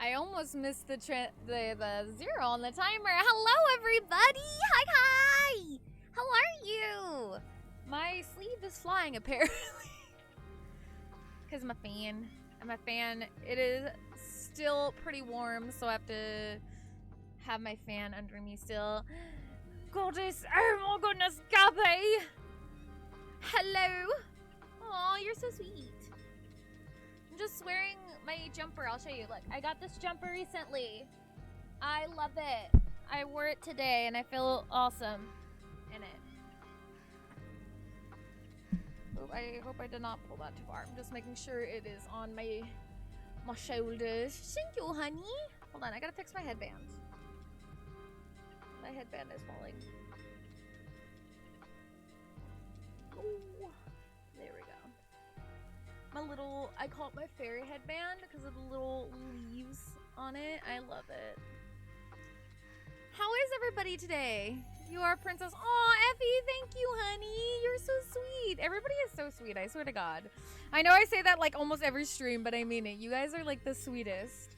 I almost missed the zero on the timer. Hello, everybody. Hi. How are you? My sleeve is flying, apparently. Because I'm a fan. It is still pretty warm, so I have to have my fan under me still. Goddess, oh my goodness, Gabby. Hello. Aw, you're so sweet. I'm just wearing my jumper. I'll show you. Look, I got this jumper recently. I love it. I wore it today, and I feel awesome in it. I hope I did not pull that too far. I'm just making sure it is on my shoulders. Thank you, honey. Hold on, I gotta fix my headband. My headband is falling. Oh, there we go. My little, I call it my fairy headband because of the little leaves on it. I love it. How is everybody today? You are Princess. Aw, Effie, thank you, honey. You're so sweet. Everybody is so sweet, I swear to God. I know I say that like almost every stream, but I mean it. You guys are like the sweetest.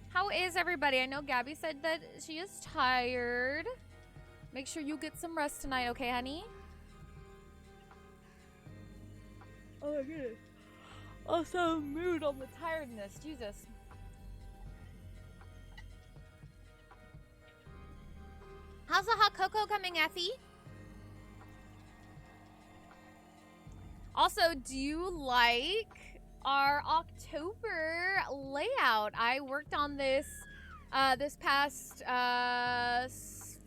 How is everybody? I know Gabby said that she is tired. Make sure you get some rest tonight, okay, honey? Oh my goodness. I'm so mood on the tiredness. Jesus. How's the hot cocoa coming, Effie? Also, do you like our October layout? I worked on this this past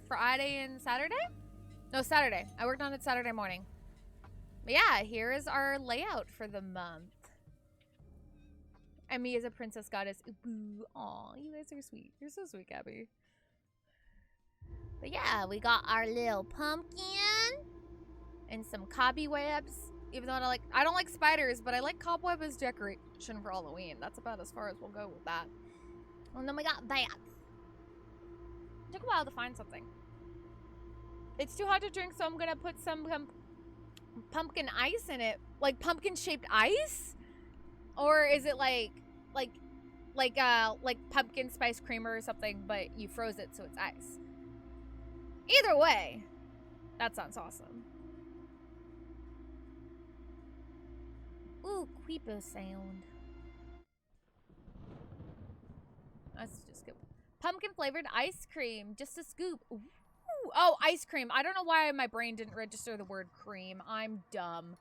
Friday and Saturday? No, Saturday. I worked on it Saturday morning. But yeah, here is our layout for the month. And me as a princess goddess. Ooh, aw, you guys are sweet. You're so sweet, Gabby. But yeah, we got our little pumpkin and some cobwebs. Even though I don't like spiders, but I like cobweb as decoration for Halloween. That's about as far as we'll go with that. And then we got that. It took a while to find something. It's too hot to drink, so I'm gonna put some pumpkin ice in it, like pumpkin-shaped ice, or is it like pumpkin spice creamer or something, but you froze it so it's ice. Either way, that sounds awesome. Ooh, creeper sound. That's just good. Pumpkin flavored ice cream, just a scoop. Ooh. Oh, ice cream. I don't know why my brain didn't register the word cream. I'm dumb.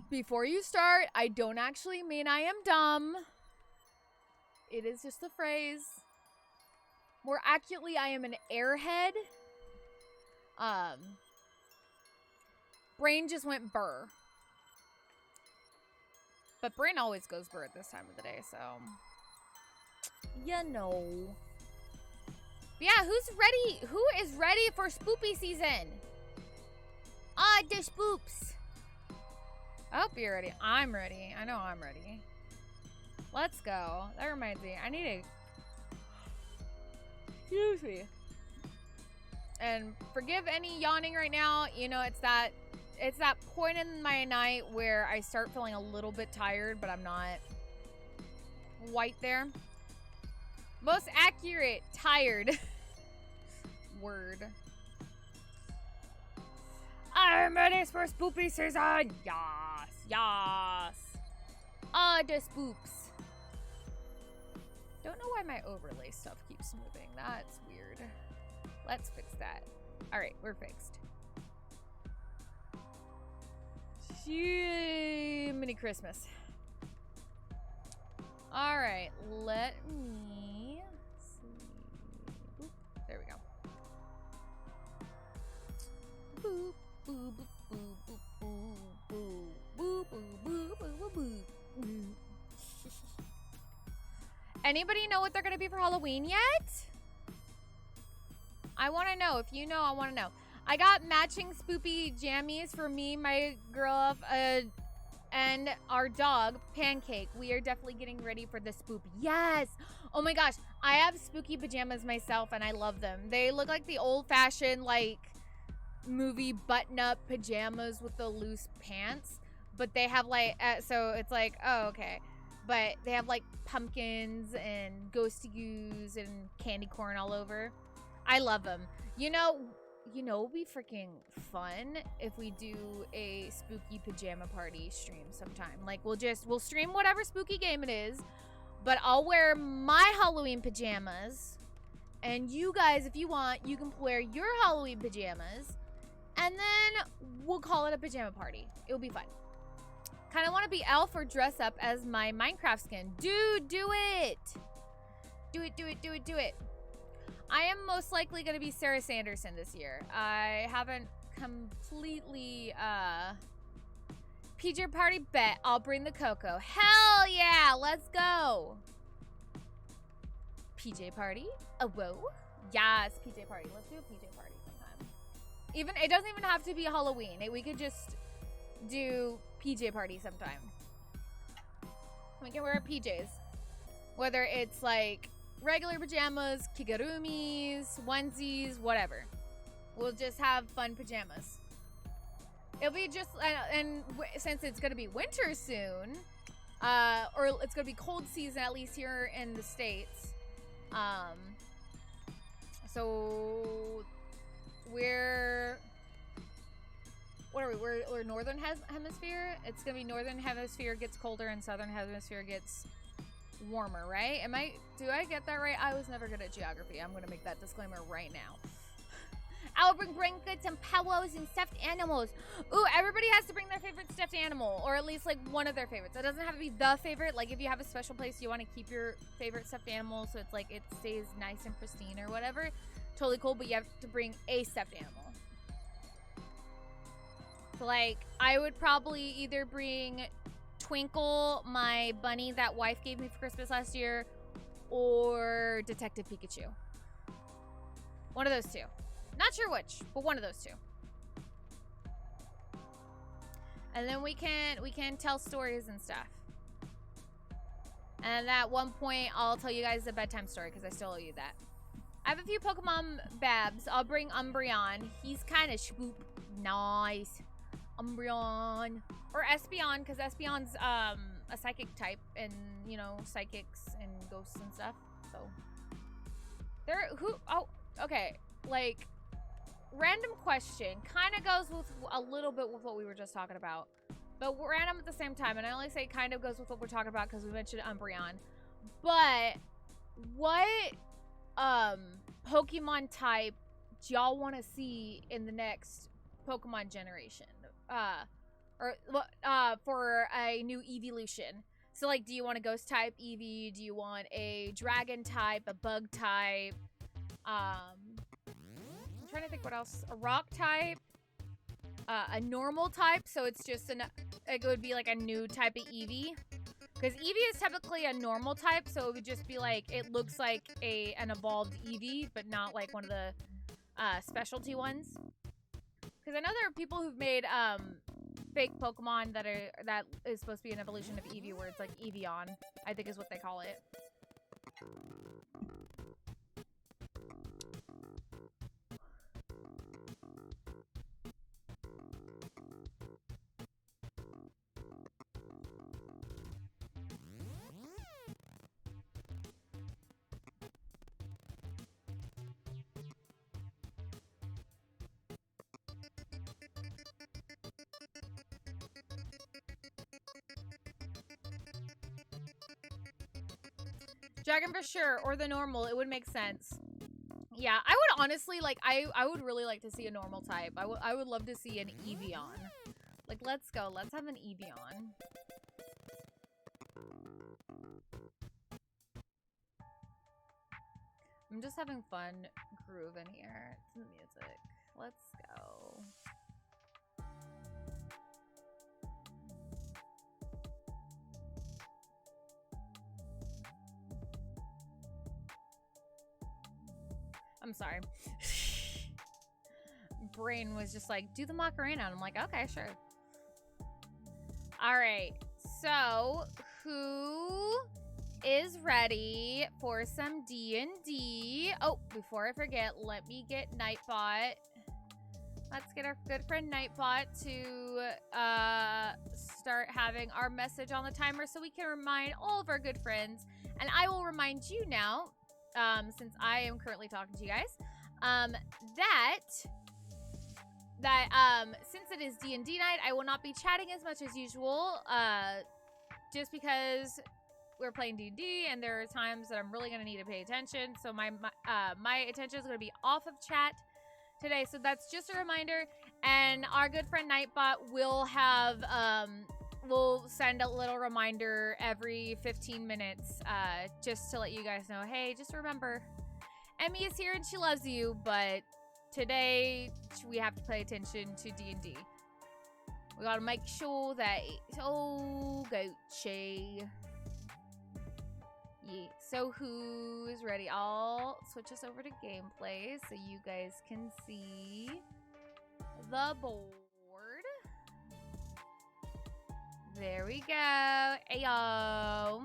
Before you start, I don't actually mean I am dumb. It is just a phrase. More accurately, I am an airhead. Brain just went burr. But brain always goes burr at this time of the day, so... You know. But yeah, who's ready? Who is ready for spoopy season? The spoops. I hope you're ready. I'm ready. I know I'm ready. Let's go. That reminds me. I need a... Excuse me. And forgive any yawning right now. You know, it's that point in my night where I start feeling a little bit tired, but I'm not quite there. Most accurate, tired. Word. I'm ready for spoopy season. Yes, yes. The spoops. Don't know why my overlay stuff keeps moving. That's weird. Let's fix that. All right, we're fixed. Mini Christmas. All right, let me see. Boop, there we go. Boop, boop, boop, boop, boop, boop, boop, boop, boop, boop, boop. Anybody know what they're gonna be for Halloween yet? I want to know. If you know, I want to know. I got matching spoopy jammies for me, my girl, and our dog, Pancake. We are definitely getting ready for the spoop. Yes! Oh my gosh. I have spooky pajamas myself, and I love them. They look like the old-fashioned, like, movie button-up pajamas with the loose pants. But they have, like, so it's like, oh, okay. But they have like pumpkins and ghosty goose and candy corn all over. I love them. You know it'd be freaking fun if we do a spooky pajama party stream sometime. Like we'll stream whatever spooky game it is, but I'll wear my Halloween pajamas, and you guys, if you want, you can wear your Halloween pajamas, and then we'll call it a pajama party. It'll be fun. Kind of want to be Elf or dress up as my Minecraft skin. Dude, do it. Do it, do it, do it, do it. I am most likely going to be Sarah Sanderson this year. I haven't completely, PJ party bet. I'll bring the cocoa. Hell yeah, let's go. PJ party? Oh, whoa. Yes, PJ party. Let's do a PJ party sometime. It doesn't even have to be Halloween. We could just do PJ party sometime. We can wear PJs. Whether it's like regular pajamas, kigurumis, onesies, whatever. We'll just have fun pajamas. It'll be just, and since it's gonna be winter soon, or it's gonna be cold season, at least here in the States. So we're northern hemisphere. It's gonna be northern hemisphere gets colder and southern hemisphere gets warmer, right? Do I get that right? I was never good at geography. I'm gonna make that disclaimer right now. I'll bring blankets and pillows and stuffed animals. Ooh, everybody has to bring their favorite stuffed animal, or at least like one of their favorites. It doesn't have to be the favorite. Like if you have a special place you want to keep your favorite stuffed animal so it's like it stays nice and pristine or whatever, totally cool, but you have to bring a stuffed animal. So like I would probably either bring Twinkle, my bunny that wife gave me for Christmas last year, or Detective Pikachu. One of those two. Not sure which, but one of those two. And then we can tell stories and stuff. And at one point, I'll tell you guys a bedtime story because I still owe you that. I have a few Pokemon babs. I'll bring Umbreon. He's kind of swoop. Nice. Umbreon. Or Espeon, because Espeon's a psychic type. And, you know, psychics and ghosts and stuff. So. Okay. Like, random question. Kind of goes with a little bit with what we were just talking about. But random at the same time. And I only say kind of goes with what we're talking about because we mentioned Umbreon. But what Pokemon type do y'all want to see in the next Pokemon generation? For a new evolution. So, like, do you want a ghost type Eevee? Do you want a dragon type, a bug type? I'm trying to think what else. A rock type, a normal type. So it's just it would be like a new type of Eevee. Because Eevee is typically a normal type, so it would just be like, it looks like an evolved Eevee, but not like one of the specialty ones. Because I know there are people who've made fake Pokemon that is supposed to be an evolution of Eevee, where it's like Evian, I think is what they call it. Dragon for sure, or the normal. It would make sense. Yeah, I would honestly, like, I would really like to see a normal type. I would love to see an Evian. Like, let's go. Let's have an Evian. I'm just having fun grooving here. It's the music. Let's go. I'm sorry. Brain was just like, do the Macarena. And I'm like, okay, sure. All right. So, who is ready for some D&D? Oh, before I forget, let me get Nightbot Let's get our good friend Nightbot to start having our message on the timer so we can remind all of our good friends. And I will remind you now, since I am currently talking to you guys, that since it is D&D night, I will not be chatting as much as usual, just because we're playing D&D and there are times that I'm really going to need to pay attention. So my attention is going to be off of chat today. So that's just a reminder. And our good friend Nightbot will have, we'll send a little reminder every 15 minutes, just to let you guys know, hey, just remember, Emi is here and she loves you, but today we have to pay attention to D&D. We gotta make sure that it's all Gucci. Yeah. So who's ready? I'll switch us over to gameplay so you guys can see the board. There we go. Ayo.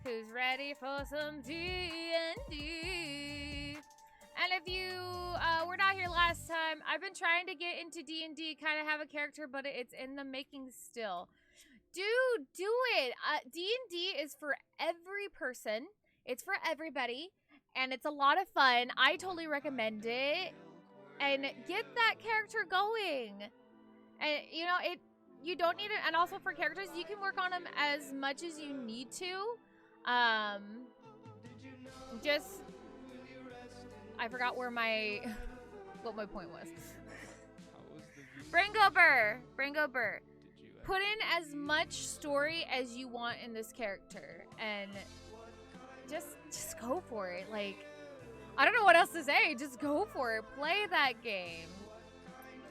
Who's ready for some D&D? And if you were not here last time, I've been trying to get into D&D, kind of have a character, but it's in the making still. Dude, do it. D&D is for every person. It's for everybody, and it's a lot of fun. I totally recommend it. And get that character going. And, you know, you don't need it. And also for characters, you can work on them as much as you need to. Just... I forgot where what my point was. Brango Burr. Put in as much story as you want in this character, and just go for it. Like, I don't know what else to say. Just go for it. Play that game.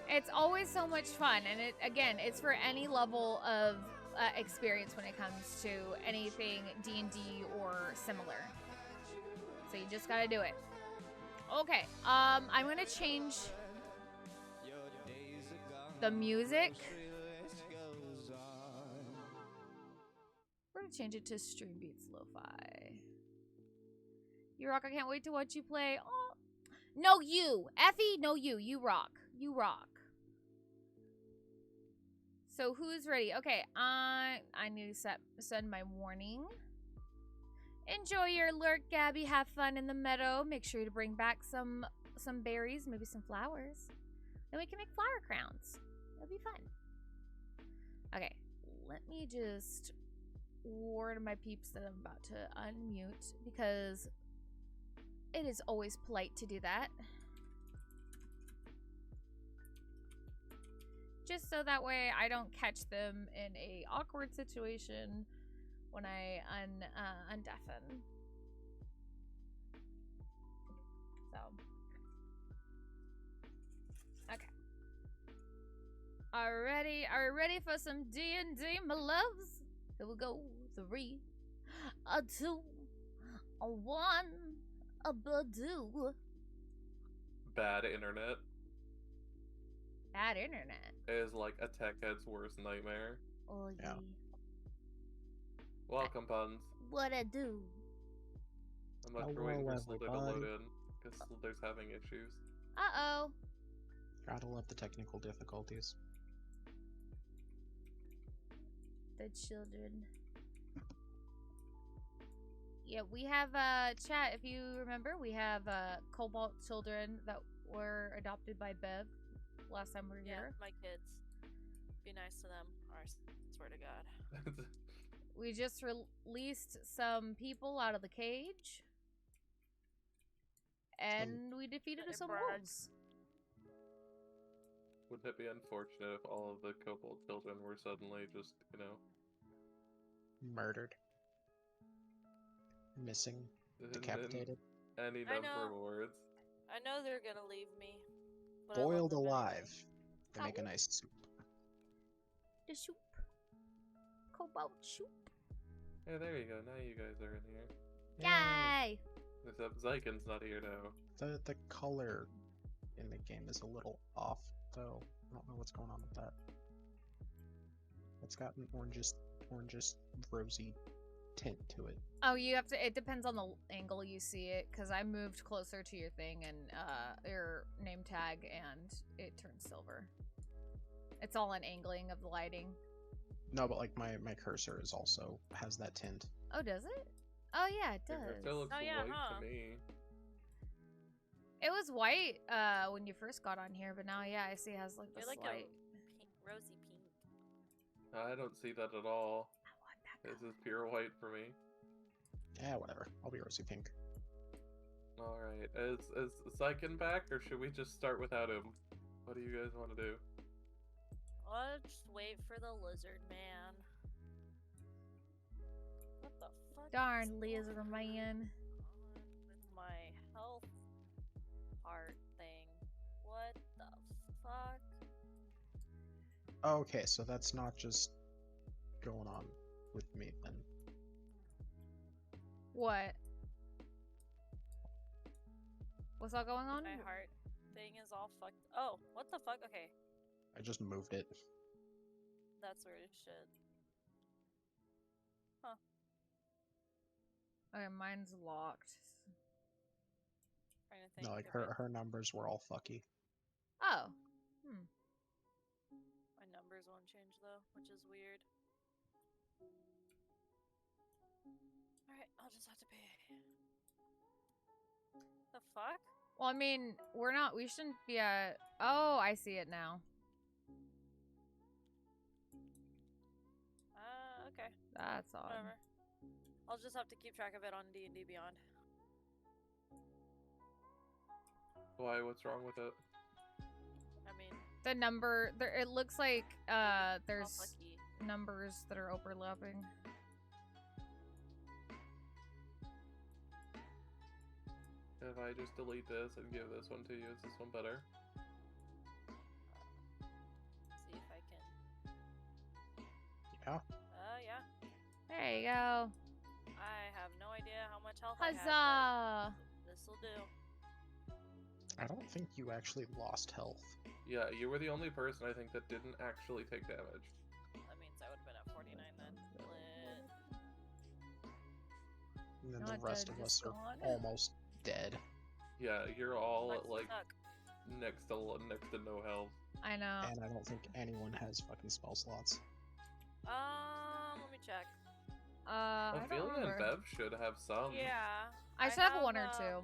It's always so much fun, and it's for any level of experience when it comes to anything D&D or similar. So you just gotta do it. Okay, I'm gonna change the music. We're gonna change it to Stream Beats Lo-Fi. You rock, I can't wait to watch you play. Oh, no, you. Effie, no, you. You rock. You rock. So who's ready? Okay, I need to send my warning. Enjoy your lurk, Gabby. Have fun in the meadow. Make sure to bring back some berries, maybe some flowers. Then we can make flower crowns. That'll be fun. Okay, let me just warn my peeps that I'm about to unmute because it is always polite to do that. Just so that way I don't catch them in a awkward situation when I undeafen. So, okay. Are you ready for some D&D, my loves? Here we go. 3, 2, 1, a badoo. Bad internet. Bad internet. It is like a tech head's worst nightmare. Oh yeah. Welcome, Buns. What I do? I'm not sure waiting for Sliithrr to load in, because Slithr's having issues. Uh-oh. Gotta love the technical difficulties. The children. Yeah, we have chat, if you remember, we have Cobalt children that were adopted by Bev last time we were here. Yeah, my kids. Be nice to them, or I swear to God. We just released some people out of the cage. And we defeated some wolves. Wouldn't it be unfortunate if all of the Kobold children were suddenly just, you know... murdered. Missing. Decapitated. Any number of words. I know they're gonna leave me. Boiled alive. They make a nice soup. The soup. Cobalt soup. Yeah, there you go. Now you guys are in here. Yay! Except Xyken's not here now. The color in the game is a little off, though. I don't know what's going on with that. It's got an orangish, rosy tint to it. Oh, you have to. It depends on the angle you see it, because I moved closer to your thing and your name tag, and it turned silver. It's all an angling of the lighting. No, but like my cursor is also has that tint. Oh, does it? Oh yeah, it It does. still looks Oh, yeah, white huh? to me. It was white when you first got on here, but now yeah, I see it has like the You're like slight. a pink, rosy pink. I don't see that at all. I want that This color. is pure white for me. Yeah, whatever. I'll be rosy pink. Alright, is Xyken back, or should we just start without him? What do you guys want to do? Let's wait for the lizard man. What the fuck? Darn is laser going man. on with my health heart thing? What the fuck? Okay, so that's not just going on with me then. What? What's all going on? My heart thing is all fucked. Oh, what the fuck? Okay, I just moved it. that's weird as shit. Okay, mine's locked. Trying to think. No, like if it- her numbers were all fucky. Oh. My numbers won't change though, which is weird. Alright, I'll just have to pay. The fuck? Well, I mean, we shouldn't be at. Oh, I see it now. Okay. That's odd. Whatever. I'll just have to keep track of it on D&D Beyond. Why? What's wrong with it? I mean, The number there. It looks like how there's lucky. numbers that are overlapping. If I just delete this and give this one to you, is this one better? See if I can. Yeah. Yeah. There you go. I have no idea how much health I have. Huzzah! This'll do. I don't think you actually lost health. Yeah, you were the only person I think that didn't actually take damage. That means I would have been at 49 then. Lit. And then Not the rest dead, of us just are gone. almost dead. Yeah, you're all Sucks to like suck. next to no health. I know. And I don't think anyone has fucking spell slots. Let me check. I don't Ophelia and remember. Bev should have some. Yeah. I should have one or two.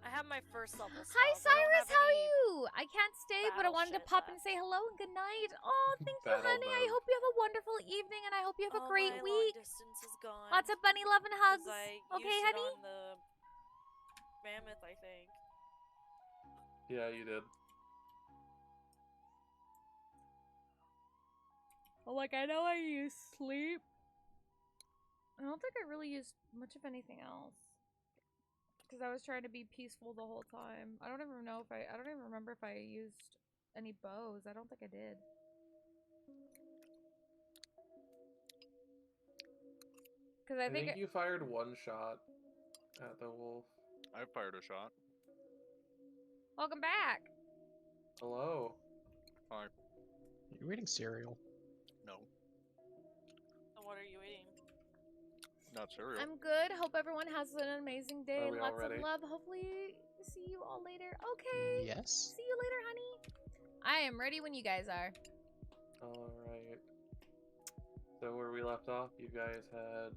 I have my first level Hi spells. I don't Cyrus, have how are any- you? I can't stay, but I battle wanted to shit pop and left. say hello and good night. Oh, thank you, Battle honey. I Bev. hope you have a wonderful evening, and I hope you have a Oh, great my week. Long distance is gone. Lots of bunny love and 'cause hugs. I Okay, used honey? it on the mammoth, I think. Yeah, you did. Well, like, I know I use sleep. I don't think I really used much of anything else. Because I was trying to be peaceful the whole time. I don't even remember if I used any bows. I don't think I did. Because I I think think you fired one shot at the wolf. I fired a shot. welcome back. Hello. Hi. Are you eating cereal? No, So what are you eating? not cereal. I'm good. Hope everyone has an amazing day. Are we all Lots of ready? love. Hopefully see you all later. Okay. Yes. See you later, honey. I am ready when you guys are. Alright. So where we left off, you guys had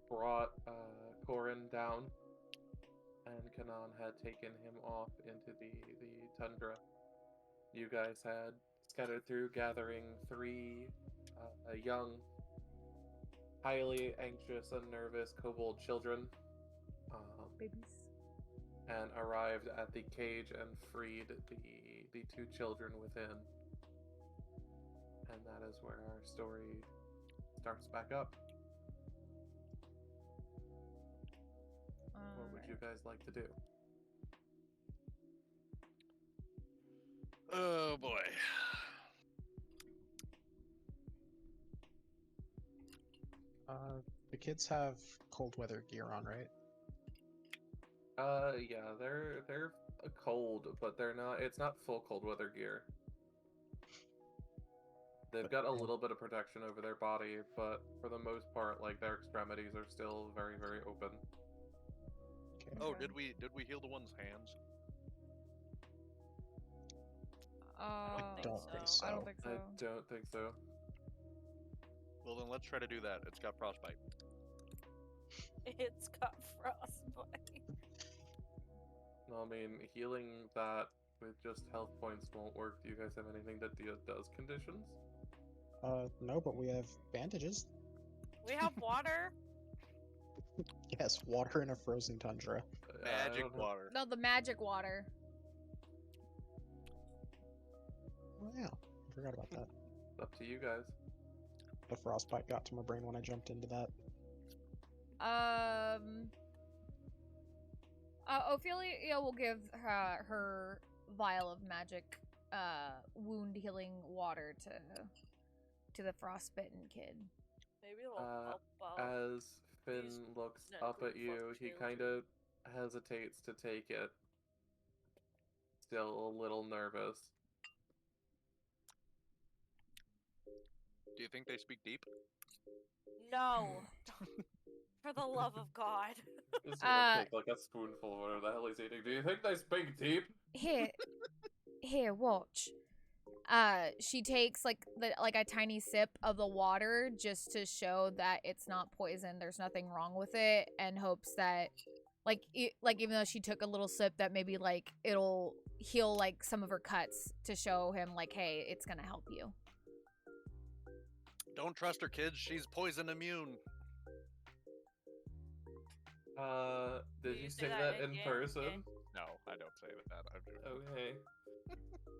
brought Corin down, and Kanan had taken him off into the tundra. You guys had scattered through, gathering 3 young, highly anxious and nervous kobold children, Babies. and arrived at the cage and freed the 2 children within. And that is where our story starts back up. What would you guys like to do? Oh boy. The kids have cold weather gear on, right? Yeah, they're cold, but they're not. It's not full cold weather gear. They've got a little bit of protection over their body, but for the most part, like their extremities are still very, very open. Okay. Oh, Okay. did we heal the one's hands? don't think so. I don't think so. I don't think so. Well, then let's try to do that. It's got frostbite. It's got frostbite. I mean, healing that with just health points won't work. Do you guys have anything that does conditions? No, but we have bandages. We have water. Yes, water in a frozen tundra. I Magic don't know. water. No, the magic water. Oh yeah, I forgot about that. Up to you guys. The frostbite got to my brain when I jumped into that. Ophelia will give her vial of magic wound healing water to the frostbitten kid. Maybe it'll help out. As Finn These looks net up at group you, fuck he too. kind of hesitates to take it. Still a little nervous. Do you think they speak deep? No. For the love of God. Just gonna take like a spoonful of whatever the hell he's eating. Do you think they speak deep? Here, watch. She takes like a tiny sip of the water just to show that it's not poison. There's nothing wrong with it, and hopes that, even though she took a little sip, that maybe like it'll heal like some of her cuts to show him like, hey, it's gonna help you. Don't trust her, kids. She's poison immune. Did You you say say that that in again, person? okay. No, I don't say that. I'm joking. Okay.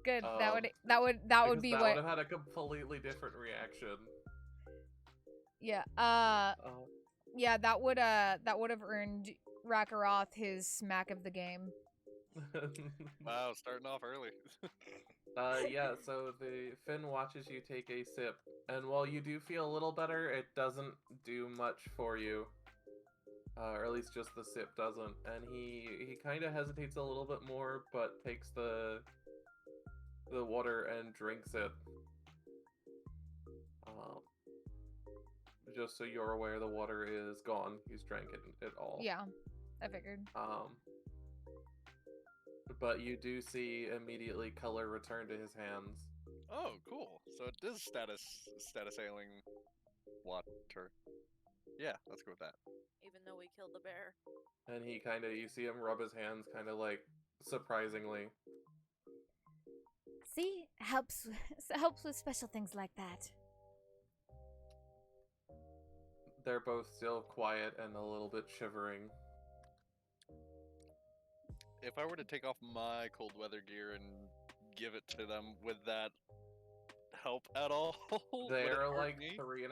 Good. That would Because be that what. would have had a completely different reaction. Yeah. Oh. Yeah. That would have earned Rakaroth his smack of the game. Wow, starting off early. Yeah, so the Finn watches you take a sip, and while you do feel a little better, it doesn't do much for you. Or at least just the sip doesn't. And he kind of hesitates a little bit more, but takes the water and drinks it. Just so you're aware, the water is gone. He's drank it all. Yeah, I figured. But you do see immediately color return to his hands. Oh, cool. So it is status ailing water. Yeah, let's go with that. Even though we killed the bear. And he kind of, you see him rub his hands kind of like surprisingly. See, helps with special things like that. They're both still quiet and a little bit shivering. If I were to take off my cold weather gear and give it to them, would that help at all? They Would it are hurt like me? 3.5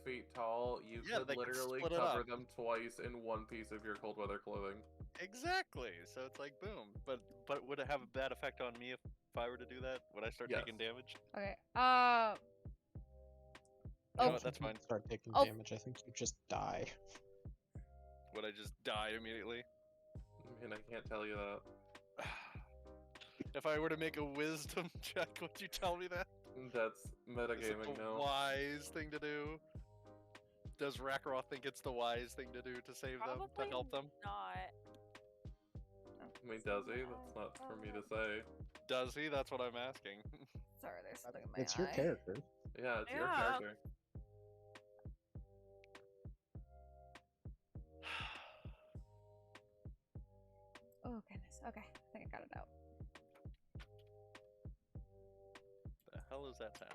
feet tall. You Yeah, could they could literally split it cover up. them twice in one piece of your cold weather clothing. Exactly. So it's like boom. But would it have a bad effect on me if I were to do that? Would I start Yes. taking damage? Okay. You know Oh, what, that's You fine. Start taking Oh. damage. I think you just die. Would I just die immediately? I mean, I can't tell you that. If I were to make a wisdom check, would you tell me that? That's Is it metagaming the now. wise thing to do? Does Rakaroth think it's the wise thing to do to save them, Probably to help them? not. I mean, does he? That's not for me to say. Does he? That's what I'm asking. sorry, there's something in my It's your eye. character. Yeah, it's your Yeah. character. Oh goodness. Okay, I think I got it out. The hell is that sound?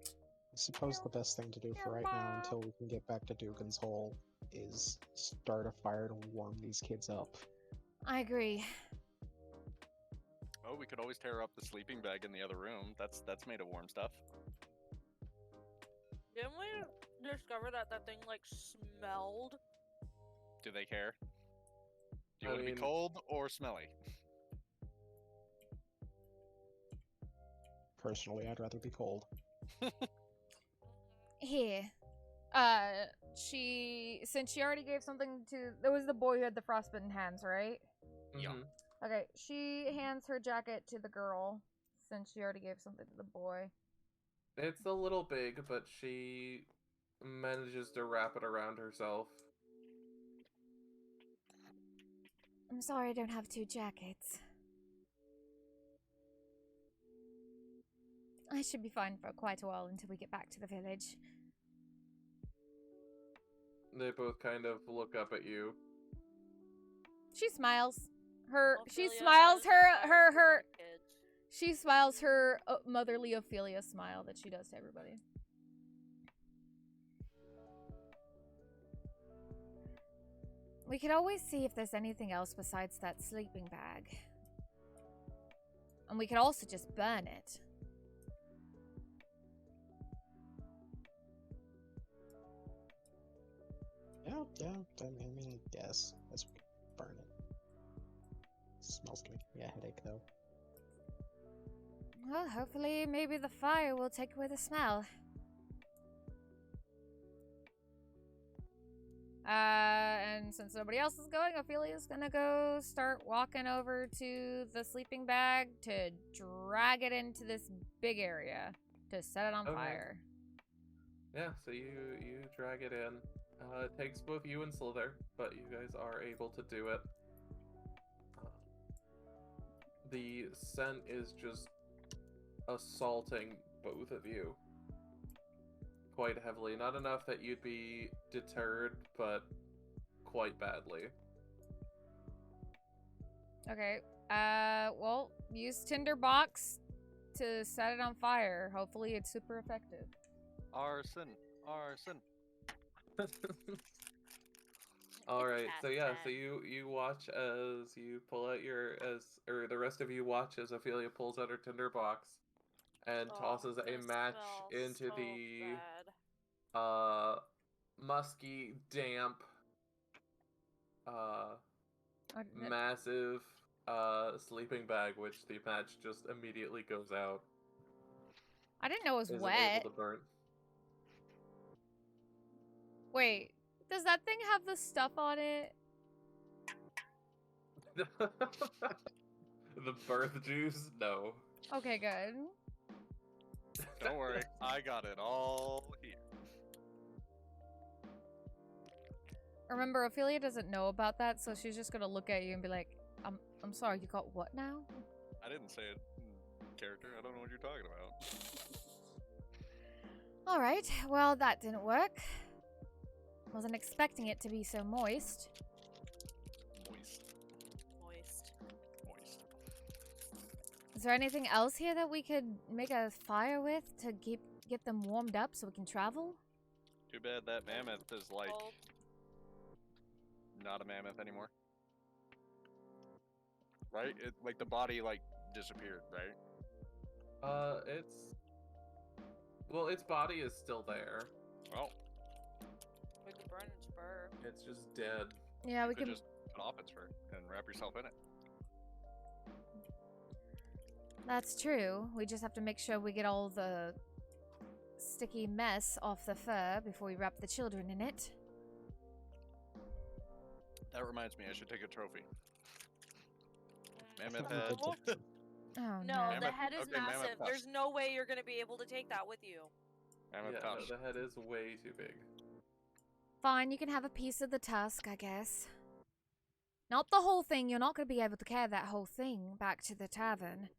I suppose the best thing to do for right now until we can get back to Dugan's Hole is start a fire to warm these kids up. I agree. Oh, we could always tear up the sleeping bag in the other room. That's made of warm stuff. Didn't we discover that thing like smelled? Do they care? Do you I want to be mean- cold or smelly? Personally, I'd rather be cold. Here. Since she already gave something to, there was the boy who had the frostbitten hands, right? Yeah. Mhm. Okay, she hands her jacket to the girl, since she already gave something to the boy. It's a little big, but she manages to wrap it around herself. I'm sorry I don't have 2 jackets. I should be fine for quite a while until we get back to the village. They both kind of look up at you. She smiles. She Ophelia smiles has a bag for her my kids. She smiles her motherly Ophelia smile that she does to everybody. We could always see if there's anything else besides that sleeping bag. And we could also just burn it. Yeah, I mean, yes. Let's burn it. Smells giving me a headache, though. Well, hopefully maybe the fire will take away the smell. And since nobody else is going, Ophelia's gonna go start walking over to the sleeping bag to drag it into this big area to set it on Okay. fire. Yeah, so you drag it in. It takes both you and Sliithrr, but you guys are able to do it. The scent is just assaulting both of you quite heavily. Not enough that you'd be deterred, but quite badly. Okay, well, use Tinderbox to set it on fire. Hopefully it's super effective. Arson. All right, so yeah, so Catman. you watch as you pull out or the rest of you watch as Ophelia pulls out her tinderbox and tosses a this match smells into so the bad. musky, damp, Oh, no- massive sleeping bag, which the match just immediately goes out. I didn't know it was Isn't wet. able to burn. Wait, does that thing have the stuff on it? The birth juice? No. Okay, good. Don't worry, I got it all here. Remember, Ophelia doesn't know about that, so she's just gonna look at you and be like, I'm sorry, you got what now? I didn't say it in character. I don't know what you're talking about. Alright, well, that didn't work. Wasn't expecting it to be so moist. Moist. Is there anything else here that we could make a fire with to get them warmed up so we can travel? Too bad that mammoth is like Cold. not a mammoth anymore. Right? It like the body like disappeared, right? Its body is still there. Oh, We could burn its fur. It's just dead. Yeah, we you could can. just cut off its fur and wrap yourself in it. That's true. We just have to make sure we get all the sticky mess off the fur before we wrap the children in it. That reminds me, I should take a trophy. I Mammoth think we head. did take them. Oh No, no. the Mammoth- head is okay, mammoth massive. tusk. There's no way you're gonna be able to take that with you. Mammoth Yeah, no, tusk. the head is way too big. Fine, you can have a piece of the tusk, I guess. Not the whole thing. You're not going to be able to carry that whole thing back to the tavern.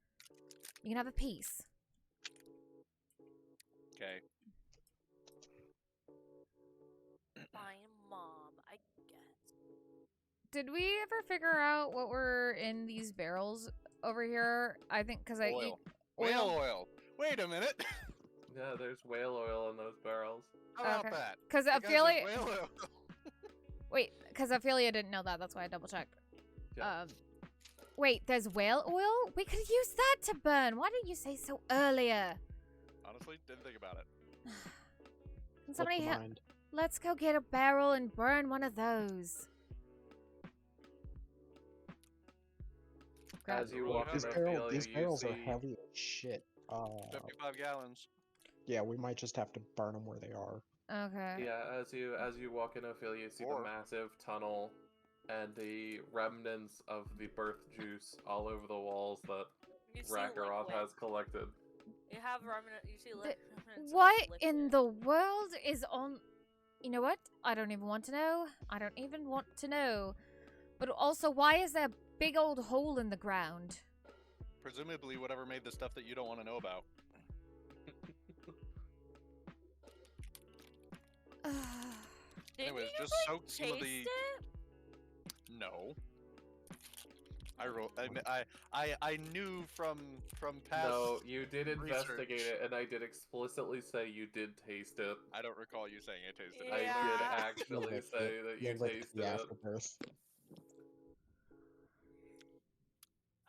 You can have a piece. Okay. Fine, Mom, I guess. Did we ever figure out what were in these barrels over here? I think because I Oil. oil. Whale oil. Wait a minute. Yeah, there's whale oil in those barrels. How about Okay. that? Because Because there's Ophelia. whale oil. Wait, because Ophelia didn't know that. That's why I double checked. Yeah. Wait, there's whale oil? We could use that to burn. Why didn't you say so earlier? Honestly, didn't think about it. Can Flip somebody the help? mind. Let's go get a barrel and burn one of those. Grab- As you Really walk in has Ophelia, These you barrels are see... heavy as shit. 55 gallons. Yeah, we might just have to burn them where they are. Okay. Yeah, as you walk in Ophelia, you see Or- the massive tunnel and the remnants of the birth juice all over the walls that You see Rakaroth liquid. has collected. You have remnant. You see The- liquid. It's What liquid. in the world is on... You know what? I don't even want to know. I don't even want to know. But also, why is there a big old hole in the ground? Presumably, whatever made the stuff that you don't want to know about. Didn't Anyways, you just like, soak some of taste the. it? No. I knew from past. No, you did investigate research. it, and I did explicitly say you did taste it. I don't recall you saying I tasted it. I Yeah. did You actually licked say it. that You you licked tasted the it. afterbirth.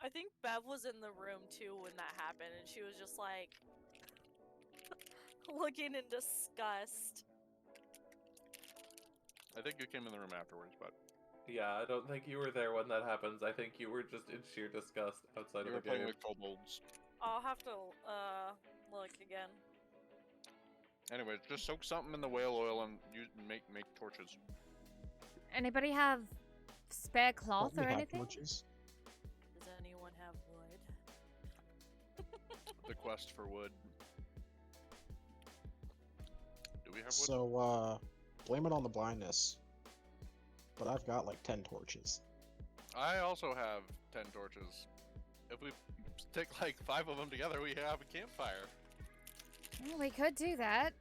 I think Bev was in the room too when that happened, and she was just like looking in disgust. I think you came in the room afterwards, but Yeah, I don't think you were there when that happens. I think you were just in sheer disgust outside you of were the playing game. with kobolds. I'll have to look again. Anyways, just soak something in the whale oil and you make torches. Anybody have spare cloth Don't or we have anything? torches? Does anyone have wood? The quest for wood. Do we have wood? So, blame it on the blindness. But I've got like 10 torches. I also have 10 torches. If we stick like 5 of them together, we have a campfire. Well, we could do that.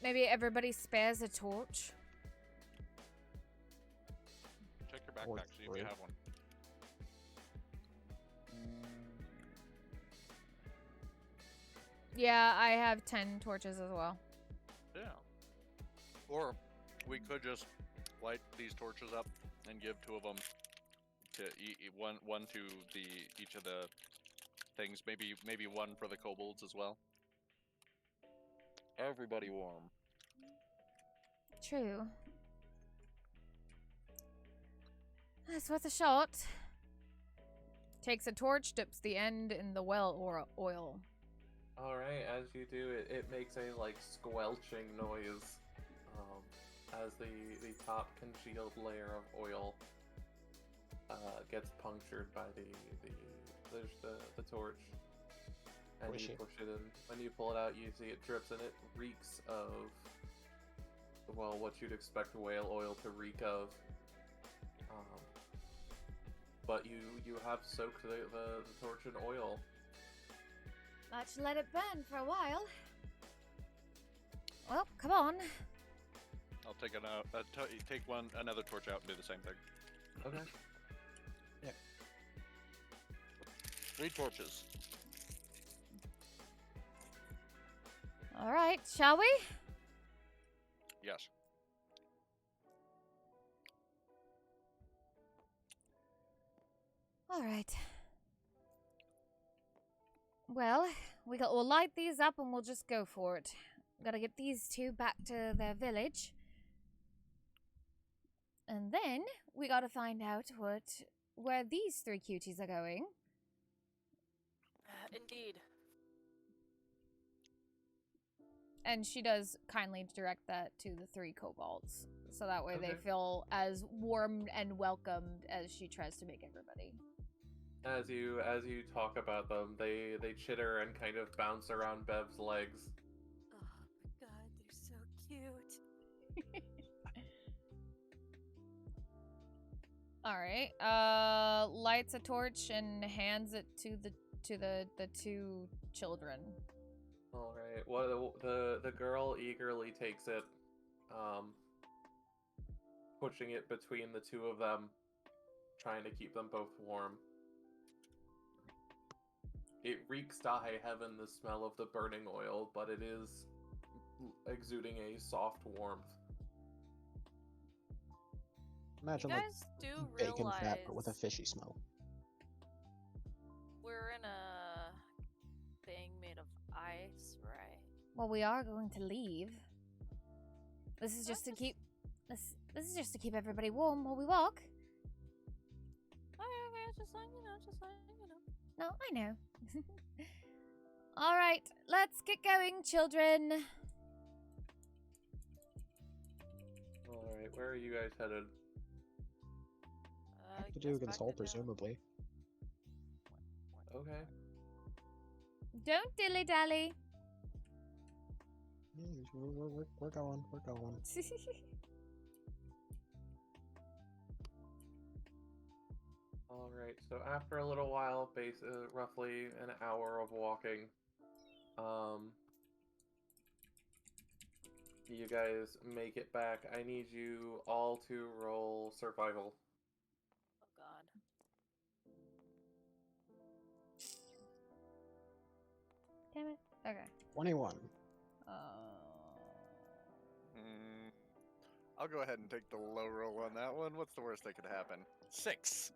Maybe everybody spares a torch. Check your Or backpack, see if 3. you have one. Yeah, I have 10 torches as well. Yeah. Or we could just light these torches up and give 2 of them to one to each of the things. Maybe one for the kobolds as well. Everybody warm. True. That's worth a shot. Takes a torch, dips the end in the well or oil. Alright, as you do it, it makes a like squelching noise as the top congealed layer of oil gets punctured by the torch. And Push you it. push it in. When you pull it out, you see it drips, and it reeks of, well, what you'd expect whale oil to reek of. But you have soaked the torch in oil. Let's let it burn for a while. Well, come on. I'll take another torch out and do the same thing. Okay. 3 torches. All right, shall we? Yes. All right. Well, we'll light these up and we'll just go for it. Gotta get these 2 back to their village. And then we gotta find out where these 3 cuties are going. Indeed. And she does kindly direct that to the 3 kobolds. So that way they Okay. feel as warm and welcomed as she tries to make everybody. As you talk about them, they chitter and kind of bounce around Bev's legs. Oh my god, they're so cute. Alright. Lights a torch and hands it to the 2 children. All right. Well, the girl eagerly takes it, pushing it between the 2 of them, trying to keep them both warm. It reeks to high heaven, the smell of the burning oil, but it is exuding a soft warmth. Imagine You like guys do bacon realize fat, but with a fishy smell. we're in a thing made of ice, right? Well, we are going to leave. This is just to That's keep this is just to keep everybody warm while we walk. Okay, just letting you know, No, I know. All right, let's get going, children. All right, where are you guys headed? Back to guess Dugan's back Hole, to presumably. Okay. Don't dilly-dally. We're going. We're going. Alright, so after a little while, roughly an hour of walking, you guys make it back. I need you all to roll survival. Oh god. Damn it. Okay. 21. I'll go ahead and take the low roll on that one. What's the worst that could happen? 6.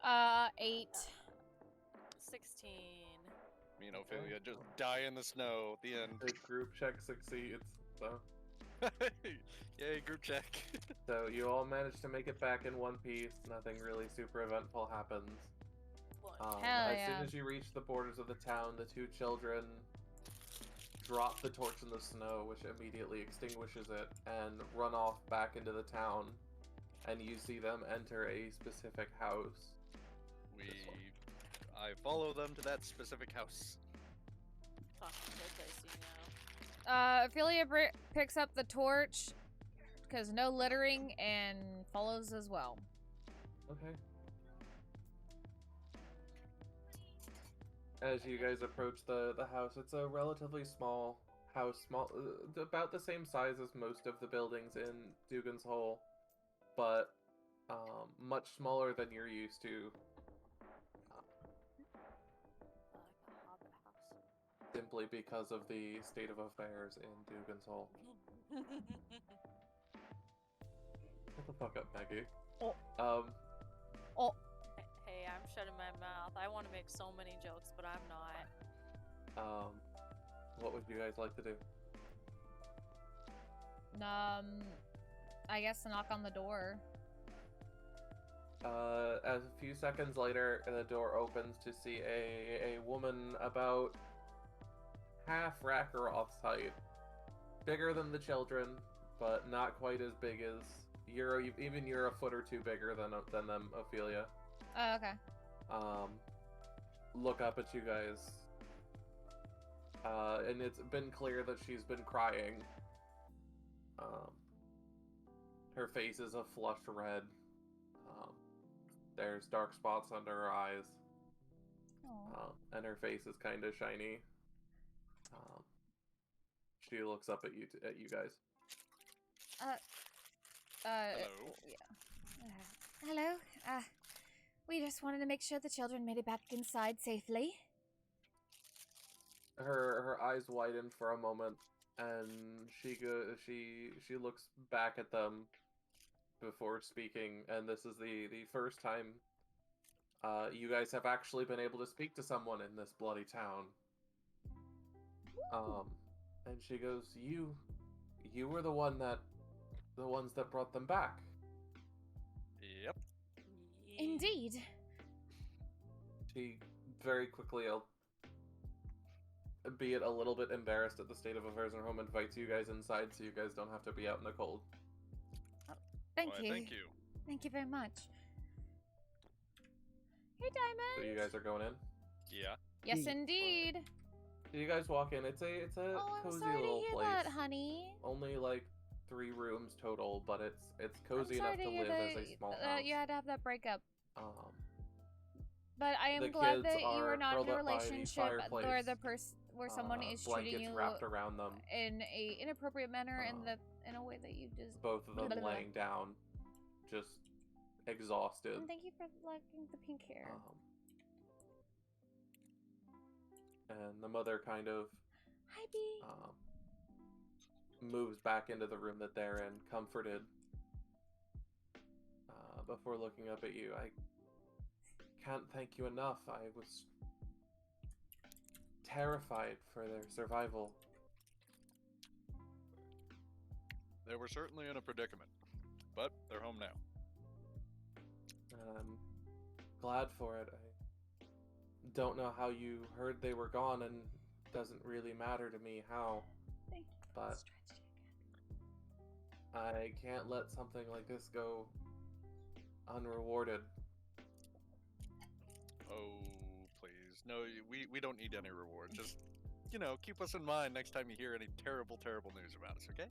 8. 16. Me and Ophelia just die in the snow at the end. The group check succeeds, so... Yay, group check. So you all manage to make it back in one piece. Nothing really super eventful happens. One. Hell As yeah. soon as you reach the borders of the town, the two children drop the torch in the snow, which immediately extinguishes it, and run off back into the town. And you see them enter a specific house. I follow them to that specific house. Talking to Casey now. Ophelia picks up the torch, because no littering, and follows as well. Okay. As you guys approach the house, it's a relatively small house, about the same size as most of the buildings in Dugan's Hole, but much smaller than you're used to. Like a hobbit house. Simply because of the state of affairs in Dugan's Hole. Shut the fuck up, Maggie. Oh. Hey, I'm shutting my mouth. I want to make so many jokes, but I'm not. What would you guys like to do? I guess knock on the door. As a few seconds later, the door opens to see a woman about half Rackaroth's height. Bigger than the children, but not quite as big as... Even you're a foot or two bigger than them, Ophelia. Oh, okay. Look up at you guys. And it's been clear that she's been crying. Her face is a flushed red. There's dark spots under her eyes. And her face is kind of shiny. She looks up at you guys. Hello. Yeah. Hello. We just wanted to make sure the children made it back inside safely. Her eyes widen for a moment, and she looks back at them before speaking. And this is the first time you guys have actually been able to speak to someone in this bloody town. And she goes, "You were the ones that brought them back." Yep. Indeed. She very quickly, albeit a little bit embarrassed at the state of affairs in her home, invites you guys inside so you guys don't have to be out in the cold. Thank Why, you. thank you. Thank you very much. Hey, Diamond. So you guys are going in? Yeah. Yes, indeed. So you guys walk in. It's a Oh, I'm cozy sorry to little hear place. that, honey. Only like 3 rooms total, but it's cozy I'm sorry enough to hear live as a small house. you had to have that breakup. Um, But I am The glad kids that you are were not in curled a up by the relationship fireplace, where someone is blankets treating you wrapped around them, in a inappropriate manner Um, in a way that you just. both of them blah, blah, blah. laying down, just exhausted. And thank you for liking the pink hair. And the mother kind of Hi, Bee. moves back into the room that they're in, comforted. Before looking up at you, I can't thank you enough. I was terrified for their survival. They were certainly in a predicament, but they're home now. And I'm glad for it. I don't know how you heard they were gone, and doesn't really matter to me how, Thank you for but the stretch, Jacob. I can't let something like this go unrewarded. Oh, please. No, we don't need any reward. Just you know, keep us in mind next time you hear any terrible, terrible news about us, okay?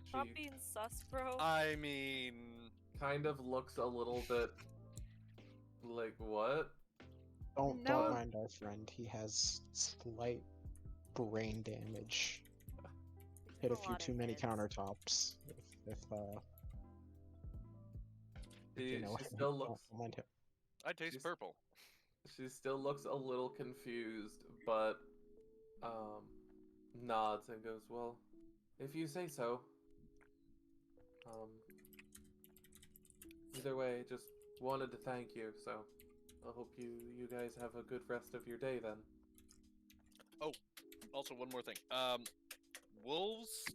Stop She being sus, bro. I mean, kind of looks a little bit like, what? Don't No. mind our friend. He has slight brain damage. Hit a few too many countertops. If She, you know, she still looks I taste She's- purple. she still looks a little confused, but nods and goes, "Well, if you say so." Either way, just wanted to thank you. So I hope you guys have a good rest of your day then. Also, one more thing. Wolves,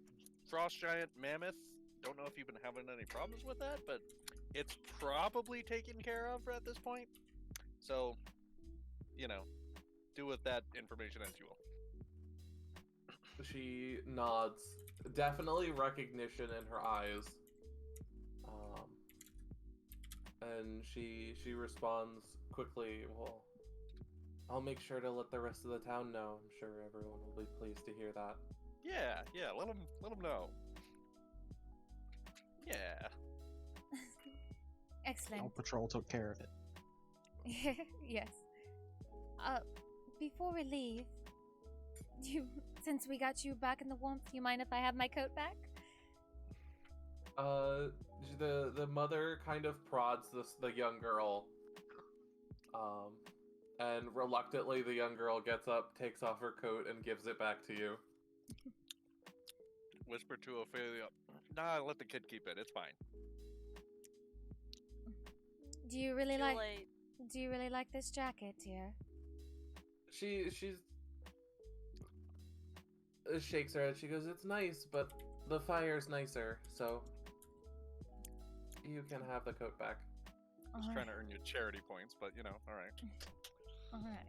frost giant, mammoth. Don't know if you've been having any problems with that, but it's probably taken care of at this point. So, you know, do with that information as you will. She nods, definitely recognition in her eyes. And she responds quickly, "Well, I'll make sure to let the rest of the town know. I'm sure everyone will be pleased to hear that." Yeah, let them know. Yeah. All Excellent. Patrol took care of it. Yes. Before we leave, since we got you back in the warmth, you mind if I have my coat back? The mother kind of prods the young girl. And reluctantly the young girl gets up, takes off her coat, and gives it back to you. Whisper to Ophelia, "Nah, let the kid keep it. It's fine." Do you really Too like? late. Do you really like this jacket, dear? She shakes her head. She goes, "It's nice, but the fire's nicer, so you can have the coat back." I was trying to earn you charity points, but you know, alright. Alright.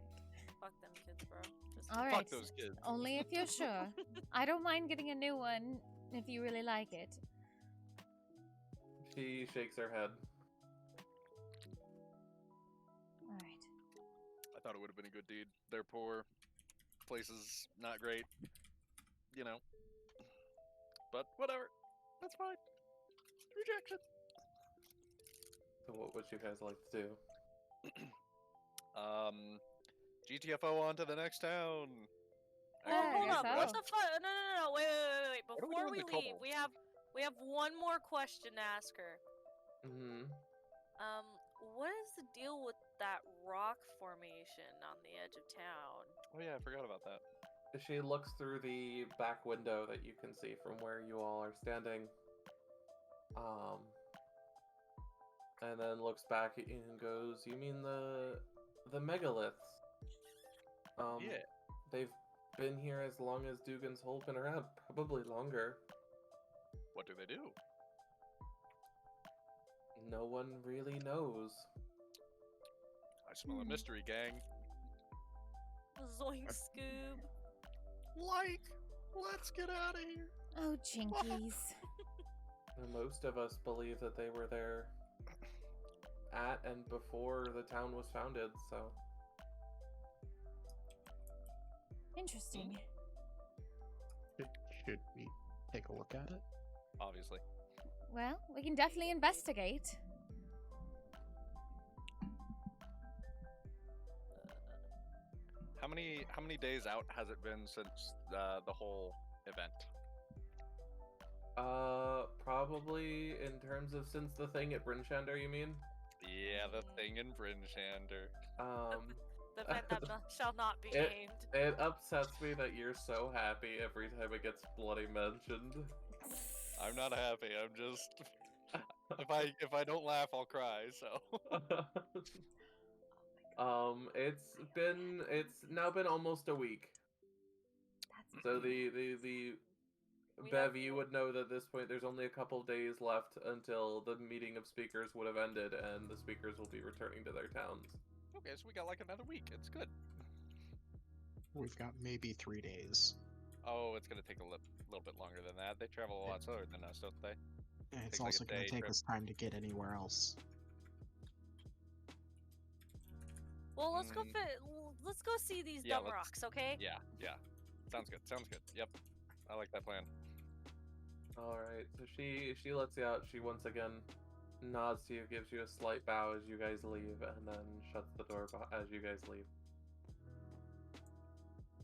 Fuck them kids, bro. Just Alright. Fuck those kids. Only if you're sure. I don't mind getting a new one if you really like it. She shakes her head. Alright. I thought it would have been a good deed. They're poor. Place is not great. You know. But whatever. That's fine. Rejection. So what would you guys like to do? GTFO on to the next town. Well, Yeah, I hold guess up. so. What the fuck? No. Wait. What are we Before doing we with the leave, kobolds? we have one more question to ask her. Mm-hmm. What is the deal with that rock formation on the edge of town? Oh yeah, I forgot about that. She looks through the back window that you can see from where you all are standing. And then looks back at you and goes, "You mean the megaliths? Yeah. They've been here as long as Dugan's Hole been around, probably longer. What do they do? No one really knows." I smell a mystery, gang. Zoink Scoob. Like, let's get out of here. Oh, jinkies. Most of us believe that they were there at and before the town was founded, so... Interesting. Should we take a look at it? Obviously. Well, we can definitely investigate. How many days out has it been since the whole event? Probably in terms of since the thing at Brinchander, you mean? Yeah, the thing in Brinchander. The event that shall not be It- named. It upsets me that you're so happy every time it gets bloody mentioned. I'm not happy. I'm just if I don't laugh, I'll cry. So it's now been almost a week. That's So the We Bev, have- you would know that at this point there's only a couple days left until the meeting of speakers would have ended and the speakers will be returning to their towns. okay, so we got like another week. It's good. We've got maybe 3 days. Oh, it's gonna take a little bit longer than that. They travel a lot slower than us, don't they? And it's Takes like a also going day to take trip. us time to get anywhere else. Well, let's go. Mm. Let's go see these Yeah, dumb let's- rocks, okay? Yeah, yeah. Sounds good. Sounds good. Yep. I like that plan. All right. So she lets you out. She once again nods to you, gives you a slight bow as you guys leave, and then shuts the door as you guys leave.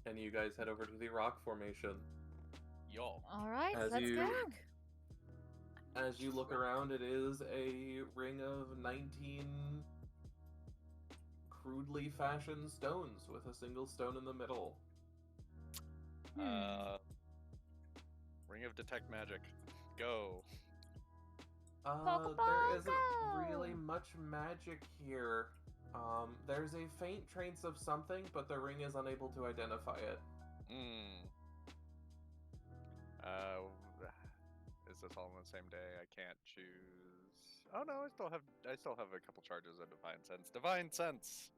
And you guys head over to the rock formation. Yo. All right, As let's you- go. As you look around, it is a ring of 19 crudely fashioned stones with a single stone in the middle. Ring of Detect Magic. Go. Pokeball, There isn't go! really much magic here. There's a faint trace of something, but the ring is unable to identify it. Is this all on the same day? I can't choose. Oh no, I still have a couple charges of Divine Sense. Divine Sense.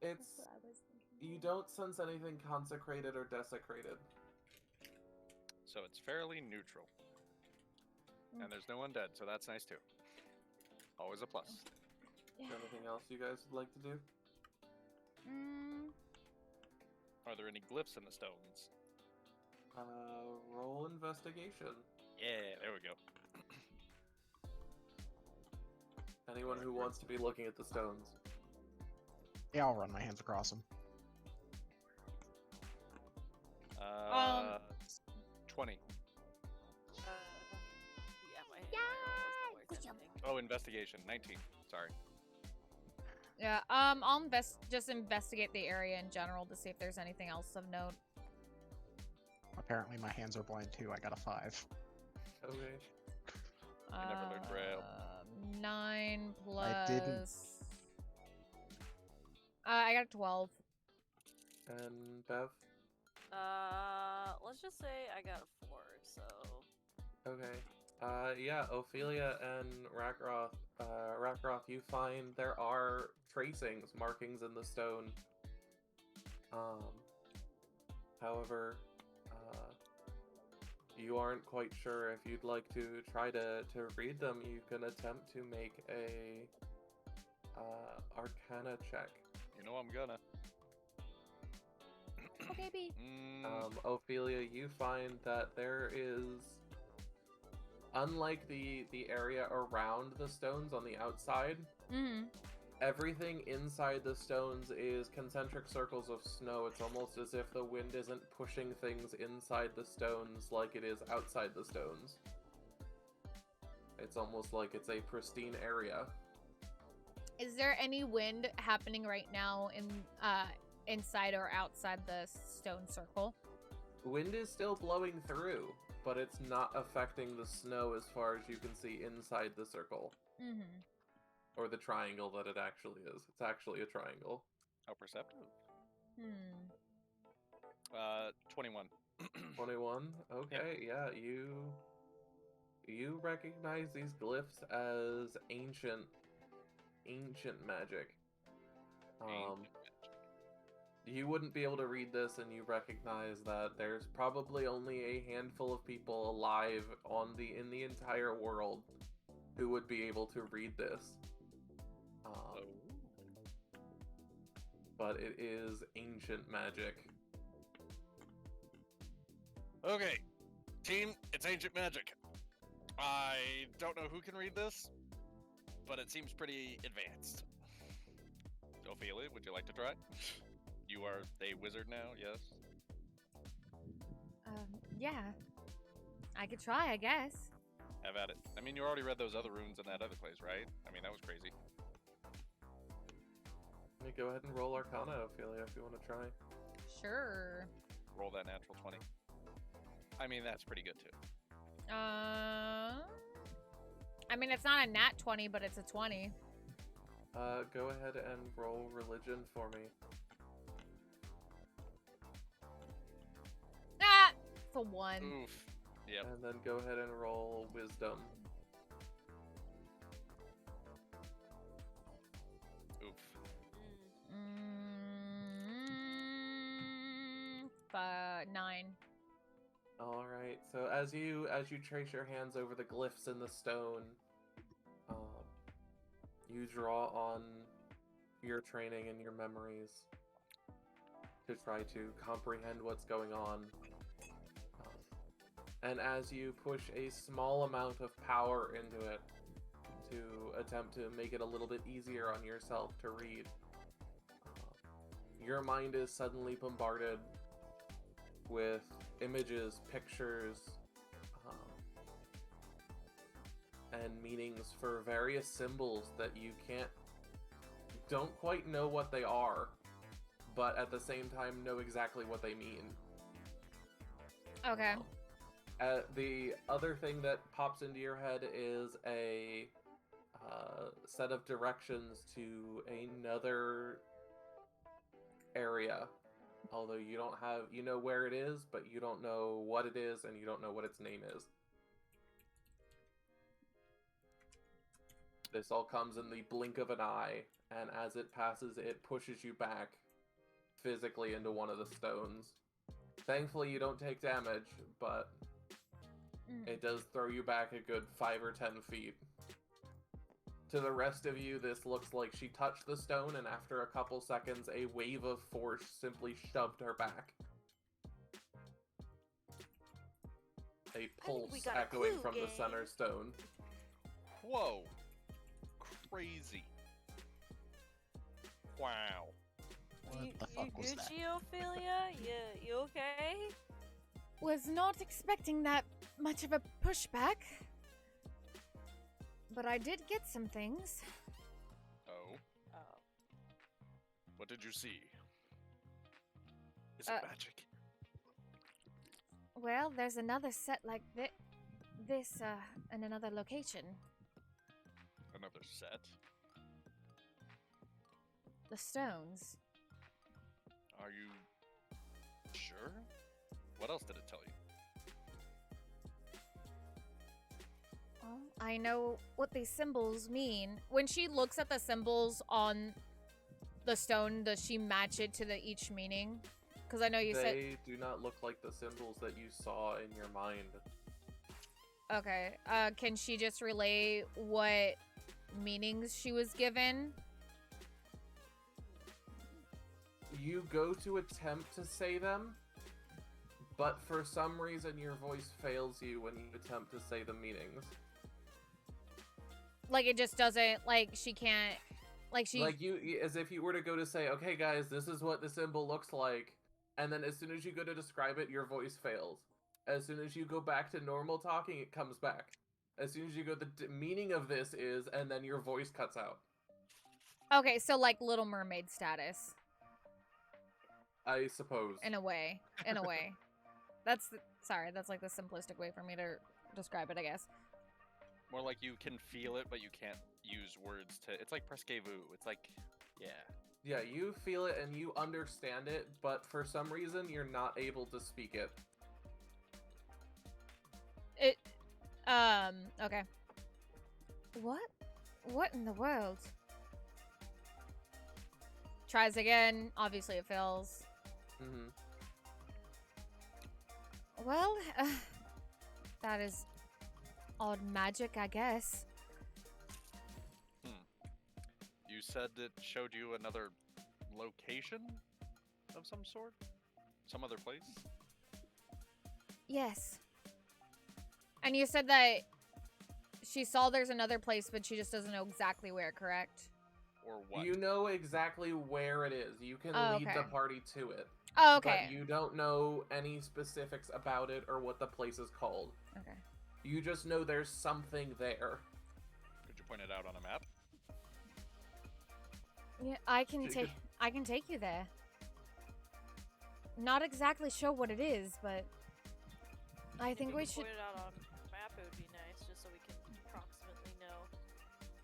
It's you don't sense anything consecrated or desecrated. So it's fairly neutral. And there's no undead, so that's nice too. Always a plus. Is there anything else you guys would like to do? Are there any glyphs in the stones? Roll investigation. Yeah, there we go. Anyone who wants to be looking at the stones. Yeah, I'll run my hands across them. 20. Yeah, my roll wasn't worth anything. Oh, investigation. 19. Sorry. Yeah, I'll just investigate the area in general to see if there's anything else of note. Apparently my hands are blind too. I got a 5. Okay. I never learned Braille. 9 plus... I didn't. I got a 12. And Bev? Let's just say I got a 4, so... Okay. Yeah, Ophelia and Rakroth. Rakroth, you find there are tracings, markings in the stone. However, you aren't quite sure if you'd like to try to read them. You can attempt to make a Arcana check. You know I'm gonna. Okay, B. Ophelia, you find that there is, unlike the area around the stones on the outside, everything inside the stones is concentric circles of snow. It's almost as if the wind isn't pushing things inside the stones like it is outside the stones. It's almost like it's a pristine area. Is there any wind happening right now in inside or outside the stone circle? Wind is still blowing through, but it's not affecting the snow as far as you can see inside the circle. Or the triangle that it actually is. It's actually a triangle. How perceptive. 21. 21? Okay, yeah, you recognize these glyphs as ancient magic. You wouldn't be able to read this, and you recognize that there's probably only a handful of people alive in the entire world who would be able to read this. But it is ancient magic. Okay, team, it's ancient magic. I don't know who can read this, but it seems pretty advanced. Ophelia, would you like to try? You are a wizard now, yes? Yeah. I could try, I guess. Have at it. I mean, you already read those other runes in that other place, right? I mean, that was crazy. Let me go ahead and roll Arcana, Ophelia, if you want to try. Sure. Roll that natural 20. I mean, that's pretty good, too. I mean, it's not a nat 20, but it's a 20. Go ahead and roll Religion for me. Ah! It's a 1. Oof. Yep. And then go ahead and roll Wisdom. Oof. 9. All right. So as you trace your hands over the glyphs in the stone, You draw on your training and your memories to try to comprehend what's going on. And as you push a small amount of power into it to attempt to make it a little bit easier on yourself to read, your mind is suddenly bombarded with images, pictures, and meanings for various symbols that you don't quite know what they are, but at the same time know exactly what they mean. Okay. The other thing that pops into your head is a set of directions to another area. Although you don't have, you know where it is, but you don't know what it is, and you don't know what its name is. This all comes in the blink of an eye, and as it passes, it pushes you back physically into one of the stones. Thankfully, you don't take damage, but it does throw you back a good 5 or 10 feet. To the rest of you, this looks like she touched the stone, and after a couple seconds, a wave of force simply shoved her back. A pulse we got a echoing clue, from the gang. center stone. Whoa. Crazy. Wow. What You the fuck was good, that? Geophilia? You okay? Was not expecting that much of a pushback. But I did get some things. Oh. Oh. What did you see? Is it magic? Well, there's another set like this in another location. Another set? The stones. Are you sure? What else did it tell you? Well, I know what these symbols mean. When she looks at the symbols on the stone, does she match it to each meaning? Because I know you said... They do not look like the symbols that you saw in your mind. Okay. Can she just relay what meanings she was given? You go to attempt to say them, but for some reason your voice fails you when you attempt to say the meanings. Like, it just doesn't... Like, she can't... Like, she... Like, as if you were to go to say, okay guys, this is what the symbol looks like, and then as soon as you go to describe it, your voice fails. As soon as you go back to normal talking, it comes back. As soon as you go, the meaning of this is, and then your voice cuts out. Okay, so like Little Mermaid status. I suppose. In a way. In a way. Sorry, that's like the simplistic way for me to describe it, I guess. More like you can feel it, but you can't use words to... It's like Presque-vous. It's like... Yeah. Yeah, you feel it and you understand it, but for some reason you're not able to speak it. Okay. What in the world? Tries again. Obviously it fails. Mm-hmm. Well, that is odd magic, I guess. You said it showed you another location of some sort? Some other place? Yes. And you said that she saw there's another place, but she just doesn't know exactly where, correct? Or what? You know exactly where it is. You can lead the party to it. Oh, okay. But you don't know any specifics about it or what the place is called. Okay. You just know there's something there. Could you point it out on a map? Yeah, I can take you there. Not exactly sure what it is, but I think we should. Point it out on a map. It would be nice, just so we can approximately know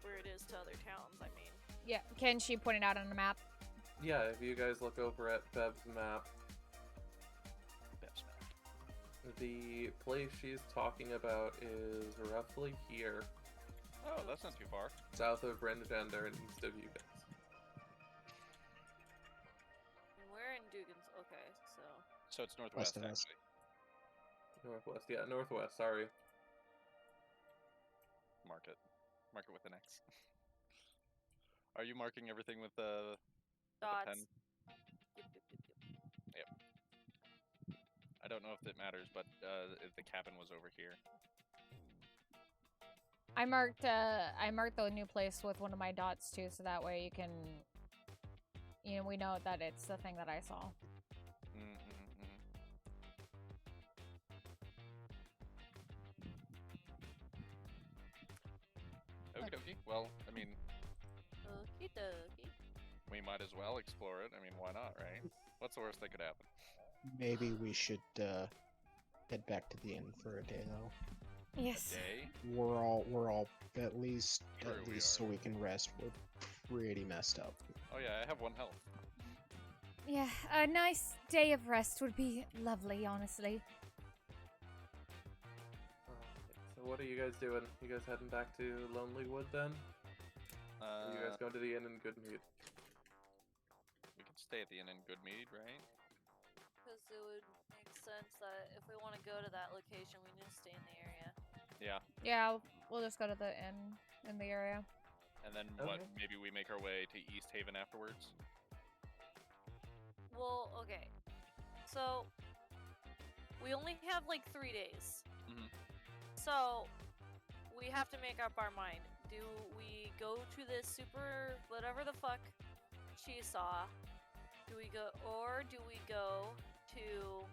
where it is to other towns. I mean. Yeah, can she point it out on a map? Yeah, if you guys look over at Bev's map. Bev's map. The place she's talking about is roughly here. Oh, that's not too far. South of Brendgender and east of you guys. And we're in Dugan's. Okay, so. So it's northwest, West of us. actually. Northwest, yeah, northwest, sorry. Market. Market with an X. Are you marking everything with the Dots. pen? Yep. I don't know if it matters, but if the cabin was over here. I marked the new place with one of my dots too, so that way you can, we know that it's the thing that I saw. Okie dokie. Well, I mean, Okie dokie. we might as well explore it. I mean, why not, right? What's the worst that could happen? Maybe we should head back to the inn for a day, though. Yes. A day? We're all at least True, we so are. we can rest. We're pretty messed up. Oh yeah, I have 1 health. Yeah, a nice day of rest would be lovely, honestly. So what are you guys doing? You guys heading back to Lonelywood then? Or are you guys going to the inn in Goodmead? We could stay at the inn in Goodmead, right? Because it would make sense that if we want to go to that location, we need to stay in the area. Yeah. Yeah, we'll just go to the inn in the area. And then Okay. what? Maybe we make our way to East Haven afterwards. Well, okay. So, we only have like 3 days. Mhm. So, we have to make up our mind. Do we go to this super whatever the fuck she saw? Do we go, or do we go to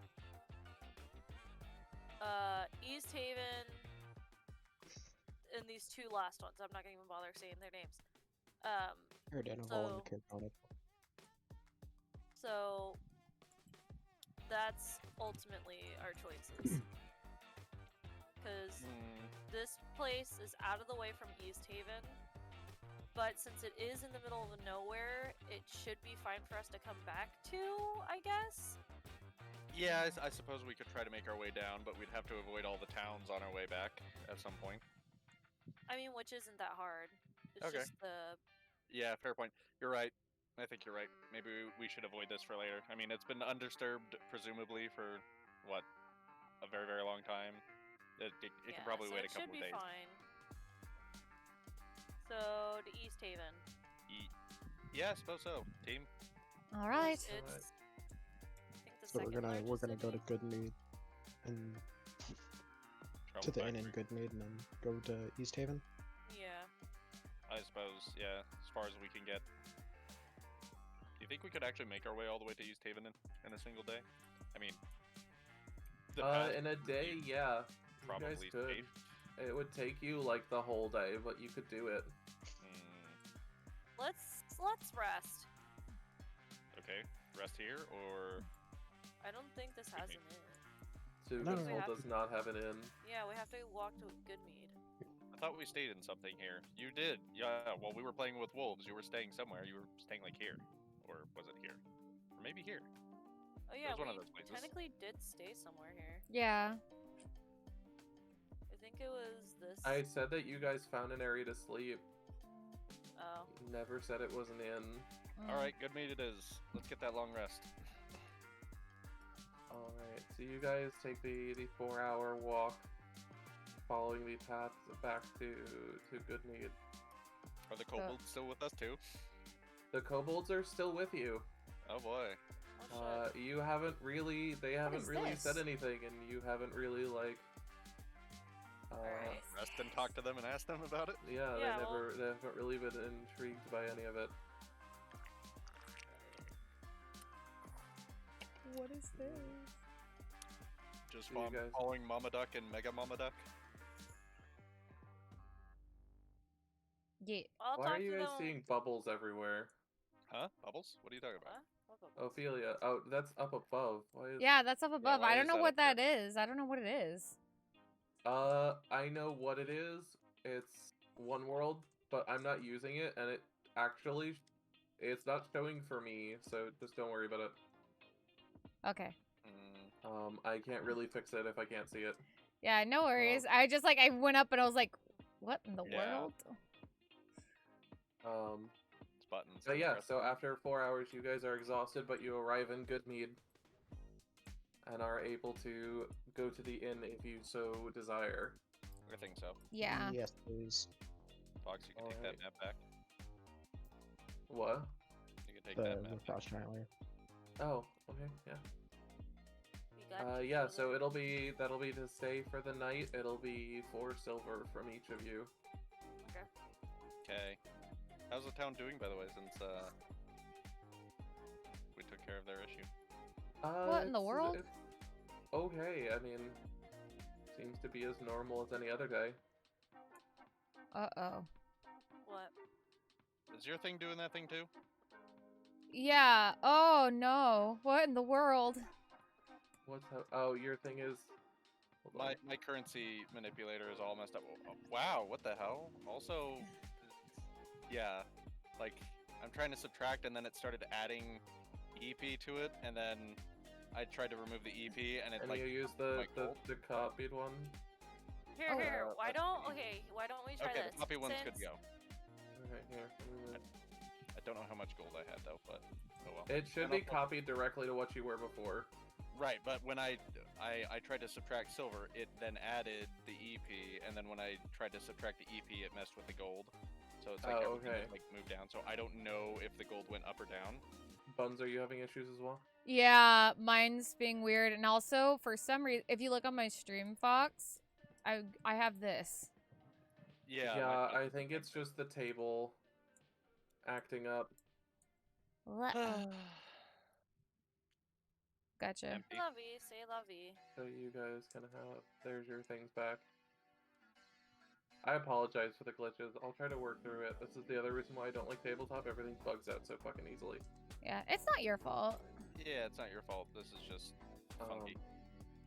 East Haven and these 2 last ones? I'm not gonna even bother saying their names. Daredevil and Kid. So that's ultimately our choices. Because this place is out of the way from East Haven, but since it is in the middle of nowhere, it should be fine for us to come back to, I guess? Yeah, I suppose we could try to make our way down, but we'd have to avoid all the towns on our way back at some point. I mean, which isn't that hard. It's Okay. just the... Yeah, fair point. You're right. I think you're right. Maybe we should avoid this for later. I mean, it's been undisturbed, presumably, for, what, a very, very long time. It yeah, can probably so wait a it couple should of be days. fine. So, to East Haven. Yeah, I suppose so. Team? All right. It's, Alright. I think the So we're second gonna largest go to city. Goodmead and Trouble to the inn in Factory. Goodmead and then go to East Haven. Yeah. I suppose, yeah, as far as we can get. Do you think we could actually make our way all the way to East Haven in a single day? I mean, In a day, yeah. You probably guys could. safe. It would take you like the whole day, but you could do it. Let's rest. Okay, rest here or I don't think this has an inn. No, no, Sugarful no. does not have an inn. Yeah, we have to walk to Goodmead. I thought we stayed in something here. You did, yeah. While we were playing with wolves, you were staying somewhere. You were staying like here, or was it here? Or maybe here. Oh yeah, was one of we those places. technically did stay somewhere here. Yeah. I think it was this. I said that you guys found an area to sleep. Oh. Never said it was an inn. All right, good meet it is. Let's get that long rest. Alright, so you guys take the 4-hour walk following the path back to Goodmead. Are the kobolds still with us too? The kobolds are still with you. Oh boy. Oh shit. You haven't really, they haven't is really said this? anything, and you haven't really, like, Alright. Rest and talk to them and ask them about it? yeah, Yeah, they haven't really been intrigued by any of it. What is this? Just You guys- following Mama Duck and Mega Mama Duck? Yeah. I'll Why talk are you to guys them. seeing bubbles everywhere? Huh? Bubbles? What are you talking about? What? What bubbles? Ophelia, oh, that's up above. Why is... Yeah, that's up above. why I don't is know that what up there? that is. I don't know what it is. I know what it is. It's one world, but I'm not using it, and it actually, it's not showing for me, so just don't worry about it. Okay. I can't really fix it if I can't see it. Yeah, no worries. I just I went up and I was like, what in the Yeah. world? It's buttons. But yeah, Press so them. after 4 hours, you guys are exhausted, but you arrive in Goodmead and are able to go to the inn if you so desire. I think so. Yeah. Yes, please. Fox, you can take that Alright. map back. What? You can take The that map. frost giant lair. Oh, okay, yeah. We got Yeah, you. so that'll be to stay for the night. It'll be 4 silver from each of you. Okay. Okay. How's the town doing, by the way, since we took care of their issue? What in the world? It's okay. I mean, seems to be as normal as any other day. Uh-oh. What? Is your thing doing that thing too? Yeah. Oh, no. What in the world? Oh, your thing is. Hold on. My currency manipulator is all messed up. Oh, wow, what the hell? Also, yeah, like I'm trying to subtract and then it started adding EP to it, and then I tried to remove the EP and it And like you use my the gold. copied one. Here, Oh. here. Why That's don't? fine. Okay. Why don't we try Okay, this? the copy one's good to Since- go. Okay, here. I don't know how much gold I had though, but oh well. It should And be I'll- copied directly to what you were before. Right, but when I tried to subtract silver, it then added the EP, and then when I tried to subtract the EP, it messed with the gold. So it's like Oh, everything okay. was, like moved down. So I don't know if the gold went up or down. Buns, are you having issues as well? Yeah, mine's being weird. And also, for some reason, if you look on my stream, Fox, I have this. Yeah. Yeah, my- I think it's just the table acting up. Gotcha. Empty. La vie, say la vie. So you guys can have. There's your things back. I apologize for the glitches. I'll try to work through it. This is the other reason why I don't like tabletop. Everything bugs out so fucking easily. Yeah, it's not your fault. Yeah, it's not your fault. This is just funky.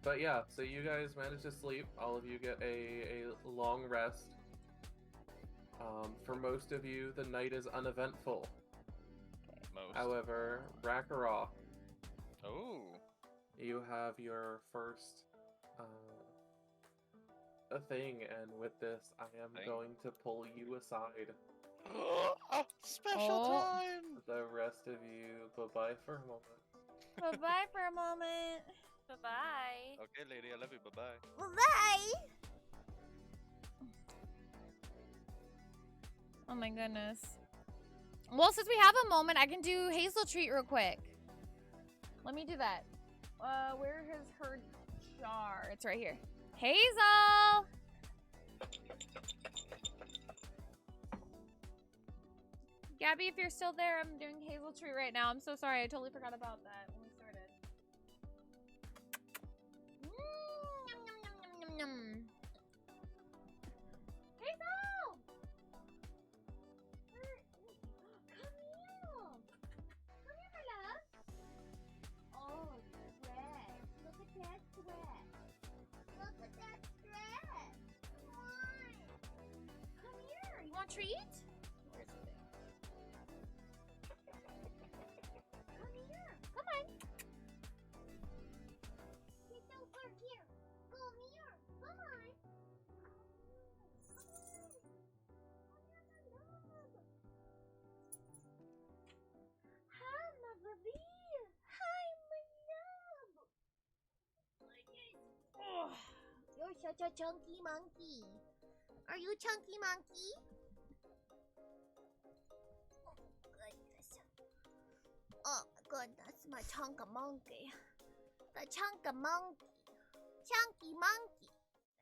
But yeah, so you guys manage to sleep. All of you get a long rest. For most of you, the night is uneventful. Most. However, Rakarov, Oh. you have your first a thing, and with this, I am Thing? going to pull you aside. Special Oh. time. The rest of you, bye-bye for a moment. Bye-bye for a moment. Bye bye. Okay, lady, I love you. Bye bye. Bye. Oh my goodness. Well, since we have a moment, I can do Hazel Treat real quick. Let me do that. Where is her jar? It's right here. Hazel! Gabby, if you're still there, I'm doing Hazel Treat right now. I'm so sorry. I totally forgot about that when we started. Yum, yum, yum, yum, yum, yum. Hazel! Come here. Come here, my love. Oh, sweat. Look at that sweat. Look at that sweat. Come on. Come here. You want a treat? Where's the thing? Come here. Come on. Get over here. Come here. Come on. Hi, my baby. Hi, my love. Oh, you're such a chunky monkey. Are you chunky monkey? Oh, goodness. Oh, my goodness. My chunky monkey. The chunky monkey. Chunky monkey.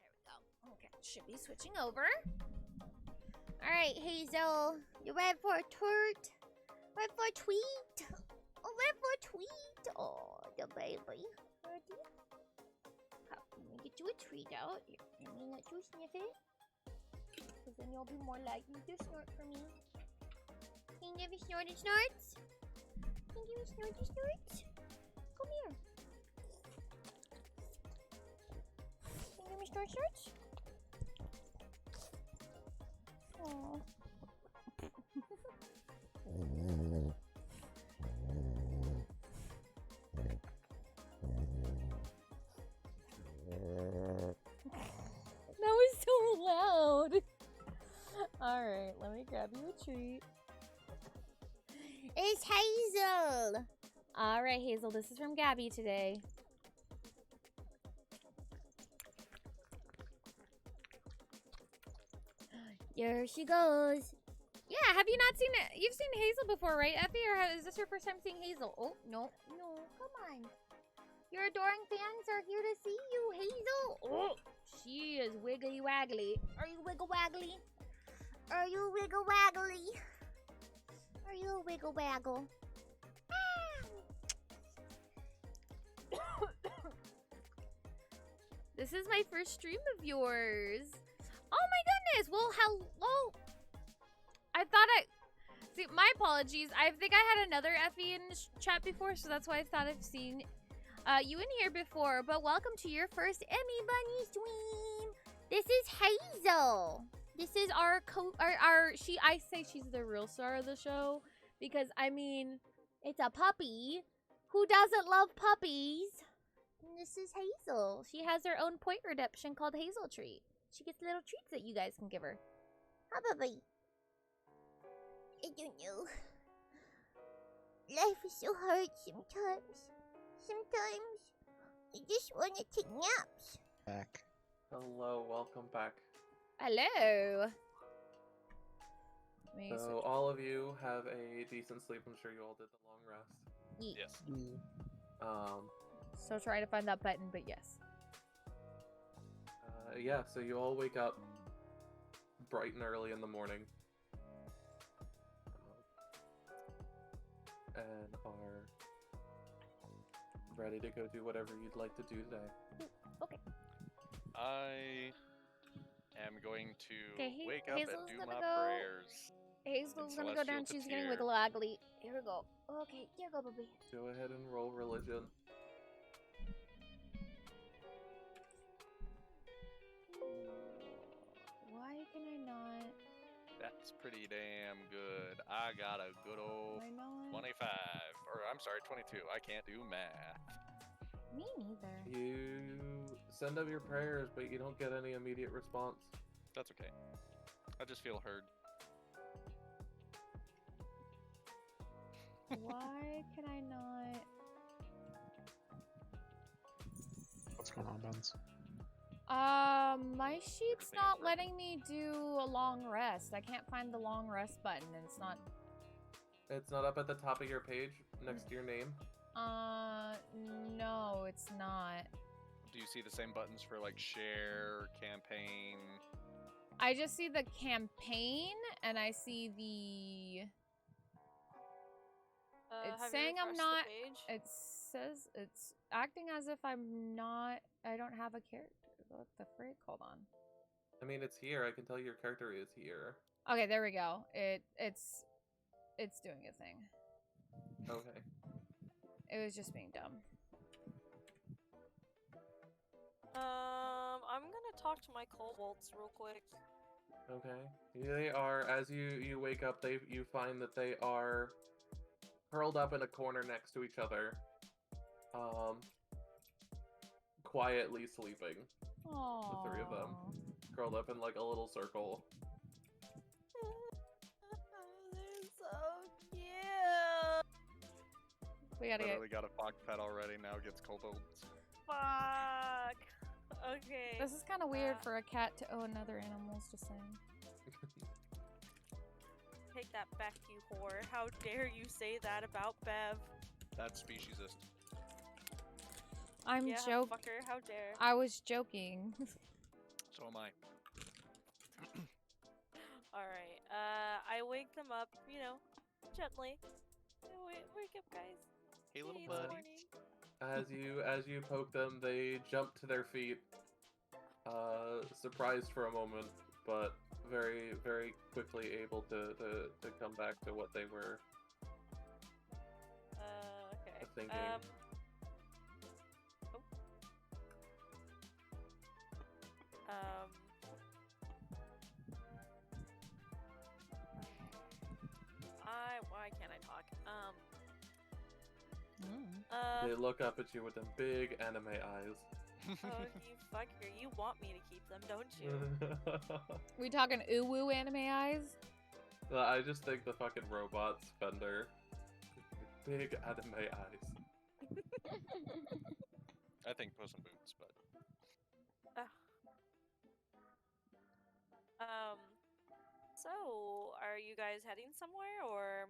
There we go. Okay, should be switching over. All right, Hazel. You ready for a tort? Ready for a tweet? Oh, ready for a tweet? Oh, the baby. Ready? Let me get you a treat out. Let me let you sniff it. Because then you'll be more likely to snort for me. Can you give me snorty snorts? Can you give me snorty snorts? Come here. Can you give me snort snorts? Aww. That was so loud. Alright, let me grab you a treat. It's Hazel. Alright, Hazel, this is from Gabby today. Here she goes. Yeah, have you not seen it? You've seen Hazel before, right, Effie? Or is this your first time seeing Hazel? Oh, no, come on. Your adoring fans are here to see you, Hazel. Oh, she is wiggly waggly. Are you wiggle waggly? Are you wiggle waggly? Are you a wiggle waggle? This is my first stream of yours. Oh my goodness. Well, hello. See, my apologies. I think I had another Effie in chat before, so that's why I thought I've seen you in here before. But welcome to your first Emi Bunny stream. This is Hazel. This is our I say she's the real star of the show because, I mean, it's a puppy. Who doesn't love puppies? And this is Hazel. She has her own point redemption called Hazel Treat. She gets little treats that you guys can give her. Hi, puppy. I don't know. Life is so hard sometimes. Sometimes I just want to take naps. Back. Hello, welcome back. Hello. So all of you have a decent sleep. I'm sure you all did the long rest. Yes. So trying to find that button, but yes. Yeah, so you all wake up bright and early in the morning. And are ready to go do whatever you'd like to do today. Okay. I am going to wake up Hazel's and do gonna my go. prayers. Hazel's gonna go Celestial down. She's getting Patir. wiggle ugly. Here we go. Okay, here we go, baby. Go ahead and roll religion. Why can I not? That's pretty damn good. I got a good old Why not? 25. Or, I'm sorry, 22. I can't do math. Me neither. You send up your prayers, but you don't get any immediate response. That's okay. I just feel heard. Why can I not? What's going on, Buns? My sheet's not letting me do a long rest. I can't find the long rest button, and it's not. It's not up at the top of your page next to your name. No, it's not. Do you see the same buttons for like share, campaign? I just see the campaign, and I see the. It's have you saying I'm refreshed the not. page? It says it's acting as if I'm not. I don't have a character. What the frick? Hold on. I mean, it's here. I can tell your character is here. Okay, there we go. It's doing a thing. Okay. It was just being dumb. I'm gonna talk to my kobolds real quick. Okay. They are, as you wake up, you find that they are curled up in a corner next to each other. Quietly sleeping. Aww. The three of them. Curled up in like a little circle. They're so cute. We gotta get. Literally got a fox pet already, now gets kobolds. Fuck. Okay. This is kind of weird for a cat to own other animals. Just saying. Take that back, you whore. How dare you say that about Bev? That's speciesist. I'm Yeah, joking. fucker, how dare. I was joking. So am I. Alright, I wake them up, you know, gently. Wake up, guys. Hey, little It's buddy. morning. As you poke them, they jump to their feet, surprised for a moment, but very, very quickly able to come back to what they were Okay. thinking. Oh. Why can't I talk? They look up at you with them big anime eyes. Oh, you fucker, you want me to keep them, don't you? We talking uwu anime eyes? I just think the fucking robots, Fender. Big anime eyes. I think Puss in Boots, but So, So, are you guys heading somewhere, or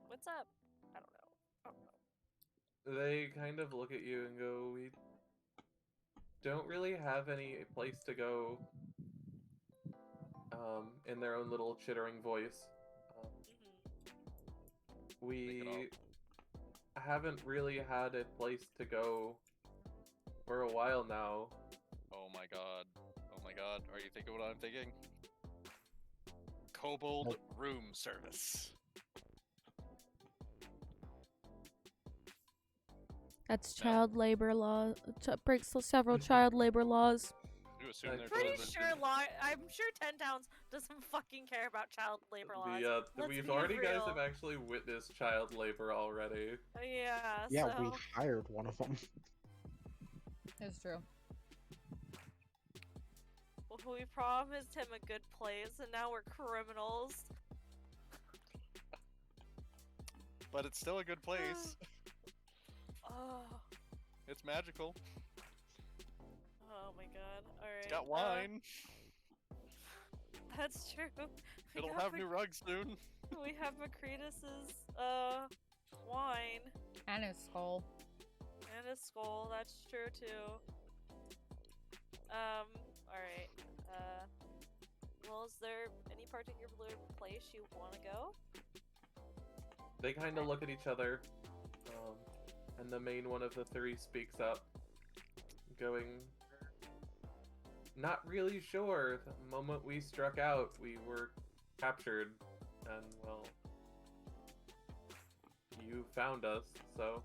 what's up? I don't know. They kind of look at you and go, "We don't really have any place to go." In their own little chittering voice. We haven't really had a place to go for a while now. Oh my god. Oh my god. Are you thinking what I'm thinking? Kobold room service. That's child labor law. Breaks several child labor laws. You assume I'm there's Pretty children sure too. I'm sure 10 Towns doesn't fucking care about child labor laws. Let's We've be already guys real. have actually witnessed child labor already. Yeah, Yeah, so... we hired one of them. It's true. We promised him a good place, and now we're criminals. But it's still a good place. Oh, It's magical. oh my god. Alright. It's got wine. That's true. It'll have new rugs soon. We have Macretus's, wine. And his skull. And a skull, that's true too. Alright. Well, is there any particular place you want to go? They kind of look at each other, and the main one of the three speaks up, going, "Not really sure. The moment we struck out, we were captured, and, well, you found us, so..."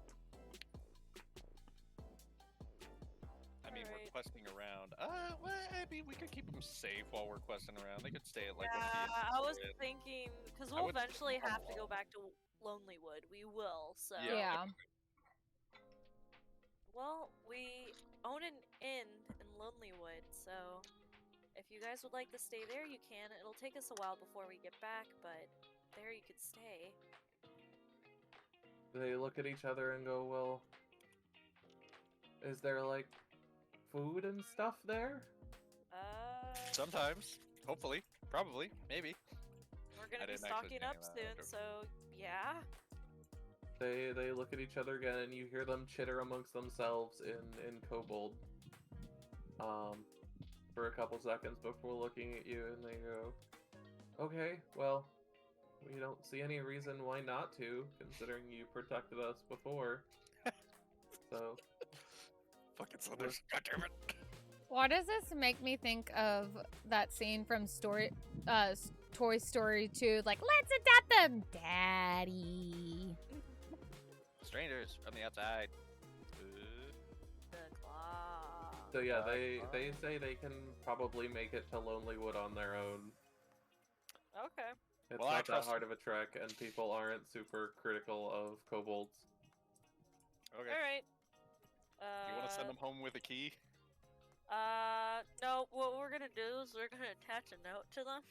I mean, we're Alright. questing around. Well, I mean, we could keep them safe while we're questing around. They could stay at like one of Yeah, the I was inns. thinking, because I we'll would eventually think have to go Cornwall. back to Lonelywood. We will, so... Yeah. Well, we own an inn in Lonelywood, so if you guys would like to stay there, you can. It'll take us a while before we get back, but there you could stay. They look at each other and go, "Well, is there, like, food and stuff there?" Sometimes. Hopefully. Probably. Maybe. We're gonna I be didn't actually stocking up think of that. soon, so yeah. They look at each other again, and you hear them chitter amongst themselves in Kobold, for a couple seconds before looking at you, and they go, "Okay, well, we don't see any reason why not to, considering you protected us before. So, Fucking Slithers. God damn it. Why does this make me think of that scene from Toy Story 2? Like, let's adopt them, Daddy. Strangers from the outside. The claw. so yeah, they say they can probably make it to Lonelywood on their own. Okay. It's Well, I not that trust hard of a trek, and people aren't super critical of kobolds. Okay. Alright. You want to send them home with a key? No, what we're gonna do is we're gonna attach a note to them.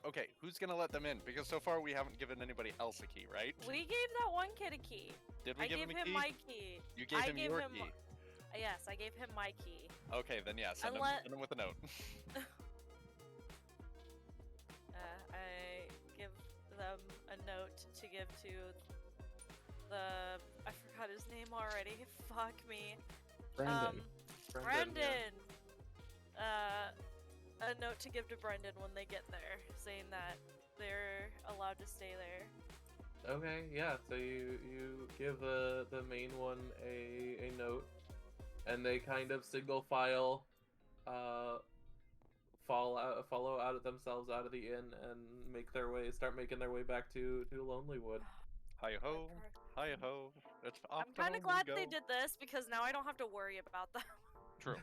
Okay, who's gonna let them in? Because so far we haven't given anybody else a key, right? We gave that one kid a key. Did we I give gave him a key? my key. You gave I him gave your him key. Yes, I gave him my key. Okay, then yeah, send him with a note. I give them a note to give to I forgot his name already. Fuck me. Brandon. Brendan. A note to give to Brendan when they get there, saying that they're allowed to stay there. Okay, yeah. So you give the main one a note, and they kind of single file, follow out of themselves out of the inn and start making their way back to Lonelywood. Hi ho, hi ho. It's off I'm to kind of home glad we go. they did this because now I don't have to worry about them. True.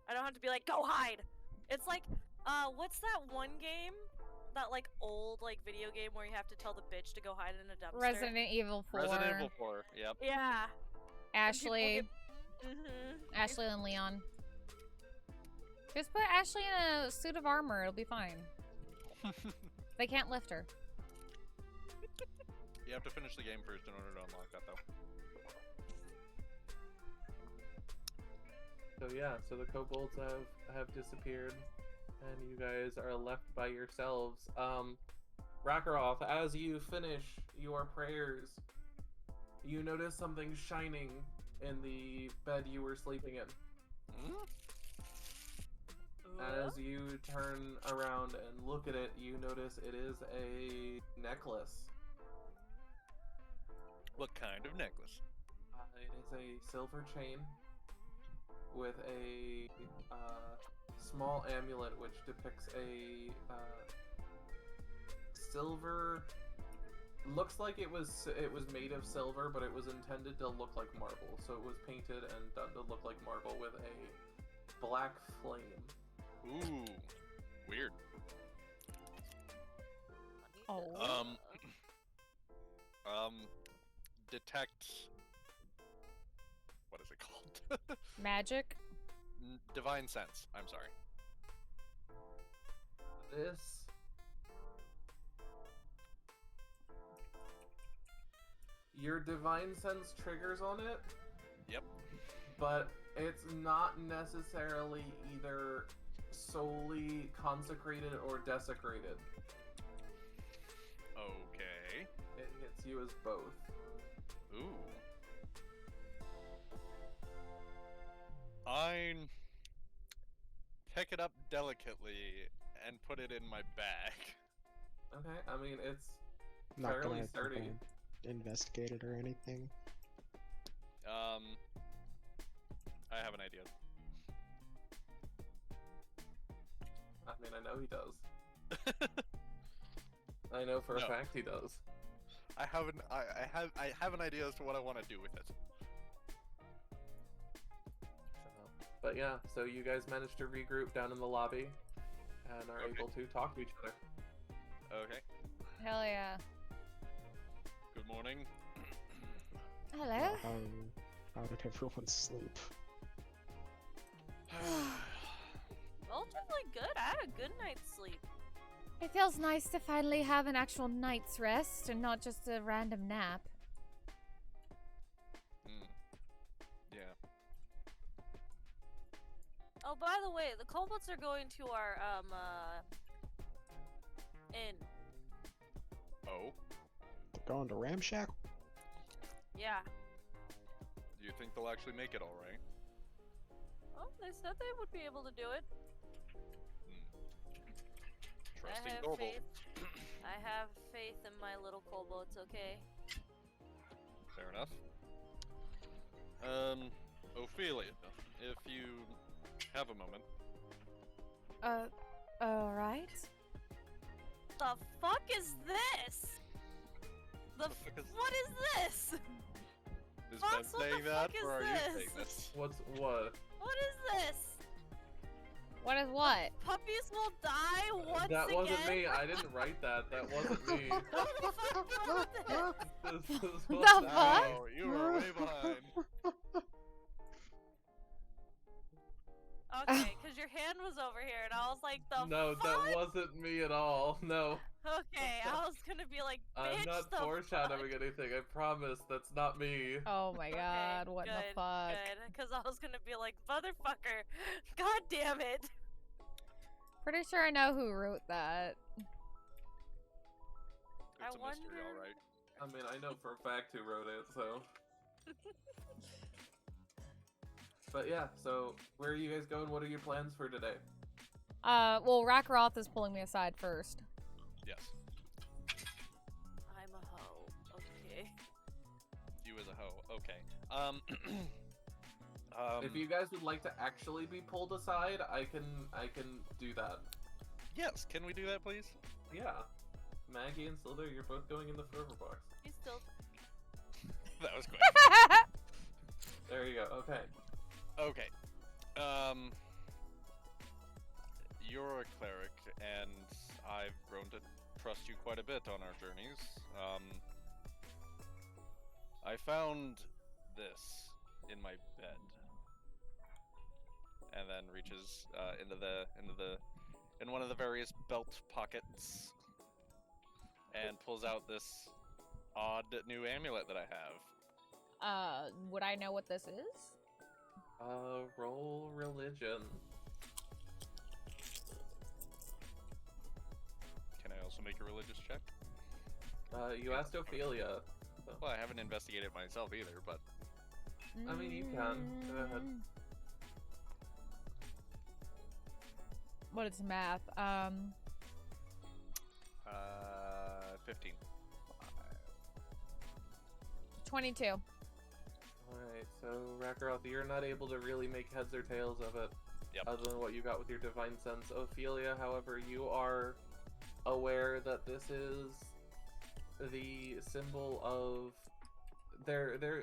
I don't have to be like, go hide. It's like, what's that one game? That like old like video game where you have to tell the bitch to go hide in a dumpster. Resident Evil 4. Resident Evil 4. Yep. Yeah. Ashley. Mm-hmm. Ashley and Leon. Just put Ashley in a suit of armor. It'll be fine. They can't lift her. You have to finish the game first in order to unlock that, though. So yeah, so the kobolds have disappeared. and you guys are left by yourselves. Rakaroth, as you finish your prayers, you notice something shining in the bed you were sleeping in. As you turn around and look at it, you notice it is a necklace. What kind of necklace? It is a silver chain with a small amulet which depicts a silver. Looks like it was made of silver, but it was intended to look like marble. So it was painted and done to look like marble with a black flame. Ooh, weird. Oh. Detect. What is it called? Magic? Divine sense. I'm sorry. This your divine sense triggers on it. Yep. But it's not necessarily either solely consecrated or desecrated. Okay. It hits you as both. Ooh. I pick it up delicately and put it in my bag. Okay, I mean it's Not fairly gonna sturdy. investigate it or anything. I have an idea. I mean, I know he does. I know for a No. fact he does. I have an idea as to what I want to do with it. But yeah, so you guys managed to regroup down in the lobby and are Okay. able to talk to each other. Okay. Hell yeah. Good morning. Hello? How did everyone sleep? Relatively good. I had a good night's sleep. It feels nice to finally have an actual night's rest and not just a random nap. Yeah. Oh, by the way, the Colbots are going to our inn. Oh. They're going to Ramshack? Yeah. Do you think they'll actually make it all right? Oh, they said they would be able to do it. Trusting I have Gorbel. faith. I have faith in my little Colbots. Okay. Fair enough. Ophelia, if you have a moment. Alright. The fuck is this? The fuck is- What is this? Is Fox, Ben what saying the that, fuck is or are you this? saying this? What's what? What is this? What is what? Puppies will die once That again. wasn't me. I didn't write that. That wasn't me. What the fuck wrote this? This is The what's fuck? happening. No, you are way behind. Okay, because your hand was over here, and I was like, the No, fuck? that wasn't me at all. No. Okay, I was gonna be like, bitch, I'm not the foreshadowing fuck? anything. I promise. That's not me. Oh my god, Okay, what good, the fuck? Good, because I was gonna be like, motherfucker, god damn it. Pretty sure I know who wrote that. It's a mystery, wonder- alright. I mean, I know for a fact who wrote it, so. But yeah, so where are you guys going? What are your plans for today? Well, Rakaroth is pulling me aside first. Yes. I'm a hoe. Okay. You as a hoe. Okay. If you guys would like to actually be pulled aside, I can do that. Yes, can we do that, please? Yeah. Maggie and Sliithrr, you're both going in the fervor box. He's still. That was quick. There you go. Okay. Okay. You're a cleric, and I've grown to trust you quite a bit on our journeys. I found this in my bed, and then reaches in one of the various belt pockets, and pulls out this odd new amulet that I have. Would I know what this is? Roll religion. also make a religious check? You asked Ophelia. So. Well, I haven't investigated myself either, but I mean, you can. Go ahead. What is math? 15. 22. Alright, so Rakaroth, you're not able to really make heads or tails of it. Yep. Other than what you got with your divine sense. Ophelia, however, you are aware that this is the symbol of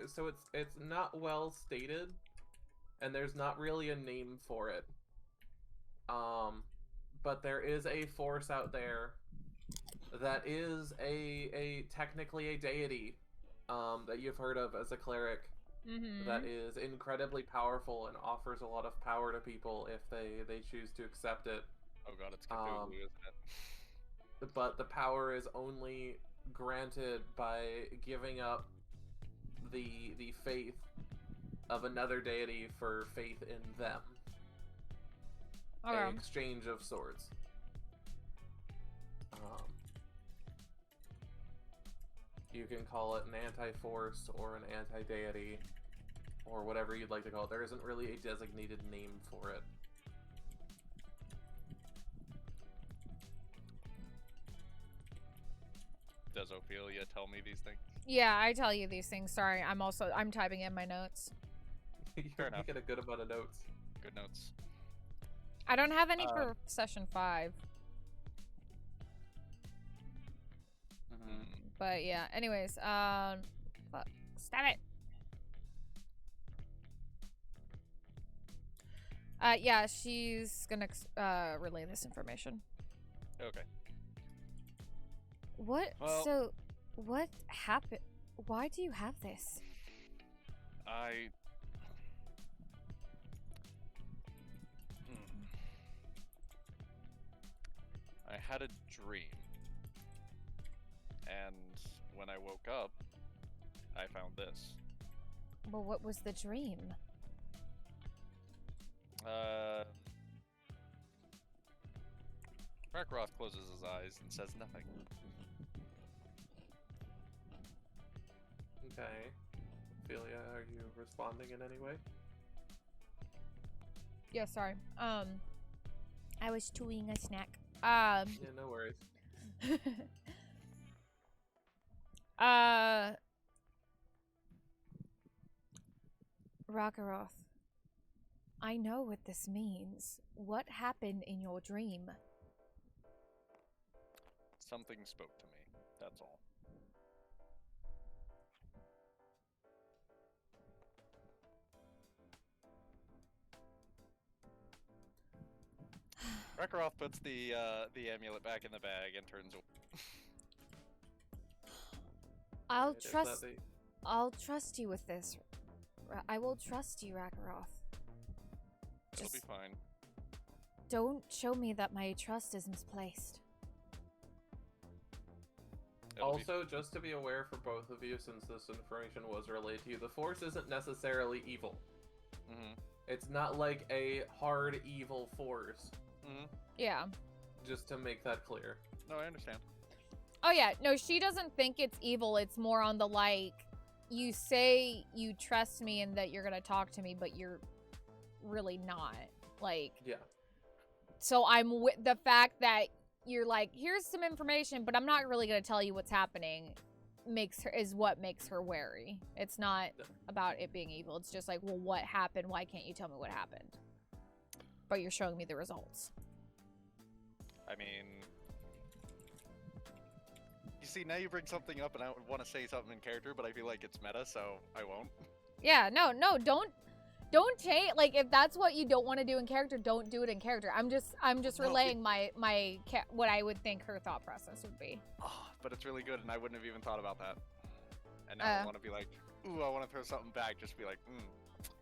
so it's not well stated, and there's not really a name for it. But there is a force out there that is a technically a deity that you've heard of as a cleric. That is incredibly powerful and offers a lot of power to people if they choose to accept it. Oh god, it's Cthulhu, isn't it? But the power is only granted by giving up the faith of another deity for faith in them. An exchange of swords. You can call it an anti-force or an anti-deity or whatever you'd like to call it. There isn't really a designated name for it. Does Ophelia tell me these things? Yeah, I tell you these things. Sorry, I'm typing in my notes. You're making a good amount of notes. Good notes. I don't have any for session 5. But yeah, anyways, fuck, stop it. Yeah, she's gonna relay this information. Okay. What? Well, so, what happened? Why do you have this? I had a dream. And when I woke up, I found this. Well, what was the dream? Rakaroth closes his eyes and says nothing. Okay. Ophelia, are you responding in any way? Yeah, sorry. I was chewing a snack. Yeah, no worries. Rakaroth, I know what this means. What happened in your dream? Something spoke to me, that's all. Rakaroth puts the amulet back in the bag and turns away. I'll trust you with this. I will trust you, Rakaroth. It'll be fine. Don't show me that my trust is misplaced. Also, just to be aware for both of you, since this information was relayed to you, the Force isn't necessarily evil. It's not like a hard evil force. Yeah. Just to make that clear. No, I understand. Oh yeah, no, she doesn't think it's evil. It's more on the like, you say you trust me and that you're gonna talk to me, but you're really not. Like, yeah. So I'm with the fact that you're like, here's some information, but I'm not really gonna tell you what's happening. Is what makes her wary. It's not about it being evil. It's just like, well, what happened? Why can't you tell me what happened? But you're showing me the results. I mean, you see, now you bring something up and I want to say something in character, but I feel like it's meta, so I won't. Yeah, no, don't change. Like, if that's what you don't want to do in character, don't do it in character. I'm just relaying my what I would think her thought process would be. Oh, but it's really good, and I wouldn't have even thought about that. And now I want to be like, ooh, I want to throw something back. Just be like,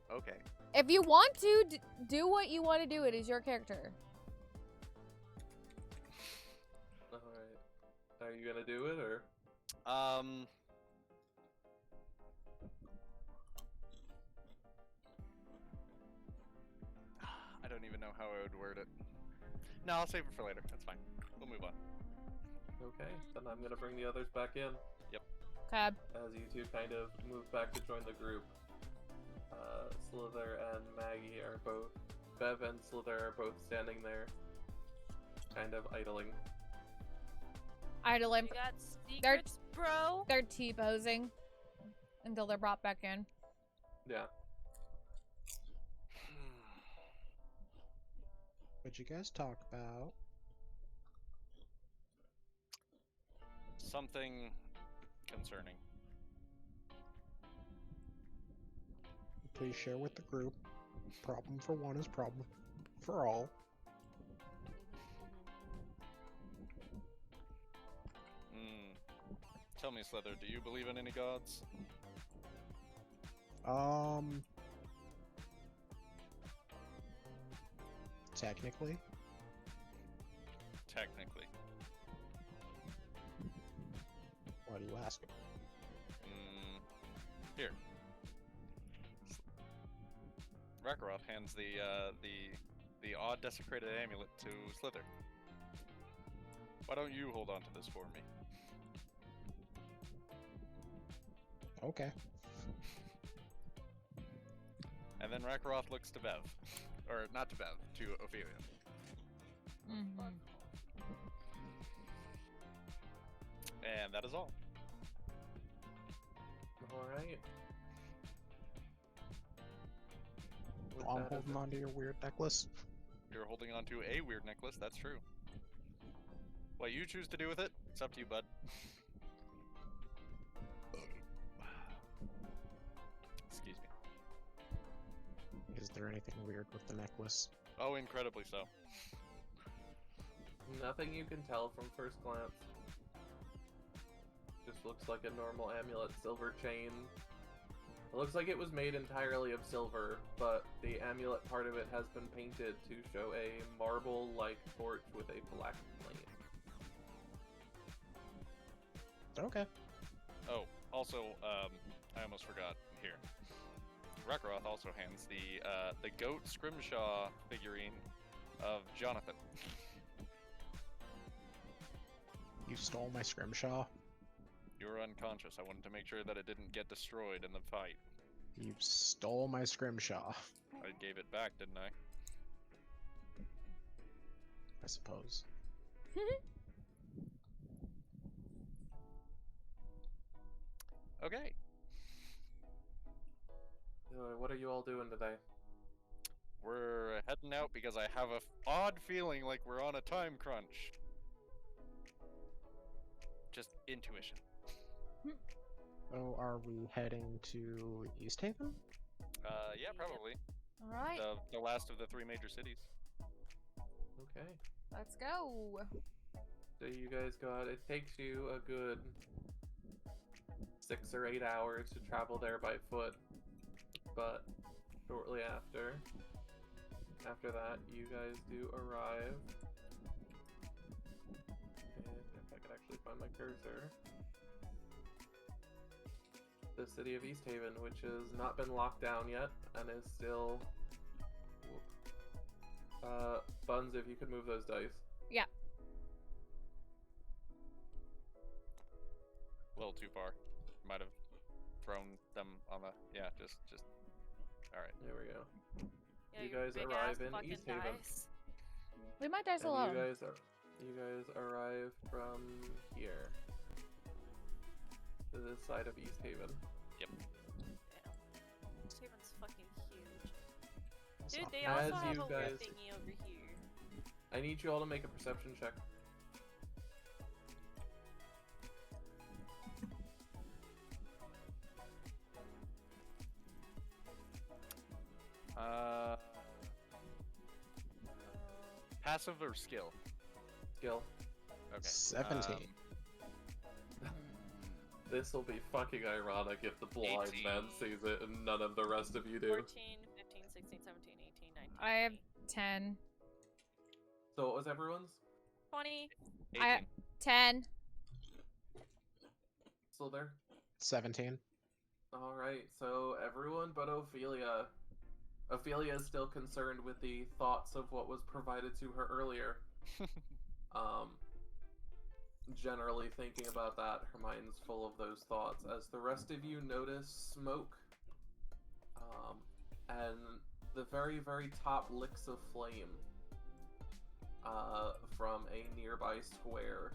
okay. If you want to do what you want to do, it is your character. All right. Are you gonna do it or? I don't even know how I would word it. No, I'll save it for later. That's fine. We'll move on. Okay, then I'm gonna bring the others back in Okay. as you two kind of move back to join the group. Sliithrr and Maggie are both, Bev and Sliithrr are both standing there, kind of idling. Idling. We got secrets, bro. They're T-posing until they're brought back in. Yeah. What'd you guys talk about? Something concerning. Please share with the group. Problem for one is problem for all. Tell me, Sliithrr, do you believe in any gods? Technically. Technically. Why do you ask? Here. Rakaroth hands the odd desecrated amulet to Sliithrr. Why don't you hold on to this for me? Okay. And then Rakaroth looks to Bev. Or not to Bev, to Ophelia. Mm-hmm. And that is all. Alright. I'm holding on to your weird necklace. You're holding on to a weird necklace, that's true. What you choose to do with it, it's up to you, bud. Excuse me. Is there anything weird with the necklace? Oh, incredibly so. Nothing you can tell from first glance. Just looks like a normal amulet, silver chain. It looks like it was made entirely of silver, but the amulet part of it has been painted to show a marble-like torch with a black flame. Okay. Oh, also, I almost forgot here. Rakaroth also hands the goat Scrimshaw figurine of Jonathan. You stole my scrimshaw. You were unconscious. I wanted to make sure that it didn't get destroyed in the fight. You stole my scrimshaw. I gave it back, didn't I? I suppose. Okay. What are you all doing today? We're heading out because I have a odd feeling like we're on a time crunch. Just intuition. So, are we heading to East Haven? Yeah, probably. All right, The last of the three major cities. Okay. let's go. So you guys go out. It takes you a good 6 or 8 hours to travel there by foot. But shortly after that, you guys do arrive. And if I could actually find my cursor. The city of East Haven, which has not been locked down yet, and is still... Buns, if you could move those dice. Yeah. A little too far. Might have thrown them on the... Yeah, just... Alright. There we go. Yeah, You your guys big arrive ass in fucking East Haven. dice. Leave my dice And alone. you guys arrive from here. To this side of East Haven. Yep. Damn. Steven's fucking huge. That's Dude, not they bad. also As have you a weird guys- thingy over here. I need you all to make a perception check. Passive or skill? Skill. Okay. 17. This will be fucking ironic if the blind 18. man sees it and none of the rest of you do. 14, 15, 16, 17, 18, 19. I have 10. So what was everyone's? 20. 18. 10. Still there? 17. Alright, so everyone but Ophelia. Ophelia is still concerned with the thoughts of what was provided to her earlier. generally thinking about that, her mind's full of those thoughts, as the rest of you notice smoke, and the very, very top licks of flame from a nearby square.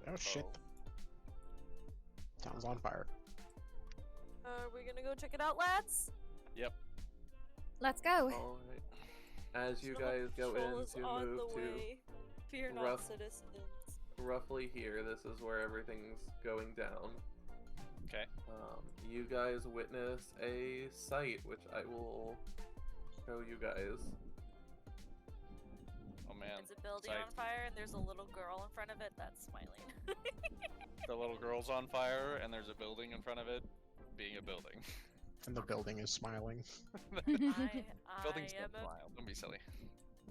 Oh shit. Town's on fire. Are we gonna go check it out, lads? Yep. Let's go. Alright. As you Snow guys go Patrol in is to on move the to way. Fear not, rough- citizens. roughly here, this is where everything's going down. Okay. You guys witness a sight, which I will show you guys. Oh man. It's a building Sight. on fire, and there's a little girl in front of it that's smiling. The little girl's on fire, and there's a building in front of it, being a building. And the building is smiling. Buildings I am don't smile. Don't be silly.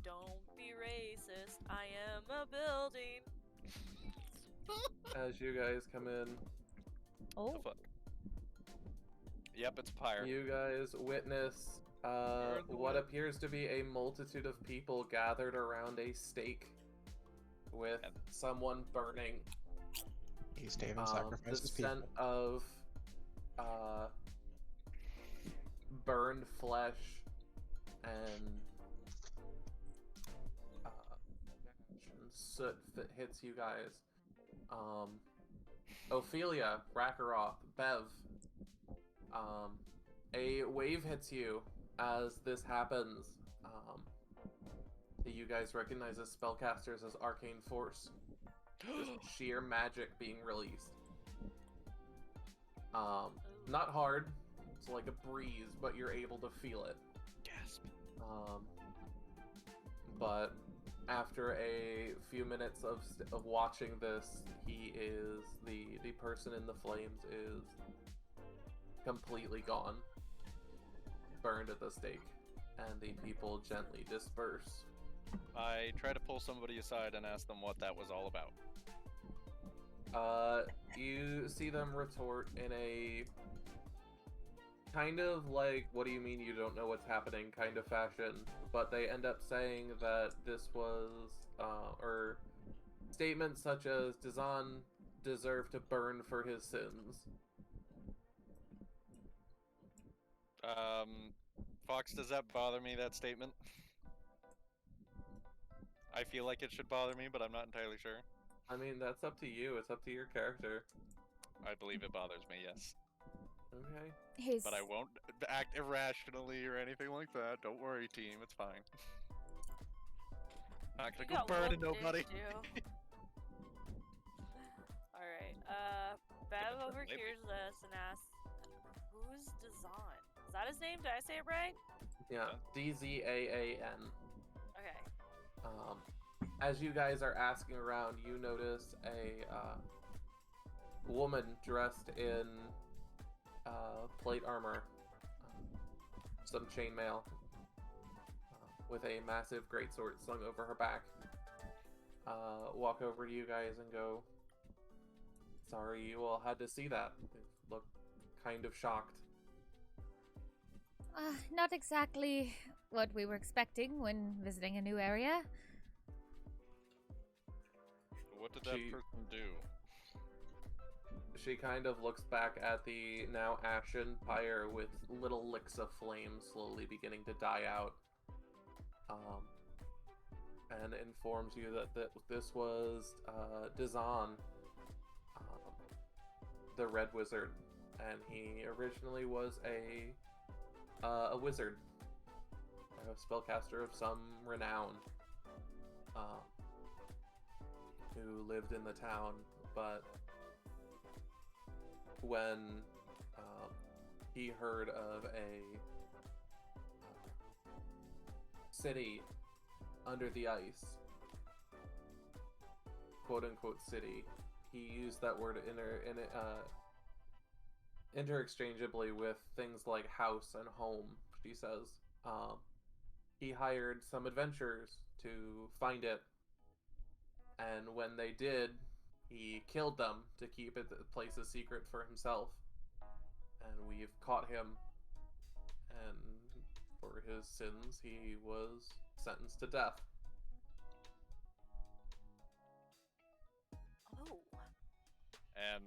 Don't be racist. I am a building. As you guys come in, Oh. The fuck? Yep, it's a pyre. you guys witness Burn the what wood. appears to be a multitude of people gathered around a stake with And- someone burning. He's Taven The sacrifices people. scent of burned flesh and soot that hits you guys. Ophelia, Rakaroth, Bev. A wave hits you as this happens. You guys recognize as spellcasters as arcane force. Just sheer magic being released. Not hard. It's like a breeze, but you're able to feel it. Gasp. But after a few minutes of watching this, he is the person in the flames is completely gone, burned at the stake, and the people gently disperse. I try to pull somebody aside and ask them what that was all about. You see them retort in a kind of like, what do you mean you don't know what's happening kind of fashion, but they end up saying that this was, or statements such as, Dazan deserved to burn for his sins. Fox, does that bother me, that statement? I feel like it should bother me, but I'm not entirely sure. I mean, that's up to you, it's up to your character. I believe it bothers me, yes. Okay. His But I won't act irrationally or anything like that. Don't worry, team. It's fine. Not You gonna got go burning whooped, nobody. didn't you? Alright, Bev Gonna turn overhears this and asks, who's Dazan? Is that his name? Did I say it right? Yeah, Dzaan. Okay. As you guys are asking around, you notice a woman dressed in plate armor, some chainmail, with a massive greatsword slung over her back. Walk over to you guys and go, "Sorry you all had to see that." They look kind of shocked. not exactly what we were expecting when visiting a new area. What did that She- person do? She kind of looks back at the now ashen pyre with little licks of flame slowly beginning to die out, and informs you that this was Dazan, the Red Wizard, and he originally was a wizard, a spellcaster of some renown, who lived in the town, but when he heard of a city under the ice, quote-unquote city, he used that word interchangeably with things like house and home, she says. He hired some adventurers to find it, and when they did, he killed them to keep the place a secret for himself. And we've caught him, and for his sins, he was sentenced to death. Oh. And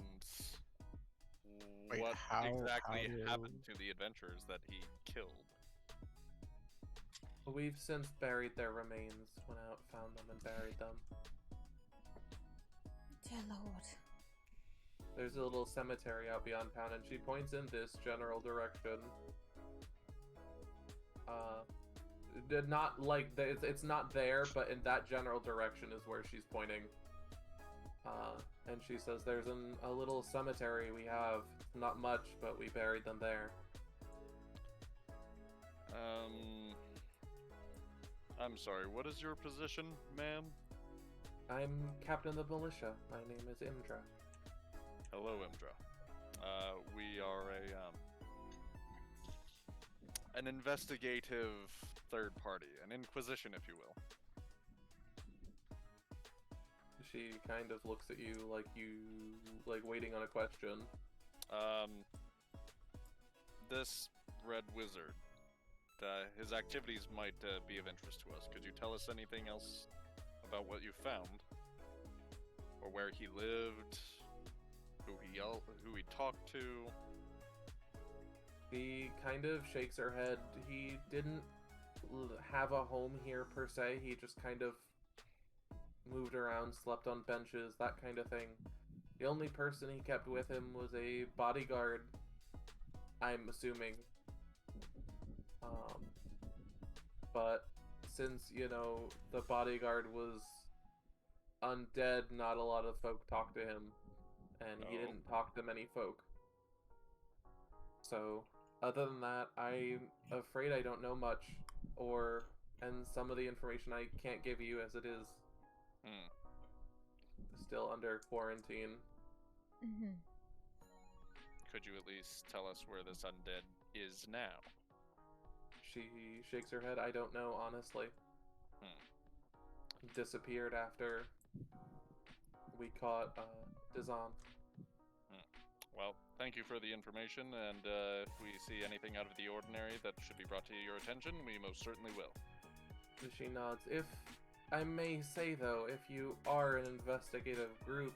Wait, what how exactly do- happened to the adventurers that he killed? We've since buried their remains, went out, found them, and buried them. Dear Lord. There's a little cemetery out beyond town, and she points in this general direction. Not like it's not there, but in that general direction is where she's pointing. And she says, "There's a little cemetery we have. Not much, but we buried them there." I'm sorry. What is your position, ma'am? I'm captain of the militia. My name is Imdra. Hello, Imdra. We are an investigative third party, an inquisition, if you will. She kind of looks at you like waiting on a question. This red wizard, his activities might be of interest to us. Could you tell us anything else about what you found? Or where he lived? Who he talked to? She kind of shakes her head. He didn't have a home here per se. He just kind of moved around, slept on benches, that kind of thing. The only person he kept with him was a bodyguard, I'm assuming. But since, the bodyguard was undead, not a lot of folk talked to him. And he didn't talk to many folk. So, other than that, I'm afraid I don't know much. And some of the information I can't give you as it is still under quarantine. Mm-hmm. Could you at least tell us where this undead is now? She shakes her head. I don't know, honestly. Disappeared after we caught Dazan. Well, thank you for the information, and if we see anything out of the ordinary that should be brought to your attention, we most certainly will. She nods. If I may say, though, if you are an investigative group,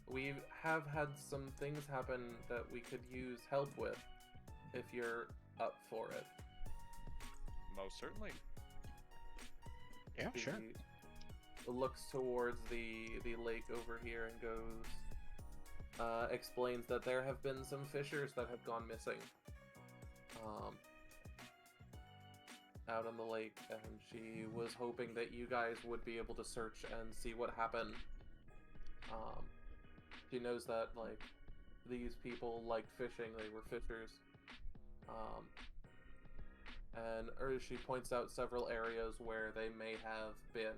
we have had some things happen that we could use help with, if you're up for it. Most certainly. Yeah, She sure. looks towards the lake over here and goes, explains that there have been some fishers that have gone missing out on the lake, and she was hoping that you guys would be able to search and see what happened. She knows that, these people liked fishing, they were fishers. Or she points out several areas where they may have been.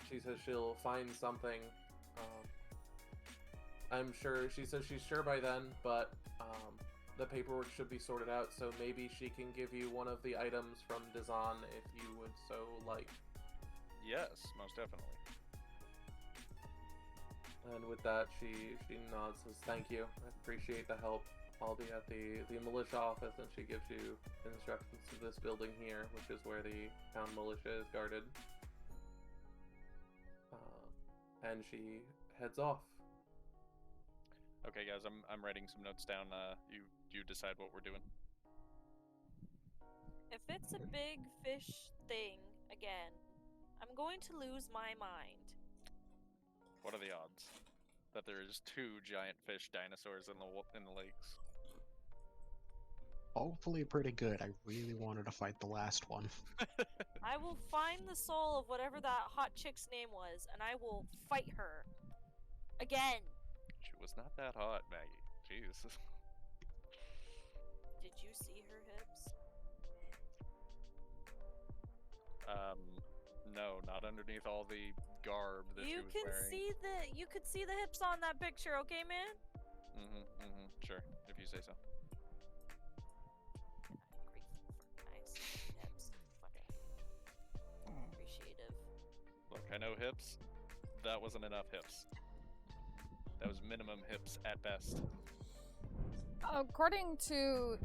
She says she'll find something. I'm sure, she says she's sure by then, but the paperwork should be sorted out, so maybe she can give you one of the items from Dazan if you would so like. Yes, most definitely. And with that, she nods, says thank you, I appreciate the help. I'll be at the militia office, and she gives you instructions to this building here, which is where the town militia is guarded. And she heads off. Okay, guys, I'm writing some notes down. You decide what we're doing. If it's a big fish thing again, I'm going to lose my mind. What are the odds that there's 2 giant fish dinosaurs in the lakes? Hopefully pretty good. I really wanted to fight the last one. I will find the soul of whatever that hot chick's name was, and I will fight her. Again. She was not that hot, Maggie. Jeez. Did you see her hips? No, not underneath all the garb that she You was can wearing. you could see the hips on that picture, okay, man? Sure, if you say so. Grateful for nice hips. Fucking appreciative. Look, I know hips. That wasn't enough hips. That was minimum hips at best. According to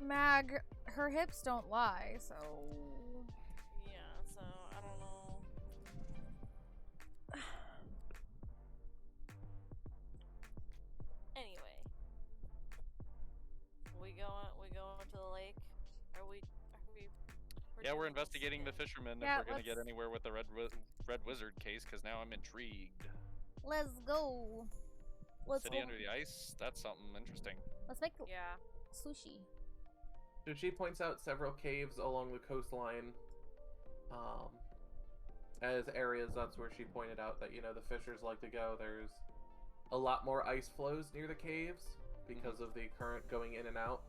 Mag, her hips don't lie, so... Yeah, so Yeah, we're investigating the fisherman Yeah, if we're gonna get let's- anywhere with the red wizard case, because now I'm intrigued. Let's go. Let's City go. under the ice? That's something interesting. Let's make Yeah. sushi. So she points out several caves along the coastline as areas. That's where she pointed out that, you know, the fishers like to go. There's a lot more ice flows near the caves because of the current going in and out.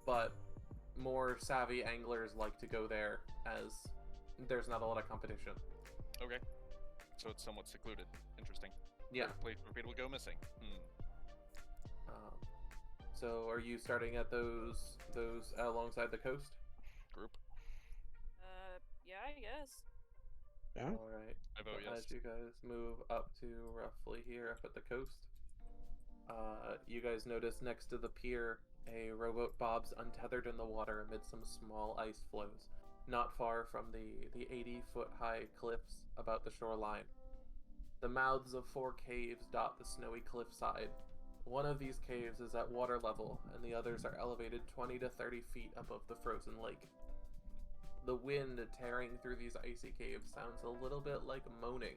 But more savvy anglers like to go there as there's not a lot of competition. Okay. So it's somewhat secluded. Interesting. Yeah. Place where people go missing. So are you starting at those alongside the coast? Group. Yeah, I guess. Yeah. All right. I vote yes. As you guys move up to roughly here up at the coast, you guys notice next to the pier a rowboat bobs untethered in the water amid some small ice floes, not far from the 80-foot-high cliffs about the shoreline. The mouths of 4 caves dot the snowy cliffside. One of these caves is at water level, and the others are elevated 20 to 30 feet above the frozen lake. The wind tearing through these icy caves sounds a little bit like moaning.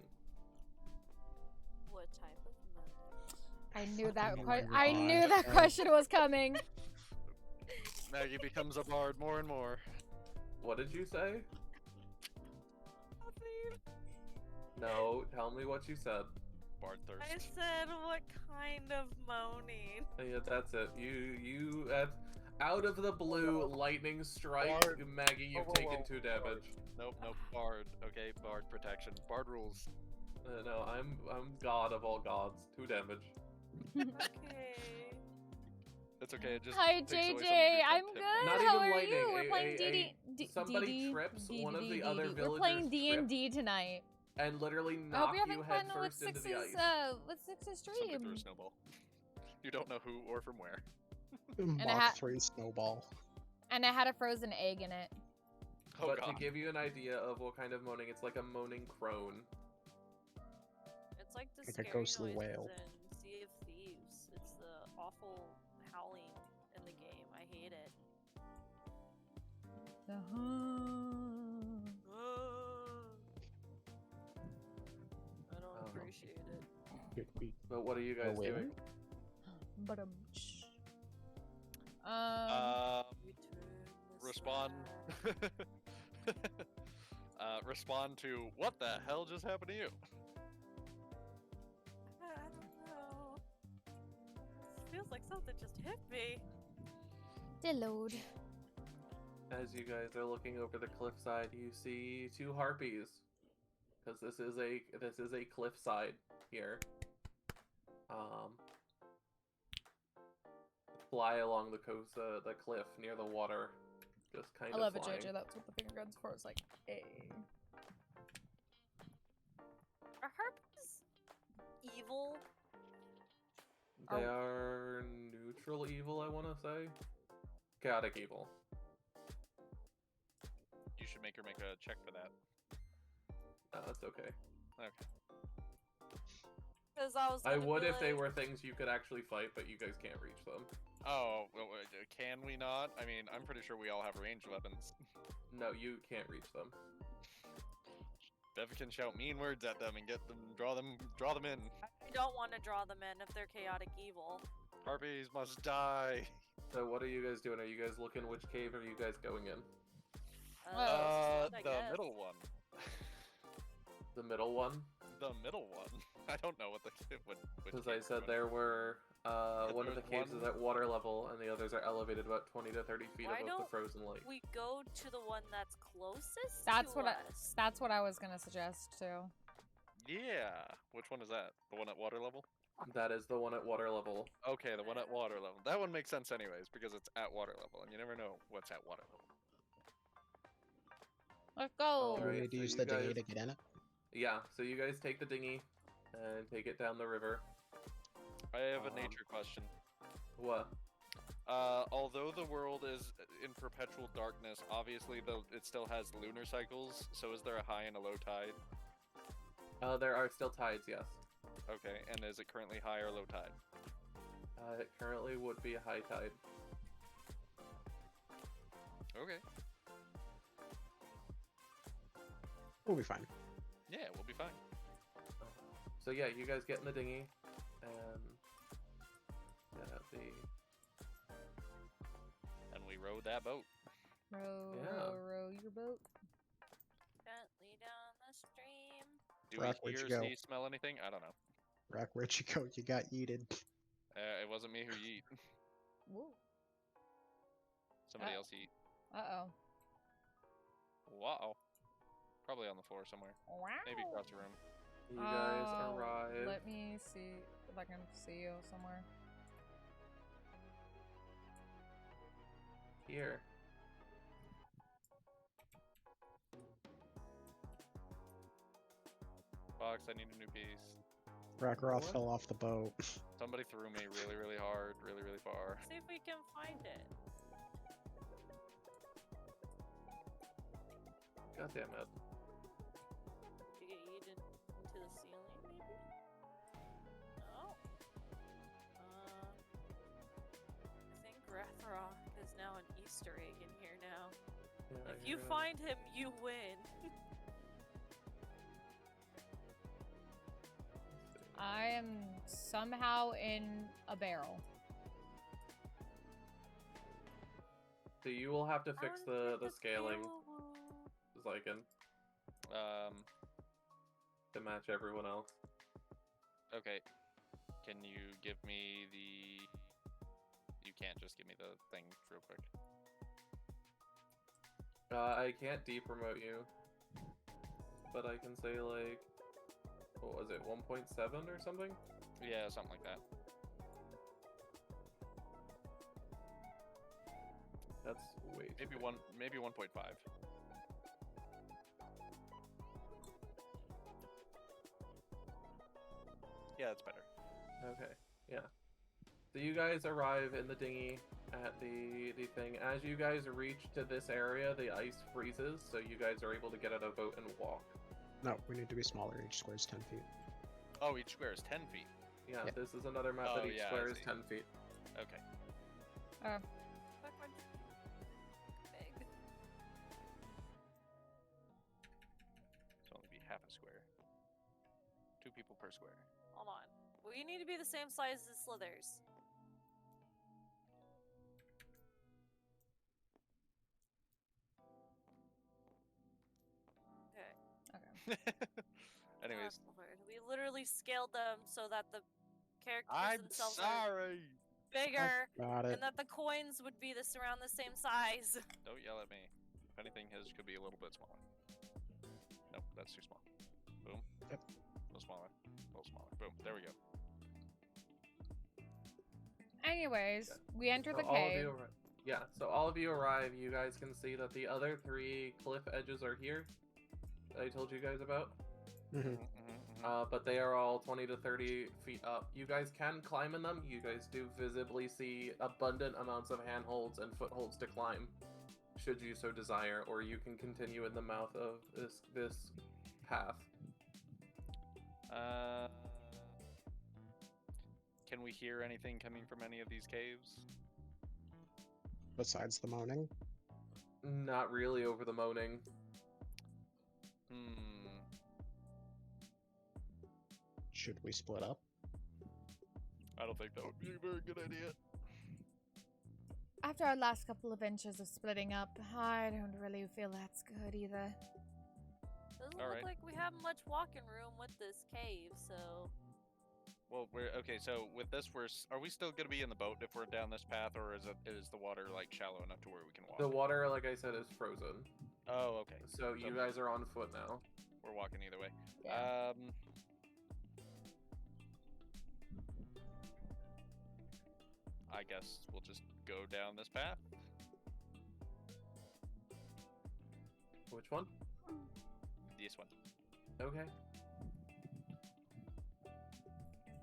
What type of moon? I knew that. Fucking oh my I God. knew that question was coming. Maggie becomes a bard more and more. What did you say? No, tell me what you said. Bard thirst. I said, what kind of moaning? Yeah, that's it. You out of the blue lightning strike, Bard. Maggie. You've Whoa, taken whoa, 2 damage. Nope, bard. Okay, bard protection. Bard rules. No, I'm god of all gods. 2 damage. Okay. It's okay. It just Hi, takes away some of JJ. your I'm tip. good. Not How even are lightning, you? We're playing somebody trips, one of the other We're playing villagers D&D tonight. and literally I hope knock you're you having fun head with first into the Six's ice. with Six's Somebody stream. threw a snowball. You don't know who or from where. Mach 3 snowball. And it had a frozen egg in it. Oh But god. to give you an idea of what kind of moaning, it's like a moaning crone. It's like the Like a scary ghostly noises whale. in Sea of Thieves. It's the awful howling in the game. I hate it. I don't Oh. appreciate it. Good beat. But what are you guys doing? But Return the Respond. slab. Respond to what the hell just happened to you? I don't know. Feels like something just hit me. Deload. As you guys are looking over the cliffside, you see 2 harpies, because this is a cliffside here. Fly along the coast, the cliff near the water, just kind I of love it, flying. JJ. That's what the finger gun's for. It's like, hey. Are harpies evil? They are neutral evil, I want to say. Chaotic evil. You should make her make a check for that. No, that's okay. Okay. Because I was. I gonna would be if they like- were things you could actually fight, but you guys can't reach them. Oh, well, can we not? I mean, I'm pretty sure we all have ranged weapons. No, you can't reach them. Bev can shout mean words at them and get them, draw them in. I don't want to draw them in if they're chaotic evil. Harpies must die. So what are you guys doing? Are you guys looking which cave are you guys going in? I The guess. middle one. The middle one? The middle one. I don't know what the would. Because I said there were one of the there's caves is one- at water level and the others are elevated about 20 to 30 feet Why above the don't frozen lake. We go to the one that's closest That's to what us. that's what I was gonna suggest too. Yeah. Which one is that? The one at water level? That is the one at water level. Okay, the one at water level. That one makes sense anyways because it's at water level and you never know what's at water level. Let's go. Do we Alright, need to so use you the dinghy guys- to get in it? Yeah, so you guys take the dinghy and take it down the river. I have a Um, nature question. What? Although the world is in perpetual darkness, obviously it still has lunar cycles, so is there a high and a low tide? There are still tides, yes. Okay, and is it currently high or low tide? It currently would be a high tide. Okay. We'll be fine. Yeah, we'll be fine. So yeah, you guys get in the dinghy and get out the. And we rode that boat. Row, Yeah. row your boat. Gently down the stream. Do Rock, we where'd hear, you go? see, smell anything? I don't know. Rock, where'd you go? You got yeeted. It wasn't me who yeet. Woo. Somebody else eat. Uh-oh. Wow. Probably on the floor somewhere. Wow. Maybe across the room. You guys Oh, arrive. Let me see if I can see you somewhere. Here. Fox, I need a new piece. Rock Roth What? fell off the boat. Somebody threw me really, really hard, really, really far. See if we can find it. God damn it. Did you get yeeted into the ceiling, maybe? No. I think Rathrock is now an Easter egg in here now. Yeah, If you're you gonna- find him, you win. I am somehow in a barrel. So you will have to fix the scaling, Woo-woo. Xyken, to match everyone else. Okay. Can you give me the... You can't just give me the thing real quick. I can't depromote you, but I can say like, what was it, 1.7 or something? Yeah, something like that. That's way too Maybe big. maybe 1.5. Yeah, that's better. Okay, yeah. So you guys arrive in the dinghy at the thing. As you guys reach to this area, the ice freezes, so you guys are able to get out of a boat and walk. No, we need to be smaller. Each square is 10 feet. Oh, each square is 10 feet. Yeah, Yeah. this is another map Oh, that each yeah, I square is see. 10 feet. Okay. Backward. Big. So only be half a square. 2 people per square. Hold on. We need to be the same size as Slithers. Okay. Anyways, Oh, Lord. We literally scaled them so that the characters I'm themselves are sorry. bigger, Got it. and that the coins would be this around the same size. Don't yell at me. If anything, his could be a little bit smaller. Nope, that's too small. Boom. Yep. A little smaller. A little smaller. Boom. There we go. Anyways, Yeah. we enter So the all of cave. you yeah, so all of you arrive. You guys can see that the other 3 cliff edges are here. That I told you guys about. Mhm. But they are all 20 to 30 feet up. You guys can climb in them. You guys do visibly see abundant amounts of handholds and footholds to climb, should you so desire, or you can continue in the mouth of this path. Can we hear anything coming from any of these caves? Besides the moaning. Not really over the moaning. Should we split up? I don't think that would be a very good idea. After our last couple of inches of splitting up, I don't really feel that's good either. Doesn't All look right. like we have much walking room with this cave, so Well, we're okay. So with this, are we still gonna be in the boat if we're down this path, or is the water like shallow enough to where we can walk? The water, like I said, is frozen. Oh, okay. So you guys are on foot now. We're walking either way. Yeah. I guess we'll just go down this path. Which one? This one. Okay.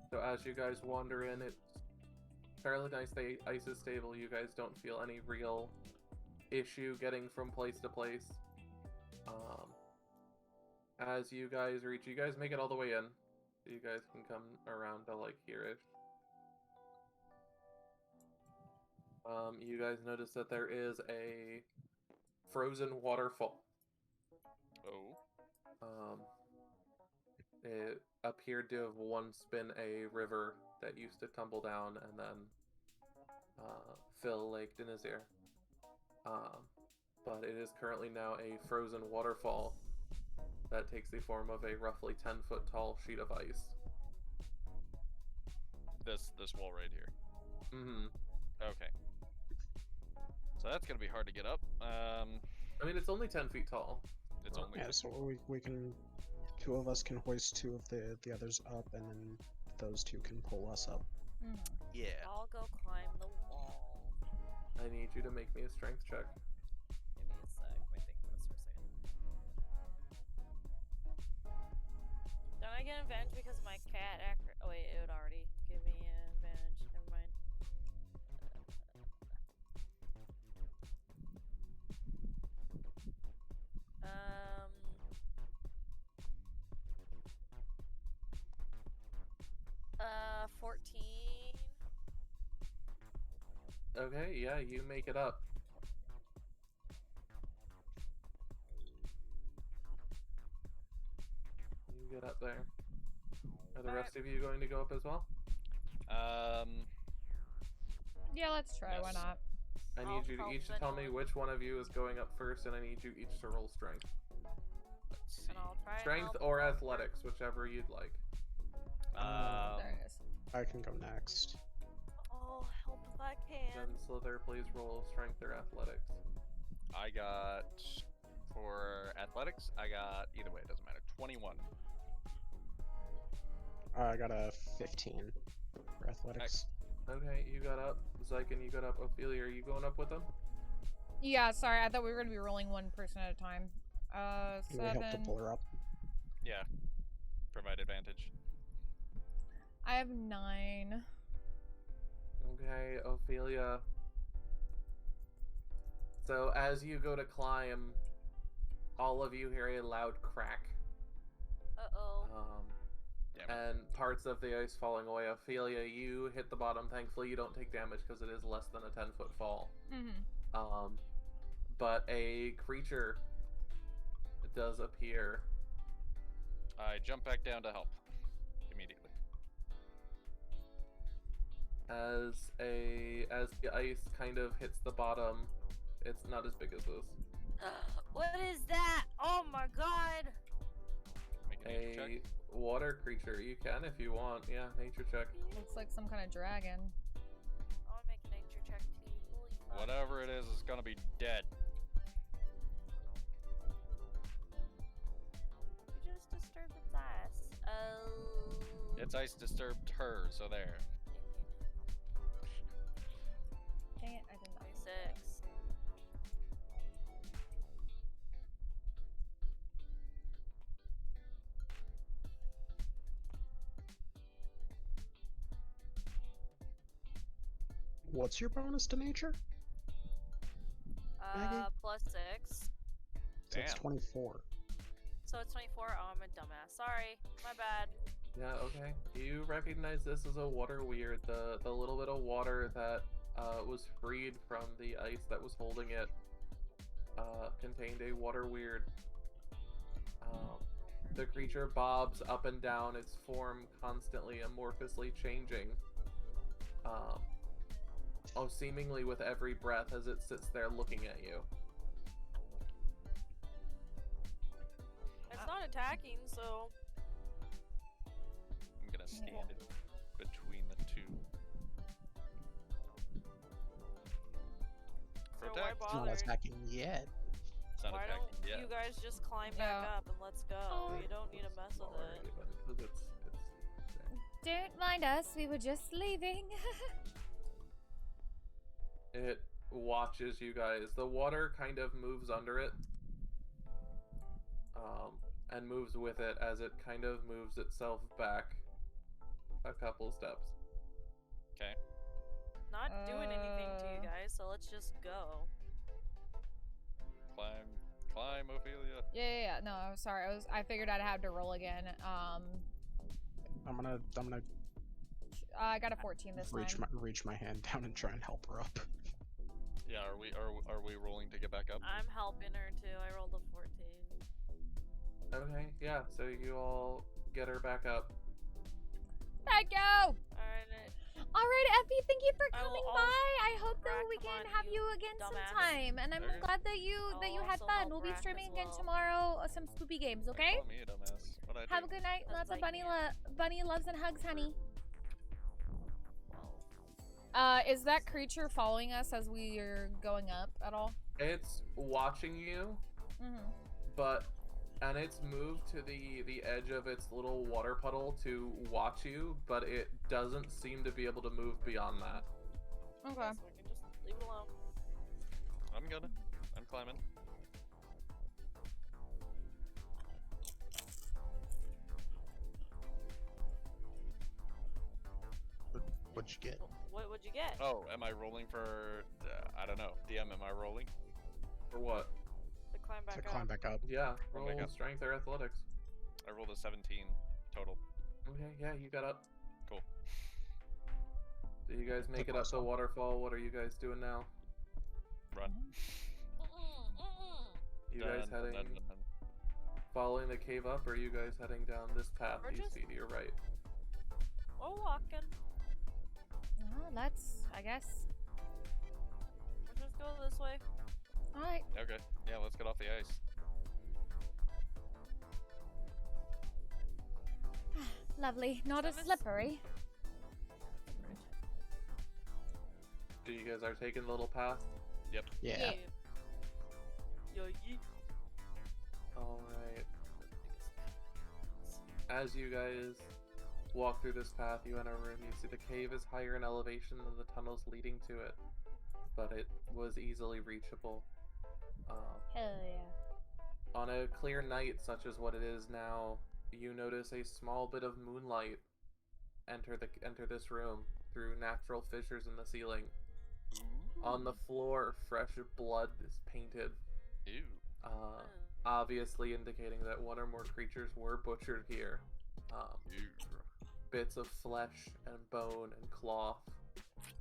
So as you guys wander in, it's fairly nice. The ice is stable. You guys don't feel any real issue getting from place to place. As you guys reach, you guys make it all the way in. You guys can come around to like here-ish. You guys notice that there is a frozen waterfall. Oh. It appeared to have once been a river that used to tumble down and then fill Lake Dinazir. But it is currently now a frozen waterfall that takes the form of a roughly 10-foot tall sheet of ice. This wall right here. Mm-hmm. Okay. So that's gonna be hard to get up. I mean, it's only 10 feet tall. It's only Yeah, so we can, 2 of us can hoist 2 of the others up, and then those 2 can pull us up. yeah. I'll go climb the wall. I need you to make me a strength check. Give me a sec. Let me think about this for a second. Don't I get advantage because of my cat? Oh wait, it would already give me an advantage. Never mind. 14. Okay, yeah, you make it up. You get up there. Are the rest of you going to go up as well? Yeah, let's try. Why Yes. not? I I'll need you to help each to tell me Vanilla. which one of you is going up first, and I need you each to roll strength. Let's see. And I'll try and Strength help or Vanilla. athletics, whichever you'd like. There it is. I can go next. I'll help if I can. Then Sliithrr, please roll strength or athletics. I got for athletics. I got either way. It doesn't matter. 21. I got a 15 for athletics. Okay, you got up. Xyken, you got up. Ophelia, are you going up with them? Yeah, sorry. I thought we were going to be rolling one person at a time. Can we help to 7. pull her up? Yeah. Provide advantage. I have 9. Okay, Ophelia. So as you go to climb, all of you hear a loud crack. Uh-oh. Damn it. And parts of the ice falling away. Ophelia, you hit the bottom. Thankfully, you don't take damage because it is less than a 10-foot fall. Mm-hmm. But a creature does appear. I jump back down to help immediately. As the ice kind of hits the bottom, it's not as big as this. What is that? Oh my god! Make a nature check. A water creature. You can if you want. Yeah, nature check. Looks like some kind of dragon. I'll make a nature check too. Holy fuck. Whatever it is gonna be dead. You just disturbed its ass. Oh. Its ice disturbed her, so there. Dang it, I did not. 26. What's your bonus to nature? Maggie? Plus 6. So it's Damn. 24. So it's 24. Oh, I'm a dumbass. Sorry. My bad. Yeah, okay. You recognize this as a water weird. The little bit of water that was freed from the ice that was holding it contained a water weird. The creature bobs up and down, its form constantly amorphously changing. Seemingly with every breath as it sits there looking at you. It's not attacking, so. I'm gonna stand in between the two. So why Protect. It's not bother? attacking yet. It's not Why attacking don't yet. you guys just climb back Yeah. up and let's go? You don't need to mess with it. Because it's Don't mind us, we were just leaving. It watches you guys. The water kind of moves under it. And moves with it as it kind of moves itself back a couple steps. Okay. Not doing anything to you guys, so let's just go. Climb, Ophelia. Yeah. No, I'm sorry. I figured I'd have to roll again. I'm gonna I got a 14 this time. reach my hand down and try and help her up. Yeah, are we rolling to get back up? I'm helping her too. I rolled a 14. Okay, yeah, so you all get her back up. Thank you! Alright. Alright, Effie, thank you for I will coming also by. I hope that rack we them can on have you, you again dumbass. sometime. And I'm Okay. glad that you I'll had also fun. help We'll be rack streaming as again well. tomorrow some spoopy games, Don't okay? Call me a dumbass. What I do? Have a good night. Because Lots of I bunny loves and hugs, honey. Well, Is that creature following us as we are going up at all? It's watching you, Mm-hmm. and it's moved to the edge of its little water puddle to watch you, but it doesn't seem to be able to move beyond that. Okay. so we can just leave it alone. I'm climbing. What'd you get? What would you get? Oh, am I rolling for? I don't know. DM, am I rolling? For what? To climb back To up. climb back up. Yeah, Oh roll my God. strength or athletics. I rolled a 17 total. Okay, yeah, you got up. Cool. So you guys make it up the Awesome. waterfall. What are you guys doing now? Run. You guys heading, following the cave up, or are you guys heading down this path We're you just- see to your right? We're walking. Let's, I guess. We'll just go this way. Alright. Okay. Yeah, let's get off the ice. Lovely. Not as Seamus? slippery. So you guys are taking the little path? Yeah. Yo, yeet. Alright. As you guys walk through this path, you enter a room. You see the cave is higher in elevation than the tunnels leading to it, but it was easily reachable. Hell yeah. On a clear night such as what it is now, you notice a small bit of moonlight enter this room through natural fissures in the ceiling. On the floor, fresh blood is painted, Ew. obviously indicating that one or more creatures were butchered here. Ew. Bits of flesh and bone and cloth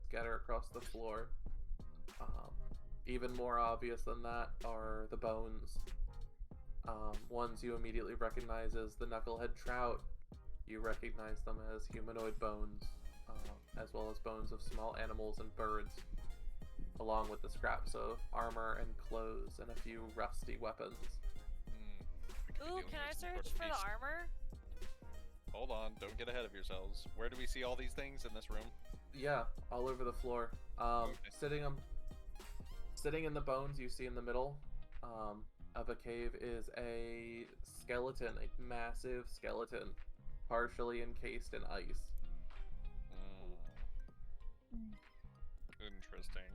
scatter across the floor. Even more obvious than that are the bones. Ones you immediately recognize as the knucklehead trout. You recognize them as humanoid bones, as well as bones of small animals and birds, along with the scraps of armor and clothes and a few rusty weapons. We could be Ooh, dealing can I with some search sort of for the beast. armor? Hold on, don't get ahead of yourselves. Where do we see all these things in this room? Yeah, all over the floor. Sitting in the bones you see in the middle of a cave is a skeleton, a massive skeleton, partially encased in ice. Interesting.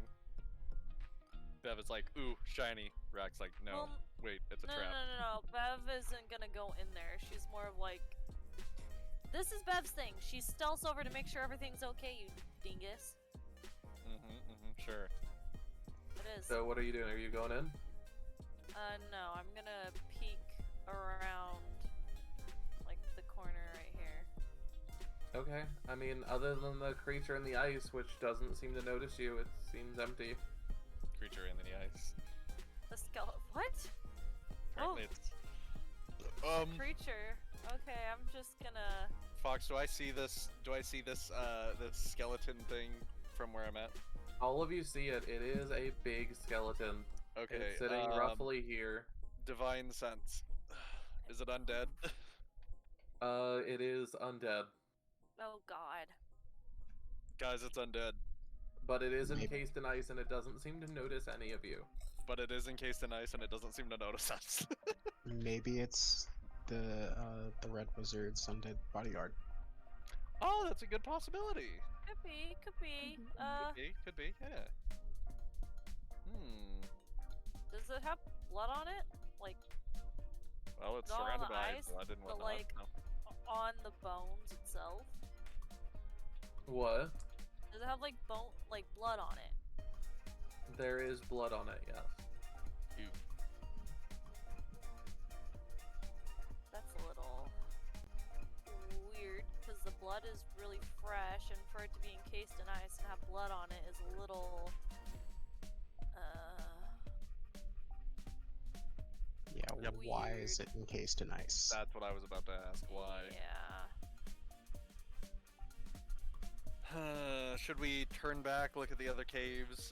Bev is like, ooh, shiny. Rack's like, no, Well, wait, it's a No, trap. no. Bev isn't gonna go in there. She's more of like, this is Bev's thing. She stealths over to make sure everything's okay, you dingus. Sure. It is. So what are you doing? Are you going in? No, I'm gonna peek around, like, the corner right here. Okay. I mean, other than the creature in the ice, which doesn't seem to notice you, it seems empty. Creature in the ice. The skeleton. What? Apparently Oh. it's Creature. Okay, I'm just gonna. Fox, do I see this this skeleton thing from where I'm at? All of you see it. It is a big skeleton. Okay. It's sitting roughly here. Divine sense. Is it undead? It is undead, Oh God. Guys, it's undead. but it is Maybe. encased in ice and it doesn't seem to notice any of you. But it is encased in ice and it doesn't seem to notice us. Maybe it's the Red Wizard's undead bodyguard. Oh, that's a good possibility. Could be. Could be, yeah. Does it have blood on it? Like, Well, it's Not on surrounded the by ice, blood and but, whatnot. like, no. on the bones itself? What? Does it have like blood on it? There is blood on it, yes. Ew. That's a little weird because the blood is really fresh, and for it to be encased in ice and have blood on it is a little. Yeah, Yeah, why is it encased in ice? That's what I was about to ask. Why? Yeah. Should we turn back, look at the other caves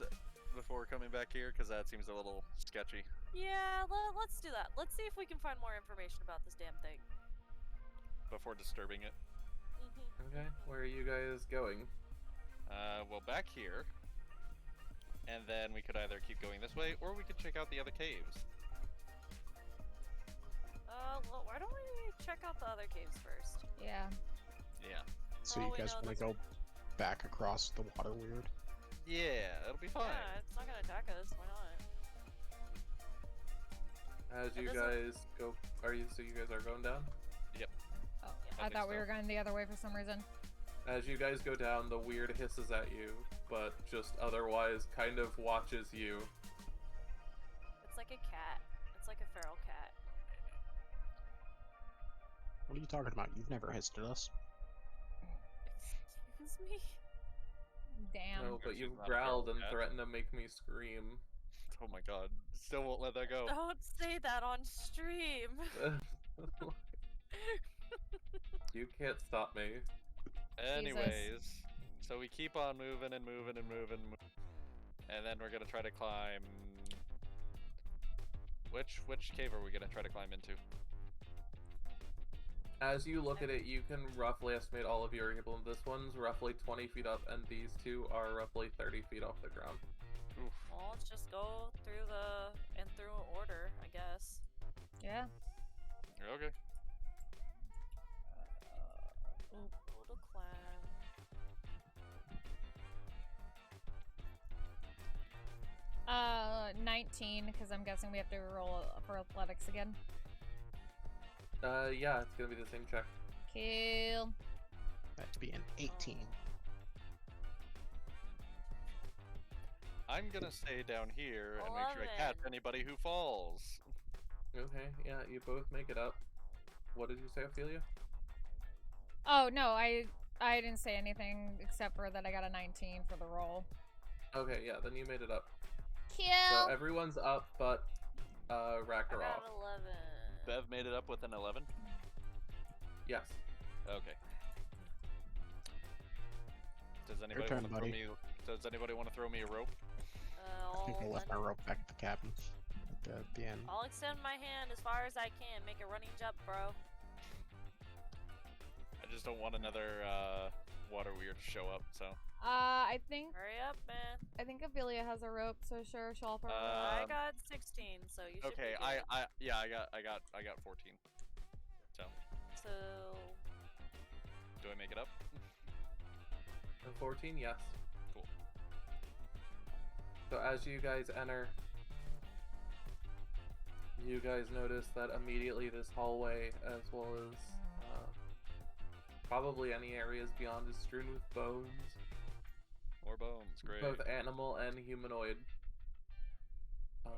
before coming back here? Because that seems a little sketchy. Yeah, let's do that. Let's see if we can find more information about this damn thing. Before disturbing it. Okay, where are you guys going? Well, back here. And then we could either keep going this way, or we could check out the other caves. Well, why don't we check out the other caves first? Yeah. Yeah. So Oh, you we guys know want to that's- go back across the water weird? Yeah, it'll be fine. Yeah, it's not gonna attack us. Why not? As you doesn't- guys go, so you guys are going down? Oh, Yeah, I think thought we so. were going the other way for some reason. As you guys go down, the weird hisses at you, but just otherwise kind of watches you. It's like a cat. It's like a feral cat. What are you talking about? You've never hissed at us. Excuse me? Damn. No, but She's you not a growled feral and cat. threatened to make me scream. Oh my god. Still won't let that go. Don't say that on stream. You can't stop me. Anyways, so we keep on moving and moving and moving, and then we're gonna try to climb. Which cave are we gonna try to climb into? As you look at it, you can roughly estimate all of you are able. This one's roughly 20 feet up, and these two are roughly 30 feet off the ground. Oof. Well, let's just go through through order, I guess. Yeah. Okay. Go to clan. 19, because I'm guessing we have to roll for athletics again. Yeah, it's gonna be the same check. Kill. That'd be an 18. I'm gonna stay down here and make sure I catch 11. anybody who falls. Okay, yeah, you both make it up. What did you say, Ophelia? Oh, no, I didn't say anything except for that I got a 19 for the roll. Okay, yeah, then you made it up. Kill. So everyone's up, but I Racker got off. 11. Bev made it up with an 11. Yes. Okay. Does anybody turn, want to throw buddy. me? Does anybody want to throw me a rope? I think I left my I'll rope back at the cabin at the end. I'll extend my hand as far as I can. Make a running jump, bro. I just don't want another water weird to show up. So I think Hurry up, man. Ophelia has a rope, so sure, she'll offer a rope. I got 16, so you should okay, be good. I got 14. So So do I make it up? And 14, yes. Cool. So as you guys enter, you guys notice that immediately this hallway, as well as probably any areas beyond, is strewn with bones, More bones, great. both animal and humanoid.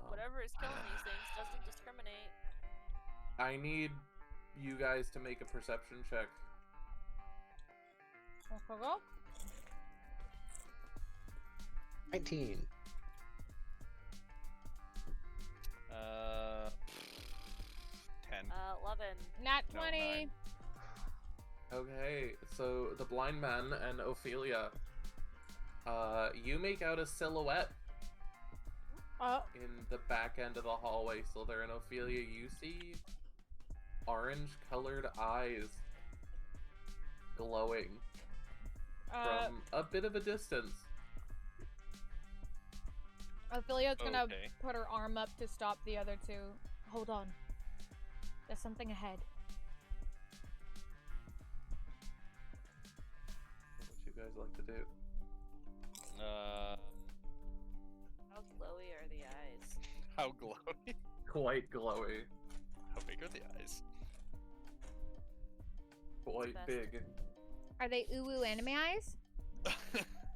whatever is killing these things doesn't discriminate. I need you guys to make a perception check. Go. 19. 10. 11. Nat No, 20. 9. Okay, so the blind man and Ophelia, you make out a silhouette Oh. in the back end of the hallway. Sliithrr and Ophelia, you see orange-colored eyes glowing from a bit of a distance. Ophelia's gonna Okay. put her arm up to stop the other two. Hold on. There's something ahead. What you guys like to do? How glowy are the eyes? How glowy? Quite glowy. How big are the eyes? Quite Best. big. Are they uwu anime eyes?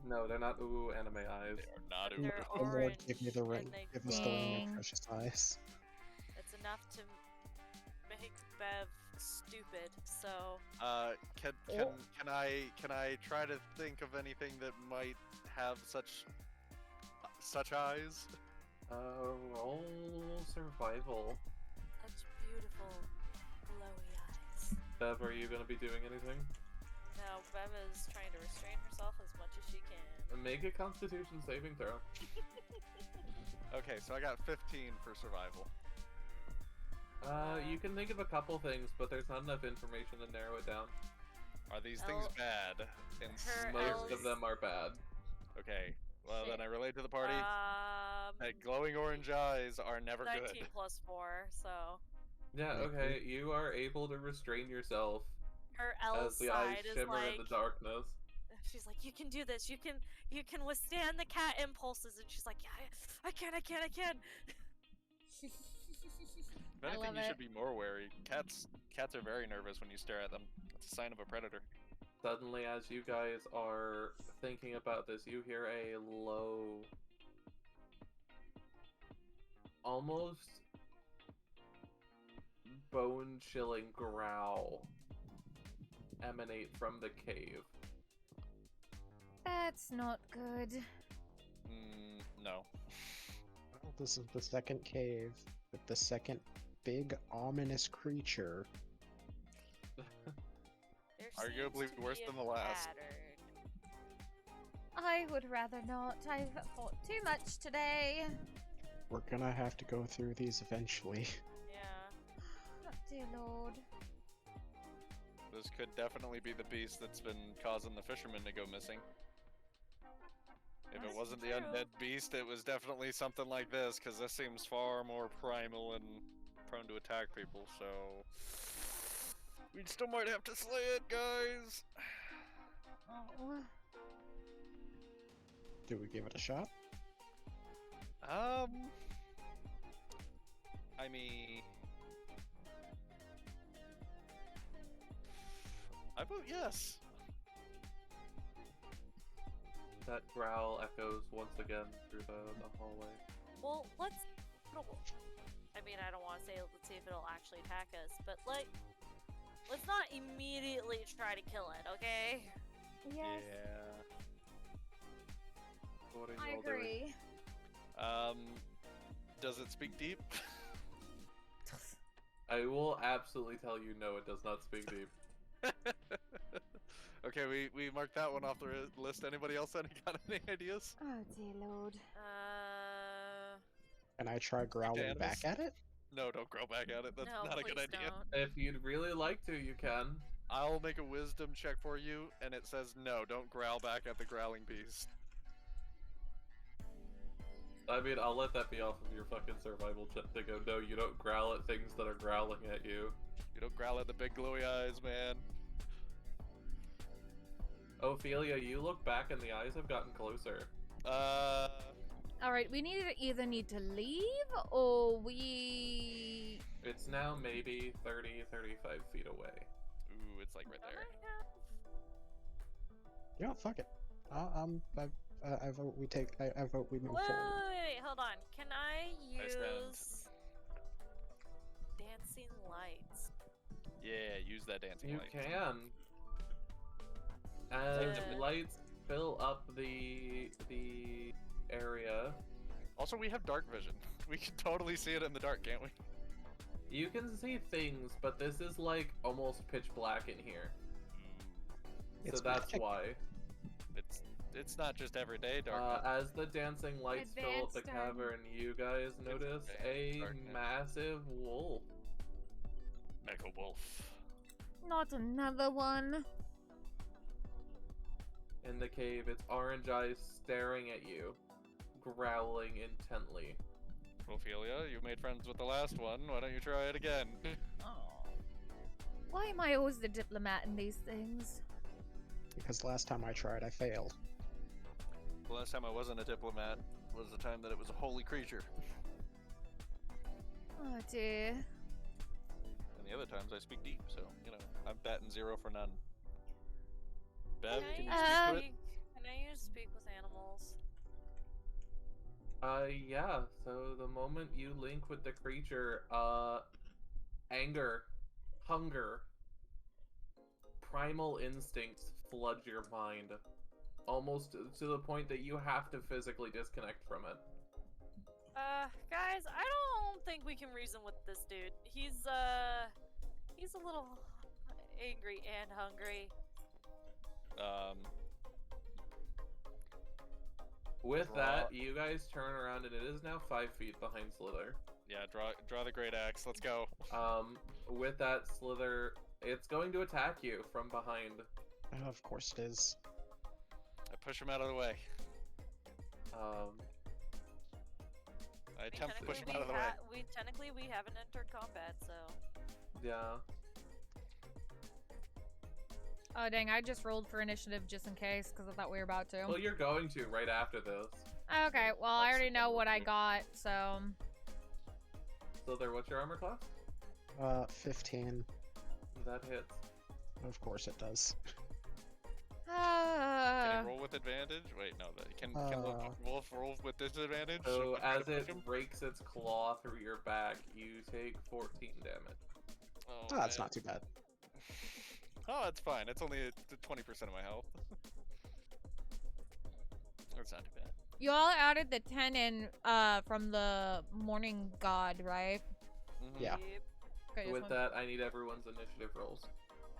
No, they're not ooh anime eyes. They are not They're ooh. Oh Lord, orange, give me the ring. and they Give us the ring Dang. of precious eyes. It's enough to make Bev stupid, so Can Oh. I try to think of anything that might have such eyes? Roll survival. a beautiful, glowy eyes. Bev, are you gonna be doing anything? Now, Bev is trying to restrain herself as much as she can. Make a Constitution saving throw. Okay, so I got 15 for survival. You can think of a couple things, but there's not enough information to narrow it down. Are these things bad? Most of them are bad. Okay, well then I relate to the party. That glowing orange eyes are never 19 good. plus 4, so... Yeah, okay, you are able to restrain yourself Her as the eyes side is shimmer like... in the darkness. She's like, you can do this, you can withstand the cat impulses, and she's like, yeah, I can. If anything, love you it. should be more wary. Cats are very nervous when you stare at them. It's a sign of a predator. Suddenly, as you guys are thinking about this, you hear a low, almost bone-chilling growl emanate from the cave. That's not good. No. Well, this is the second cave with the second big ominous creature. There Arguably seems to worse be a than the last. pattern. I would rather not. I've fought too much today. We're gonna have to go through these eventually. Yeah. Oh, dear Lord. This could definitely be the beast that's been causing the fishermen to go missing. If it That's wasn't the true. undead beast, it was definitely something like this, because this seems far more primal and prone to attack people, so... We still might have to slay it, guys! Oh. Do we give it a shot? I mean... I vote yes. That growl echoes once again through the hallway. Well, let's... I mean, I don't want to say let's see if it'll actually attack us, but like... Let's not immediately try to kill it, okay? Yes, What are you I all doing? agree. Does it speak deep? I will absolutely tell you no, it does not speak deep. Okay, we marked that one off the list. Anybody else got any ideas? Oh, dear Lord. And I try growling animals? back at it? No, don't grow back at it. That's No, not a good please idea. don't. If you'd really like to, you can. I'll make a wisdom check for you, and it says no, don't growl back at the growling beast. I mean, I'll let that be off of your fucking survival check to go, no, you don't growl at things that are growling at you. You don't growl at the big glowy eyes, man. Ophelia, you look back and the eyes have gotten closer. Alright, we either need to leave, or we... It's now maybe 30, 35 feet away. Ooh, it's like right there. You know, fuck it. I vote we take. I vote we move Wait, forward. hold on. Can I Nice round. use dancing lights? Yeah, use that dancing You light. can. As Good. lights fill up the area, Also, we have dark vision. We can totally see it in the dark, can't we? you can see things, but this is like almost pitch black in here. It's So that's magic. why. It's not just everyday dark. As the dancing lights fill up the Advanced dark. cavern, you guys notice a darkness. massive wolf. Mecha wolf. Not another one. In the cave, its orange eyes staring at you, growling intently. Ophelia, you made friends with the last one. Why don't you try it again? Oh. Why am I always the diplomat in these things? Because last time I tried, I failed. The last time I wasn't a diplomat was the time that it was a holy creature. Oh dear. And the other times I speak deep, so, you know, I'm batting 0 for none. Bev, can you speak to it? Can I use speak with animals? Yeah, so the moment you link with the creature, anger, hunger, primal instincts flood your mind. Almost to the point that you have to physically disconnect from it. Guys, I don't think we can reason with this dude. He's a little angry and hungry. With Draw. that, you guys turn around and it is now 5 feet behind Sliithrr. Yeah, draw the great axe. Let's go. With that, Sliithrr, it's going to attack you from behind. Of course it is. I push him out of the way. I I mean, attempt to push him technically out of the way. Technically we haven't entered combat, so. Yeah. Oh dang, I just rolled for initiative just in case, because I thought we were about to. Well, you're going to right after this. Okay, well I That's already know what I good. got, so... Sliithrr, what's your armor class? 15. That hits. Of course it does. Can he roll with advantage? Wait, no. Can Wolf roll with disadvantage? So Try to as it push him? rakes its claw through your back, you take 14 damage. Oh, That's man. not too bad. Oh, it's fine. It's only 20% of my health. That's not too bad. You all added the 10 in from the morning god, right? Mhm. Yeah. Yep. Okay, just With one- that, I need everyone's initiative rolls.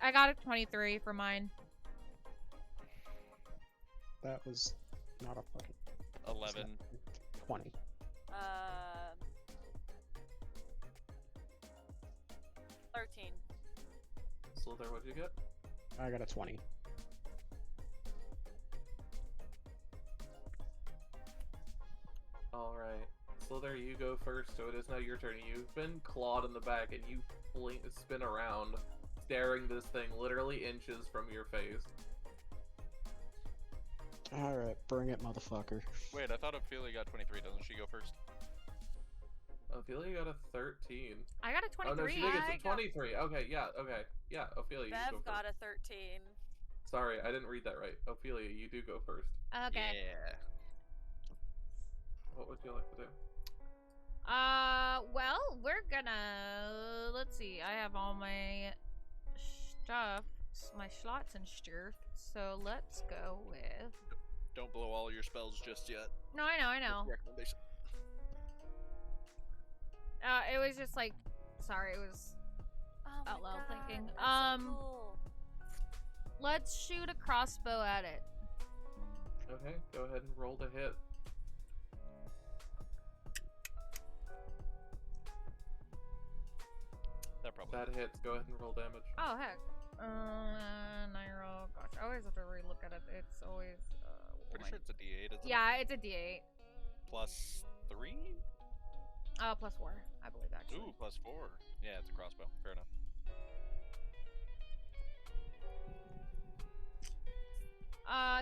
I got a 23 for mine. That was not a fucking 11. 20. 13. Sliithrr, what'd you get? I got a 20. Alright. Sliithrr, you go first, so it is now your turn. You've been clawed in the back, and you spin around, staring this thing literally inches from your face. Alright, bring it, motherfucker. Wait, I thought Ophelia got 23. Doesn't she go first? Ophelia got a 13. I got a Oh 23. no, she did I get a got- 23. Okay, yeah, okay. Yeah, Ophelia, you go Bev first. got a 13. Sorry, I didn't read that right. Ophelia, you do go first. Okay. Yeah. What would you like to do? Well, we're gonna... Let's see, I have all my stuff, my slots and stuff, so let's go with... Don't blow all your spells just yet. No, I know. Recommendation. It was just like... Sorry, it was... Oh my Out loud God, thinking. that's so cool. Let's shoot a crossbow at it. Okay, go ahead and roll to hit. That probably. That hits. Go ahead and roll damage. Oh, heck. And I roll... Gosh, I always have to re-look at it. It's always... Pretty sure it's a D8, isn't it? Yeah, it's a D8. Plus 3? Plus 4, I believe, actually. Ooh, plus 4. Yeah, it's a crossbow. Fair enough.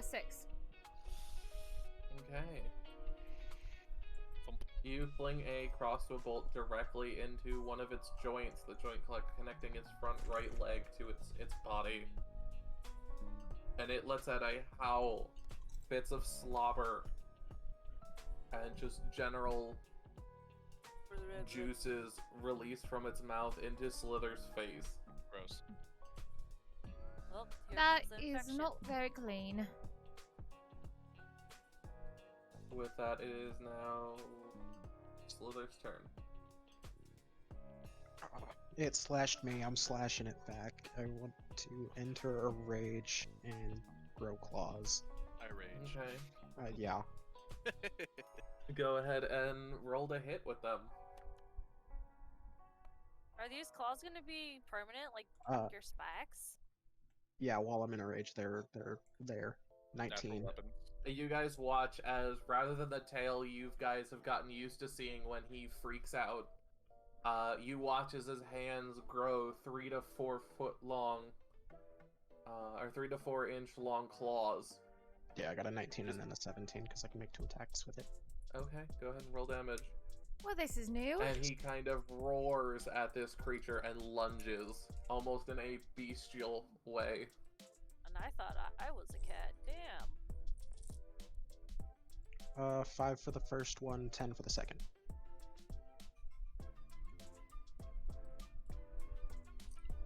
Six. Okay. Thump. You fling a crossbow bolt directly into one of its joints, the joint connecting its front right leg to its body. And it lets out a howl. Bits of slobber and just general juices released from its mouth into Slither's face. Gross. Well, here That comes the is infection. not very clean. With that, it is now Slither's turn. It slashed me, I'm slashing it back. I want to enter a rage and grow claws. I rage. Okay. Yeah. Go ahead and roll to hit with them. Are these claws gonna be permanent, like your spikes? Yeah, while I'm in a rage, they're there. Natural 19. weapon. You guys watch as, rather than the tail you guys have gotten used to seeing when he freaks out, you watch as his hands grow 3 to 4 foot long, or 3 to 4 inch long claws. Yeah, I got a 19 and then a 17 because I can make 2 attacks with it. Okay, go ahead and roll damage. Well, this is new. And he kind of roars at this creature and lunges, almost in a bestial way. And I thought I was a cat. Damn. 5 for the first one, 10 for the second.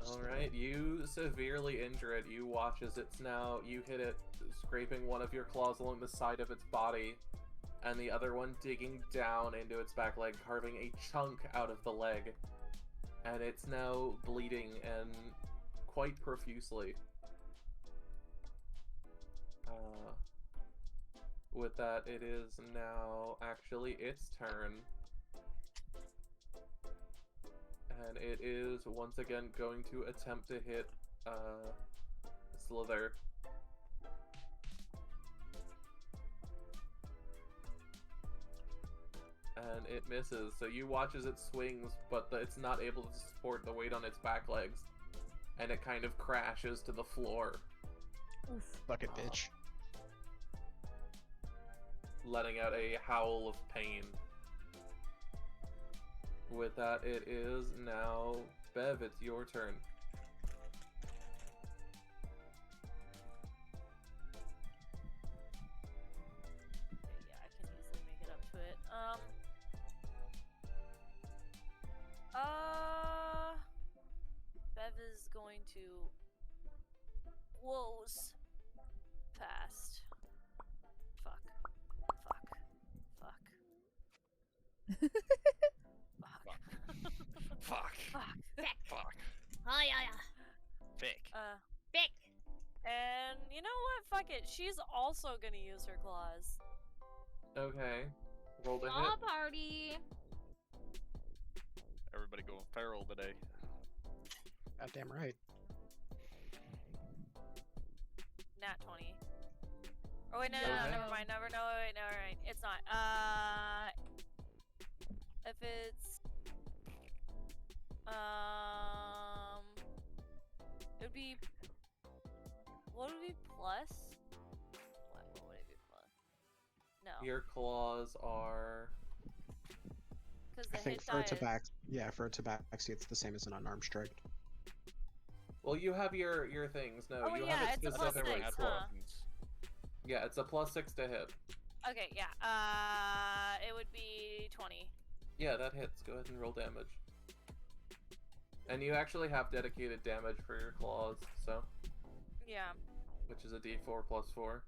Alright, you severely injure it. You watch as it's now, you hit it, scraping one of your claws along the side of its body, and the other one digging down into its back leg, carving a chunk out of the leg. And it's now bleeding and quite profusely. With that, it is now actually its turn. And it is once again going to attempt to hit Sliithrr. And it misses, so you watch as it swings, but it's not able to support the weight on its back legs. And it kind of crashes to the floor. Oof. Bucket bitch. Letting out a howl of pain. With that, it is now Bev, it's your turn. Yeah, I can easily make it up to it. Bev is going to woes past. Fuck. Fuck. Back. Fuck. Oh, yeah. Fick. Big. And you know what? Fuck it. She's also gonna use her claws. Okay. Roll the All hit. party. Everybody going feral today. Goddamn right. Nat 20. Oh wait, no, Okay. never mind. Never mind. It's not. If it's it would be. What would it be plus? What would it be plus? No, Your claws are... because I the think hit for a die is. for a tabaxi, it's the same as an unarmed strike. Well, you have your things. No, Oh, you yeah, have it it's a plus specifically six, for... huh? Yeah, it's a +6 to hit. Okay, yeah. It would be 20. Yeah, that hits. Go ahead and roll damage. And you actually have dedicated damage for your claws, so... Yeah. Which is a d4 + 4.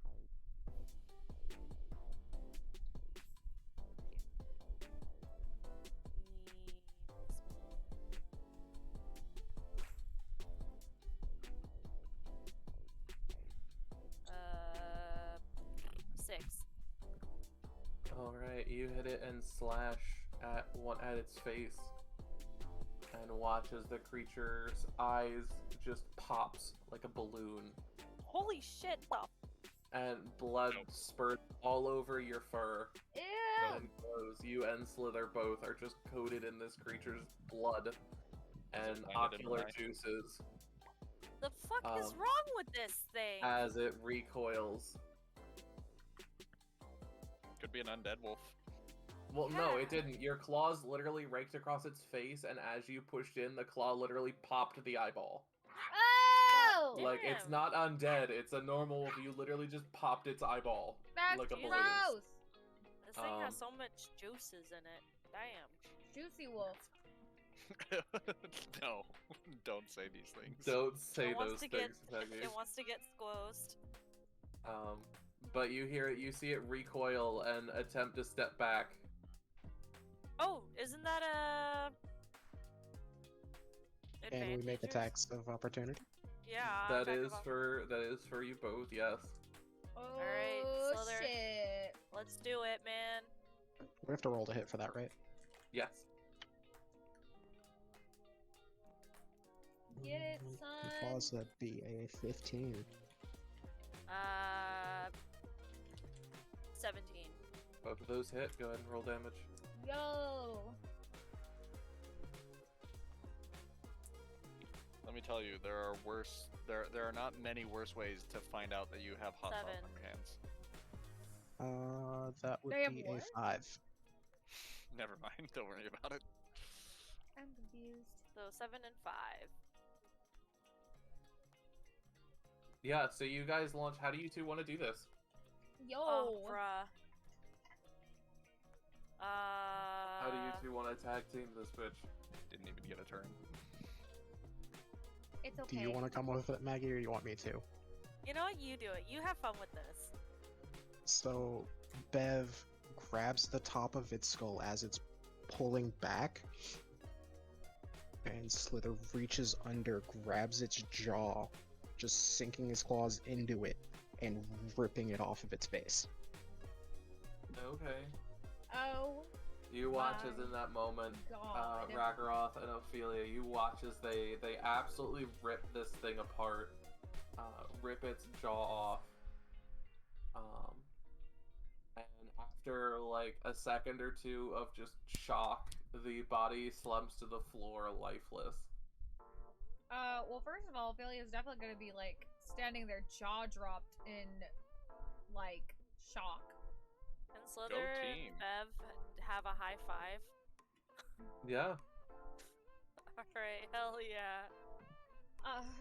Uh, 6. Alright, you hit it and slash at its face. And watch as the creature's eyes just pops like a balloon. Holy shit, the And blood spurts all over your fur. Ew. And glows. You and Sliithrr both are just coated in this creature's blood and blinded in ocular the eye? juices the fuck is Um, wrong with this thing? as it recoils. Could be an undead wolf. Well, no, it Yeah. didn't. Your claws literally raked across its face, and as you pushed in, the claw literally popped the eyeball. Oh! Like, it's Damn. not undead, it's a normal wolf. You literally just popped its eyeball. That's like a balloon. gross. This thing has um, so much juices in it. Damn. Juicy wolf. No, don't say these things. Don't say It wants those to get- things, Peggy. It wants to get squozed. But you hear it, you see it recoil and attempt to step back. Oh, isn't that a And we make advantage or attacks of opportunity. Yeah. That attack is of for you both, yes. Oh, Sliithrr. shit. Let's do it, man. We have to roll to hit for that, right? Yes. Get it, Mm, son. Claws, that'd be a 15. 17. Both of those hit. Go ahead and roll damage. Yo. Let me tell you, there are worse. There are not many worse ways to find out that you have hot sauce 7. on your hands. That would They have be what? a 5. Never mind. Don't worry about it. I'm confused. So 7 and 5. Yeah, so you guys launch. How do you two want to do this? Yo. Oh, bruh. How do you two want to tag team this bitch? Didn't even get a turn. It's okay. Do you want to come with it, Maggie, or do you want me to? You know what? You do it. You have fun with this. So, Bev grabs the top of its skull as it's pulling back, and Sliithrr reaches under, grabs its jaw, just sinking his claws into it and ripping it off of its face. Okay. Oh You watch as my in that moment, God. Ragaroth and Ophelia, you watch as they absolutely rip this thing apart, rip its jaw off, and after like a second or two of just shock, the body slumps to the floor lifeless. Well, first of all, Ophelia's definitely gonna be, like, standing there jaw dropped in, like, shock. Can Sliithrr team. and Bev have a high five? Yeah. Alright, hell yeah.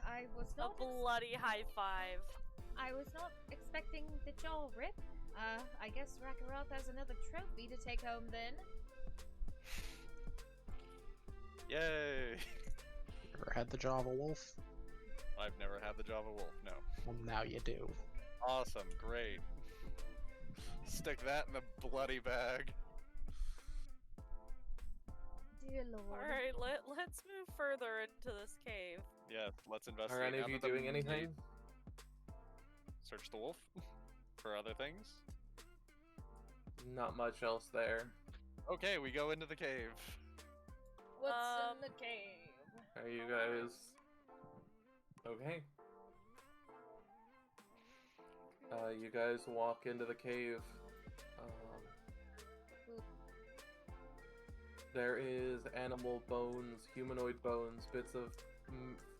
I was A not bloody high five. I was not expecting the jaw rip. I guess Ragaroth has another trophy to take home then. Yay! Ever had the jaw of a wolf? I've never had the jaw of a wolf, no. Well, now you do. Awesome, great. Stick that in the bloody bag. Dear Lord. Alright, let's move further into this cave. Yeah, let's investigate. Are any of Now you that the doing anything? Search the wolf for other things. Not much else there. Okay, we go into the cave. What's in the cave? Are you guys okay? You guys walk into the cave. There is animal bones, humanoid bones, bits of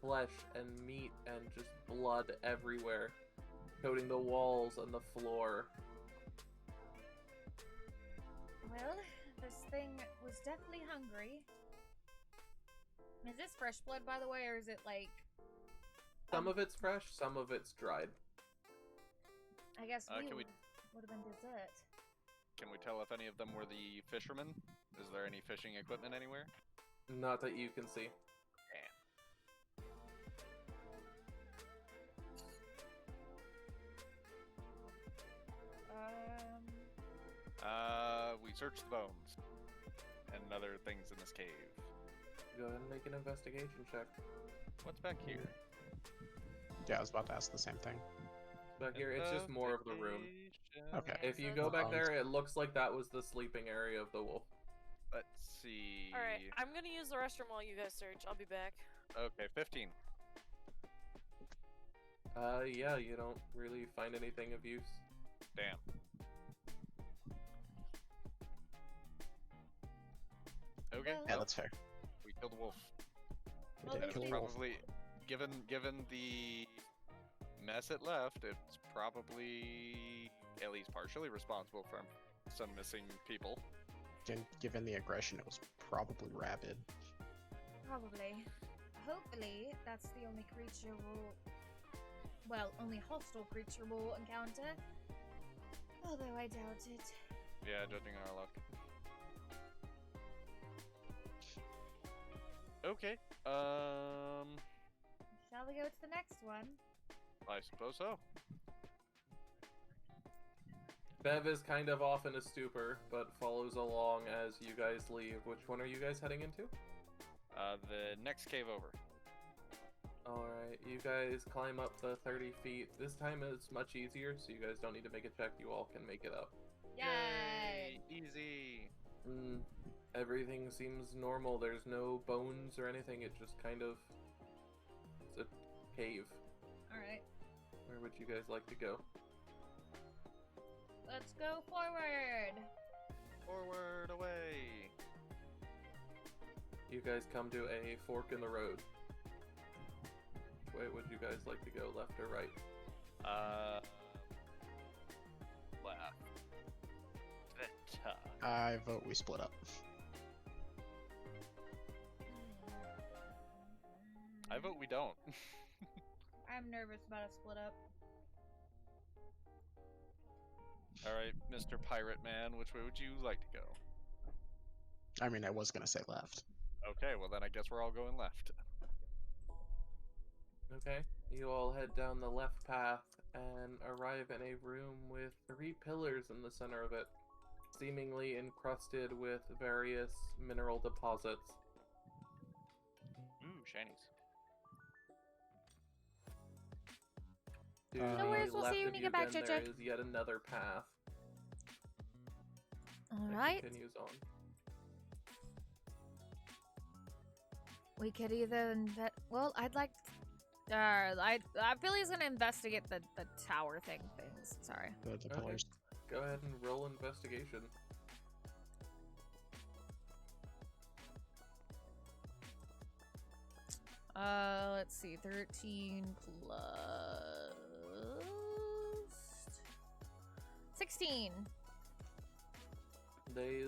flesh and meat, and just blood everywhere, coating the walls and the floor. Well, this thing was definitely hungry. Is this fresh blood, by the way, or is it like... Some of it's fresh, some of it's dried. I guess can we- would have been dessert. Can we tell if any of them were the fishermen? Is there any fishing equipment anywhere? Not that you can see. We searched the bones and other things in this cave. Go ahead and make an investigation check. What's back here? Yeah, I was about to ask the same thing. Back here, it's just more of the room. Okay. If you go back there, it looks like that was the sleeping area of the wolf. Let's see. Alright, I'm gonna use the restroom while you guys search. I'll be back. Okay, 15. Yeah, you don't really find anything of use. Damn. Okay. Yeah, that's fair. We killed the wolf. We Well, did And kill it's the wolf. probably, given the mess it left, it's probably at least partially responsible for some missing people. Given the aggression, it was probably rabid. Probably. Hopefully, that's the only creature well, only hostile creature we'll encounter. Although I doubt it. Yeah, judging our luck. Okay. Shall we go to the next one? I suppose so. Bev is kind of off in a stupor, but follows along as you guys leave. Which one are you guys heading into? The next cave over. Alright, you guys climb up the 30 feet. This time it's much easier, so you guys don't need to make a check. You all can make it up. Yay! Easy. Everything seems normal. There's no bones or anything. It just kind of... It's a cave. Alright. Where would you guys like to go? Let's go forward! Forward away. You guys come to a fork in the road. Which way would you guys like to go, left or right? Left. I vote we split up. I vote we don't. I'm nervous about a split up. Alright, Mr. Pirate Man, which way would you like to go? I mean, I was gonna say left. Okay, well then I guess we're all going left. Okay. You all head down the left path and arrive in a room with 3 pillars in the center of it. seemingly encrusted with various mineral deposits. Ooh, shinies. To No the worries, we'll see left you of when you you get back, again, there JJ. is yet another path All that right. continues on. We could either well, I'd like. I feel he's gonna investigate the tower things. Sorry. The Okay. pillars. Go ahead and roll investigation. Let's see, 13 plus 16. They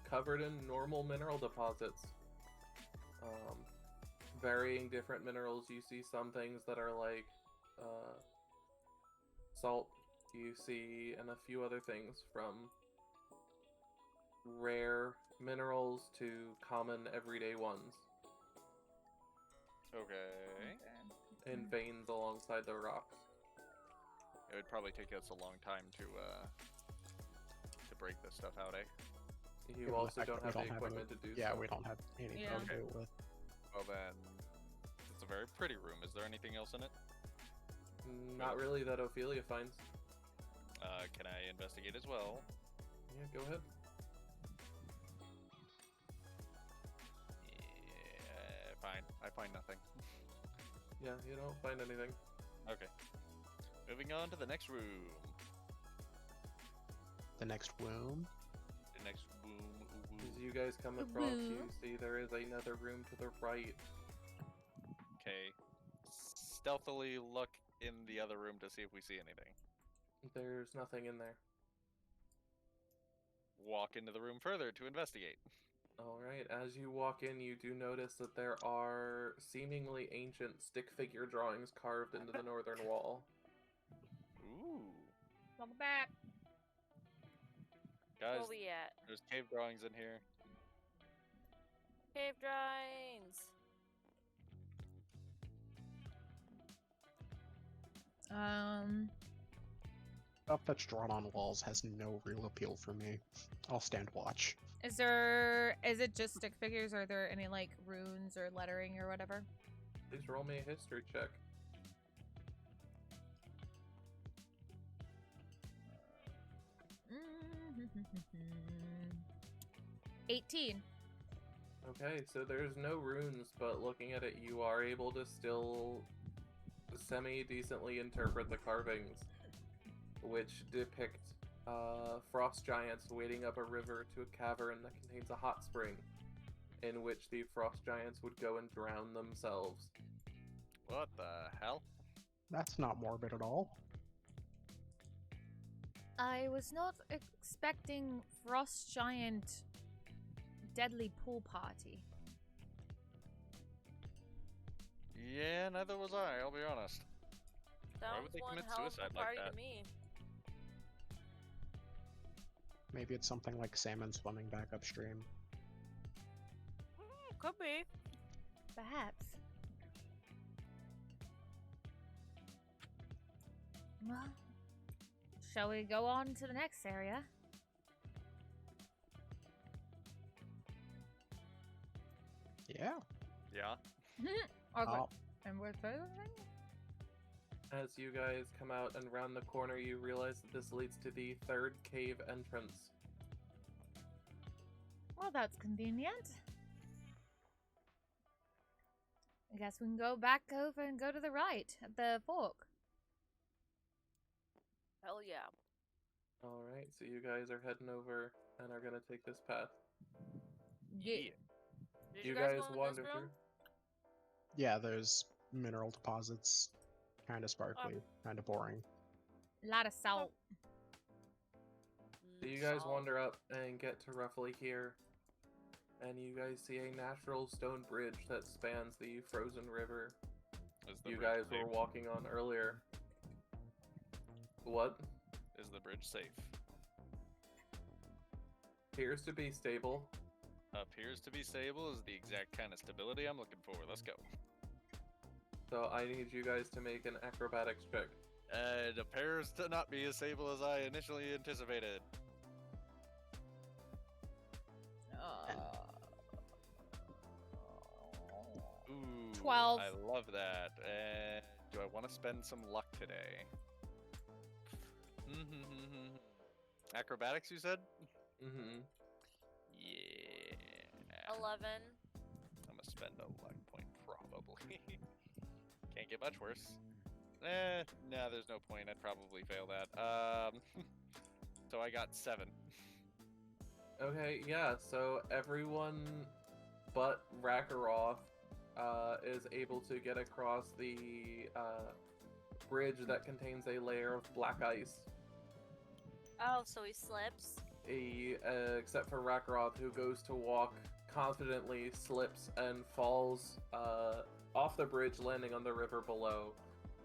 covered in normal mineral deposits. Varying different minerals. You see some things that are like salt. You see, and a few other things from rare minerals to common everyday ones Okay. in veins alongside the rocks. It would probably take us a long time to break this stuff out, eh? You Given the also fact don't that have we the don't have equipment to do Yeah, so. we don't have anything Yeah. to do it with. Well then, it's a very pretty room. Is there anything else in it? Not really that Ophelia finds. Can I investigate as well? Yeah, go ahead. Yeah, fine. I find nothing. Yeah, you don't find anything. Okay. Moving on to the next room. The next womb. The next room. As you guys come across, you see there is another room to the right. Okay. Stealthily look in the other room to see if we see anything. There's nothing in there. Walk into the room further to investigate. Alright, as you walk in, you do notice that there are seemingly ancient stick figure drawings carved into the northern wall. Ooh. Welcome back. Guys, Where we at? there's cave drawings in here. Cave drawings. Stuff that's drawn on walls has no real appeal for me. I'll stand watch. Is it just stick figures? Or are there any like runes or lettering or whatever? Please roll me a history check. 18. Okay, so there's no runes, but looking at it, you are able to still semi-decently interpret the carvings, which depict frost giants wading up a river to a cavern that contains a hot spring, in which the frost giants would go and drown themselves. What the hell? That's not morbid at all. I was not expecting frost giant deadly pool party. Yeah, neither was I, I'll be honest. Sounds would they one commit hell of suicide a like party that? to me. Maybe it's something like salmon swimming back upstream. Could be. Perhaps. Well, shall we go on to the next area? Yeah. Yeah. Okay. Oh, And we're through? As you guys come out and round the corner, you realize that this leads to the third cave entrance. Well, that's convenient. I guess we can go back over and go to the right at the fork. Hell yeah. Alright, so you guys are heading over and are gonna take this path. Yeah. Did You guys guys go in wander this room? through. yeah, there's mineral deposits. Kind of sparkly, kind of boring. A lot of salt. So you guys Salt. wander up and get to roughly here. And you guys see a natural stone bridge that spans the frozen river Is the you bridge guys were safe? walking on earlier. What? Is the bridge safe? Appears to be stable. Appears to be stable is the exact kind of stability I'm looking for. Let's go. So I need you guys to make an acrobatics check. It appears to not be as stable as I initially anticipated. 12. I love that. And do I want to spend some luck today? Acrobatics, you said? Mm-hmm. Yeah. 11. I'm gonna spend a luck point probably. Can't get much worse. No, there's no point. I'd probably fail that. So I got 7. Okay, yeah, so everyone but Rakaroth is able to get across the bridge that contains a layer of black ice. Oh, so he slips. Except for Rakaroth, who goes to walk confidently, slips, and falls off the bridge, landing on the river below.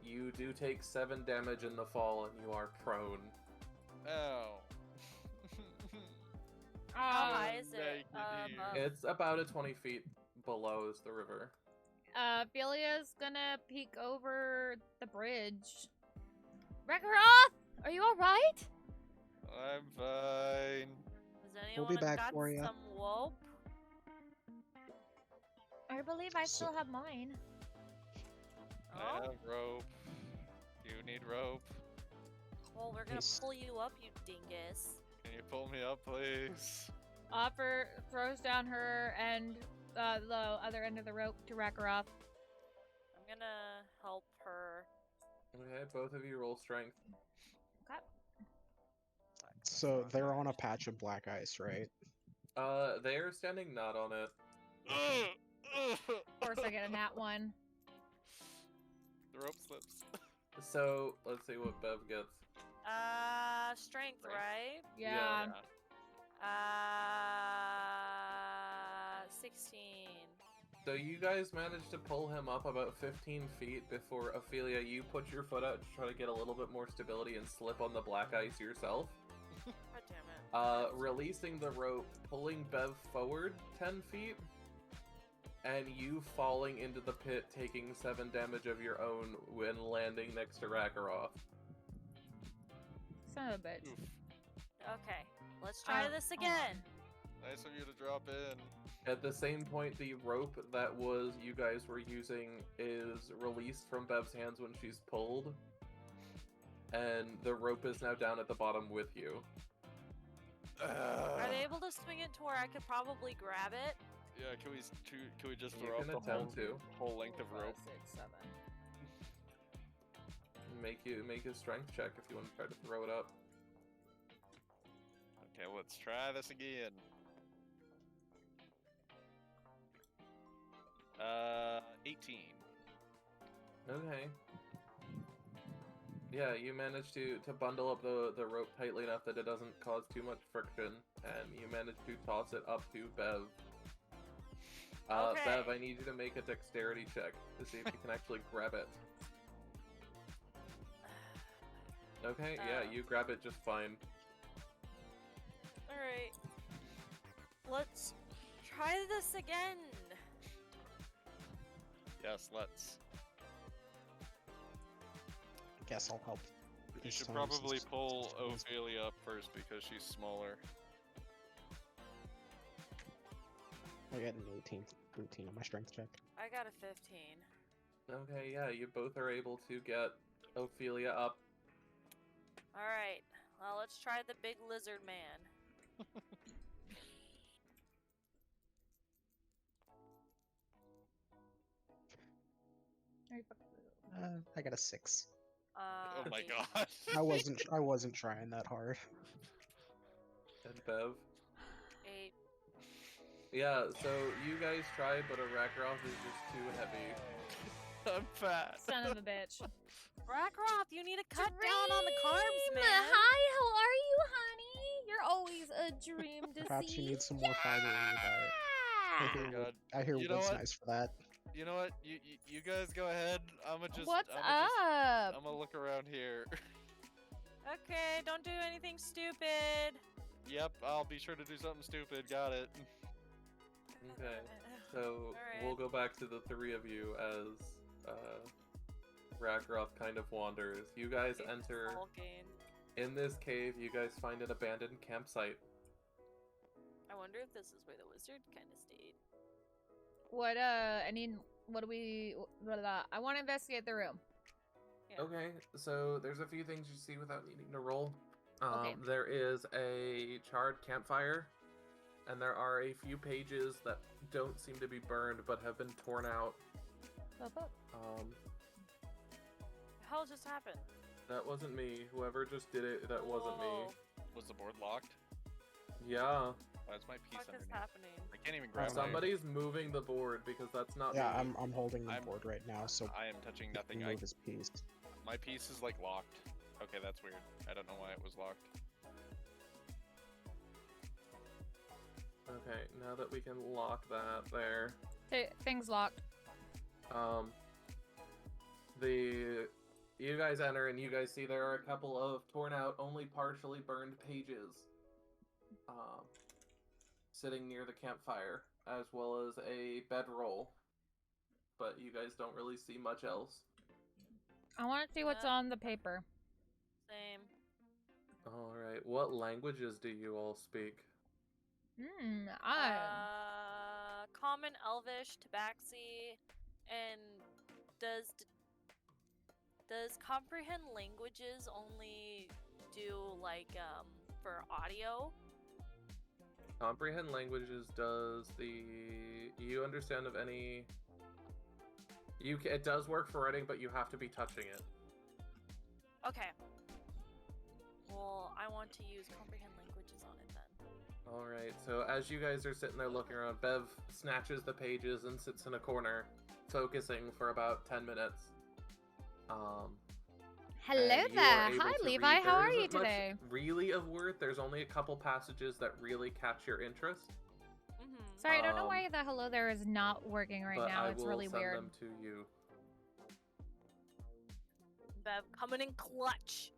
You do take 7 damage in the fall, and you are prone. Oh. How high is it? Naked Above? It's about 20 feet below is the river. Ophelia's gonna peek over the bridge. Rakaroth, are you alright? I'm fine. Does anyone We'll be back got for ya. some rope? I believe I So- still have mine. I Oh, have rope. You need rope. well, we're gonna Yes. pull you up, you dingus. Can you pull me up, please? Offer throws down her end, the other end of the rope to Rakaroth. I'm gonna help her. Okay, both of you roll strength. Okay. So they're on a patch of black ice, right? They are standing not on it. Of course I get a nat 1. The rope slips. So, let's see what Bev gets. Strength, Strength. right? Yeah. 16. So you guys managed to pull him up about 15 feet before, Ophelia, you put your foot out to try to get a little bit more stability and slip on the black ice yourself. God damn it. Releasing the rope, pulling Bev forward 10 feet, and you falling into the pit, taking 7 damage of your own when landing next to Rakaroth. Son of a bitch. Oof. Okay, let's try this again. Nice of you to drop in. At the same point, the rope that you guys were using is released from Bev's hands when she's pulled, and the rope is now down at the bottom with you. Are they able to swing it to where I could probably grab it? Yeah, can we just You throw can out the attempt to. whole length of 5, rope? 6, 7. Make a strength check if you want to try to throw it up. Okay, let's try this again. 18. Okay. Yeah, you manage to bundle up the rope tightly enough that it doesn't cause too much friction, and you manage to toss it up to Bev. Okay. Bev, I need you to make a dexterity check to see if you can actually grab it. Okay, yeah, you grab it just fine. Alright. Let's try this again. Yes, let's. I guess I'll help. You this should time probably since- pull since- Ophelia up first because she's smaller. I got an 18 on my strength check. I got a 15. Okay, yeah, you both are able to get Ophelia up. Alright, well, let's try the big lizard man. I got a 6. Oh my 18. god. I wasn't trying that hard. And Bev. 8. Yeah, so you guys tried, but Rakaroth is just too heavy. I'm fat. Son of a bitch. Rockroth, you need to cut down on the carbs, Dream! man. Hi, how are you, honey? You're always a dream to Perhaps see. you need some more fiber in your diet. Yeah! I hear, God. I hear You know wood's what? nice for that. You know what? You guys go ahead. I'ma just. What's I'ma up? I'm gonna look around here. Okay, don't do anything stupid. Yep, I'll be sure to do something stupid. Got it. Okay, so we'll go back to the 3 of you as Rakaroth kind of wanders. You guys enter Sulking. in this cave. You guys find an abandoned campsite. I wonder if this is where the wizard kind of stayed. What, any what do we? Blah, blah. I want to investigate the room. Yeah. Okay, so there's a few things you see without needing to roll. Okay. There is a charred campfire, and there are a few pages that don't seem to be burned but have been torn out. Up. The hell just happened? That wasn't me. Whoever just did it, that wasn't me. Whoa. Was the board locked? Yeah. That's my piece What is underneath. happening? I can't even grab my... Somebody's moving the board because that's not Yeah, me. I'm holding the I'm- board right now, so I am touching he nothing. can move his piece. My piece is like locked. Okay, that's weird. I don't know why it was locked. Okay, now that we can lock that there. Things locked. You guys enter and you guys see there are a couple of torn out, only partially burned pages sitting near the campfire, as well as a bedroll. But you guys don't really see much else. I want to see what's on the paper. Same. Alright, what languages do you all speak? Common, Elvish, Tabaxi, and does comprehend languages only do like for audio? Comprehend languages does you understand of any... It does work for writing, but you have to be touching it. Okay. Well, I want to use comprehend languages on it then. Alright, so as you guys are sitting there looking around, Bev snatches the pages and sits in a corner, focusing for about 10 minutes. Hello and you there. are able Hi, to Levi. read. How There are you isn't much today? really of word. There's only a couple passages that really catch your interest. Mm-hmm. Sorry, I don't know Um, why the hello there is not working right but now. I It's will really send weird. them to you. Bev coming in clutch.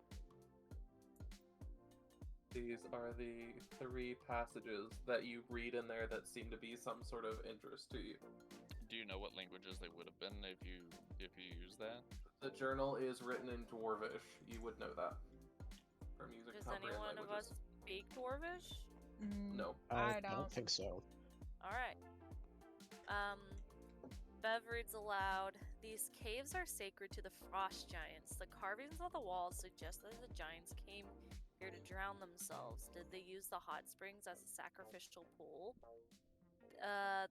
These are the 3 passages that you read in there that seem to be some sort of interest to you. Do you know what languages they would have been if you use that? The journal is written in Dwarvish. You would know that from using Does comprehend anyone of languages. us speak Dwarvish? No. I don't don't. think so. Alright. Bev reads aloud. These caves are sacred to the frost giants. The carvings on the walls suggest that the giants came here to drown themselves. Did they use the hot springs as a sacrificial pool?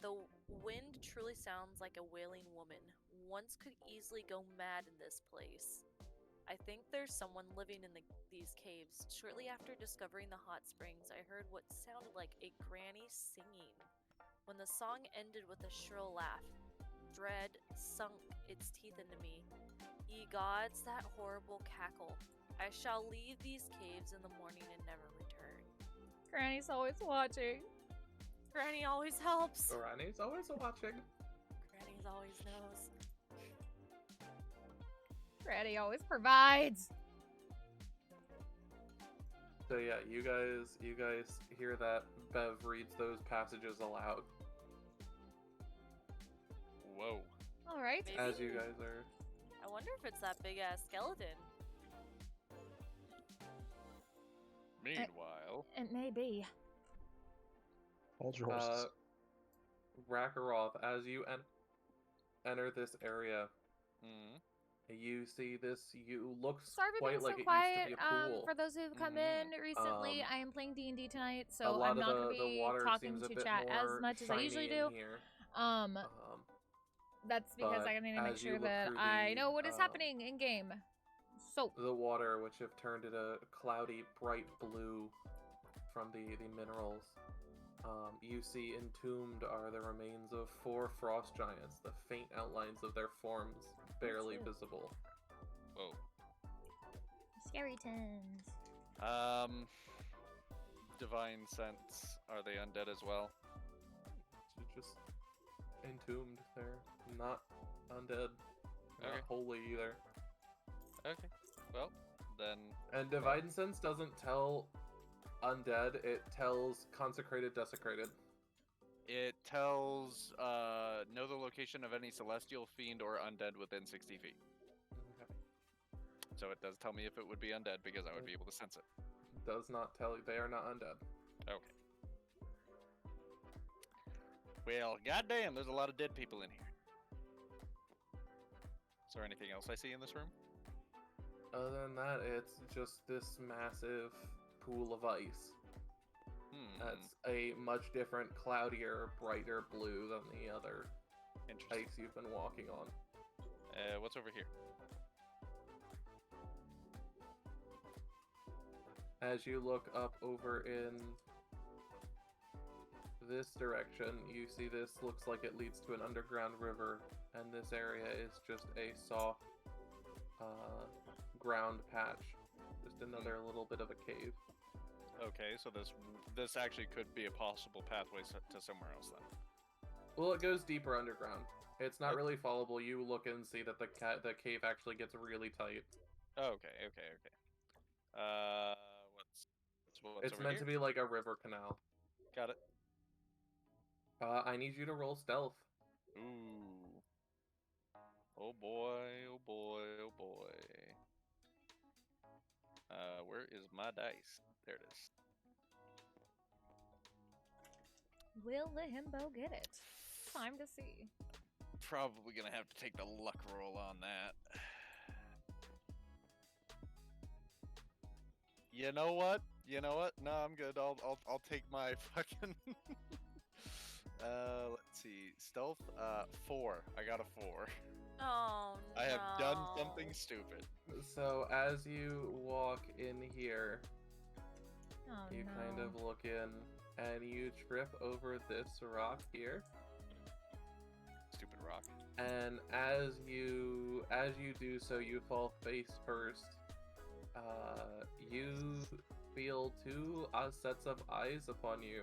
The wind truly sounds like a wailing woman. Once could easily go mad in this place. I think there's someone living in these caves. Shortly after discovering the hot springs, I heard what sounded like a granny singing. When the song ended with a shrill laugh, dread sunk its teeth into me. Ye gods, that horrible cackle. I shall leave these caves in the morning and never return. Granny's always watching. Granny always helps. Granny's always watching. Granny's always knows. Granny always provides. So yeah, you guys hear that Bev reads those passages aloud Whoa. All right. Maybe. as you guys are. I wonder if it's that big ass skeleton. Meanwhile, It may be. Hold your horses. Rakaroth, as you enter this area, you see this. You look Sorry for being quite like so it quiet. used to be a pool. For those who've come in recently, I am playing D&D tonight, so lot I'm of not going to the be water talking seems a to bit chat as more much as I usually shiny do. in here. That's because but I need to make as you sure look that through I the, know what is happening in game. So, The water, which have turned it a cloudy, bright blue from the minerals. You see entombed are the remains of 4 frost giants, the faint outlines of their forms barely That's it. visible. whoa. Skeletons. Divine sense. Are they undead as well? So just entombed. They're not undead, not Okay. holy either. Okay. Well, then. And Divine Sense doesn't tell undead, it tells consecrated, desecrated. It tells know the location of any celestial fiend or undead within 60 feet. Okay. So it does tell me if it would be undead because I would be able to sense it. Does not tell you they are not undead. Okay. Well, goddamn, there's a lot of dead people in here. there anything else I see in this room? Other than that, it's just this massive pool of ice. That's a much different, cloudier, brighter blue than the other Interesting. ice you've been walking on. What's over here? As you look up over in this direction, you see this looks like it leads to an underground river, and this area is just a soft ground patch. Just another little bit of a cave. Okay, so this actually could be a possible pathway to somewhere else then. Well, it goes deeper underground. It's not Okay. really followable. You look and see that the cave actually gets really tight. Okay. What's It's over meant here? to be like a river canal. Got it. I need you to roll stealth. Ooh. Oh boy, oh boy, oh boy. Where is my dice? There it is. Will the himbo get it? Time to see. Probably gonna have to take the luck roll on that. You know what? No, I'm good. I'll take my fucking. Let's see. Stealth. 4. I got a 4. Oh no. I have done something stupid. So as you walk in here, Oh you no. kind of look in, and you trip over this rock here. Stupid rock. And as you do so, you fall face first. You feel 2 sets of eyes upon you.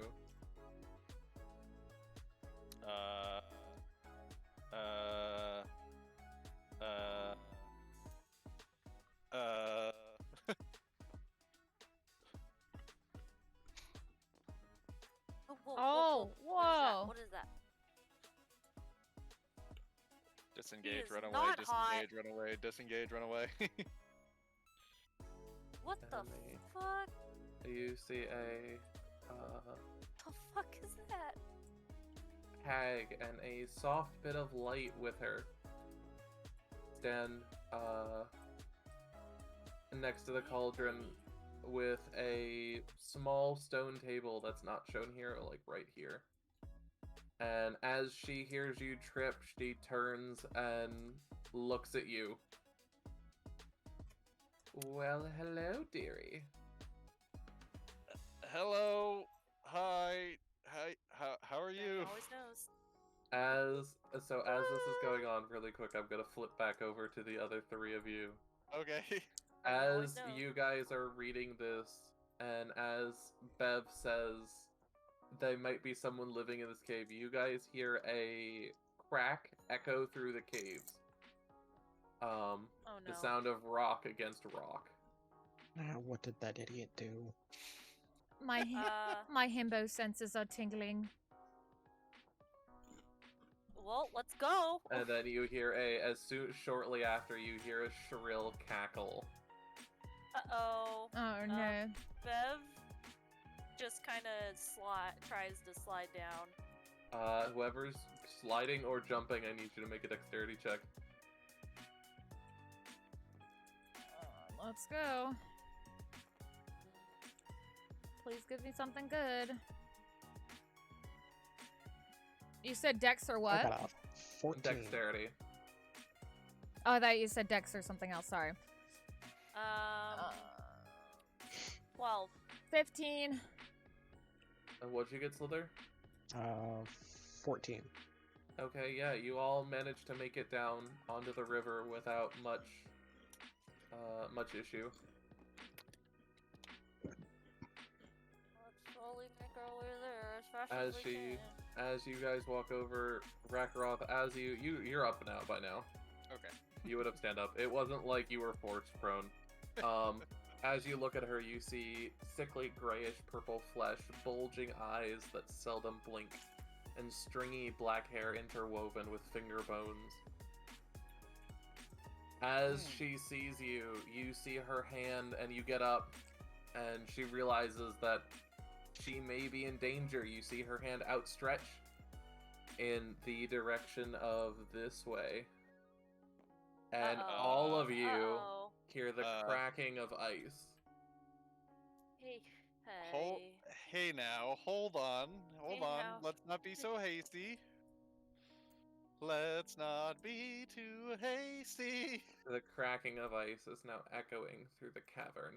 Whoa. Whoa. What is that? Disengage, is run away, not disengage, run away, disengage, run away. What the And they- fuck? You see a The fuck is that? hag and a soft bit of light with her stand next to the cauldron with a small stone table that's not shown here, like right here. And as she hears you trip, she turns and looks at you. Well, hello, dearie. Hello, hi, how are Ben you? always knows. As this is going on really quick, I'm gonna flip back over to the other 3 of you. Okay. Ben always As knows. you guys are reading this, and as Bev says there might be someone living in this cave, you guys hear a crack echo through the caves. Oh no. The sound of rock against rock. What did that idiot do? My my himbo senses are tingling. Well, let's go. And then you hear shortly after, you hear a shrill cackle. Uh-oh. Oh no. Bev just kind of tries to slide down. Whoever's sliding or jumping, I need you to make a dexterity check. Let's go. Please give me something good. You said dex or I what? got a 14. Dexterity. Oh, I thought you said dex or something else. Sorry. 12. 15. And what'd you get, Slither? 14. Okay, yeah, you all managed to make it down onto the river without much issue. Let's slowly make our way there as fast as we can. As you guys walk over, Rakaroth, as you're up now by now. Okay. You would have stand up. It wasn't like you were forced prone. As you look at her, you see sickly grayish purple flesh, bulging eyes that seldom blink, and stringy black hair interwoven with finger bones. As she sees you, you see her hand and you get up, and she realizes that she may be in danger. You see her hand outstretched in the direction of this way. and Uh-oh. all of you Uh-oh. hear the cracking of ice. Hey. Hey now, hold on. Hey Hold on. now. Let's not be so hasty. Let's not be too hasty. The cracking of ice is now echoing through the cavern.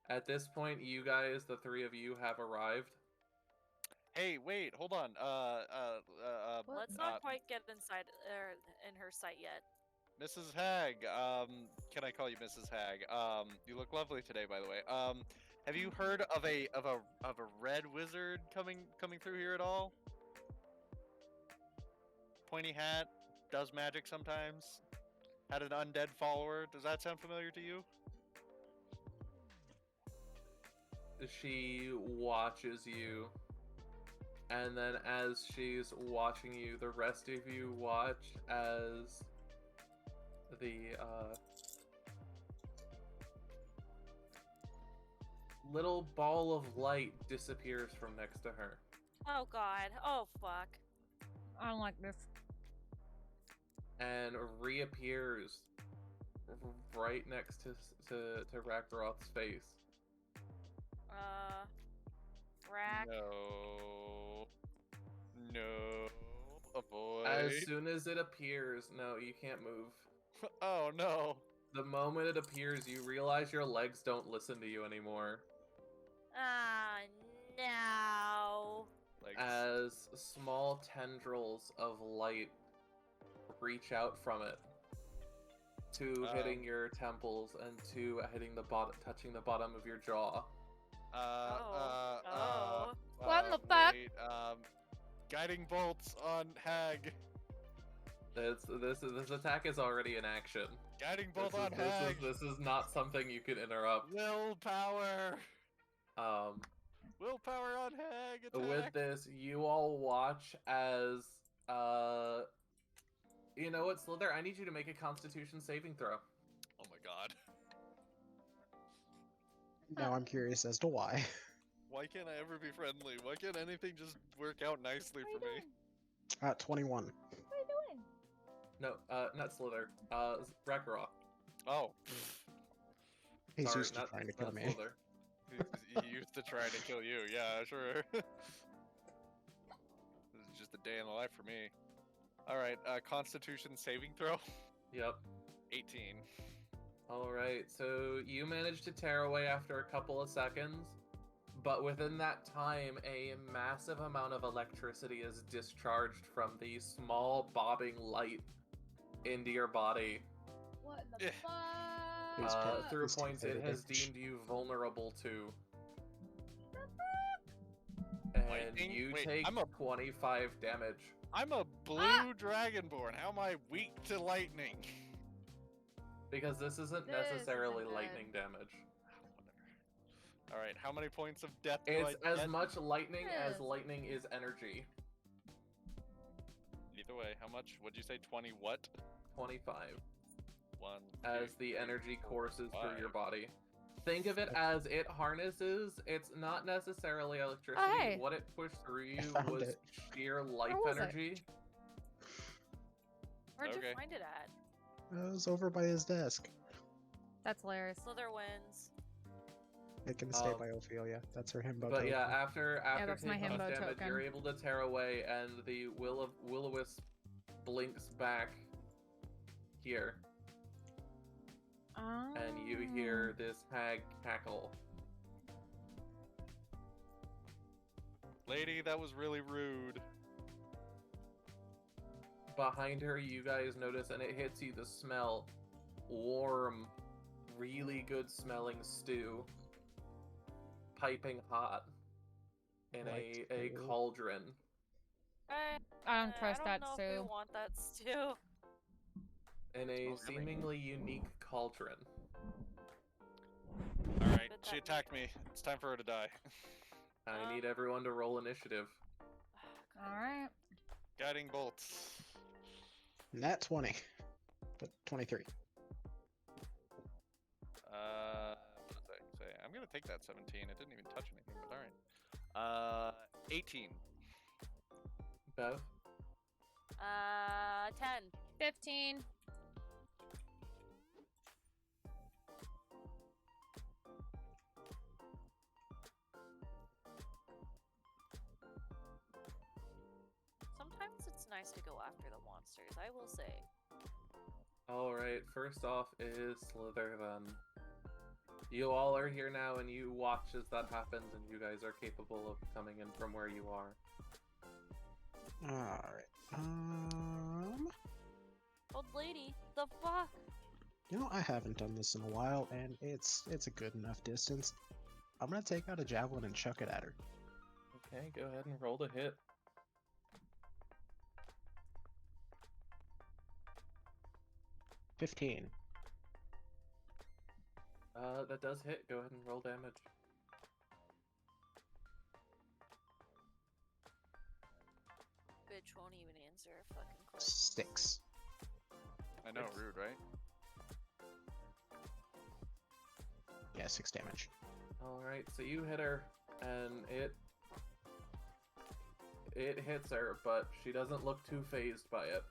At this point, you guys, the three of you, have arrived. Hey, wait, hold on. Let's not quite get inside in her sight yet. Mrs. Hag, can I call you Mrs. Hag? You look lovely today, by the way. Have you heard of a red wizard coming through here at all? Pointy hat, does magic sometimes. Had an undead follower. Does that sound familiar to you? She watches you, and then as she's watching you, the rest of you watch as the little ball of light disappears from next to her. Oh god. Oh fuck. I don't like this. And reappears right next to Rakaroth's face. Rack. No. Avoid. As soon as it appears, no, you can't move. Oh no. The moment it appears, you realize your legs don't listen to you anymore. No. Like, As small tendrils of light reach out from it, two hitting your temples and two hitting the bottom, touching the bottom of your jaw. What the fuck? wait, guiding bolts on Hag. This attack is already in action. Guiding bolt on Hag. This is not something you can interrupt. Willpower. Willpower on Hag. Attack. With this, you all watch as you know what, Sliithrr? I need you to make a Constitution saving throw. Oh my god. Now I'm curious as to why. Why can't I ever be friendly? Why can't anything just work out nicely for me? 21. What are you doing? No, not Sliithrr. Rakaroth. Oh. He's Sorry, used to trying to kill not me. Sliithrr. He used to try to kill you. Yeah, sure. This is just a day in the life for me. Alright, Constitution saving throw? Yep. 18. Alright, so you managed to tear away after a couple of seconds, but within that time, a massive amount of electricity is discharged from the small bobbing light into your body. What the Yeah. fuck? Through This points it takes has advantage. deemed you vulnerable to. And Lightning? you Wait, take I'm a- 25 damage. I'm a blue dragonborn. How am I weak to lightning? Because this isn't This necessarily isn't good. lightning damage. Whatever. Alright, how many points of death do It's I as get? much lightning as Yes. lightning is energy. Either way, how much? What'd you say? 20 what? 25. 1, As 2, the 3, energy 4, courses through your 5. body. Think of it as it harnesses, it's not necessarily electricity. Oh, hey. What it pushed through you found was it. sheer life was it? energy. Where'd Okay. you find it at? It was over by his desk. That's hilarious. Slither wins. It can stay Um, by Ophelia. That's her himbo. But yeah, token. after that's my taking himbo damage, token. you're able to tear away, and the will-o-wisp blinks back here, and you hear this hag cackle. Lady, that was really rude. Behind her, you guys notice, and it hits you, the smell. Warm, really good smelling stew. Piping hot. In Like a stew. cauldron. I don't trust that I don't know if stew. we want that stew. In a Smells yummy. seemingly unique cauldron. Alright, But she that attacked me. It's time for her to die. I need everyone to roll initiative. Alright. Guiding bolts. Nat 20. But 23. What does that say? I'm gonna take that 17. It didn't even touch anything, but alright. 18. Bev? 10. 15. Sometimes it's nice to go after the monsters, I will say. Alright, first off is Sliithrr then. You all are here now and you watch as that happens and you guys are capable of coming in from where you are. Alright. Old lady, the fuck? You know, I haven't done this in a while, and it's a good enough distance. I'm gonna take out a javelin and chuck it at her. Okay, go ahead and roll to hit. 15. That does hit. Go ahead and roll damage. Bitch won't even answer a fucking question. 6. I know, rude, right? Yeah, 6 damage. Alright, so you hit her, and it hits her, but she doesn't look too phased by it.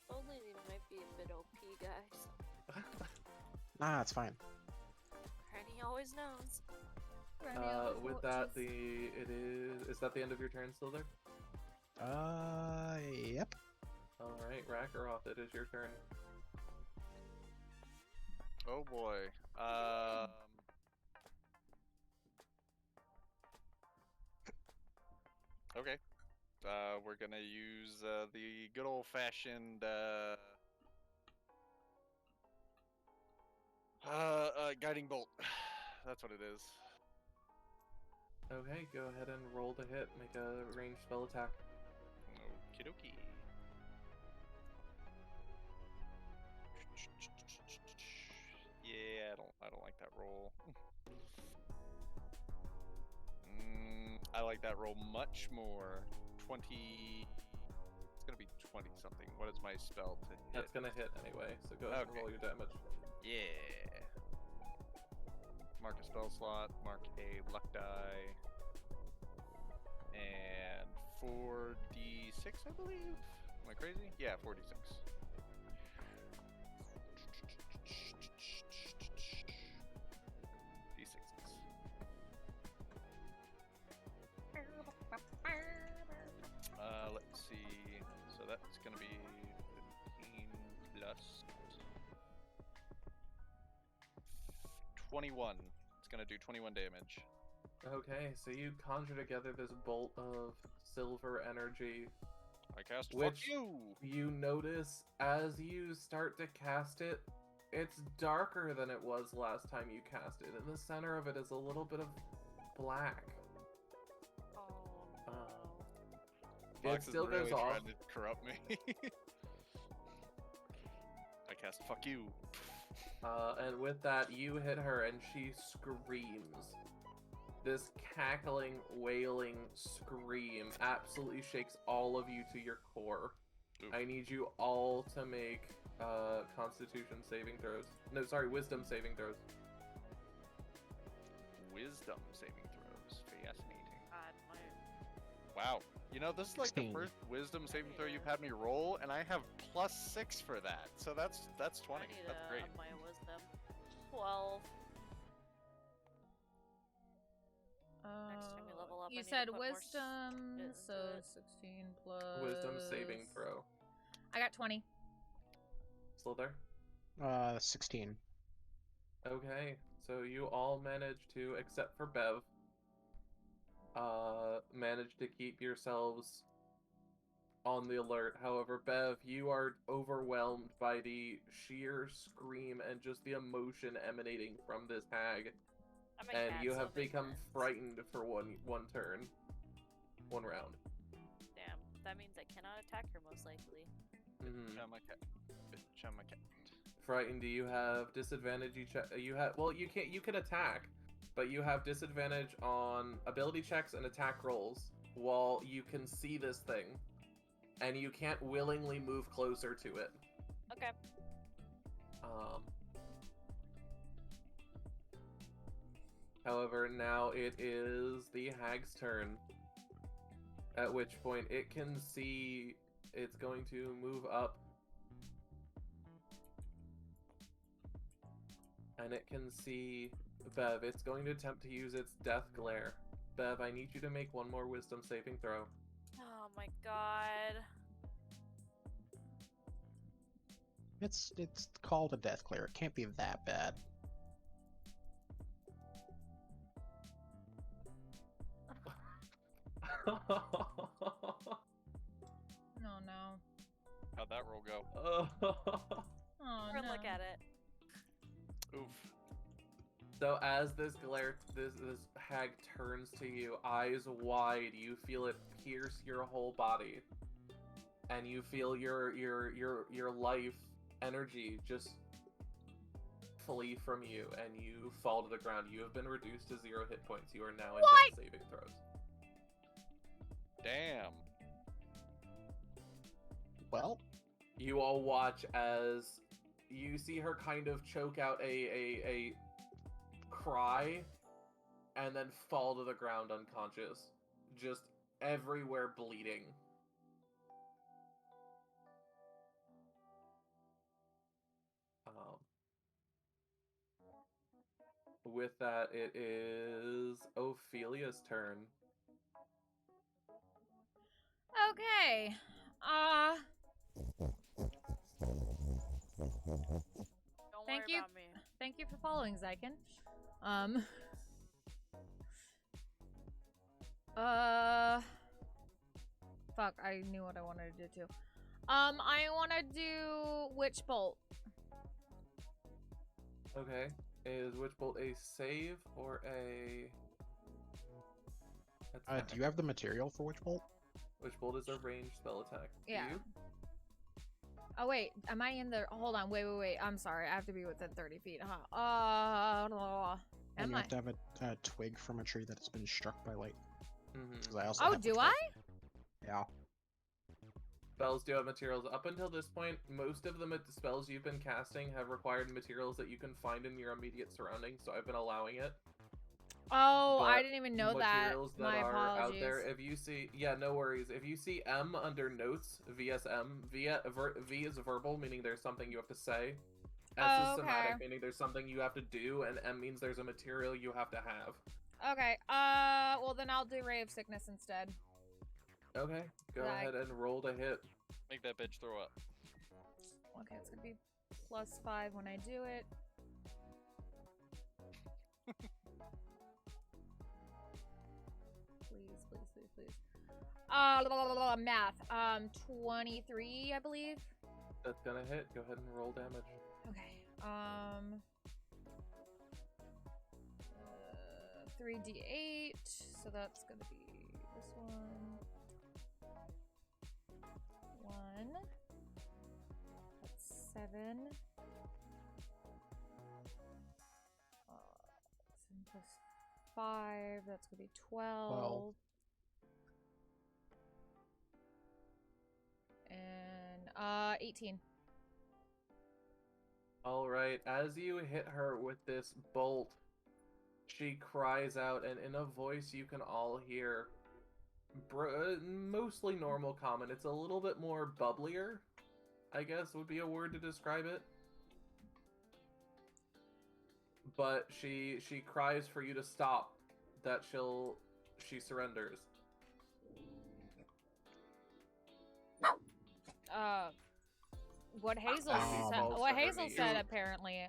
Old lady might be a bit OP, guys. Nah, it's fine. Granny always knows. With that, is that the end of your turn, Sliithrr? Yep. Alright, Rakaroth, it is your turn. Oh boy. Okay. We're gonna use the good old-fashioned guiding bolt. That's what it is. Okay, go ahead and roll to hit. Make a ranged spell attack. Okie dokie. Yeah, I don't like that roll. I like that roll much more. 20. It's gonna be 20 something. What is my spell to hit? That's gonna hit anyway, so go ahead and roll your damage. Yeah. Mark a spell slot, mark a luck die, and 4d6, I believe. Am I crazy? Yeah, 4d6. D6s. Let's see. So that's gonna be 15 plus 21. It's gonna do 21 damage. Okay, so you conjure together this bolt of silver energy, I cast which fuck you. you notice as you start to cast it, it's darker than it was last time you cast it. In the center of it is a little bit of black. Oh no. Fox It still is really goes off. trying to corrupt me. I cast fuck you. And with that, you hit her and she screams. This cackling, wailing scream absolutely shakes all of you to your core. Oof. I need you all to make Constitution saving throws. No, sorry, Wisdom saving throws. Wisdom saving throws. Fascinating. God, my Wow. You know, this is like the 16. first wisdom saving throw you've had me roll, and I have +6 for that. So that's 20. I need That's to great. up my wisdom. 12. Next time you level up, I You need to said put more wisdom, into so it. 16 plus. Wisdom saving throw. I got 20. Still there? 16. Okay, so you all manage to, except for Bev, manage to keep yourselves on the alert. However, Bev, you are overwhelmed by the sheer scream and just the emotion emanating from this hag, I'm a and cat, you so have big become friends. frightened for one turn, one round. Damn, that means I cannot attack her most likely. Mhm. Bitch, I'm a cat. Bitch, I'm a cat. Frightened. Do you have disadvantage? You have. Well, you can't. You can attack, but you have disadvantage on ability checks and attack rolls while you can see this thing, and you can't willingly move closer to it. Okay. However, now it is the hag's turn. At which point it can see it's going to move up. And it can see Bev. It's going to attempt to use its death glare. Bev, I need you to make one more wisdom saving throw. Oh my god. It's called a death glare. It can't be that bad. Oh no. How'd that roll go? Oh Or no. look at it. Oof. So as this glare, this hag turns to you, eyes wide, you feel it pierce your whole body, and you feel your life energy just flee from you, and you fall to the ground. You have been reduced to 0 hit points. You are now in What? death saving throws. Damn. Well, You all watch as you see her kind of choke out a cry and then fall to the ground unconscious. Just everywhere bleeding. With that, it is Ophelia's turn. Okay. Don't Thank worry you. about me. Thank you for following, Xyken. Fuck, I knew what I wanted to do too. I want to do Witch Bolt. Okay. Is Witch Bolt a save or a... attack? do you have the material for Witch Bolt? Witch Bolt is a ranged spell attack. Do Yeah. you? Oh, wait. Am I in the... Hold on. Wait. I'm sorry. I have to be within 30 feet, huh? And Am you I? have to have a twig from a tree that has been struck by lightning. Mm-hmm. 'Cause I also Oh, have do Witch I? Bolt. Yeah. Spells do have materials. Up until this point, most of the spells you've been casting have required materials that you can find in your immediate surroundings, so I've been allowing it. Oh, I But didn't even know that. materials that My are apologies. out there. If you see, yeah, no worries. If you see M under notes, VSM, V is verbal, meaning there's something you have to say. S Oh, is somatic, okay. meaning there's something you have to do, and M means there's a material you have to have. Okay. Well then I'll do Ray of Sickness instead. Okay, go Right. ahead and roll to hit. Make that bitch throw up. Okay, it's gonna be +5 when I do it. Please. Math. 23, I believe. That's gonna hit. Go ahead and roll damage. Okay. 3d8. So that's gonna be this one. 1. That's 7. 7 plus 5. That's gonna be 12. And 18. Alright, as you hit her with this bolt, she cries out, and in a voice you can all hear, mostly normal common. It's a little bit more bubblier, I guess would be a word to describe it. But she cries for you to stop, that she surrenders. What Hazel Um, said, falls what to her Hazel knees. said apparently,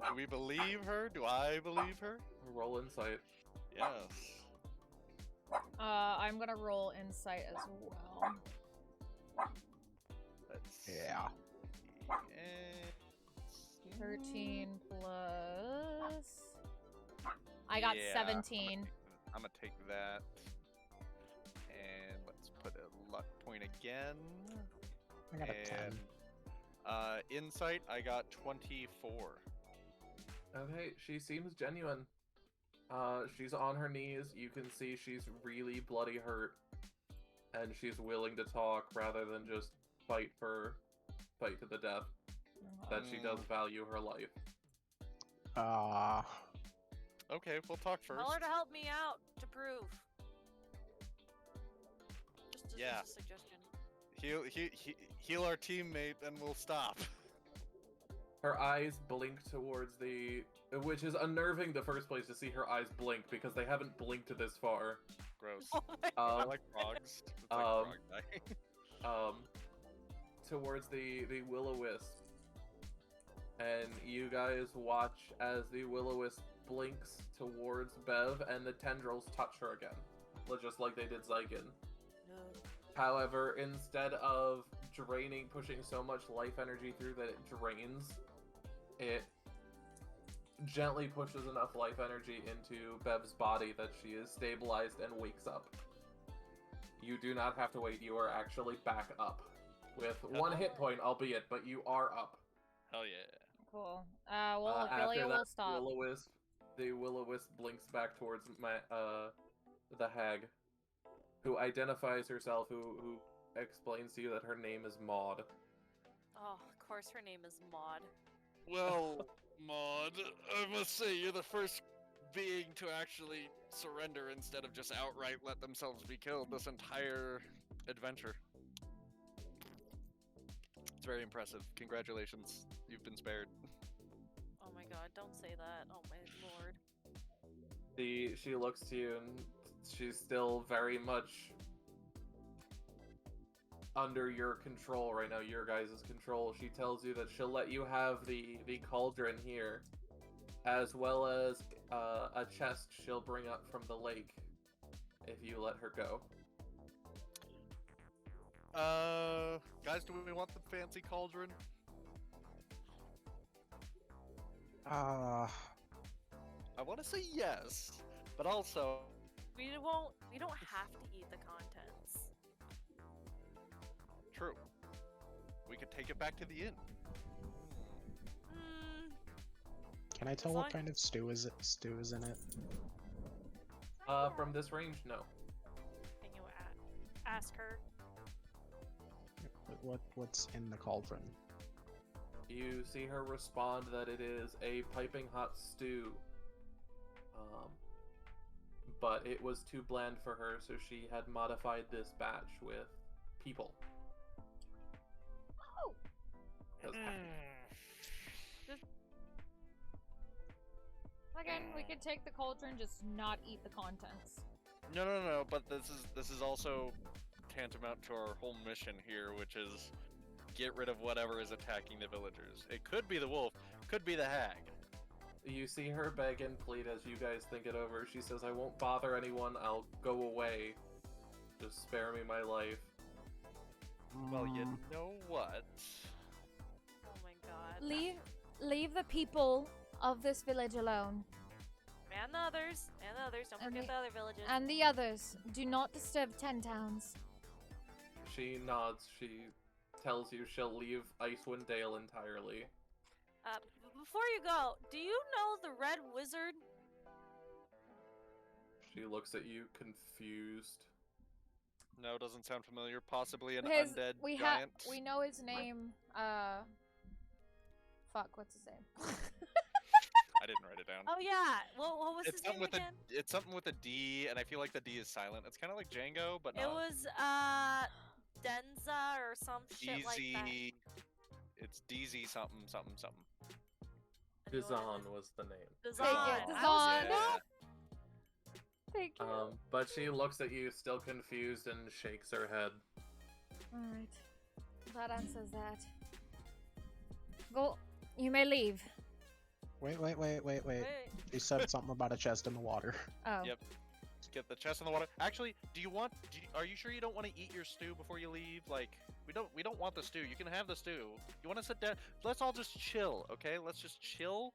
Do we believe her? Do I believe her? Roll insight. Yes. I'm gonna roll insight as well. Let's Yeah. see. 13 plus... I got Yeah, 17. I'm gonna take that. And let's put a luck point again. I got a 10. Insight, I got 24. Okay, she seems genuine. She's on her knees. You can see she's really bloody hurt. And she's willing to talk rather than just fight to the death. That she does value her life. Okay, we'll talk first. Tell her to help me out to prove. just Yeah. a suggestion. Heal our teammate, and we'll stop. Her eyes blink towards which is unnerving the first place to see her eyes blink because they haven't blinked this far. Gross. Oh my I Um, like frogs. It's like a frog guy. Towards the will-o-wisp, and you guys watch as the will-o-wisp blinks towards Bev, and the tendrils touch her again, just like they did Xyken. no. However, instead of pushing so much life energy through that it drains, it gently pushes enough life energy into Bev's body that she is stabilized and wakes up. You do not have to wait, you are actually back up. With one hit point, albeit, but you are up. Hell yeah. Cool. Well, After Ophelia that, will stop. the will-o-wisp blinks back towards the hag, who identifies herself, who explains to you that her name is Maud. Oh, of course her name is Maud. Well, Maud, I must say you're the first being to actually surrender instead of just outright let themselves be killed this entire adventure. It's very impressive. Congratulations. You've been spared. Oh my god, don't say that. Oh my lord. She looks to you, and she's still very much under your control right now, your guys' control. She tells you that she'll let you have the cauldron here, as well as a chest she'll bring up from the lake if you let her go. Guys, do we want the fancy cauldron? Uh, I want to say yes, but also We don't have to eat the contents. true. We could take it back to the inn. Hmm. can I tell As what long- kind of stew is in it? From this range, no. Can you ask her? What's in the cauldron? You see her respond that it is a piping hot stew. But it was too bland for her, so she had modified this batch with people. Oh. 'Cause Again, we could take the cauldron, just not eat the contents. No. But this is also tantamount to our whole mission here, which is get rid of whatever is attacking the villagers. It could be the wolf, could be the hag. You see her beg and plead as you guys think it over. She says, I won't bother anyone, I'll go away. Just spare me my life. Well, you Mm, know what? Oh my god. Leave the people of this village alone. And the others. Don't And forget the other villages. And the others, do not disturb 10 towns. She nods. She tells you she'll leave Icewind Dale entirely. Before you go, do you know the Red Wizard? She looks at you confused. No, doesn't sound familiar. Possibly an His- undead we giant. we know his name. Fuck, what's his name? I didn't write it down. Oh yeah. What was It's his name something with again? it's something with a D, and I feel like the D is silent. It's kind of like Django, but It not. was Denza or some shit like that. DZ. It's DZ something. I knew it Dizan was the name. Dazan. Take it, I Dazan. was- Thank you. But she looks at you still confused and shakes her head. Alright. That answers that. Go. You may leave. Wait. Wait. You said something about a chest in the water. Oh. Yep. Get the chest in the water. Actually, are you sure you don't want to eat your stew before you leave? Like, we don't want the stew. You can have the stew. You want to sit down? Let's all just chill, okay? Let's just chill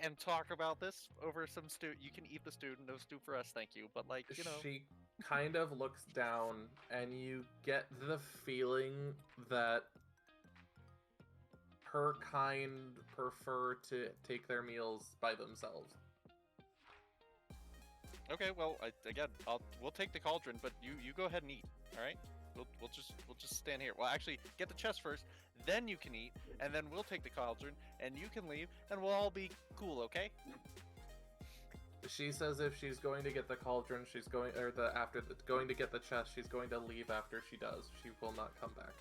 and talk about this over some stew. You can eat the stew. No stew for us, thank you. But like, you know. She kind of looks down, and you get the feeling that her kind prefer to take their meals by themselves. Okay, well, we'll take the cauldron, but you go ahead and eat. All right? We'll just stand here. Well, actually, get the chest first, then you can eat, and then we'll take the cauldron, and you can leave, and we'll all be cool, okay? She says if she's going to get the cauldron, she's going, or going to get the chest, she's going to leave after she does. She will not come back.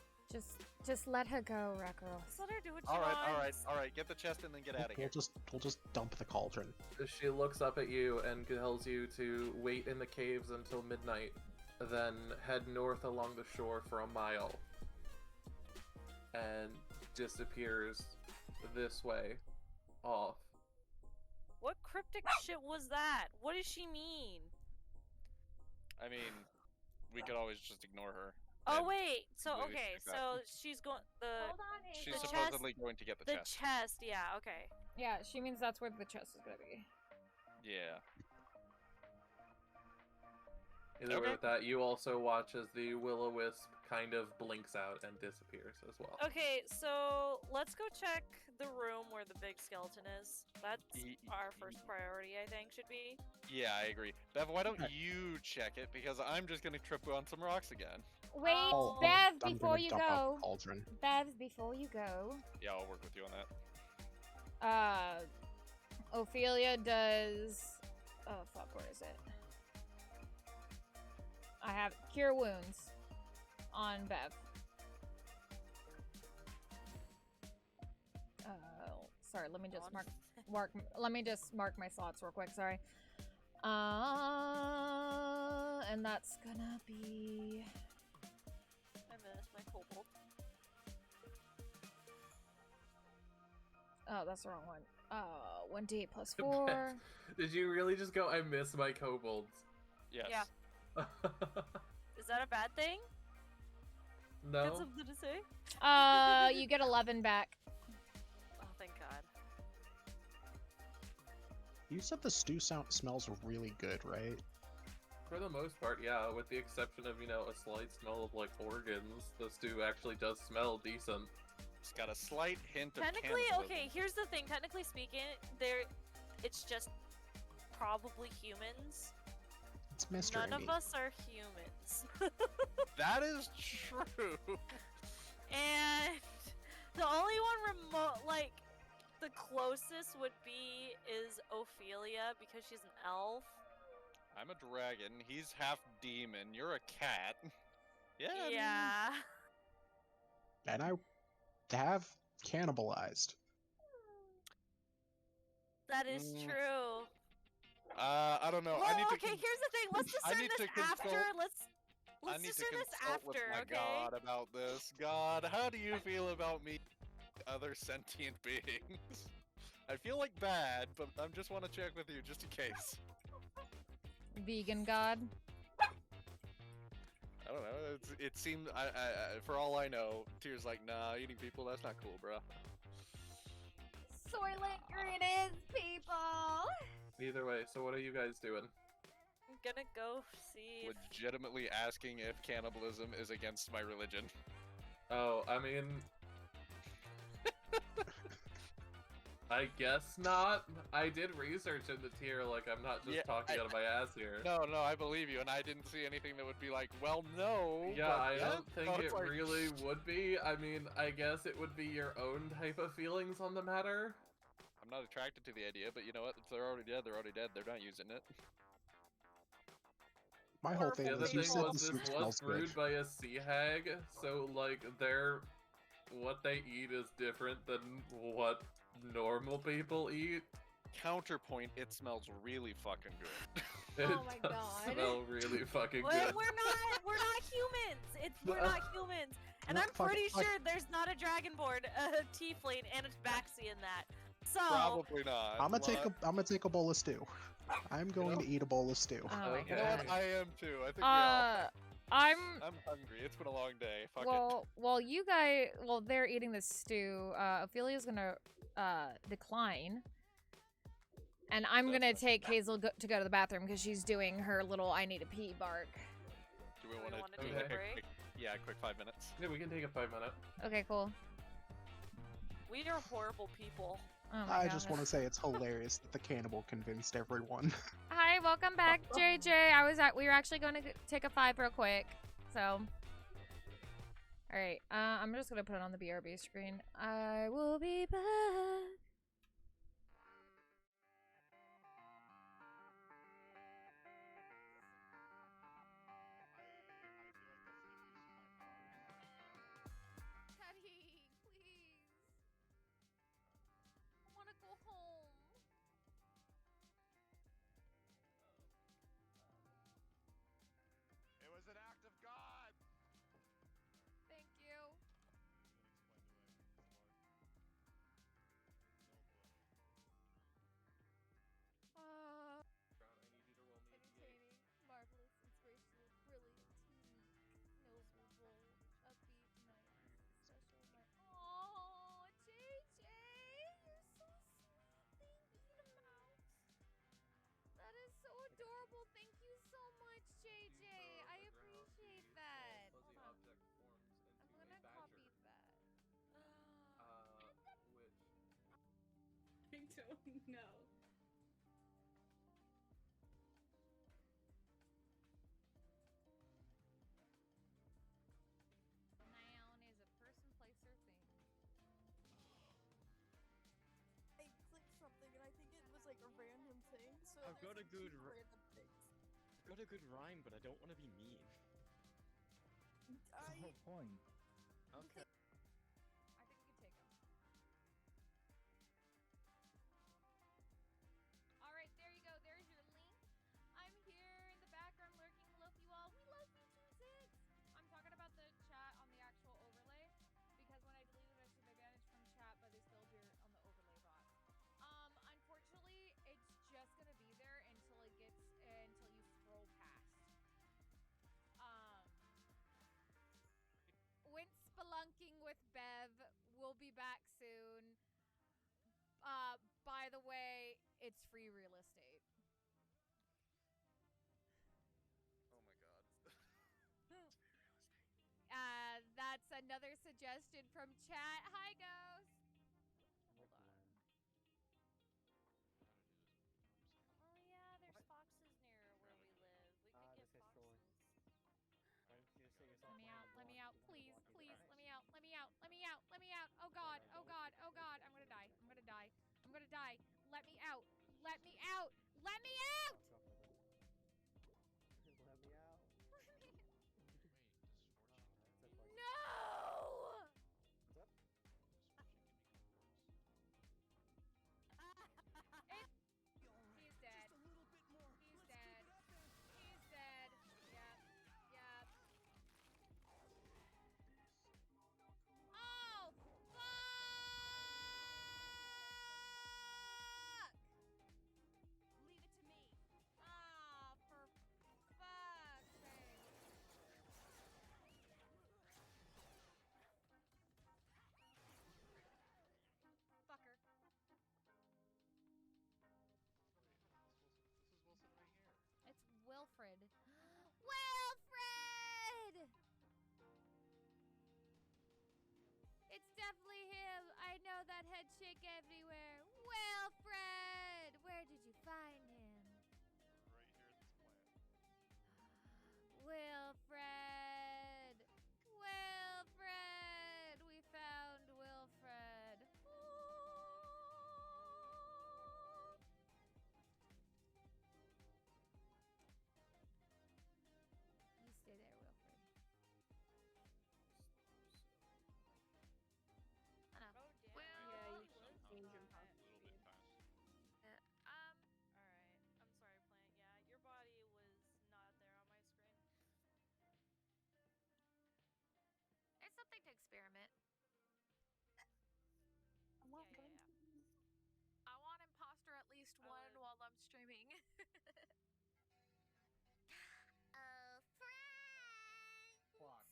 Just let her go, Rekros. Just let her do what she All right, wants. all right. Get the chest and then get out of here. We'll just dump the cauldron. She looks up at you and tells you to wait in the caves until midnight, then head north along the shore for a mile, and disappears this way, off. What cryptic shit was that? What does she mean? I mean, we could always just ignore her. Oh and wait, so maybe okay, stick that. so she's going Hold on, She's Hazel. supposedly going to get the chest. chest, yeah, okay. Yeah, she means that's where the chest is gonna be. Yeah. Either way, with that, you also watch as the will-o-wisp kind of blinks out and disappears as well. Okay, so let's go check the room where the big skeleton is. That's our first priority, I think, should be. Yeah, I agree. Bev, why don't you check it? Because I'm just gonna trip on some rocks again. Wait, Oh, Bev, I'm before gonna you dump out go. the cauldron. Bev, before you go. Yeah, I'll work with you on that. Ophelia does. Oh fuck, where is it? I have cure wounds on Bev. Sorry, let me just mark my slots real quick. Sorry. And that's gonna be. I missed my kobold. Oh, that's the wrong one. 1d8 plus 4. Did you really just go, I miss my kobolds? Yes. Yeah. Is that a bad thing? No? Got something to say? You get 11 back. Oh, thank God. You said the stew smells really good, right? For the most part, yeah, with the exception of, a slight smell of, like, organs, the stew actually does smell decent. It's got a slight hint of Technically, cannibalism. okay, here's the thing. Technically speaking, it's just probably humans. It's mystery None meat. of us are humans. That is true. And the only one the closest would be is Ophelia because she's an elf. I'm a dragon. He's half demon. You're a cat. Yeah. I mean, Yeah. And I have cannibalized. That is Mm. true. I don't know. Well, I need to. okay, here's the thing. Let's I discern need this to consult- after. I Let's need to discern this consult with after, my okay? God about this. God, how do you feel about me, other sentient beings? I feel like bad, but I just want to check with you just in case. Vegan god. I don't know. It seemed, for all I know, Tyr's like, nah, eating people, that's not cool, bro. Soylent Green is people. Either way, so what are you guys doing? I'm gonna go see. Legitimately asking if cannibalism is against my religion. Oh, I mean... I guess not. I did research in the tier, like, I'm not just Yeah, talking out of my ass here. No, I believe you, and I didn't see anything that would be like, well, no. Yeah, but I yeah. don't think No, it it's like- really would be. I mean, I guess it would be your own type of feelings on the matter. I'm not attracted to the idea, but you know what? If they're already dead, they're already dead. They're not using it. My whole thing The other is you thing said the was soup this smells was good. brewed by a sea hag, so like what they eat is different than what normal people eat. Counterpoint, it smells really fucking good. It Oh my does God. smell really fucking Well, good. we're not humans. We're not humans. And No, I'm fuck- pretty fuck. sure there's not a dragonborn, a tiefling, and a Baxi in that. So Probably not. I'm Well, gonna take a bowl of stew. I'm going to eat a bowl of stew. Oh my Okay. You know god. what? I am too. I think we all. I'm I'm hungry. It's been a long day. Fuck it. well, they're eating this stew. Ophelia's gonna decline, and I'm That's gonna fine. take Hazel to go to the bathroom because she's doing her little "I need a pee" bark. Do we we want wanna to take do a like a break? quick, yeah, quick 5 minutes? Yeah, we can take a 5-minute. Okay, cool. we are horrible people. Oh my I God. just want to say it's hilarious that the cannibal convinced everyone. Hi, welcome back, JJ. We were actually going to take a 5 real quick, so. All right, I'm just gonna put it on the BRB screen. I will be back. No. Noun is a person, place, or thing. I clicked something and I think it was like a random thing. So I've got a good random things. I've got a good rhyme, but I don't want to be mean. That's the whole point. Okay. I think we can take him. Alright, there you go. There's your link. I'm here in the background lurking. Love you all. We love you too, Six. I'm talking about the chat on the actual overlay because when I deleted it, I took advantage from chat, but they still appear on the overlay box. Unfortunately, it's just gonna be there until it gets until you scroll past. Went spelunking with Bev. We'll be back soon. By the way, it's free real estate. Oh my god. That's another suggestion from chat. Hi, Ghost. Hold on. Oh yeah, there's foxes near where we live. We could get foxes. Let me out, let me out, please, please, let me out, let me out, let me out, let me out. Oh god, oh god, oh god, I'm gonna die, I'm gonna die, I'm gonna die. Let me out, let me out, let me out! Let me out. No! What's up? He's dead. He's dead. He's dead. Yep. Yep. Oh, fuck! Leave it to me. Ah, for fuck's sake. Fucker. This is Wilson right here. It's Wilfred. Wilfred! It's definitely him. I know that head shake everywhere. Wilfred! Where did you find him? Right here at this plant. Wilfred! Wilfred! We found Wilfred. You stay there, Wilfred. I know. Oh damn. Well, your yeah, body you was change on your it. A little bit fast. Alright. I'm sorry, Plant. Yeah, your body was not there on my screen. It's something to experiment. I want Yeah, yeah, guns. I want imposter at least I one would- while I'm streaming. Oh, Fuck.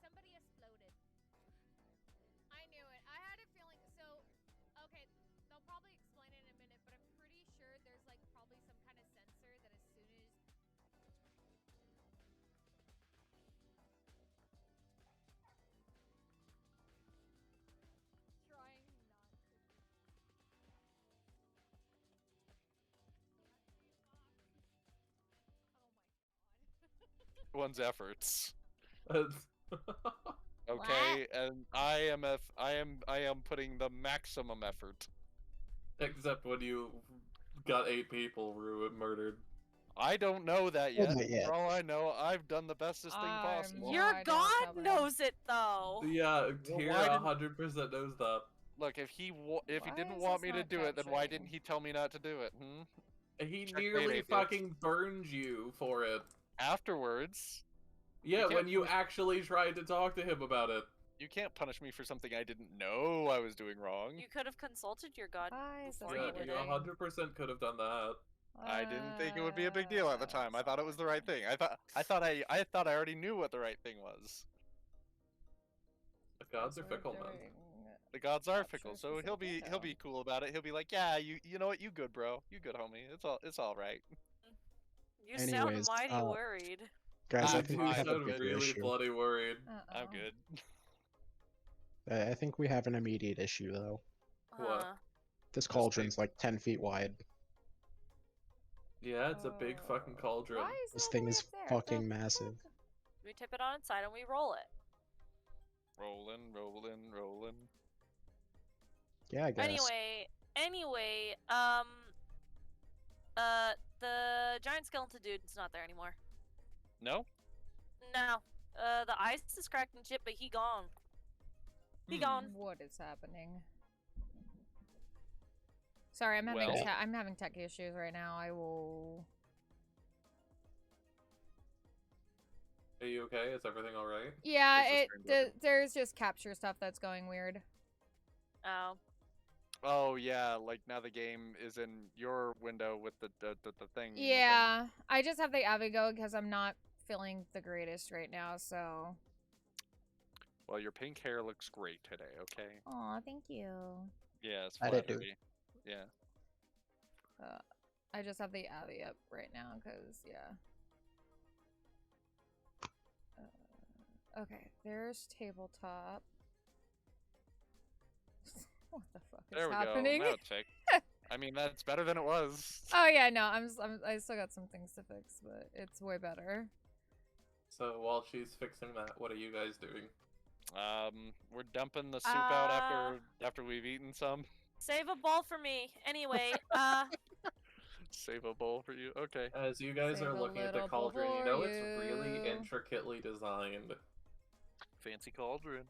Somebody exploded. I knew it. I had a feeling. So, okay, they'll probably explain it in a minute, but I'm pretty sure there's like probably some kind of sensor that as soon as trying not to. Oh my god. One's efforts. It's- Okay, and I am putting the maximum effort. Except when you got 8 people murdered. I don't know that yet. Not yet. For all I know, I've done the bestest thing possible. Your god knows it though. Yeah, Well, Tyr why didn't- 100% knows that. Look, if he if he Why didn't is want this me to not do it, then why capturing? didn't he tell me not to do it? Hmm? He Checkmate, nearly atheist. fucking burned you for it. Afterwards, Yeah, can't when you punish- actually tried to talk to him about it. you can't punish me for something I didn't know I was doing wrong. You could have consulted your god Why is this before Yeah, you not did you it. working? 100% could have done that. I didn't think it would be a big deal at the time. I thought it was the right thing. I thought I already knew what the right thing was. The gods are That's what fickle, we're man. doing. The gods are Capture fickle, so he'll be specific cool about it. He'll be like, yeah, you know what, you good, bro. You good, homie. It's all right. You sound Anyways, mighty worried. Guys, I I'm think You we have a sound bigger really issue. bloody worried. I'm Uh-oh. good. I think we have an immediate issue, though. What? Huh. This big. cauldron's like 10 feet wide. Yeah, it's a big fucking cauldron. Why is This it all thing the way is up there? fucking The massive. fuck? We tip it on its side and we roll it. Rolling. Yeah, I guess. Anyway, the giant skeleton dude's not there anymore. No? No. The ice is cracked and shit, but he gone. He Hmm. gone. What is happening? Sorry, I'm having Well- I'm having tech issues right now. I will. Are you okay? Is everything alright? Yeah, It's just turned broken. there's just capture stuff that's going weird. Oh. Oh yeah, like now the game is in your window with the thing. and the thing. Yeah, I just have the Avigo because I'm not feeling the greatest right now. So. Well, your pink hair looks great today. Okay. Aw, thank you. Yeah, it's I did too. flattery. Yeah. I just have the Avi up right now because yeah. Okay, there's tabletop. What the fuck is There we happening? go. Now it's fixed. I mean, that's better than it was. Oh yeah, no, I still got some things to fix, but it's way better. So while she's fixing that, what are you guys doing? We're dumping the soup out after we've eaten some. Save a bowl for me. Anyway, Save a bowl for you. Okay. As you guys Save are a looking at the little cauldron, you for know it's really you. intricately designed. Fancy cauldron.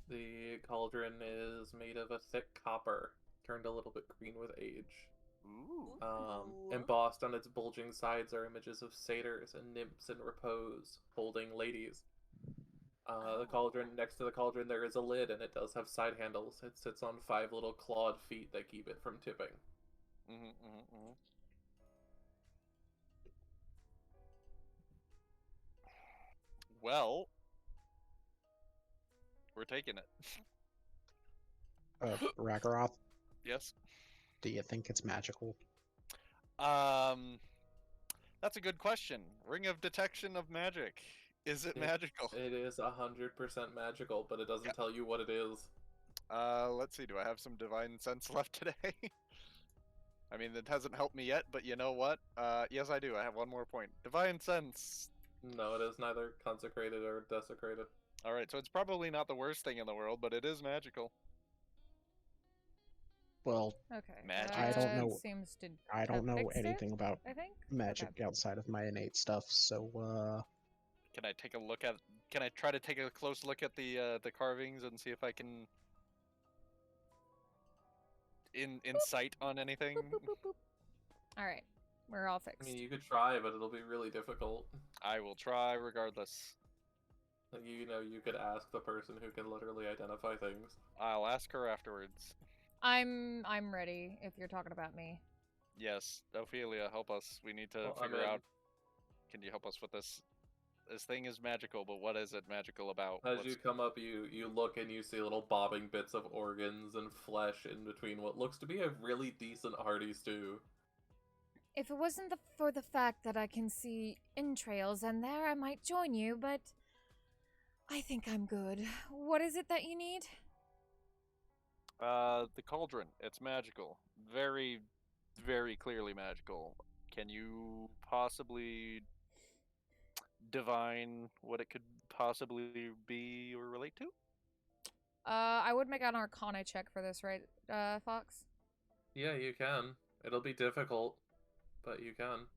The cauldron is made of a thick copper, turned a little bit green with age. Ooh. Embossed on its bulging sides are images of satyrs and nymphs in repose, holding ladies. The cauldron, next to the cauldron, there is a lid, and it does have side handles. It sits on 5 little clawed feet that keep it from tipping. Well, we're taking it. Ragaroth, Yes. do you think it's magical? That's a good question. Ring of detection of magic. Is it Yeah. magical? It is 100% magical, but it doesn't tell you what it is. Let's see. Do I have some divine sense left today? I mean, it hasn't helped me yet, but you know what? Yes, I do. I have one more point. Divine sense. No, it is neither consecrated or desecrated. All right, so it's probably not the worst thing in the world, but it is magical. Well, Okay. Magic. I don't know- Seems to. I don't have know fixed it, anything about I think. magic outside of my innate stuff, so Can I take a look at? Can I try to take a close look at the carvings and see if I can insight on anything? All right, we're all I fixed. mean, you could try, but it'll be really difficult. I will try regardless. Like, you know, you could ask the person who can literally identify things. I'll ask her afterwards. I'm ready. If you're talking about me. Yes, Ophelia, help us. We need to Well, I figure mean- out. Can you help us with this? This thing is magical, but what is it magical about? As What's- you come up, you look and you see little bobbing bits of organs and flesh in between what looks to be a really decent hearty stew. If it wasn't for the fact that I can see entrails in there, I might join you, but I think I'm good. What is it that you need? The cauldron. It's magical. Very, very clearly magical. Can you possibly divine what it could possibly be or relate to? I would make an Arcana check for this, right, Fox? Yeah, you can. It'll be difficult, but you can.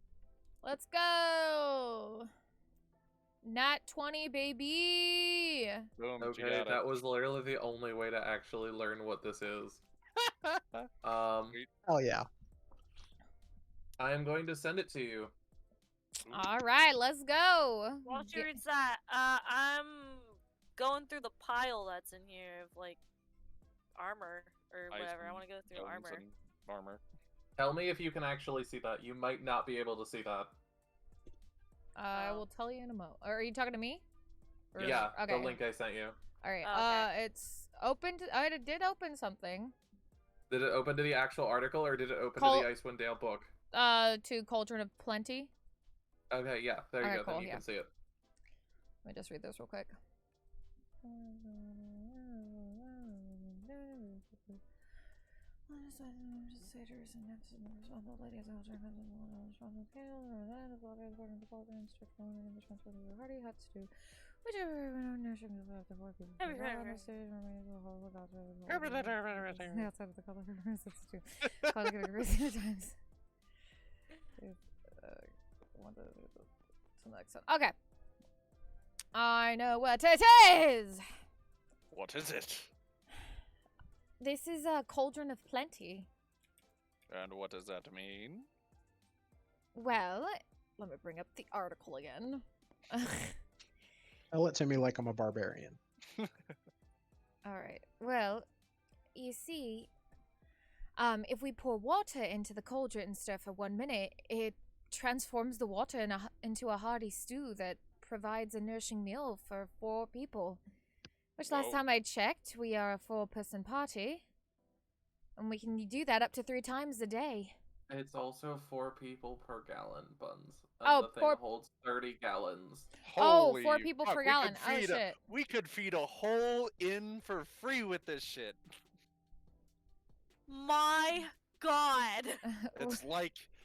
Let's go! Nat 20, baby! Boom. you Okay, got that was literally the only way to actually learn what this is. it. Sweet. Hell yeah. I am going to send it to you. Ooh. All right, let's go. While she Get- reads that, I'm going through the pile that's in here of like armor or Ice whatever. I and want to go through bones armor. and armor. Tell me if you can actually see that. You might not be able to see that. I Oh. will tell you in a moment. Are you talking to me? Or- Yeah, Okay. the link I sent you. All right. Oh, okay. It's opened. It did open something. Did it open to the actual article or did it open Col- to the Icewind Dale book? To Cauldron of Plenty. Okay, yeah, there you Okay, go. cool, Then you yeah. can see it. Let me just read this real quick. Okay. I know what it is. What is it? This is a Cauldron of Plenty. And what does that mean? Well, let me bring up the article again. Tell it to me like I'm a barbarian. Alright. Well, you see, if we pour water into the cauldron and stir for 1 minute, it transforms the water into a hearty stew that provides a nourishing meal for 4 people. Which last Whoa. time I checked, we are a 4-person party. And we can do that up to 3 times a day. It's also 4 people per gallon, Buns. Oh, the thing 4 holds 30 gallons. Oh, 4 Holy people fuck, per we could gallon. Oh, feed shit. we could feed a whole inn for free with this shit. My God.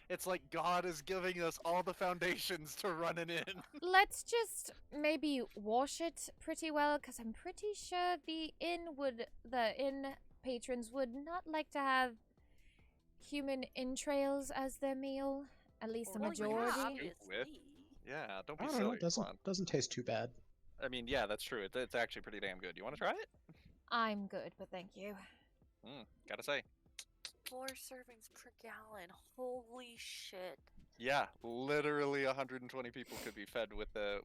It's like God is giving us all the foundations to run an inn. Let's just maybe wash it pretty well, because I'm pretty sure the inn patrons would not like to have human entrails as their meal. At least the Well, majority. yeah, obviously. Yeah, don't I be don't know. silly. come on. Doesn't taste too bad. I mean, yeah, that's true. It's actually pretty damn good. You want to try it? I'm good, but thank you. Gotta say. 4 servings per gallon. Holy shit. Yeah, literally 120 people could be fed with the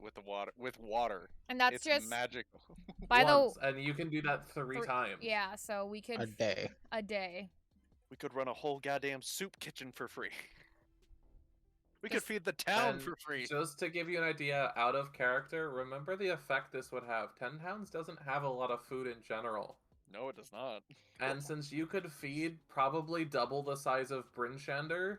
water. And that's it's just magical. by Once, and you can do that 3 Three- times. yeah. So we could A day. a day. We could run a whole goddamn soup kitchen for free. We could Just- feed the town And for free. Just to give you an idea, out of character, remember the effect this would have. 10 pounds doesn't have a lot of food in general. No, it does not. And since you could feed probably double the size of Bryn Shander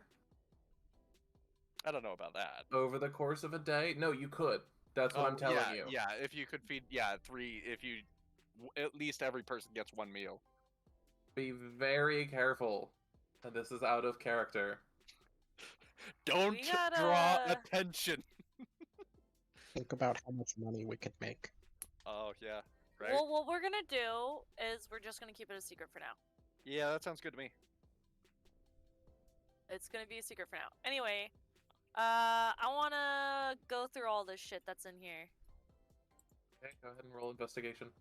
I don't know about that. over the course of a day, no, you could. That's what I'm telling yeah, you. Yeah, if you could feed, 3, if you, at least every person gets 1 meal. Be very careful. And this is out of character. Don't We draw gotta- attention. Think about how much money we could make. Oh, yeah, right? Well, what we're gonna do is we're just gonna keep it a secret for now. Yeah, that sounds good to me. It's gonna be a secret for now. Anyway, I wanna go through all this shit that's in here. Okay, go ahead and roll investigation.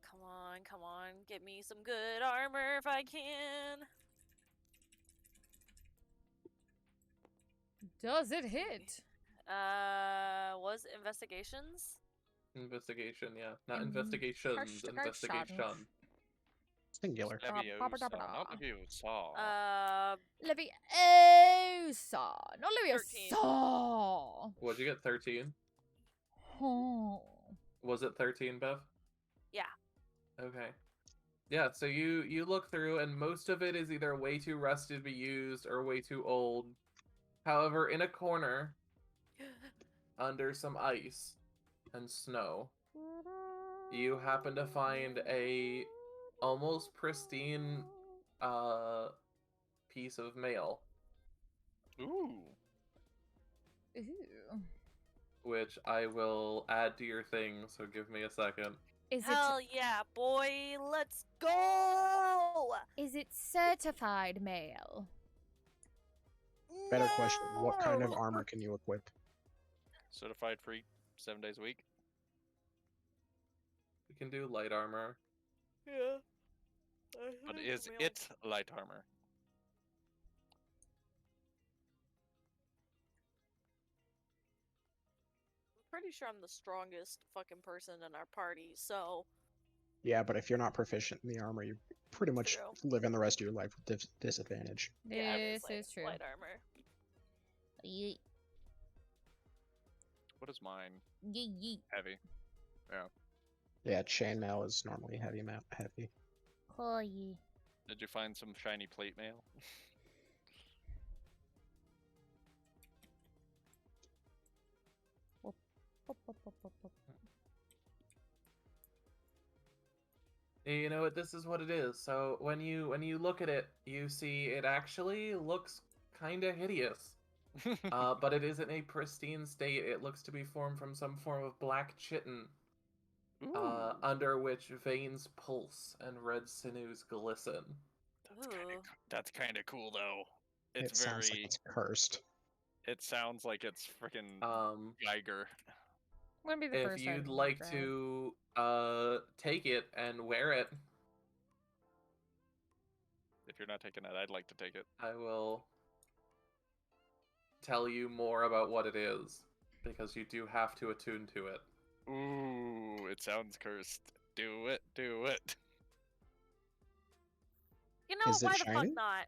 Come on, get me some good armor if I can. Does it hit? Was investigations? Investigation, yeah. Not In- investigations, investigation. investigation. Singular. Leviosa, not Leviosa. Leviosa, not 13. Leviosa. What'd you get, 13? Oh. Was it 13, Bev? Yeah. Okay. Yeah, so you look through, and most of it is either way too rusted to be used or way too old. However, in a corner, under some ice and snow, you happen to find a almost pristine piece of mail, Ooh. Ooh. which I will add to your thing, so give me a second. Is Hell yeah, boy, let's go! is it certified mail? Better question. What kind of No! armor can you equip? Certified free 7 days a week. We can do light armor. Yeah. But is it light armor? Pretty sure I'm the strongest fucking person in our party, so Yeah, but if you're not proficient in the armor, you pretty much True. living the rest of your life with disadvantage. yeah, it This is true. light armor. Yeet. What is mine? Yeet, yeet. Heavy. Yeah, chainmail is normally heavy. Oh, yeah. Did you find some shiny plate mail? You know what? This is what it is. So when you look at it, you see it actually looks kind of hideous. But it is in a pristine state. It looks to be formed from some form of black chitin, Ooh, under which veins pulse and red sinews glisten. Ooh. that's kind of cool though. It It's sounds like very. it's cursed. It sounds like it's freaking Geiger. Wouldn't be the If first you'd item like grab. to take it and wear it, If you're not taking that, I'd like to take it. I will tell you more about what it is, because you do have to attune to it. Ooh, it sounds cursed. Do it, do it. You know, Is it why the fuck shiny? not?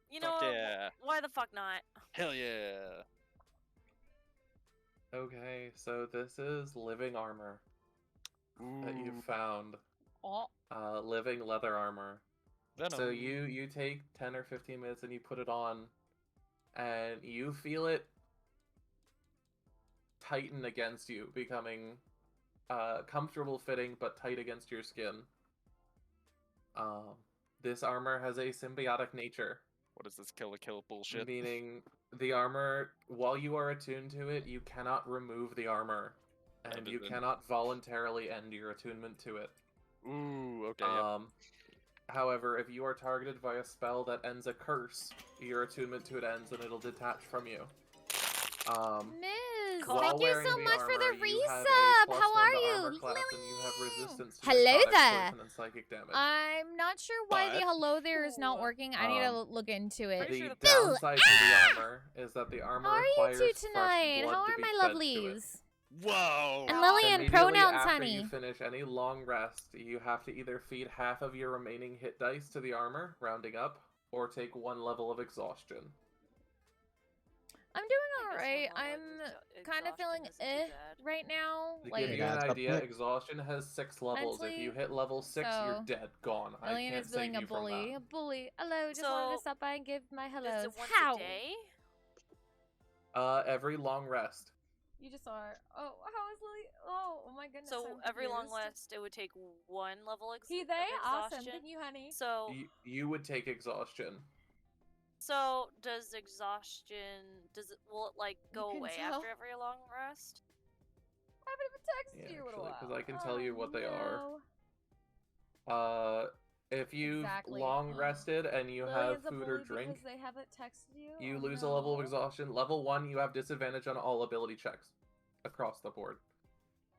You know, Fuck yeah. why the fuck not? Hell yeah. Okay, so this is living armor that you Ooh, found. Oh. Living leather armor. Venom. So you take 10 or 15 minutes and you put it on, and you feel it tighten against you, becoming comfortable fitting but tight against your skin. This armor has a symbiotic nature, What is this kill bullshit? meaning the armor, while you are attuned to it, you cannot remove the armor, and you Understood. cannot voluntarily end your attunement to it. Ooh, okay, yep. However, if you are targeted by a spell that ends a curse, your attunement to it ends and it'll detach from you. Miss, While thank you wearing so the much for armor, the you have a resub. +1 How are to you? armor class, and you have resistance to Hello necrotic, there. poison, and psychic damage. I'm not sure why the But- hello there is not working. I need to look into it. Pretty The sure the- downside to the armor is that the armor How are you requires two fresh tonight? blood How to are be my fed to it. lovelies? Whoa! And Now, Lillian, Immediately pronouns, after honey. you finish any long rest, you have to either feed half of your remaining hit dice to the armor, rounding up, or take 1 level of exhaustion. I'm I doing guess alright. one level I'm kind of feeling exhaustion isn't too bad. right now. To Like, give you Yeah, an it's up idea, there. exhaustion has 6 levels. If you Mentally, hit level 6, you're so, dead, gone. I Lillian can't is save being a you from bully. that. A bully. Hello, just wanted to So, stop by and give my Is hellos. it once How? a day? Every long rest. You just are. Oh, how is Lily? Oh my goodness. So I'm every long confused. rest, it would take 1 level He, of they? exhaustion. Awesome. Thank you, honey. So, You would take exhaustion. so does exhaustion? Will it like go can away tell. after every long rest? I haven't even texted Yeah, you in a actually, 'cause while. I can tell you what they are. no. If you've Exactly. long rested and you have Lillian's a food or bully drink, because they haven't texted you. you Oh, lose a level of no. exhaustion. Level 1, you have disadvantage on all ability checks across the board.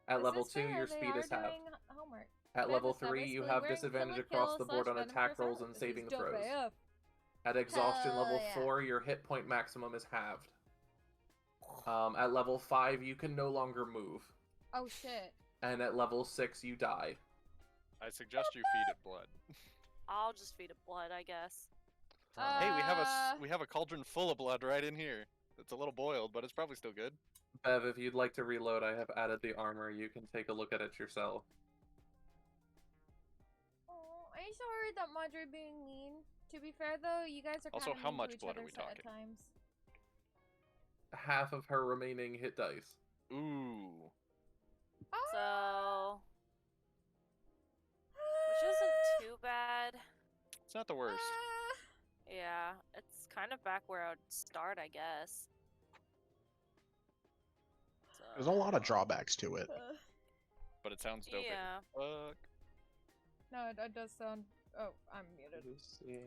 At This level is 2, fair, your they speed are is halved. doing homework. At They level have 3, you basically have wearing disadvantage kill a across the kill board on slash venom attack curse rolls out. and This is saving dope throws. AF. At exhaustion Hell level yeah. 4, your hit point maximum is halved. At level 5, you can no longer move. Oh shit. And at level 6, you die. I suggest you feed it blood. I'll just feed it blood, I guess. Hey, we have a cauldron full of blood right in here. It's a little boiled, but it's probably still good. Bev, if you'd like to reload, I have added the armor. You can take a look at it yourself. Oh, I'm sorry that Madre being mean. To be fair though, you guys are Also, kind of how mean much to each blood are other we at talking? times. Half of her remaining hit dice. Ooh. So, which isn't too bad. It's not the worst. Yeah, it's kind of back where I would start, I guess. So, There's a lot of drawbacks to it. But it sounds dope. Yeah. Fuck. No, it does sound. Oh, I'm muted. Let's see.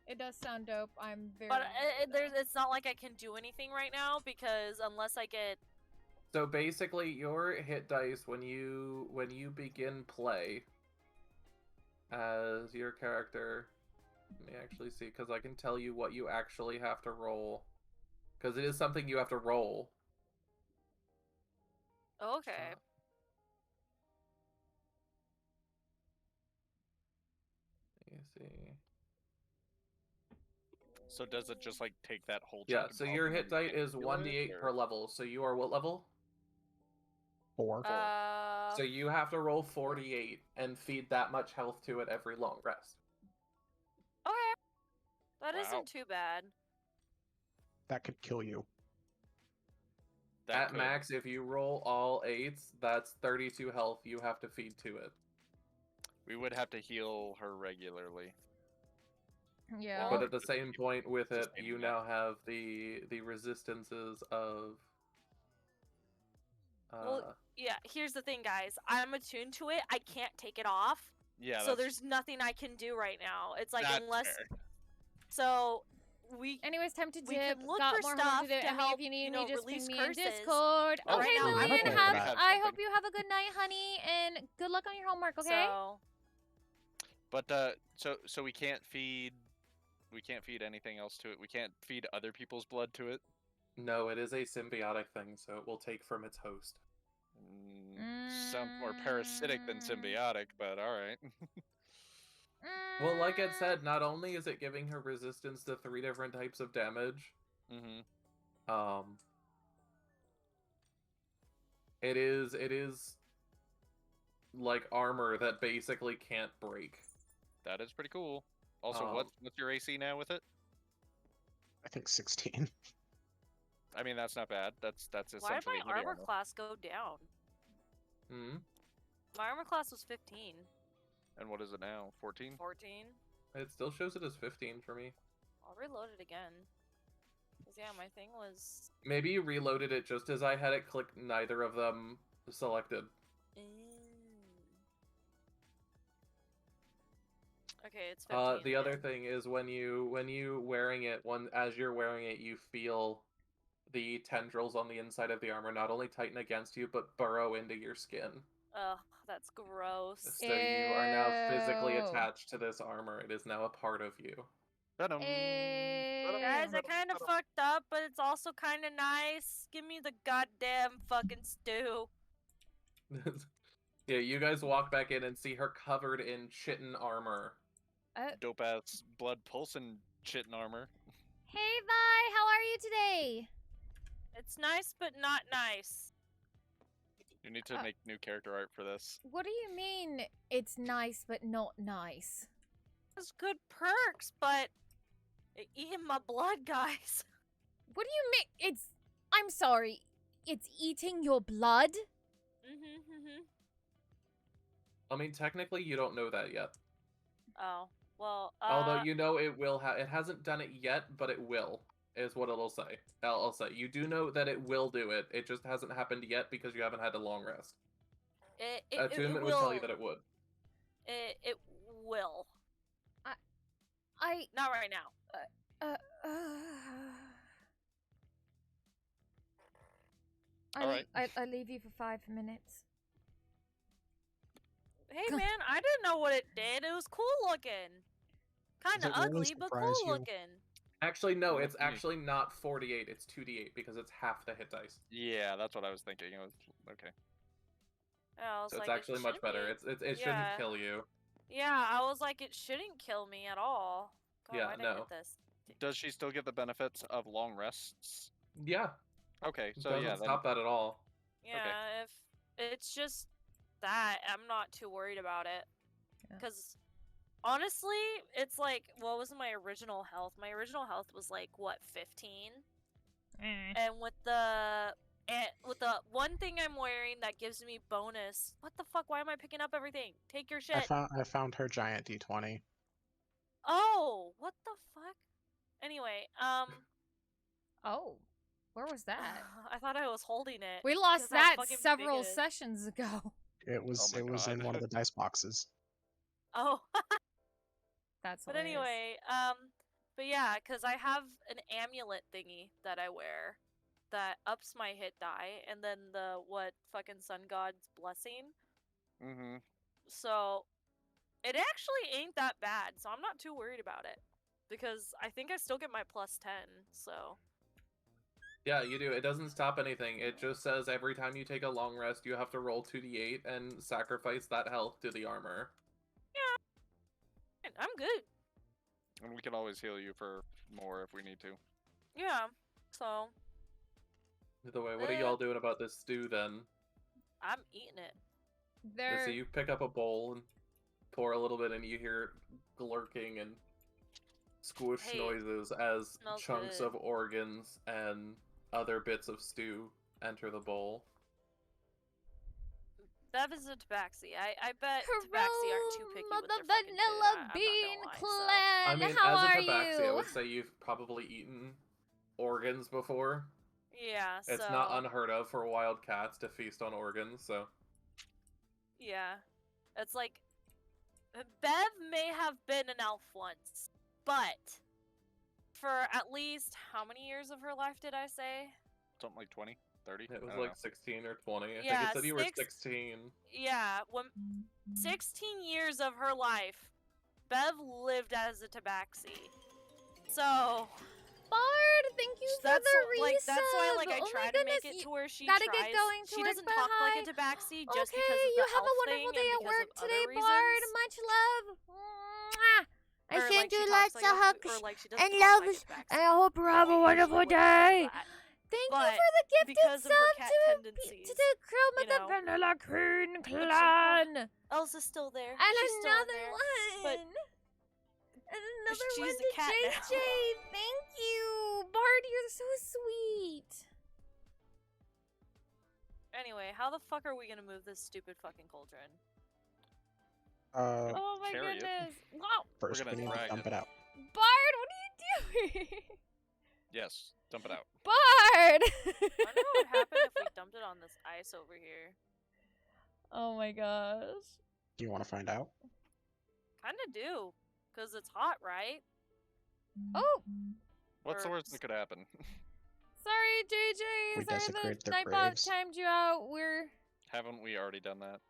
It does sound dope. I'm very. But muted, though. it's not like I can do anything right now because unless I get So basically, your hit dice when you begin play as your character. Let me actually see, because I can tell you what you actually have to roll. Because it is something you have to roll. Okay. Let me see. So does it just like take that whole Yeah, chunk of so health your and hit then die is heal 1d8 it, per or- level. So you are what level? 4. So you have to roll 48 and feed that much health to it every long rest. Okay. That Wow. not too bad. That could kill you. That At could. max, if you roll all 8s, that's 32 health you have to feed to it. We would have to heal her regularly. Yeah. But at the same point with it, Sustaining you that. now have the resistances of... Well, yeah, here's the thing, guys. I'm attuned to it. I can't take it off. Yeah, so that's, there's nothing I can do right now. It's like that's unless fair. so we Anyways, time to we dip. can look Got for more stuff homework to do. to Emmy, help, if you need you me, know, just release ping me in curses. Discord. Oh, Okay, sure, we Lillian, have have that. I hope you have a good night, honey, and good luck on your homework. Okay. So But so we can't feed anything else to it. We can't feed other people's blood to it. No, it is a symbiotic thing, so it will take from its host. Some more parasitic than symbiotic, but all right. Well, like it said, not only is it giving her resistance to 3 different types of damage, it is like armor that basically can't break. That is pretty cool. Also, what's your AC now with it? I think 16. I mean, that's not bad. That's why did essentially my heavy armor class go down? My armor class was 15. And what is it now? 14? 14. It still shows it as 15 for me. I'll reload it again. 'Cause yeah, my thing was. Maybe you reloaded it just as I had it click neither of them selected. Okay, it's 15. The other again. thing is when you wearing it, as you're wearing it, you feel the tendrils on the inside of the armor not only tighten against you, but burrow into your skin. Ugh, that's gross. So you are now physically Ew. attached to this armor. It is now a part of you. Venom. Guys, I kind of fucked up, but it's also kind of nice. Give me the goddamn fucking stew. Yeah, you guys walk back in and see her covered in chitin armor. Dope ass blood pulsing chitin armor. Hey, Vi, how are you today? It's nice, but not nice. You need to make new character art for this. What do you mean it's nice but not nice? It's good perks, but eating my blood, guys. What do you mean? I'm sorry. It's eating your blood? I mean, technically, you don't know that yet. Oh, well, Although you know it will it hasn't done it yet, but it will, is what it'll say. I'll say. You do know that it will do it. It just hasn't happened yet because you haven't had a long rest. Attunement would tell you that it would. It will. I Not right now. I leave you for 5 minutes. Hey man, I didn't know what it did. It was cool looking. Kind of Does it really ugly, but surprise cool you? looking. Actually, no, it's Lucky. actually not 48. It's 2d8 because it's half the hit dice. Yeah, that's what I was thinking. It was okay. I was So like, it's actually much shouldn't better. be- It yeah. shouldn't kill you. Yeah, I was like, it shouldn't kill me at all. God, Yeah, why did I no. get this? Does she still get the benefits of long rests? Yeah, Okay, it so doesn't yeah, then stop that at all. Yeah, if it's just that, I'm not too worried about it. Yeah. Because honestly, it's like, what was my original health? My original health was like, what, 15? And with the one thing I'm wearing that gives me bonus. What the fuck? Why am I picking up everything? Take your shit. I found her giant D20. Oh, what the fuck? Anyway, Oh, where was that? I thought I was holding it. We lost 'cause how that fucking big several it is. sessions ago. It was my in God. one of the dice boxes. Oh, That's but hilarious. anyway, but yeah, because I have an amulet thingy that I wear that ups my hit die, and then the fucking Sun God's blessing. Mm-hmm. So it actually ain't that bad. So I'm not too worried about it because I think I still get my +10. So Yeah, you do. It doesn't stop anything. It just says every time you take a long rest, you have to roll 2d8 and sacrifice that health to the armor. yeah, I'm good. And we can always heal you for more if we need to. Yeah. So Either way, what are y'all doing about this stew then? I'm eating it. So you pick up a bowl and pour a little bit, and you hear glurking and squish Hey, noises as smells chunks good. of organs and other bits of stew enter the bowl. That is a tabaxi. I bet tabaxi aren't too picky with the their fucking vanilla food. bean I'm not clan. I mean, How as a are tabaxi, I you? would say you've probably eaten organs before. so. Yeah, so It's not unheard of for wild cats to feast on organs, so... yeah. It's like Bev may have been an elf once, but for at least how many years of her life did I say? Something like 20, 30. It was I don't like 16 or 20. I think Yeah, it said you were six- 16. Yeah, when 16 years of her life, Bev lived as a tabaxi. So Bard, thank you for that's the like that's why like resub. I Oh try my to make goodness, it to where she gotta tries. get going to She work, doesn't but talk like hi. a tabaxi just Okay, because of you the have a elf wonderful thing day and at because work of today, other Bard. reasons. Much love. Mwah. I Or, send like, you she lots talks like of a- hugs or, like, she doesn't and talk like a loves, tabaxi. and I hope you have a Usually wonderful wouldn't say day. that. Thank you But for the gifted because of her sub cat to tendencies, the Chrome you of the know. Vanilla Queen But clan. Elsa's still there. And She's still in another there. one. but And another she's one a to cat now. JJ. Thank you. Bard, you're so sweet. Anyway, how the fuck are we gonna move this stupid fucking cauldron? Oh my carry it. goodness. Wow. First gonna we need to drag dump it. it out. Bard, what are you doing? Yes, dump it out. Bard! I wonder what would happen if we dumped it on this ice over here. Oh my gosh. Do you want to find out? Kinda do. Because it's hot, right? Oh, What's the Or- worst that could happen? sorry, JJ. We Sorry desecrate the their Nightbot graves. timed you out. We're... Haven't we already done that?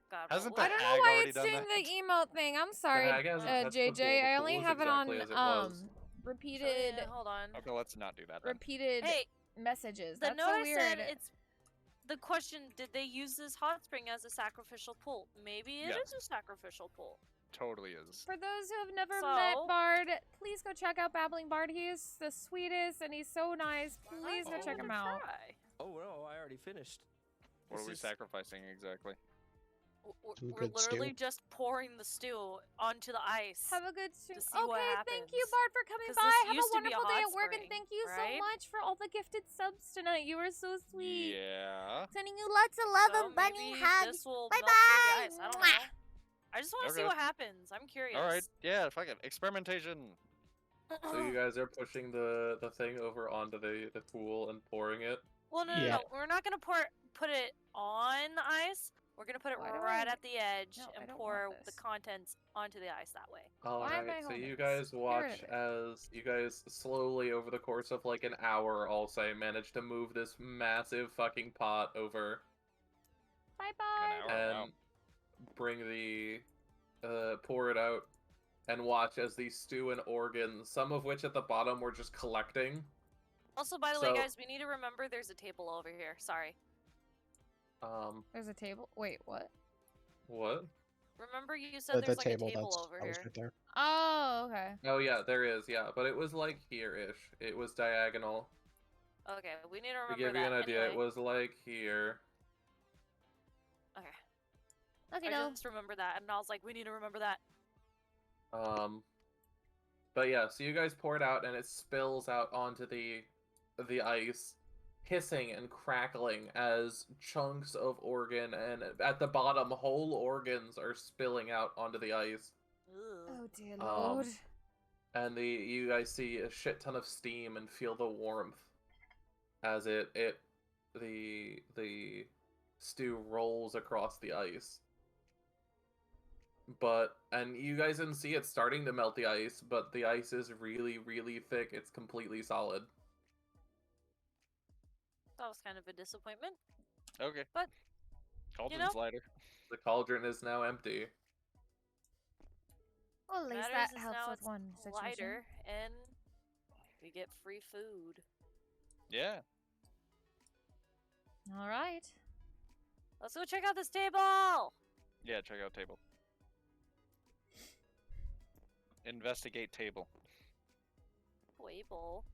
God, Hasn't what I the don't know hag why already it's done doing that? the emote thing. I'm sorry, hag hasn't touched the pool. JJ. I The only pool is have it on exactly as it was. repeated Yeah, hold on. Okay, let's not do that then. repeated Hey, messages. the That's note so I weird. said it's the question: did they use this hot spring as a sacrificial pool? Maybe it is Yes. a sacrificial pool. Totally is. For those who have never met So- Bard, please go check out Babbling Bard. He is the sweetest and he's so nice. Please go I'm check gonna him out. try. Oh no, I already finished. What are we This is- sacrificing exactly? Some We're good stew. literally just pouring the stew onto the ice. Have a good stream. To see what Okay, thank you, happens. Bard, for coming 'Cause by. this Have a used to be a wonderful day hot at work, and spring, thank you so right? much for all the gifted subs tonight. You were so sweet. Yeah. Sending you lots of love So and bunny maybe hugs. this will Bye melt through the bye. ice. I don't Mwah. know. I just want to see Okay. what happens. I'm curious. Alright, yeah, fuck it. Experimentation. So you guys are pushing the thing over onto the pool and pouring it. Well, no, Yeah. no. We're not gonna put it on the ice. We're gonna put it Why do right I- at the edge No, I and don't pour want the this. contents onto the ice that way. Why am I Alright, so holding you this? guys Get rid watch of it. as you guys slowly over the course of like an hour, I'll say, manage to move this massive fucking pot over Bye An bye. hour. and Wow. bring the pour it out and watch as the stew and organs, some of which at the bottom were just collecting. Also, by the way, So- guys, we need to remember there's a table over here. Sorry. There's a table. Wait, what? What? Remember you said The there's like table a table that's over that was here. right there. Oh, okay. Oh yeah, there is, yeah, but it was like here-ish. It was diagonal. Okay, we need to To remember give you that. an idea, Anyway, it was like here. okay. Okay, I no. just remember that, and I was like, we need to remember that. But yeah, so you guys pour it out and it spills out onto the ice, hissing and crackling as chunks of organ and at the bottom whole organs are spilling out onto the ice. Ugh. Oh dear Um, lord. And you guys see a shit ton of steam and feel the warmth as the stew rolls across the ice. And you guys can see it's starting to melt the ice, but the ice is really, really thick. It's completely solid. That was kind of a disappointment. Okay. But, Cauldron's lighter. The cauldron is now empty. Well, at least Matters that is helps now with it's one situation. lighter, and we get free food. Yeah. All right. Let's go check out this table! Yeah, check out table. Investigate table. Table.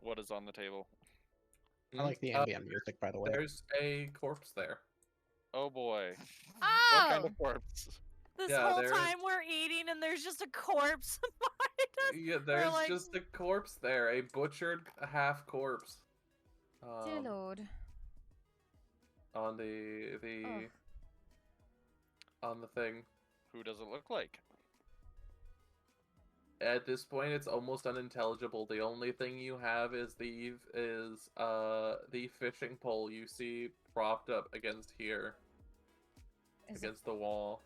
What is on the table? I like the ambient music, by the way. There's a corpse there. Oh boy. Oh! What kind of corpse? This Yeah, whole there's- time we're eating and there's just a corpse behind us. Yeah, there's like- just a corpse there, a butchered half corpse. Dear Lord. On the Ugh. on the thing. Who does it look like? At this point, it's almost unintelligible. The only thing you have is the fishing pole you see propped up against here, Is it- against the wall.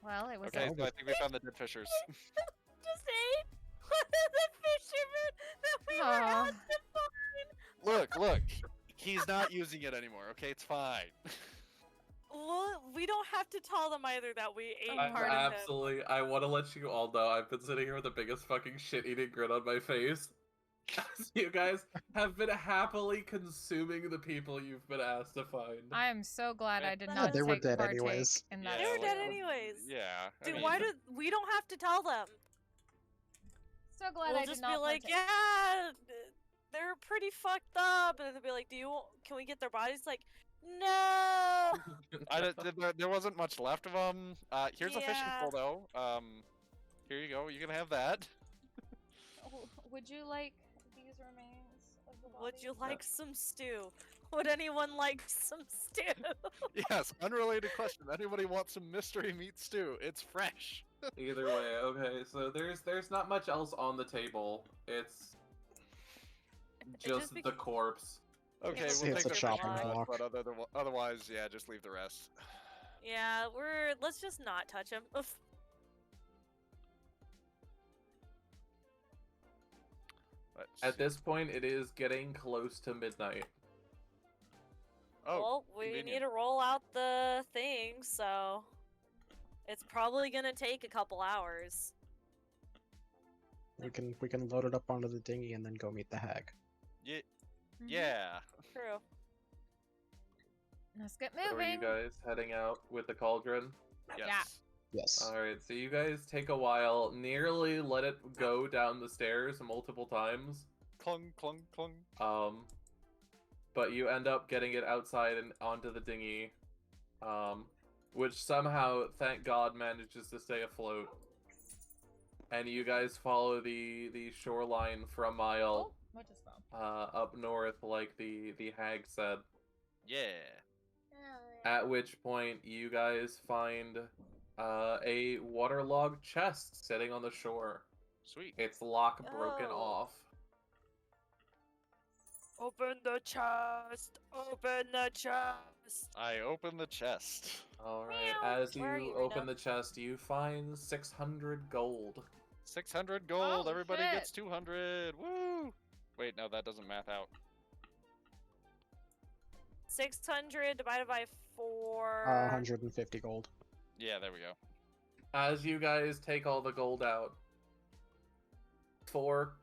Well, it was. Okay, a- so I think we found the dead fishers. Just ate the fisherman that we were Aw. out to find. Look. He's not using it anymore, okay? It's fine. Well, we don't have to tell them either that we ate I- part of him. Absolutely. I want to let you all know I've been sitting here with the biggest fucking shit-eating grin on my face. As you guys have been happily consuming the people you've been asked to find. I am so glad I did Yeah, not they were take dead partake anyways. in that. They were Yeah, dead like- anyways. Yeah. I Dude, mean, why do we don't have to tell them? So glad We'll I did just not be like, partake. yeah, they're pretty fucked up, and they'll be like, can we get their bodies? Like, no. there wasn't much left of them. Here's a fishing Yeah. pole, though. Here you go. You can have that. Would you like these remains of the body? Would you like some stew? Would anyone like some stew? Yes, unrelated question. Anybody want some mystery meat stew? It's fresh. Either way, okay, so there's not much else on the table. It's just the corpse. Okay, It's- we'll it's take a the chopping fishing block. rod, but otherwise, yeah, just leave the rest. Yeah, let's just not touch him. Let's At see. this point, it is getting close to midnight. Oh, Well, we need convenient. to roll out the thing, so it's probably gonna take a couple hours. We can load it up onto the dinghy and then go meet the hag. Yeah. Mhm. Yeah. True. Let's get So are you moving. guys heading out with the cauldron? Yes. Yes. Alright, so you guys take a while, nearly let it go down the stairs multiple times. Clung, clung, clung. But you end up getting it outside and onto the dinghy. Which somehow, thank God, manages to stay afloat. And you guys follow the shoreline for a mile Oh, what just fell? up north, like the hag said. Yeah. At which point, you guys find a waterlogged chest sitting on the shore. Sweet. Its lock broken Oh. off. Open the chest! Open the chest! I open the chest. Alright, Meow. as you Where are you, open Rita? the chest, you find 600 gold. 600 gold. Oh, Everybody shit. gets 200. Woo! Wait, no, that doesn't math out. 600 divided by 4. 150 gold. Yeah, there we go. As you guys take all the gold out, 4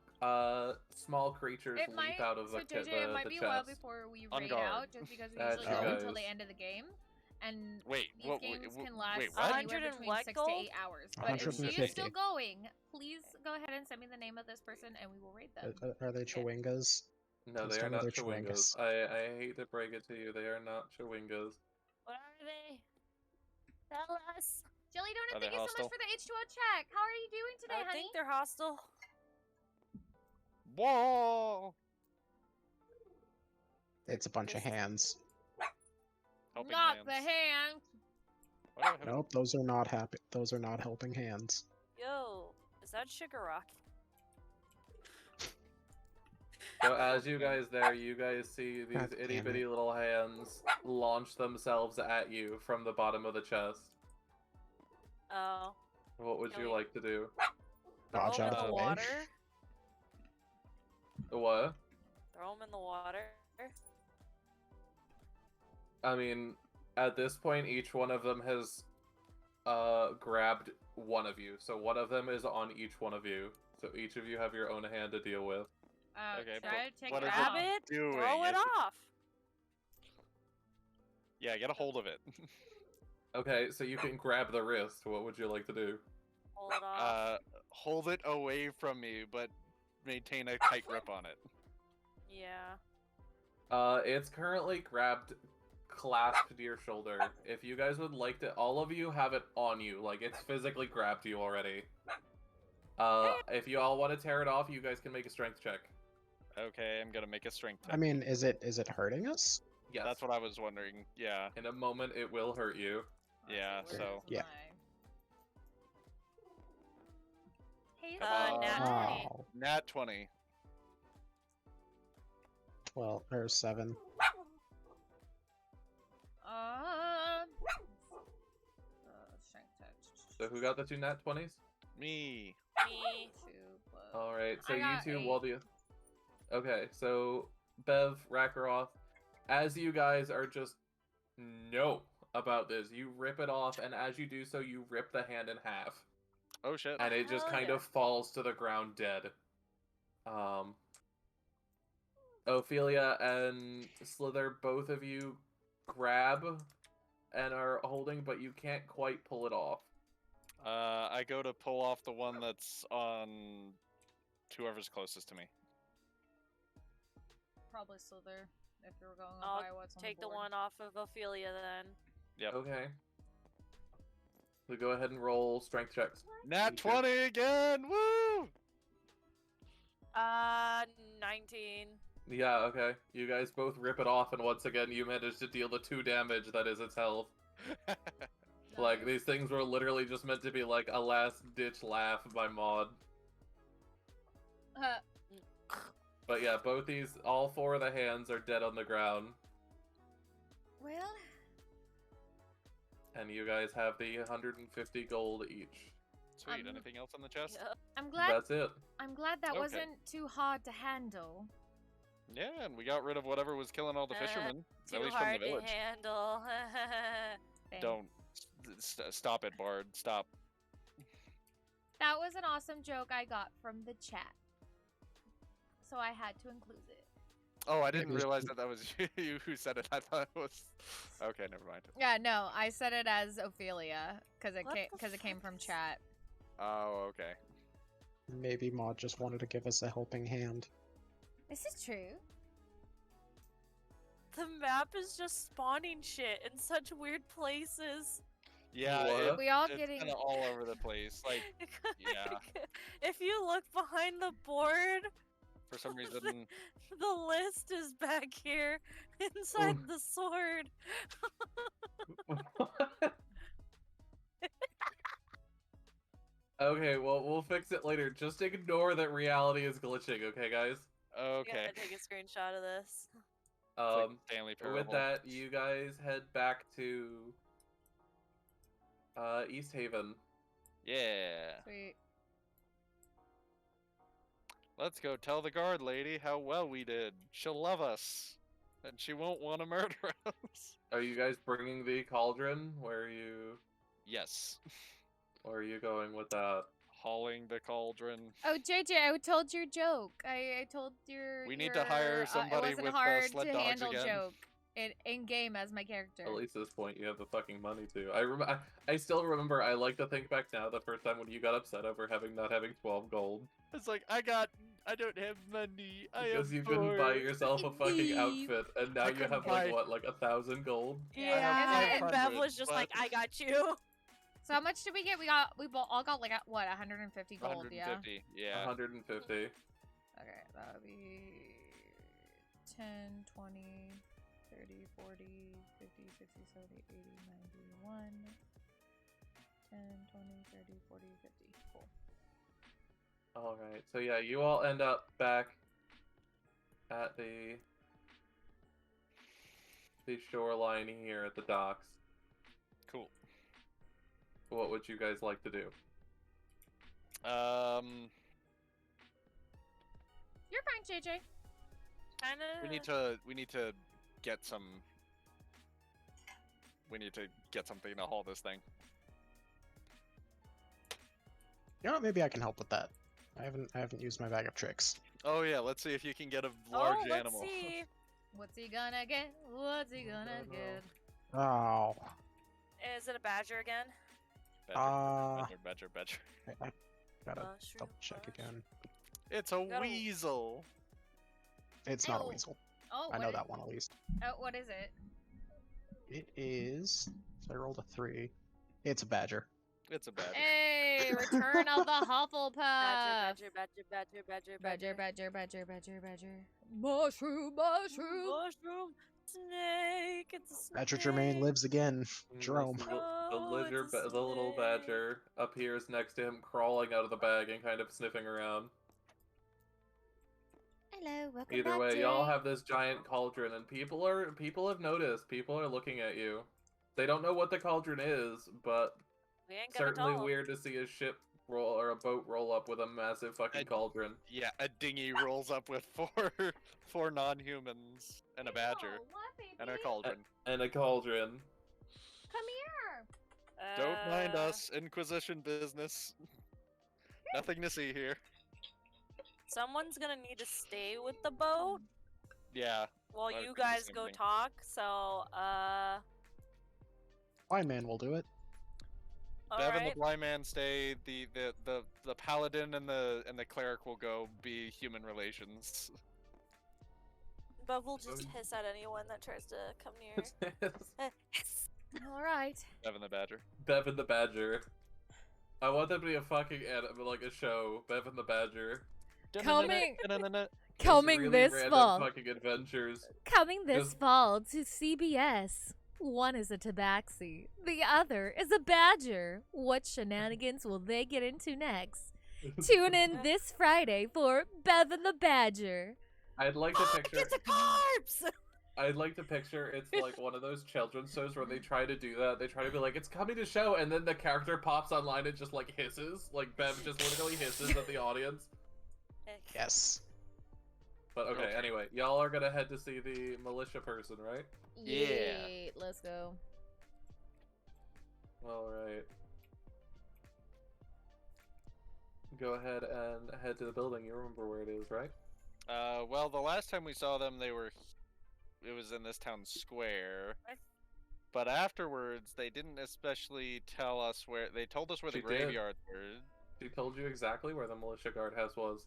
small creatures It leap might, out of so the, JJ, it might the be a chest. while before we On raid guard. out, just because we As usually you go until guys- the end of the game, and Wait, these what? games wait, can last wait, what? 100 anywhere and between what 6 to 8 gold? hours. But if she is 150. still going, please go ahead and send me the name of this person, and we will raid them. Are they Chewingas? No, Please they are tell me not they're Chewingas. Chewingas. I hate to break it to you, they are not Chewingas. What are they? Tell us. Jelly Are Donut, they thank you so hostile? much for the H2O check. How are you doing today, I honey? think they're hostile. Whoa! It's a bunch of hands. Helping Not hands. the hand. Why do I have- Nope, those are not happy. Those are not helping hands. Yo, is that Sugar Rock? So as you guys see these God itty damn bitty it. little hands launch themselves at you from the bottom of the chest. Oh. What would Can you we- like to do? Throw Dodge 'em out in of the the way. water. What? Throw 'em in the water. I mean, at this point, each one of them has grabbed one of you. So one of them is on each one of you. So each of you have your own hand to deal with. Okay, Try to take what it is it Grab off. it. doing? Throw it Is it- off. Yeah, get a hold of it. Okay, so you can grab the wrist. What would you like to do? Pull it off. Hold it away from me, but maintain a tight grip on it. Yeah. It's currently clasped to your shoulder. If you guys would like to, all of you have it on you, like it's physically grabbed you already. If you all want to tear it off, you guys can make a strength check. Okay, I'm gonna make a strength check. I mean, is it hurting us? Yes. That's what I was wondering. Yeah, In a moment, it will hurt you. yeah. Where So is Yeah. my- Hey, Come nat Zara. 20. Oh, nat 20. well, there's 7. Strength touch. So who got the 2 nat 20s? Me. Me. 2 plus. Alright, so I you got two, 8. while the... Okay, so Bev, Rakaroth, as you guys are just know about this, you rip it off, and as you do so, you rip the hand in half. Oh shit. And it just Hell kind yeah. of falls to the ground dead. Ophelia and Sliithrr, both of you grab and are holding, but you can't quite pull it off. I go to pull off the one that's on whoever's closest to me. Probably Sliithrr, if you were going I'll by what's on Take the the board. one off of Ophelia then. Yep. Okay. So go ahead and roll strength checks. Nat You two. 20 again! Woo! 19. Yeah, okay. You guys both rip it off, and once again, you manage to deal the 2 damage that is its health. Like, Nice. these things were literally just meant to be like a last-ditch laugh by Maud. But yeah, both these, all 4 of the hands are dead on the ground. Well, And you guys have the 150 gold each. Sweet. Anything else on the chest? Yep. I'm glad. That's it. I'm glad that Okay. wasn't too hard to handle. Yeah, and we got rid of whatever was killing all the fishermen. Too at least from hard the to village. handle. Thanks. Don't. Stop it, Bard. Stop. That was an awesome joke I got from the chat, so I had to include it. Oh, I didn't was- realize that was you who said it. I thought it was. Okay, never mind. Yeah, no, I said it as Ophelia because What the it came fuck from is- chat. Oh, okay. Maybe Maud just wanted to give us a helping hand. This is true. The map is just spawning shit in such weird places. Yeah, What? We all it's getting. kind of all over the place. Like, yeah. If you look behind the board, for some reason, the list is back here inside the sword. Okay, well, we'll fix it later. Just ignore that reality is glitching, okay, guys? You okay. gotta take a screenshot of this. It's like With Stanley Parable. that, you guys head back to East Haven. Yeah. Sweet. Let's go tell the guard lady how well we did. She'll love us, and she won't want to murder us. Are you guys bringing the cauldron? Where are you? Yes. Where are you going with that? Hauling the cauldron. Oh, JJ, I told your joke. I told your. We need to hire somebody it wasn't with, hard sled to dogs handle again. joke. In game as my character. At least at this point, you have the fucking money to. I still remember. I like to think back now. The first time when you got upset over not having 12 gold It's like I don't have money. because you couldn't buy yourself a fucking Thief. outfit, and now I you couldn't have buy- like 1,000 gold. Yeah, and Bev 500, was just like, but- I got you. So how much did we get? We all got like what 150 gold, 150. yeah. Yeah. 150. Okay, that would be 10, 20, 30, 40, 50, 60, 70, 80, 91, 10, 20, 30, 40, 50. Cool. All right. So yeah, you all end up back at the shoreline here at the docks. Cool. What would you guys like to do? You're fine, JJ. Kind of. We need to get some. We need to get something to haul this thing. You know what? Maybe I can help with that. I haven't used my bag of tricks. Oh yeah, let's see if you can get a large animal. Let's see. What's he gonna get? What's he gonna get? Oh. Is it a badger again? Badger. I gotta Mushroom double check bush. again. It's a Gotta- weasel. It's not a Ew. weasel. Oh, I know what that one at least. Oh, what is it? It is. So I rolled a 3. It's a badger. It's a badger. Hey, return of the Hufflepuff. Badger. Badger. Mushroom. Mushroom. Snake. It's a snake. Badger Germain lives again. Jerome. The Oh, lizard, it's a the little snake. badger appears next to him, crawling out of the bag and kind of sniffing around. Hello, welcome Either back, way, Jay. y'all have this giant cauldron, and people have noticed. People are looking at you. They don't know what the cauldron is, but We ain't gonna certainly tell 'em. weird to see a ship roll or a boat roll up with a massive fucking cauldron. Yeah, a dinghy rolls up with four non-humans and a badger Ew, what, baby? and our cauldron. And a cauldron. Come here. Don't mind us, Inquisition business. Nothing to see here. Someone's gonna need to stay with the boat Yeah. while I was you thinking the guys same go thing. talk. So, Blind man will do it. Bev and alright. the blind man stay. The paladin and the cleric will go be human relations. But we'll just hiss at anyone that tries to come near. Hiss. All right. Bev and the badger. Bev and the Badger. I want that to be a fucking like a show. Bev and the Badger. Coming- Da-na-na-na-na-na. Just Coming really this random fall. fucking adventures. Coming this Just- fall to CBS. One is a tabaxi. The other is a badger. What shenanigans will they get into next? Tune in this Friday for Bev and the Badger. I'd like to picture. It's a corpse! I'd like to picture it's like one of those children's shows where they try to do that. They try to be like, it's coming to show, and then the character pops online and just like hisses. Like Bev just literally hisses at the audience. Yes. But okay, Okay. anyway, y'all are gonna head to see the militia person, right? Yeah. Yay, let's go. Alright. Go ahead and head to the building. You remember where it is, right? Well, the last time we saw them, it was in this town square. But afterwards, they didn't especially tell us where. They told us where the She did. graveyards were. She told you exactly where the militia guardhouse was.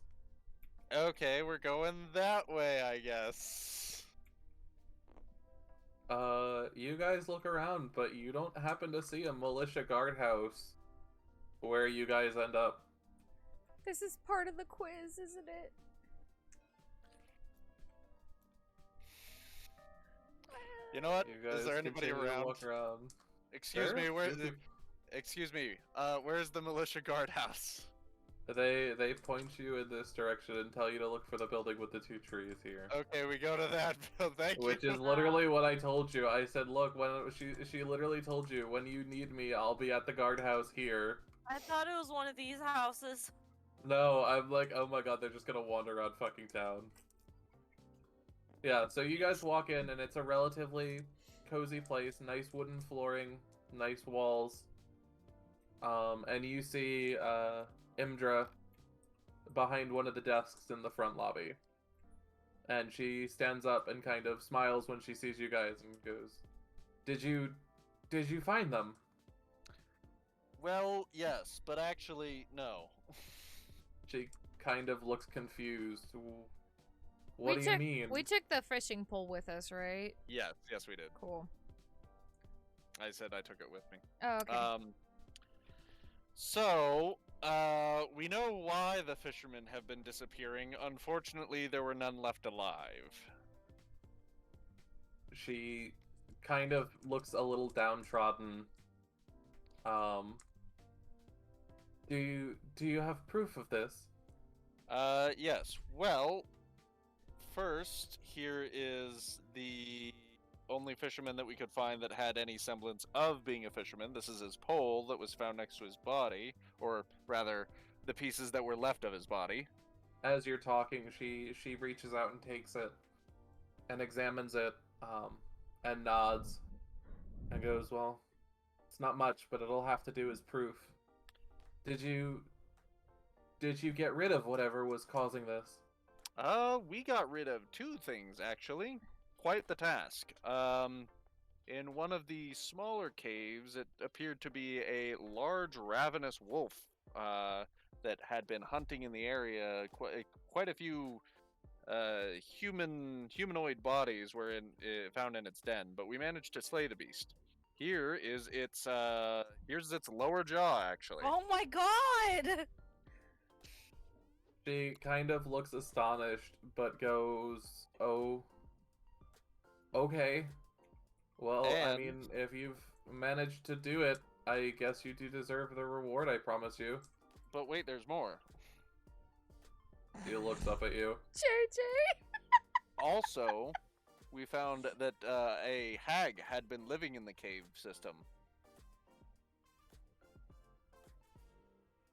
Okay, we're going that way, I guess. You guys look around, but you don't happen to see a militia guardhouse where you guys end up. This is part of the quiz, isn't it? You know what? You guys Is there anybody continue to around? Look around. Excuse Sure. me, where? Excuse Excuse me. Where's the militia guardhouse? They point you in this direction and tell you to look for the building with the 2 trees here. Okay, we go to that. Thank Which you. is literally what I told you. I said, look, when she literally told you, when you need me, I'll be at the guardhouse here. I thought it was one of these houses. No, I'm like, oh my god, they're just gonna wander around fucking town. Yeah, so you guys walk in, and it's a relatively cozy place, nice wooden flooring, nice walls. And you see, Imdra behind one of the desks in the front lobby. And she stands up and kind of smiles when she sees you guys and goes, Did you find them? Well, yes, but actually, no. She kind of looks confused. What do you mean? We took the fishing pole with us, right? Yes, we did. Cool. I said I took it with me. Oh, okay. So, we know why the fishermen have been disappearing. Unfortunately, there were none left alive. She kind of looks a little downtrodden. Do you have proof of this? Yes. Well, first, here is the only fisherman that we could find that had any semblance of being a fisherman. This is his pole that was found next to his body, or rather, the pieces that were left of his body. As you're talking, she reaches out and takes it and examines it, and nods and goes, "Well, it's not much, but it'll have to do as proof. Did you get rid of whatever was causing this?" We got rid of 2 things, actually. Quite the task. In one of the smaller caves, it appeared to be a large ravenous wolf, that had been hunting in the area. Quite a few, humanoid bodies were found in its den, but we managed to slay the beast. Here's its lower jaw, actually. Oh my god! She kind of looks astonished, but goes, "Oh, okay. Well, I And- mean, if you've managed to do it, I guess you do deserve the reward, I promise you." But wait, there's more. She looks up at you. JJ. Also, we found that a hag had been living in the cave system.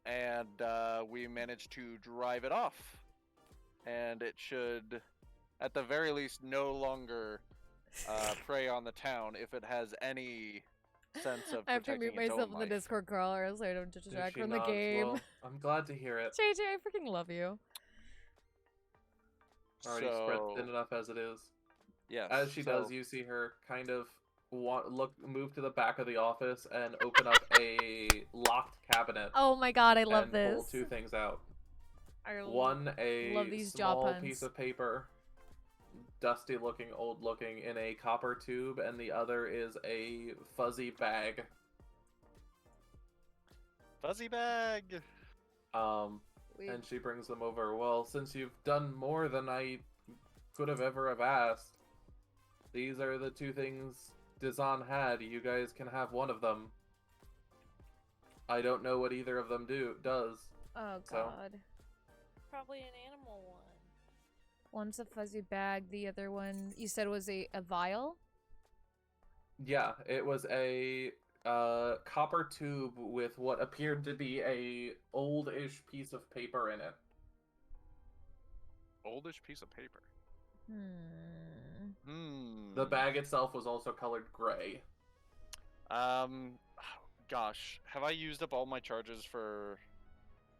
And we managed to drive it off. And it should, at the very least, no longer prey on the town if it has any sense of I have to protecting mute its myself own in the life. Discord call, or else I don't distract She from the nods. game. "Well, I'm glad to hear it. JJ, I freaking love you. Already spread thin enough as it is." Yes. As she does, so- you see her kind of move to the back of the office and open up a locked cabinet Oh my god, I love and this. pull 2 things out. I One, a love these jaw small puns. piece of paper, dusty looking, old looking, in a copper tube, and the other is a fuzzy bag. Fuzzy bag! We- And she brings them over. "Well, since you've done more than I could have ever have asked, these are the 2 things Dizan had. You guys can have one of them. I don't know what either of them does. Oh So- god. Probably an animal one. One's a fuzzy bag, the other one you said was a vial? Yeah, it was a copper tube with what appeared to be a oldish piece of paper in it. Oldish piece of paper. Hmm. The bag itself was also colored gray. Gosh, have I used up all my charges for...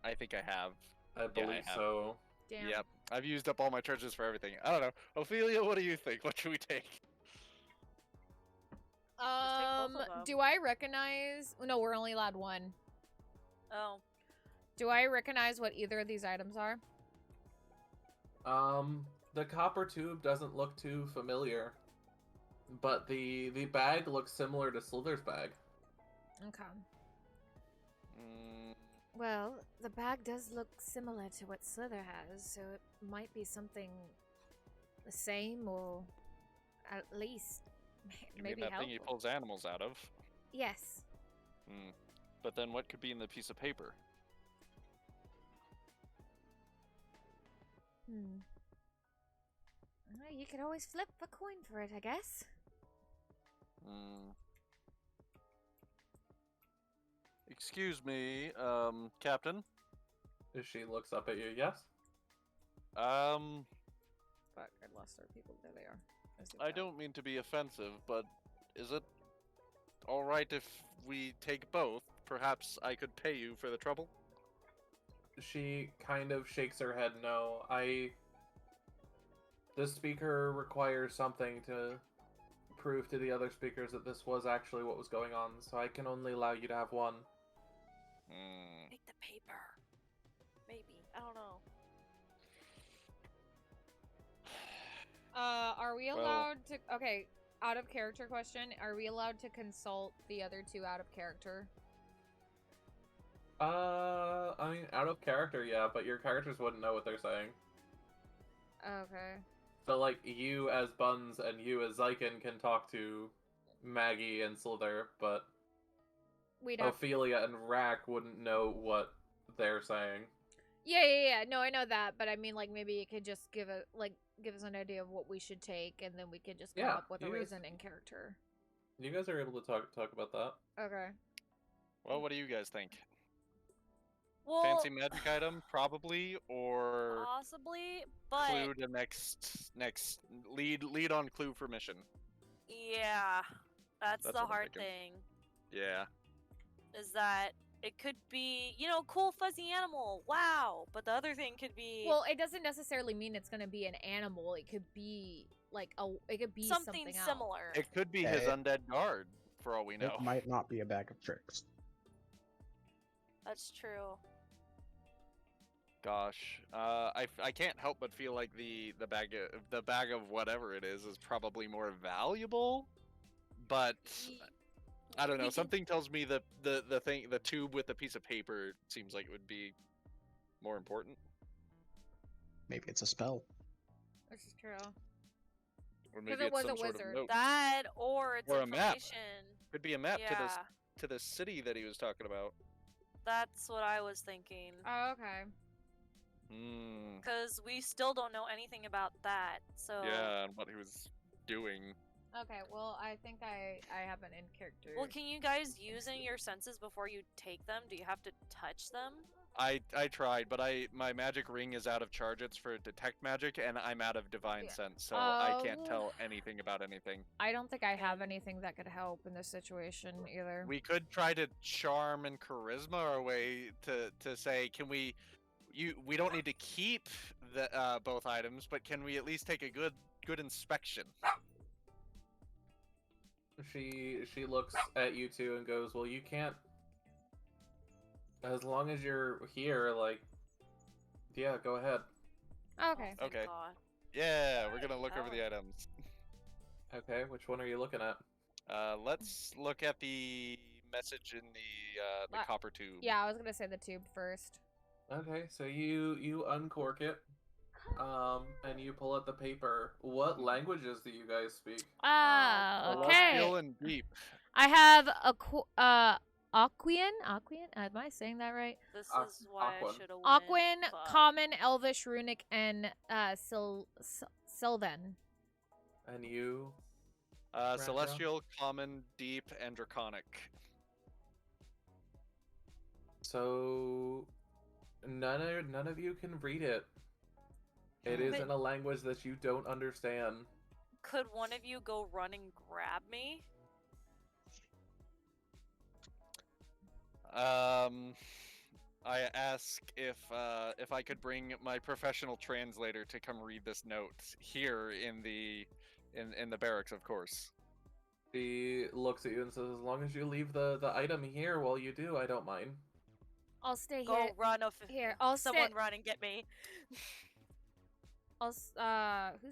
I think I have. I believe have. so. Damn. Yep, I've used up all my charges for everything. I don't know. Ophelia, what do you think? What should we take? both of them. Do I recognize no, we're only allowed one. Oh. Do I recognize what either of these items are? The copper tube doesn't look too familiar, but the bag looks similar to Slither's bag. Okay. Mm, Well, the bag does look similar to what Slither has, so it might be something the same or at least you maybe mean that thing helpful. he pulls animals out of? Yes. Hmm. But then what could be in the piece of paper? Well, you could always flip a coin for it, I guess. Hmm. Excuse me, Captain. She looks up at you. Yes? Fuck, I lost our people. There they are. I don't mean to be offensive, but is it alright if we take both? Perhaps I could pay you for the trouble? She kind of shakes her head no. The speaker requires something to prove to the other speakers that this was actually what was going on, so I can only allow you to have one. Hmm. Make the paper. Maybe. I don't know. Are we Well- allowed to... Okay, out of character question. Are we allowed to consult the other 2 out of character? I mean, out of character, yeah, but your characters wouldn't know what they're saying. Okay. So, like, you as Buns and you as Xyken can talk to Maggie and Slither, but We'd have... Ophelia and Rack wouldn't know what they're saying. Yeah. No, I know that, but I mean, like, maybe you could just give us an idea of what we should take, and then we could just come Yeah, up with a you guys- reason in character. You guys are able to talk about that. Okay. Well, what do you guys think? Well, fancy magic item, probably, or possibly, but clue the next lead on clue for mission. yeah, that's That's the what I'm hard thinking. thing. Yeah. Is that it could be, cool fuzzy animal, wow. But the other thing could be Well, it doesn't necessarily mean it's gonna be an animal. It could be like it could be something else. similar. It could be his Eh. undead guard, for all we know. It might not be a bag of tricks. That's true. Gosh, I can't help but feel like the bag of whatever it is probably more valuable, but I don't know. We can- Something tells me the tube with the piece of paper seems like it would be more important. Maybe it's a spell. This is true. Or 'Cause maybe it it's was some a sort of wizard. note. That or it's Or a map. information. Could be a map Yeah, to the city that he was talking about. that's what I was thinking. Oh, okay. Hmm. Because we still don't know anything about that. So Yeah, and what he was doing. Okay, well, I think I have an in character. Well, can you guys use any of your senses before you take them? Do you have to touch them? I tried, but my magic ring is out of charges for detect magic, and I'm out of divine Yeah. sense, so I can't Oh. tell anything about anything. I don't think I have anything that could help in this situation either. We could try to charm and charisma our way to say, can we? We don't need to keep the both items, but can we at least take a good inspection? She looks at you two and goes, "Well, you can't. As long as you're here, like, yeah, go ahead." Okay. Oh, thank Okay. God. Yeah, we're gonna look over the items. Okay, which one are you looking at? Let's look at the message in the copper tube. Yeah, I was gonna say the tube first. Okay, so you uncork it, and you pull out the paper. What languages do you guys speak? Okay. Celestial and deep. I have Aquian. Aquian? Am I saying that right? This Aqu- is why I Aquan. should have Aquan, Common, Elvish, Runic, and Sylvan. And you? Celestial, common, deep, and draconic. So none of you can read it. It is But- in a language that you don't understand. Could one of you go run and grab me? I ask if I could bring my professional translator to come read this note here in the barracks, of course. She looks at you and says, "As long as you leave the item here while you do, I don't mind." I'll stay Go here. run Here, I'll someone sit. run and get me. Who's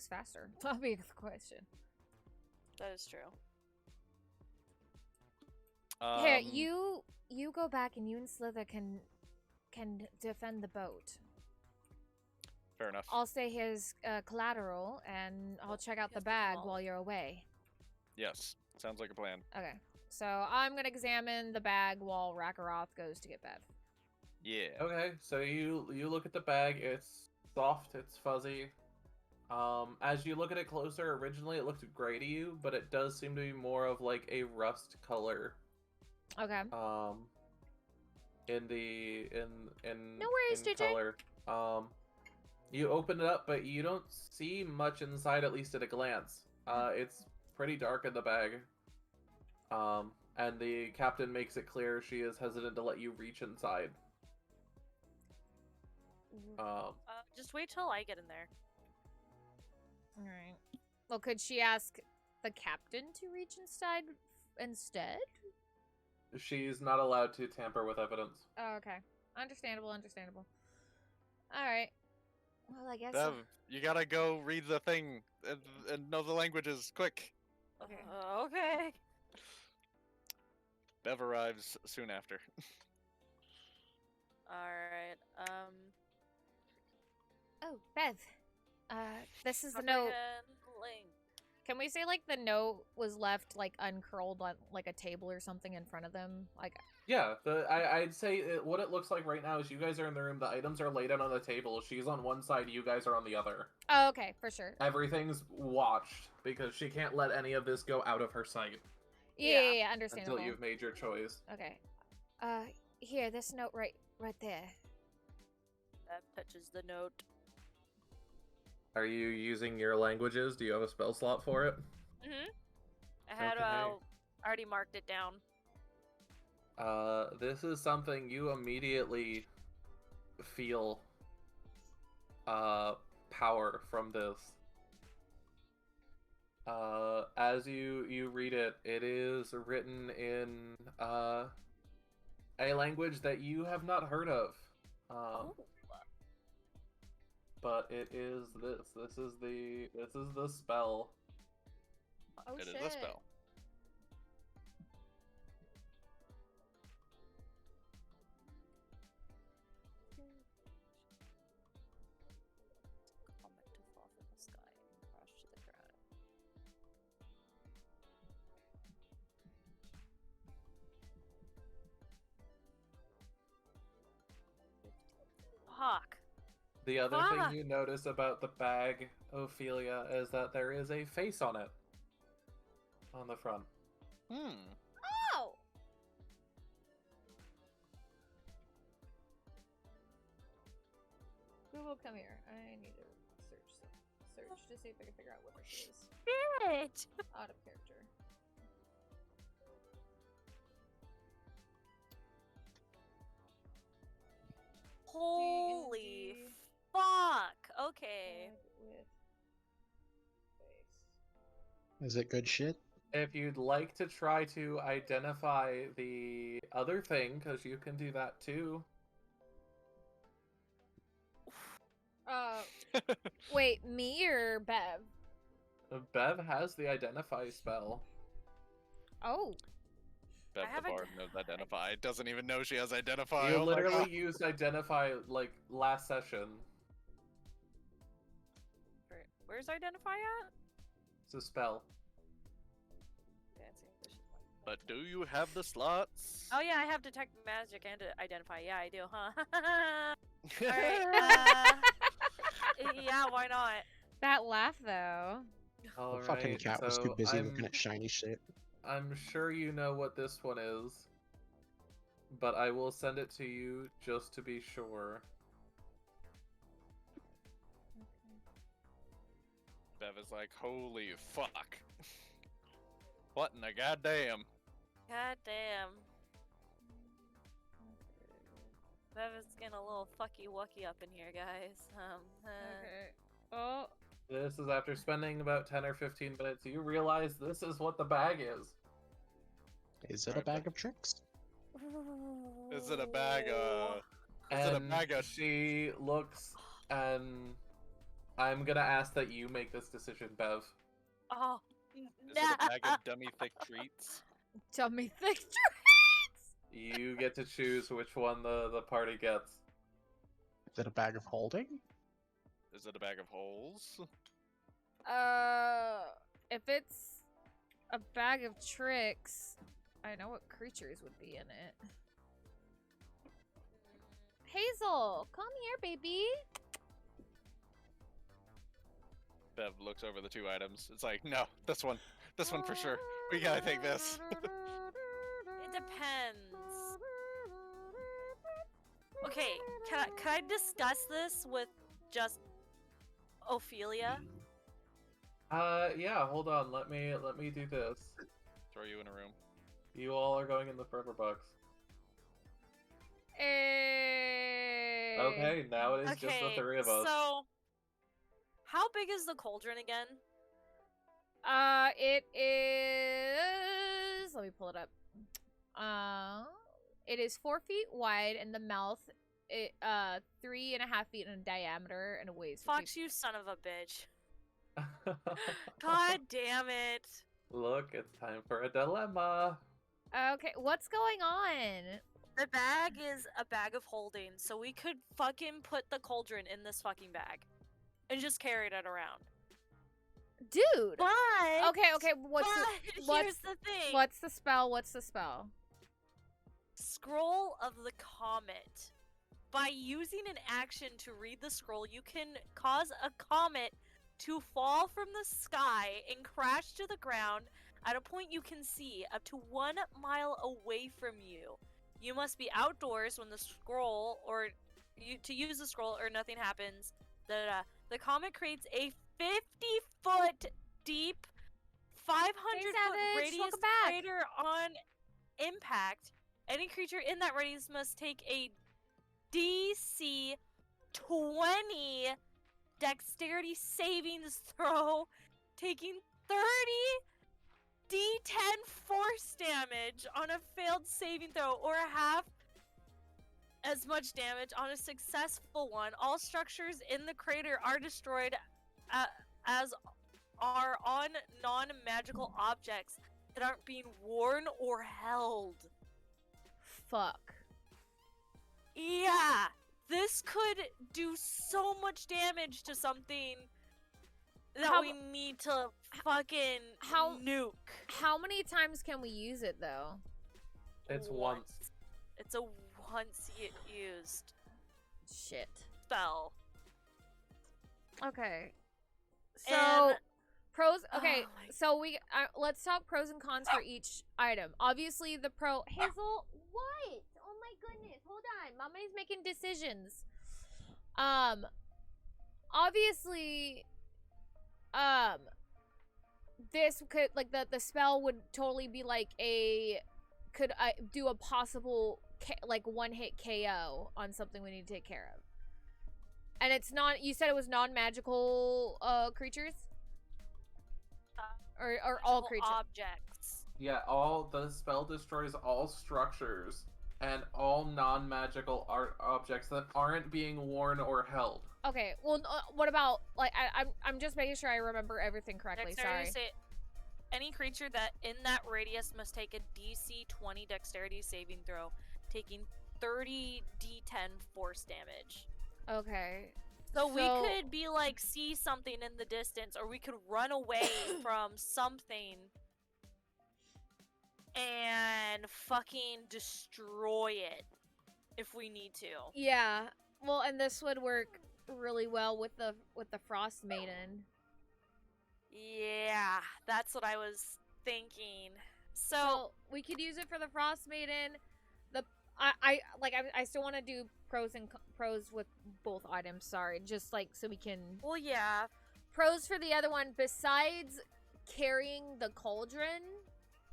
faster? That'll be the question. That is true. Here, you go back and you and Slither can defend the boat. Fair enough. I'll stay his collateral and I'll check out the Yes, bag well. while you're away. Yes, sounds like a plan. Okay. So I'm gonna examine the bag while Rakaroth goes to get Bev. Yeah. Okay, so you look at the bag. It's soft. It's fuzzy. As you look at it closer, originally it looked gray to you, but it does seem to be more of like a rust color. Okay. In the in No worries, in JJ. color. You open it up, but you don't see much inside, at least at a glance. It's pretty dark in the bag. And the captain makes it clear she is hesitant to let you reach inside. Just wait till I get in there. All right. Well, could she ask the captain to reach inside instead? She's not allowed to tamper with evidence. Oh, okay. Understandable. All right. Well, I guess. Bev, you gotta go read the thing and know the languages, quick. Okay. Okay. Bev arrives soon after. Alright, Oh, Bev. This is the comprehend note. link. Can we say like the note was left like uncurled on like a table or something in front of them? Like. Yeah, I'd say what it looks like right now is you guys are in the room. The items are laid out on the table. She's on one side. You guys are on the other. Oh, okay, for sure. Everything's watched because she can't let any of this go out of her sight Yeah, understandable. until you've made your choice. Okay. Here, this note right there. touches the note. Are you using your languages? Do you have a spell slot for it? I had Okay. already marked it down. This is something you immediately feel power from this. As you read it, it is written in a language that you have not heard of. But it is this. This is the spell. Oh It shit. is a spell. Comet to fall from the sky and crash to the ground. Fuck. The other Fuck. thing you notice about the bag, Ophelia, is that there is a face on it. On the front. Oh! Google, come here. I need to search to see if I can figure out what this is. Shit! Out of character. Holy D&D. fuck! Okay. Bag with face. Is it good shit? If you'd like to try to identify the other thing, because you can do that too. Wait, me or Bev? Bev has the identify spell. Oh. Bev I the haven't- bard knows identify. Doesn't even know she has identify. You Oh my literally God. used identify like last session. Where's identify at? It's a spell. Fancy English. But do you have the slots? Oh yeah, I have detect magic and identify. Yeah, I do, huh? Oh. Alright, yeah, why not? That laugh, though. All The fucking right, cat was too so busy looking at shiny shit. I'm sure you know what this one is, but I will send it to you just to be sure. Bev is like, holy fuck. What in the goddamn? God damn. Bev is getting a little fucky wucky up in here, guys. Okay. Oh. This is after spending about 10 or 15 minutes. You realize this is what the bag is. Is it a Alright, bag of tricks? Is it a bag of... Is it a And bag of... she looks, and I'm gonna ask that you make this decision, Bev. Oh, Is it a bag of dummy thick treats? Tummy thick treats! You get to choose which one the party gets. Is it a bag of holding? Is it a bag of holes? If it's a bag of tricks, I know what creatures would be in it. Hazel, come here, baby. Bev looks over the two items. It's like, no, this one. This one for sure. We gotta take this. it depends. Okay, can I discuss this with just Ophelia? Yeah, hold on. Let me do this. Throw you in a room. You all are going in the forever box. Okay, now it is just the three of us. So, how big is the cauldron again? It is. Let me pull it up. It is 4 feet wide, and the mouth, 3.5 feet in diameter, and it weighs. Fox, you son of a bitch! God damn it! Look, it's time for a dilemma. Okay, what's going on? The bag is a bag of holding, so we could fucking put the cauldron in this fucking bag, and just carry it around. Dude. But Okay. What's here's the thing. what's the spell? What's the spell? Scroll of the Comet. By using an action to read the scroll, you can cause a comet to fall from the sky and crash to the ground at a point you can see up to 1 mile away from you. You must be outdoors when the scroll or to use the scroll or nothing happens. The comet creates a 50-foot deep, 500-foot Savage, radius welcome back. crater on impact. Any creature in that radius must take a DC 20 dexterity savings throw, taking 30 D10 force damage on a failed saving throw, or half as much damage on a successful one. All structures in the crater are destroyed, as are on non-magical objects that aren't being worn or held. Fuck. Yeah, this could do so much damage to something that How- we need to fucking nuke. How many times can we use it though? It's once. It's a once used Shit. spell. Okay. So And- pros. Okay. Oh my- So let's talk pros and cons for each item. Obviously, the pro. Hazel, what? Oh my goodness! Hold on, Mommy's making decisions. Obviously, this could the spell would totally be like could do a possible one hit KO on something we need to take care of. And it's not. You said it was non-magical creatures, or all Magical creatures. objects. Yeah, the spell destroys all structures and all non-magical objects that aren't being worn or held. Okay. Well, what about I'm just making sure I remember everything correctly. Dexterity Sorry. any creature that in that radius must take a DC 20 dexterity saving throw, taking 30 D10 force damage. Okay. So we could be like, see something in the distance, or we could run away from something and fucking destroy it if we need to. Yeah. Well, and this would work really well with the Frost Maiden. Yeah, that's what I was thinking. So we could use it for the Frost Maiden. I still want to do pros with both items. Sorry, just so we can. Well, yeah. Pros for the other one, besides carrying the cauldron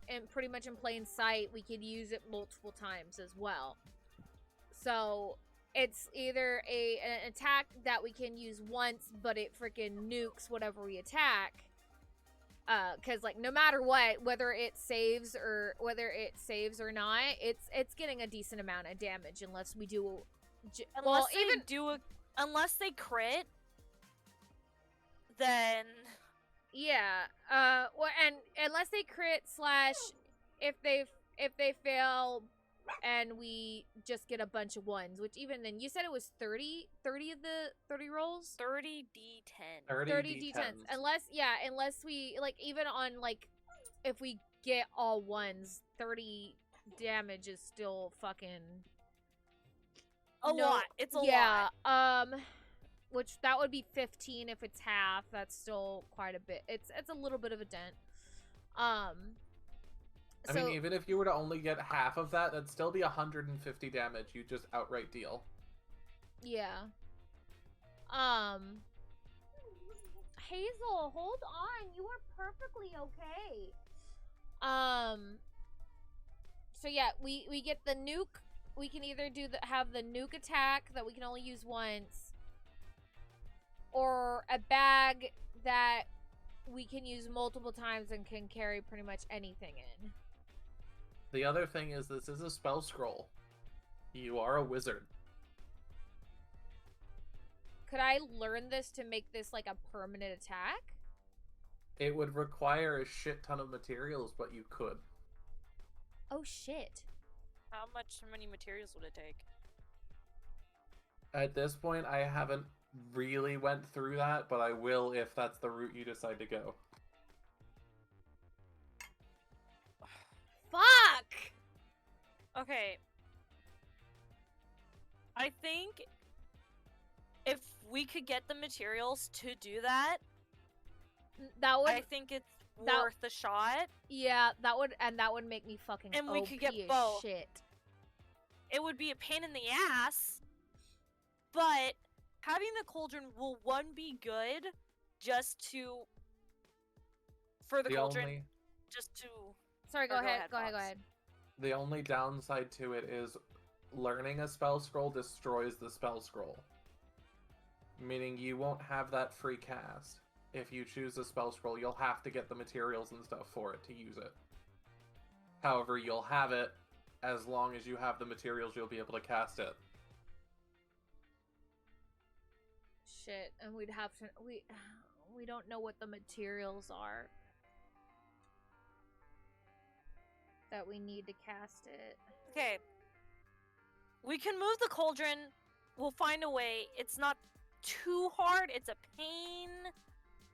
and pretty much in plain sight, we could use it multiple times as well. So it's either an attack that we can use once, but it freaking nukes whatever we attack. Because no matter what, whether it saves or not, it's getting a decent amount of damage unless we do. Unless they crit, then yeah. Well, and unless they crit / if they fail, and we just get a bunch of ones, which even then, you said it was 30 of the 30 rolls. 30 D10. 30 D10s. Unless we even on if we get all ones, 30 damage is still fucking a lot. It's a lot. Yeah. Which that would be 15 if it's half. That's still quite a bit. It's a little bit of a dent. I mean, even if you were to only get half of that, that'd still be 150 damage you just outright deal. Yeah. Hazel, hold on. You are perfectly okay. So yeah, we get the nuke. We can either have the nuke attack that we can only use once, or a bag that we can use multiple times and can carry pretty much anything in. The other thing is, this is a spell scroll. You are a wizard. Could I learn this to make this a permanent attack? It would require a shit ton of materials, but you could. Oh shit. How many materials would it take? At this point, I haven't really went through that, but I will if that's the route you decide to go. Fuck! Okay. I think if we could get the materials to do that, That would I think it's worth a shot. Yeah, that would make me fucking And we OP could get as both. shit. It would be a pain in the ass, But having the cauldron will be good just to for the cauldron only just to Sorry, go Or go ahead. ahead, Go ahead. Go Fox. ahead. the only downside to it is learning a spell scroll destroys the spell scroll. Meaning you won't have that free cast. If you choose a spell scroll, you'll have to get the materials and stuff for it to use it. However, you'll have it as long as you have the materials, you'll be able to cast it. Shit, and we'd have to. We don't know what the materials are that we need to cast it. Okay. We can move the cauldron. We'll find a way. It's not too hard. It's a pain.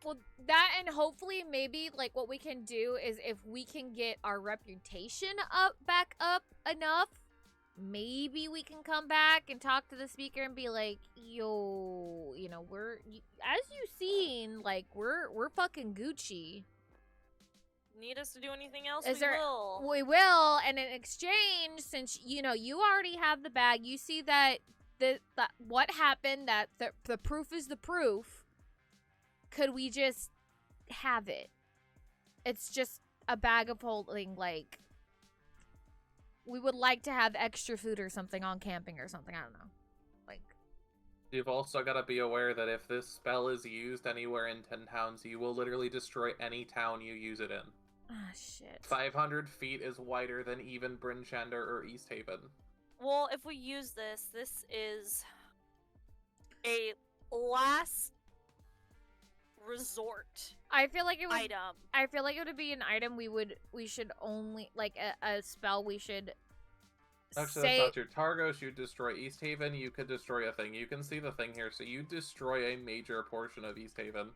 Well, that and hopefully maybe like what we can do is if we can get our reputation back up enough, maybe we can come back and talk to the speaker and be like, yo, you know, as you've seen, like we're fucking Gucci. Need us to do anything else? Is we there- will. We will, and in exchange, since you know you already have the bag, you see that what happened, that the proof is the proof. Could we just have it? It's just a bag of holding, like, we would like to have extra food or something on camping or something. I don't know. Like, You've also got to be aware that if this spell is used anywhere in 10 towns, you will literally destroy any town you use it in. ah, shit. 500 feet is wider than even Bryn Shander or East Haven. Well, if we use this, this is a last resort I feel like it would. item. I feel like it would be an item we should only like a spell we should Actually, say. that's not true. Targos, you destroy East Haven, you could destroy a thing. You can see the thing here, so you destroy a major portion of East Haven.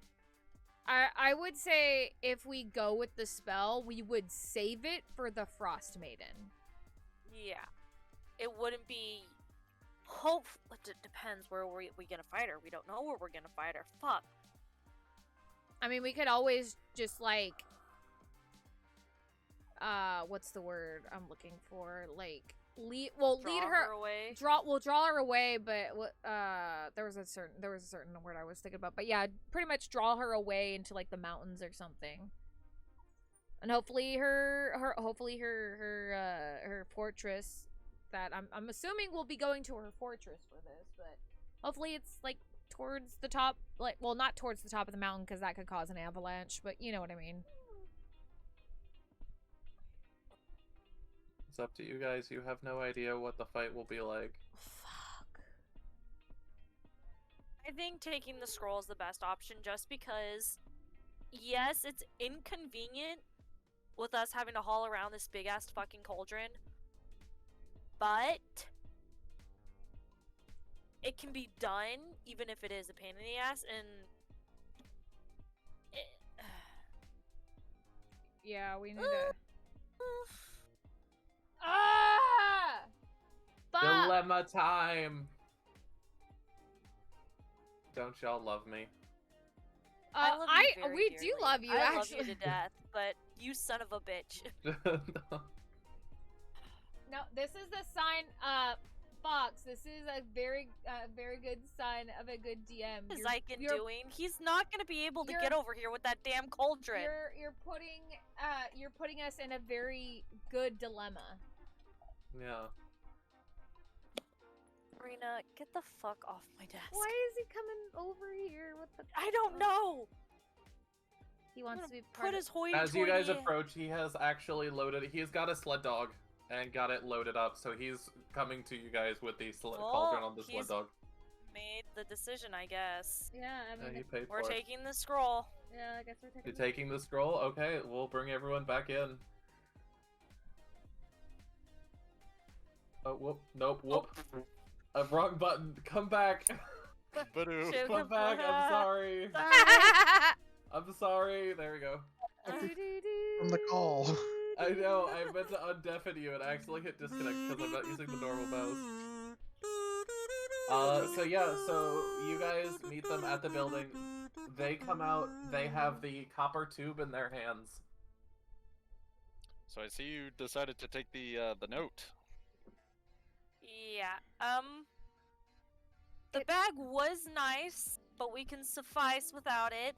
I would say if we go with the spell, we would save it for the Frost Maiden. Yeah. It wouldn't be. Hope. It depends where we gonna fight her. We don't know where we're gonna fight her. Fuck. I mean, we could always just like, what's the word I'm looking for? Like, lead Draw her away. We'll draw her away, but there was a certain word I was thinking about. But yeah, pretty much draw her away into like the mountains or something. And hopefully her fortress that I'm assuming we'll be going to her fortress for this, but hopefully it's like towards the top, like, well, not towards the top of the mountain because that could cause an avalanche, but you know what I mean. It's up to you guys. You have no idea what the fight will be like. Fuck. I think taking the scroll is the best option just because, yes, it's inconvenient with us having to haul around this big ass fucking cauldron, but it can be done even if it is a pain in the ass, and Yeah, we need to. Ah! Fuck! Dilemma time! Don't y'all love me? I love you very we do dearly. love you, I actually. love you to death, but you son of a bitch. No, this is the sign, Fox. This is a very good sign of a good DM. What is You're- Xyken you're- doing? He's not gonna be able to you're- get over here with that damn cauldron. You're putting us in a very good dilemma. Yeah. Rena, get the fuck off my desk. Why is he coming over here? What the? I don't know. He I'm wants gonna to be part put of. his hoity As you guys toity- approach, he has actually loaded. He's got a sled dog and got it loaded up, so he's coming to you guys with the cauldron on the sled he's- dog. made the decision, I guess. Yeah, I Yeah, mean, he paid We're for it. taking the scroll. yeah, I guess we're taking. You're taking the scroll? Okay, we'll bring everyone back in. Oh, whoop. Nope, whoop. Wrong button. Come back. Badoo. Shit. Come back. I'm sorry. Sorry. I'm sorry. There we go. From the call. I know. I meant to undeafen you and I accidentally hit disconnect because I'm not using the normal mouse. So yeah, so you guys meet them at the building. They come out. They have the copper tube in their hands. So I see you decided to take the note. Yeah. The bag was nice, but we can suffice without it.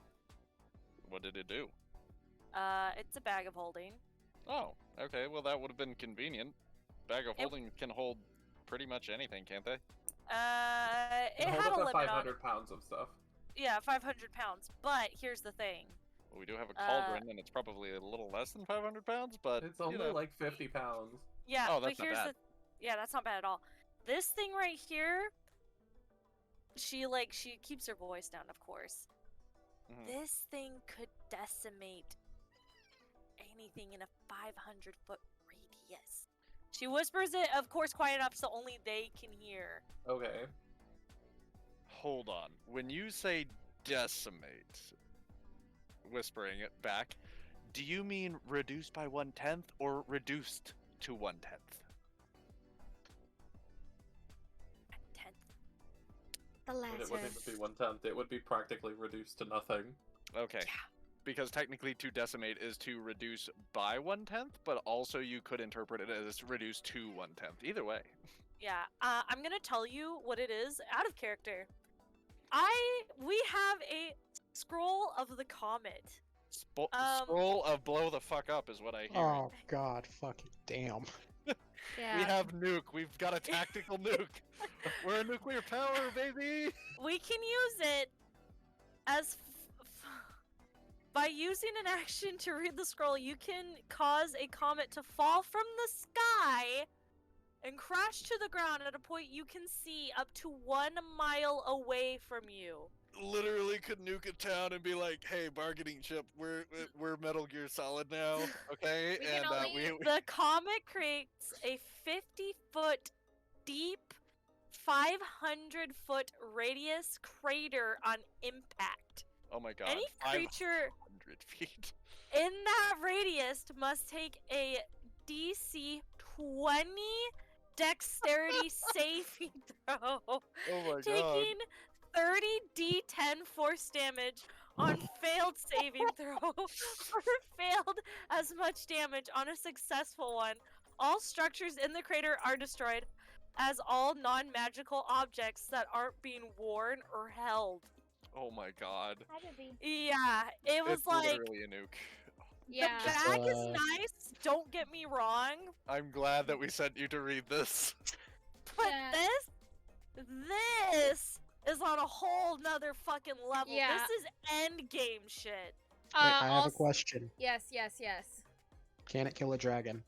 What did it do? It's a bag of holding. Oh, okay. Well, that would have been convenient. Bag of It- holding can hold pretty much anything, can't they? It Hold had up a to limit on 500 pounds of stuff. Yeah, 500 pounds. But here's the thing. Well, we do have a cauldron, and it's probably a little less than 500 pounds, but It's only like 50 pounds. Yeah, Oh, but that's not here's bad. yeah, that's not bad at all. This thing right here, she keeps her voice down, of course. Mhm. This thing could decimate anything in a 500-foot radius. She whispers it, of course, quiet enough so only they can hear. Okay. Hold on. When you say decimate, whispering it back, do you mean reduced by 1/10 or reduced to 1/10? Tenth. The But it wouldn't even be 1/10. It would be practically reduced to nothing. Okay. Yeah. Because technically to decimate is to reduce by 1/10, but also you could interpret it as reduced to 1/10. Either way. Yeah, I'm gonna tell you what it is out of character. We have a scroll of the comet. Scroll of blow the fuck up is what I hear. Oh god, fucking damn. Yeah. We have nuke. We've got a tactical nuke. We're a nuclear power, baby. We can use it as by using an action to read the scroll. You can cause a comet to fall from the sky and crash to the ground at a point you can see up to 1 mile away from you. Literally could nuke a town and be like, "Hey, bargaining chip, we're Metal Gear Solid now, okay?" We can And only- The comet creates a 50-foot deep, 500-foot radius crater on impact. oh my god, Any creature 500 feet. in that radius must take a DC 20 dexterity saving throw, Oh my god. taking 30 D10 force damage on failed saving throw, or failed as much damage on a successful one. All structures in the crater are destroyed, as all non-magical objects that aren't being worn or held. Oh my god. Yeah, it was It's like, literally a nuke. Yeah. the bag is Uh, nice, don't get me wrong, I'm glad that we sent you to read this. but Yeah. this is on a whole nother fucking level. Yeah. This is end game shit. Wait, I have a Also- question. Yes, yes, yes. Can it kill a dragon?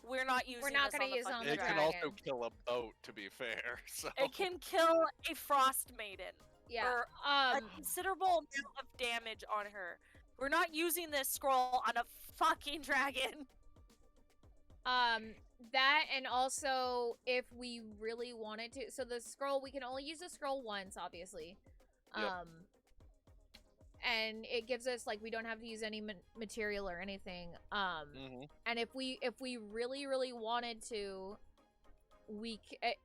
We're not using not this gonna on the use it on fucking the It can dragon. also kill a boat, to be fair. So It can kill a frost maiden, Yeah. or a considerable amount of damage on her. We're not using this scroll on a fucking dragon. That, and also if we really wanted to, so the scroll, we can only use the scroll once, obviously. Yep. And it gives us, like, we don't have to use any material or anything. Mhm. And if we really, really wanted to,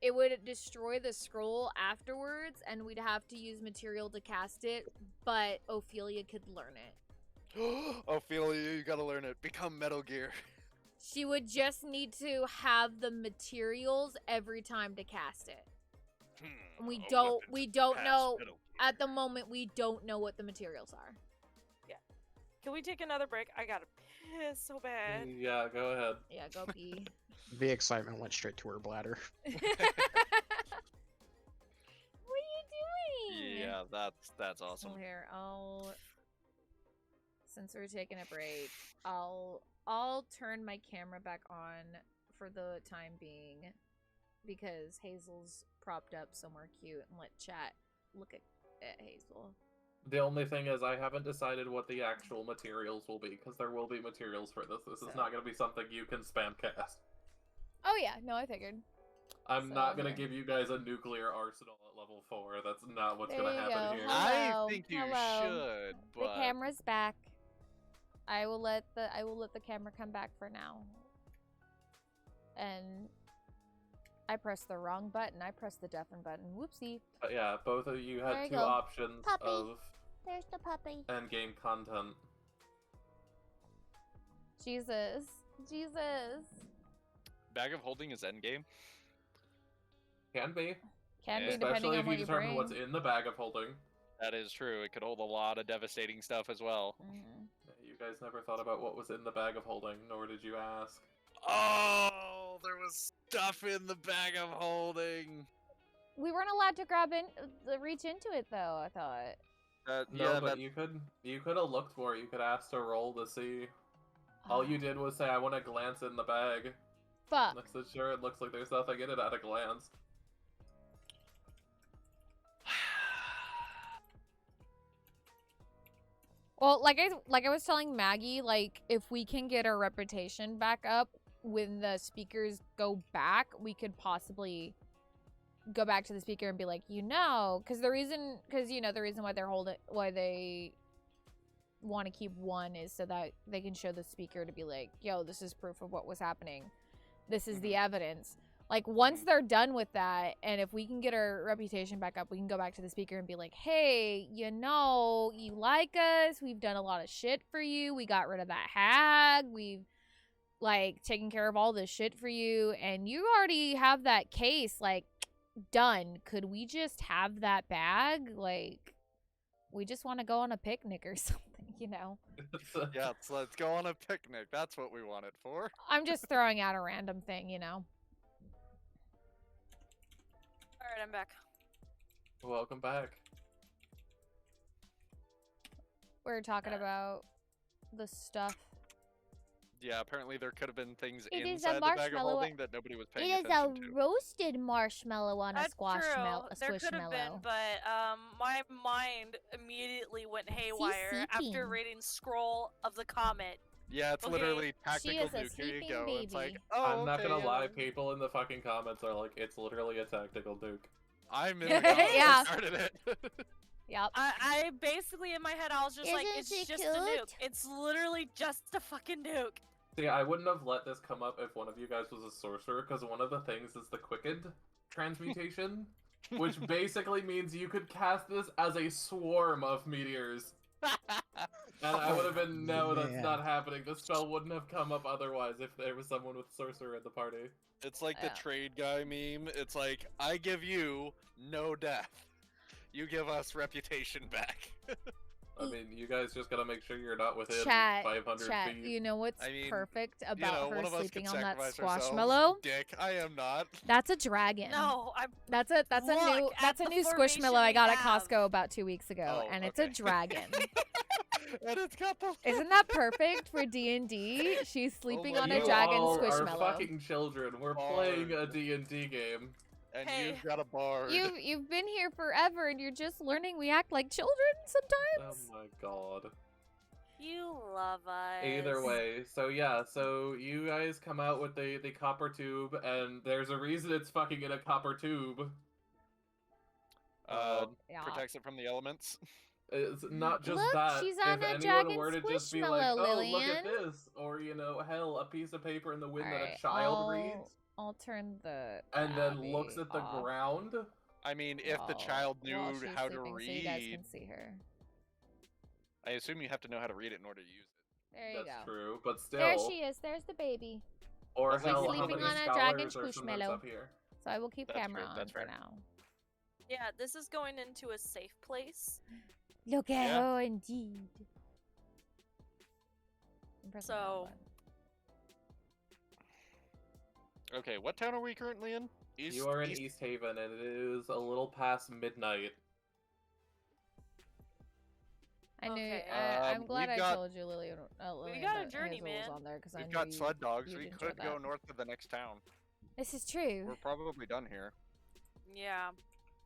it would destroy the scroll afterwards, and we'd have to use material to cast it, but Ophelia could learn it. Ophelia, you gotta learn it. Become Metal Gear. She would just need to have the materials every time to cast it. And we A don't weapon we to don't pass know Metal at the Gear. moment, we don't know what the materials are. Can we take another break? I gotta piss so bad. Yeah, go ahead. Yeah, go pee. The excitement went straight to her bladder. What are you doing? Yeah, that's So awesome. here, since we're taking a break, I'll turn my camera back on for the time being, because Hazel's propped up somewhere cute, and let chat look at Hazel. The only thing is, I haven't decided what the actual materials will be, because there will be materials for this. This is So- not going to be something you can spam cast. Oh yeah, no, I figured. I'm So, not going to here. give you guys a nuclear arsenal at level 4. That's not what's There going to you happen go. here. Hello, I think you hello. should, The but camera's back. I will let the camera come back for now. And I pressed the wrong button. I pressed the deafen button. Whoopsie. But yeah, both of you There had you two go. options Puppy. of There's the puppy. endgame content. Jesus. Jesus. Bag of Holding is endgame. Can be. Can be Yeah. depending Especially on if what you you determine bring. what's in the bag of holding. That is true. It could hold a lot of devastating stuff as well. Mhm. You guys never thought about what was in the bag of holding, nor did you ask. Oh, there was stuff in the bag of holding. We weren't allowed to grab in, reach into it though. I thought. No, Yeah, but that you could have looked for it. You could ask to roll to see. All you did was say, "I want to glance in the bag." Fuck. And I said, "Sure, it looks like there's nothing in it at a glance." Well, like I was telling Maggie, like if we can get our reputation back up when the speakers go back, we could possibly go back to the speaker and be like, because the reason why why they want to keep one is so that they can show the speaker to be like, yo, this is proof of what was happening. This is the evidence. Like, once they're done with that, and if we can get our reputation back up, we can go back to the speaker and be like, hey, you like us. We've done a lot of shit for you. We got rid of that hag. We've, like, taken care of all this shit for you. And you already have that case, like, done. Could we just have that bag? Like, we just want to go on a picnic or something, yeah, so let's go on a picnic. That's what we want it for. I'm just throwing out a random thing, Alright, I'm back. Welcome back. We're talking about the stuff. Yeah, apparently there could have been things It is a inside the bag of marshmallow- holding that nobody was paying It is a attention to. roasted marshmallow on a That's true. a There could have been, squishmallow. but my mind immediately went haywire after seeking. reading scroll of the comet. Yeah, it's Okay. literally She tactical is a nuke. Here you sleeping go. It's like, baby. oh, I'm not okay, gonna lie, yeah. people in the fucking comments are like, it's literally a tactical nuke. I'm in the comments. Yeah. I started it. Yep. I basically in my head I was just like, Isn't it's she just a nuke. cute? It's literally just a fucking nuke. See, I wouldn't have let this come up if one of you guys was a sorcerer, because one of the things is the quickened transmutation, which basically means you could cast this as a swarm of meteors. And I would have been, no, that's Man. not happening. The spell wouldn't have come up otherwise if there was someone with sorcerer in the party. It's like the Yeah. trade guy meme. It's like, I give you no death. You give us reputation back. I mean, you guys just gotta make sure you're not within Chat, 500 feet. you know what's I mean, perfect you about know, her one of us sleeping can on that sacrifice ourselves. squashmallow? Dick, I am not. That's a dragon. No, I'm That's a Look at the new formation squishmallow I we got at have. Costco about 2 weeks ago, Oh, and it's a okay. dragon. And it's got the. Isn't that perfect for D&D? She's sleeping my on God. a You dragon all squishmallow. are fucking children. We're playing a Bard. D&D game. And Hey. you've got a bard. You've been here forever, and you're just learning we act like children Oh sometimes. my god. you love us. Either way, so yeah, so you guys come out with the copper tube, and there's a reason it's fucking in a copper tube. Yeah. Protects it from the elements. It's not just Look, that. she's If on a anyone dragon were to just be like, squishmallow, oh, look at Lillian. this, or, hell, a piece of paper in the wind that Alright, a child reads, I'll turn the and then Abby looks at the off. ground. I mean, if the while- child knew while she's how to sleeping, so you guys read, can see her. I assume you have to know how to read it in order to use it. There you That's go. true, but still. There she is. There's the baby. Or She's hell, how sleeping many on a scholars dragon are sometimes squishmallow. up here? So I will keep That's camera fair, on that's for fair. now. Yeah, this is going into a safe place. Look at Yeah. her, indeed. I'm pressing the wrong So- button. Okay, what town are we currently in? East. You are in East Haven, and it is a little past midnight. I knew. Okay. I'm glad we've I got- told you, Lillian. Lillian got a that journey, Hazel was man. on there because I We've knew got sled dogs. you'd We enjoy could go that. north to the next town. This is true. We're probably done here. Yeah,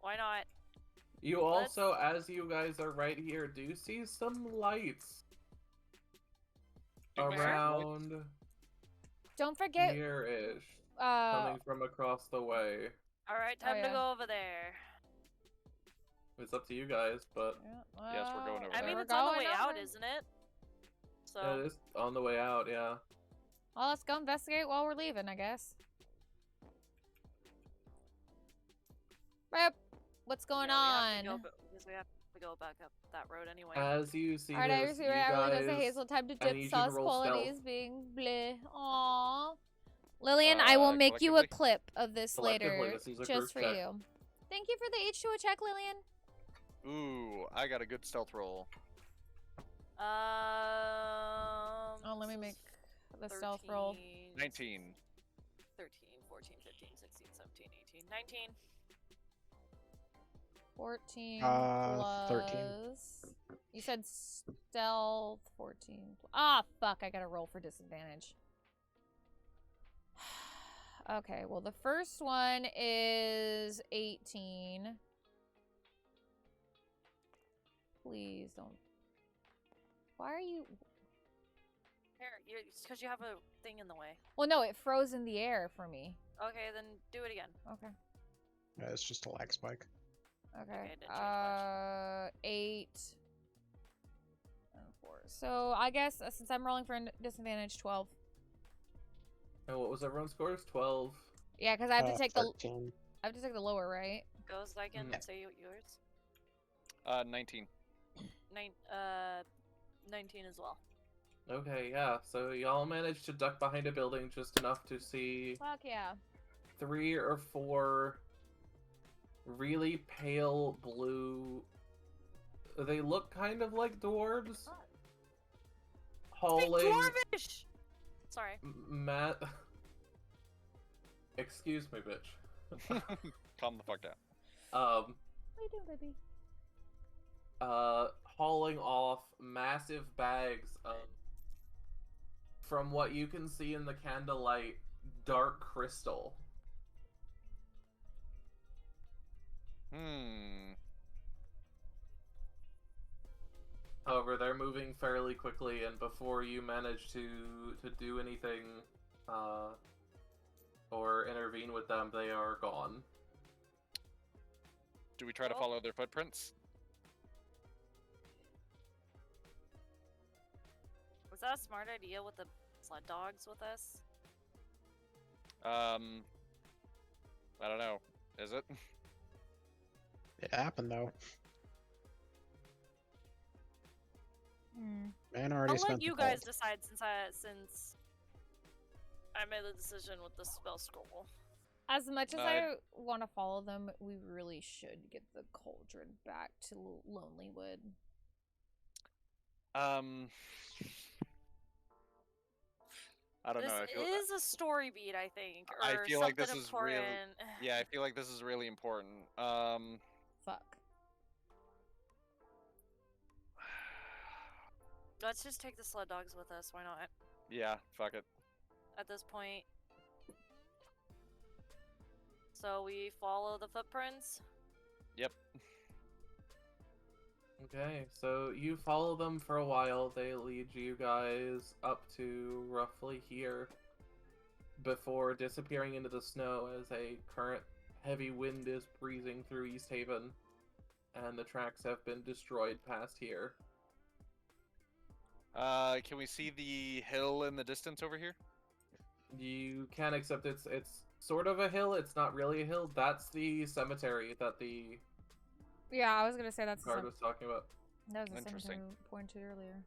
why not? You Let's- also, as you guys are right here, do see some lights Where? around Don't forget. here-ish, Uh, coming from across the way. All right, Oh, time yeah. to go over there. It's up to you guys, but Yes, we're going over I there. mean, we're it's on the going way out, over. isn't it? So it is on the way out, yeah. Well, let's go investigate while we're leaving, I guess. Rip, what's going on? Because we have to go back up that road anyway. As you see Alright, I this, see you where everyone does a guys... Hazel time to I need dip you to sauce roll qualities stealth. being bleh. Aww. Lillian, I will make you a collectively? clip of this Collectively, later this is a just for group check. you. Thank you for the H2O check, Lillian. Ooh, I got a good stealth roll. Oh, let me this make is the stealth roll. 19. 13, 14, 15, 16, 17, 18, 19. 14 13. plus... You said stealth 14. Ah, fuck, I gotta roll for disadvantage. Okay, well, the first one is 18. Please don't. Why are you... Here, it's because you have a thing in the way. Well, no, it froze in the air for me. Okay, then do it again. Okay. Yeah, it's just a lag spike. Okay. Okay, it didn't change 8 and 4. So I guess since I'm rolling for a disadvantage, 12. And what was everyone's scores? 12. Yeah, because I have to take the 13. I have to take the lower, right? Go, Xyken, Yeah. say yours. 19. 19 as well. Okay, yeah. So y'all managed to duck behind a building just enough to see Fuck yeah. 3 or 4 really pale blue. They look kind of like dwarves. Speak Hauling Dwarvish! Sorry. Matt. Excuse me, bitch. Calm the fuck down. What are you doing, baby? Hauling off massive bags of, from what you can see in the candlelight, dark crystal. However, they're moving fairly quickly, and before you manage to do anything, or intervene with them, they are gone. Do we try to Oh. follow their footprints? Was that a smart idea with the sled dogs with us? I don't know. Is it? It happened though. Man already I'll spent let the you guys gold. decide since I made the decision with the spell scroll. As much as I- I want to follow them, we really should get the cauldron back to Lonelywood. I don't This know. I feel, is a story beat, I think. Or I feel like this something is really- important. yeah, I feel like this is really important. Fuck. Let's just take the sled dogs with us. Why not? Yeah, fuck it. At this point. So we follow the footprints. Yep. Okay, so you follow them for a while. They lead you guys up to roughly here before disappearing into the snow as a current heavy wind is breezing through East Haven, and the tracks have been destroyed past here. Can we see the hill in the distance over here? You can, except it's sort of a hill. It's not really a hill. That's the cemetery that the Yeah, I was gonna say that's the guard was talking about. that was the Interesting. cemetery we pointed earlier.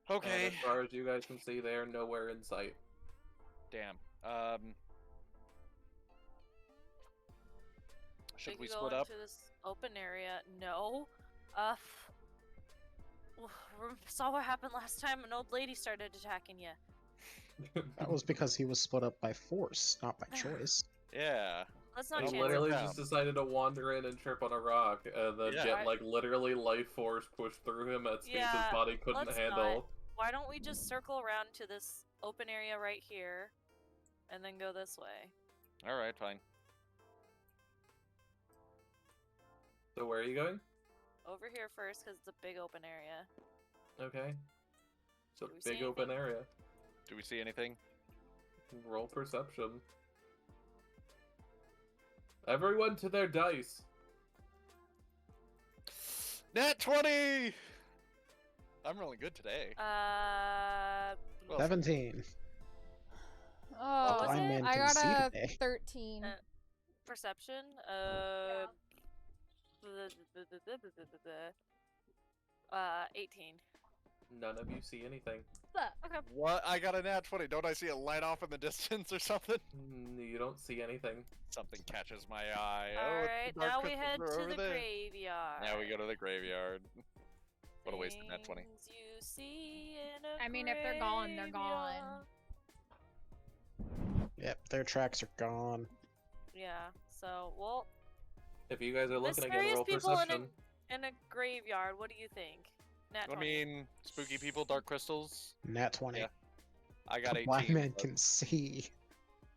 And Okay. as far as you guys can see, they are nowhere in sight. Damn. We Should we could split go up? into this open area. No. Saw what happened last time. An old lady started attacking you. That was because he was split up by force, not by choice. Yeah. Let's not He Don't chance worry literally about just it. decided to wander in and trip on a rock, and then Yeah. get like literally life force pushed through him at speeds Yeah, his body couldn't let's handle. Why don't we just circle around to this open area right here, and then go this way? All right, fine. So where are you going? Over here first, because it's a big open area. Okay. It's a Do we see big open anything? area. Do we see anything? Roll perception. Everyone to their dice. Nat 20! I'm really good today. Well, 17. Oh, was Blind it? man I can got see a today. 13. Perception. 18. None of you see anything. Fuck. What? I got a nat 20. Don't I see a light off in the distance or something? You don't see anything. Something catches my eye. Alright, the dark now we crystals head are to over the there. graveyard. Now we go to the graveyard. What a waste of nat 20. Things you see in a I mean, if they're gone, they're gone. graveyard. Yep, their tracks are gone. Yeah, so, well, If you guys are looking again, mysterious roll people perception. in a graveyard, what do you think? Nat I 20. mean, spooky people, dark crystals. Nat 20. Yeah. I got The 18. blind man but can see.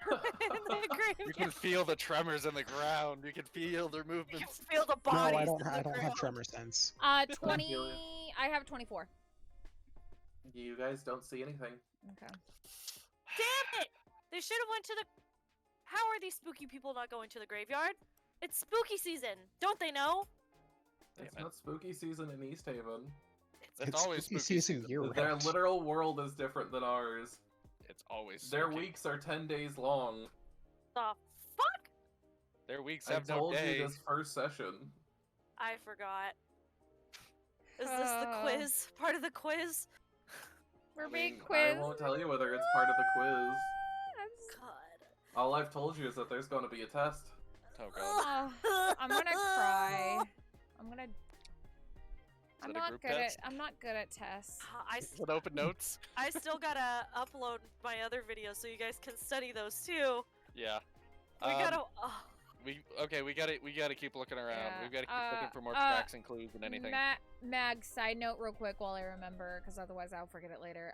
In the You can graveyard. feel the tremors in the ground. You can feel their You can movements. feel the No, bodies I don't. in the I don't have ground. tremor sense. 20. feel ya. I have 24. You guys don't see anything. Okay. Damn it! They should have went to the... How are these spooky people not going to the graveyard? It's spooky season! Don't they know? It's Damn it. not spooky season in East Haven. It's always spooky spooky season year Their round. literal world is different than ours. It's always Their spooky. weeks are 10 days long. The fuck? Their weeks I have no told day. you this first session. I forgot. Is this the quiz? Part of the quiz? We're I being mean, quizzed. I won't tell you whether it's part of the quiz. God. All I've told you is that there's going to be a test. Oh god. Oh, I'm gonna cry. I'm gonna. Is it a group test? I'm not good at tests. Is it open notes? I still gotta upload my other videos so you guys can study those too. Yeah. We gotta. We gotta keep looking around. Yeah, We've gotta keep looking for more tracks and clues and anything. Mag, side note real quick while I remember, because otherwise I'll forget it later.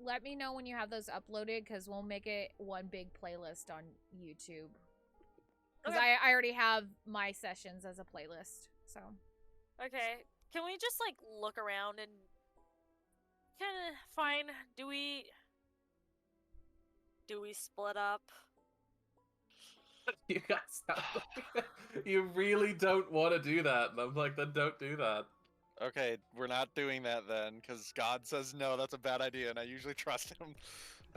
Let me know when you have those uploaded, because we'll make it one big playlist on YouTube. Because Okay. I already have my sessions as a playlist, so. Okay. Can we just like look around and kind of find? Do we split up? You guys sound like you really don't want to do that. And I'm like, then don't do that. Okay, we're not doing that then, because God says no, that's a bad idea, and I usually trust him.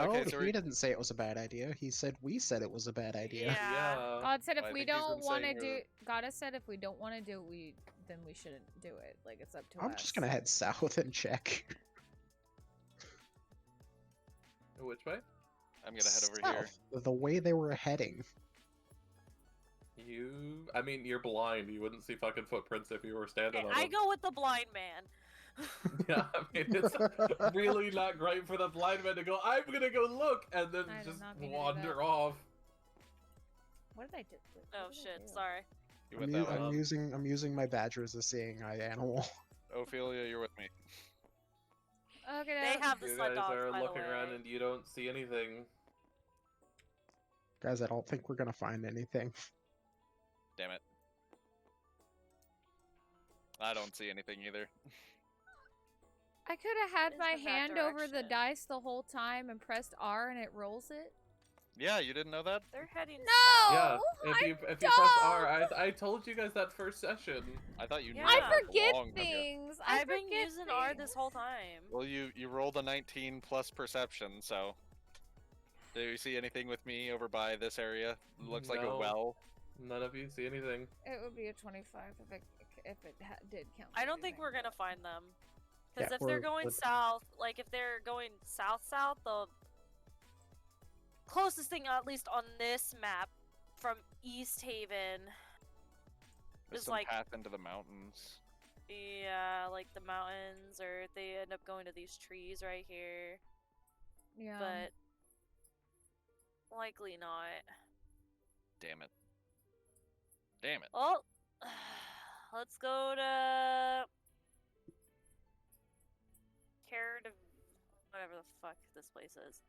Oh, Okay, so he didn't say it was a bad idea. He said we said it was a bad idea. Yeah. God said if I we think he's don't been want to saying do. we're- God has said if we don't want to do it, then we shouldn't do it. Like it's up to us. I'm just gonna head south and check. Which way? I'm gonna head over here. South, the way they were heading. I mean, you're blind. You wouldn't see fucking footprints if you were standing Okay, on I them. go with the blind man. Yeah, I mean, it's really not great for the blind man to go, I'm gonna go look, and then I did just not mean to do wander that. off. What did I do? What Oh did I shit! do? Sorry. You went that way. I'm using my badger as a seeing eye animal. Ophelia, you're with me. Okay. They have the You sled guys dogs, are by looking the around way. and you don't see anything. Guys, I don't think we're gonna find anything. Damn it. I don't see anything either. I could have had It's my in that hand over the direction. dice the whole time and pressed R and it rolls it. Yeah, you didn't know that? They're heading No! south. Yeah, if I you press R, don't! I told you guys that first session. I thought you knew Yeah. I that forget long ago. things. I've been forget using R things. this whole time. Well, you rolled a 19 plus perception, so. Do you see anything with me over by this area? Looks like a No. well. None of you see anything. It would be a 25 if it did count. I don't think anything, we're gonna but- find them. Because Yeah, if they're we're- going we're- south, like if they're going south, the closest thing, at least on this map, from East Haven, There's is some like, path into the mountains. yeah, like the mountains, or if they end up going to these trees right here. Yeah. But likely not. Damn it. Damn it. Well, let's go to whatever the fuck this place is.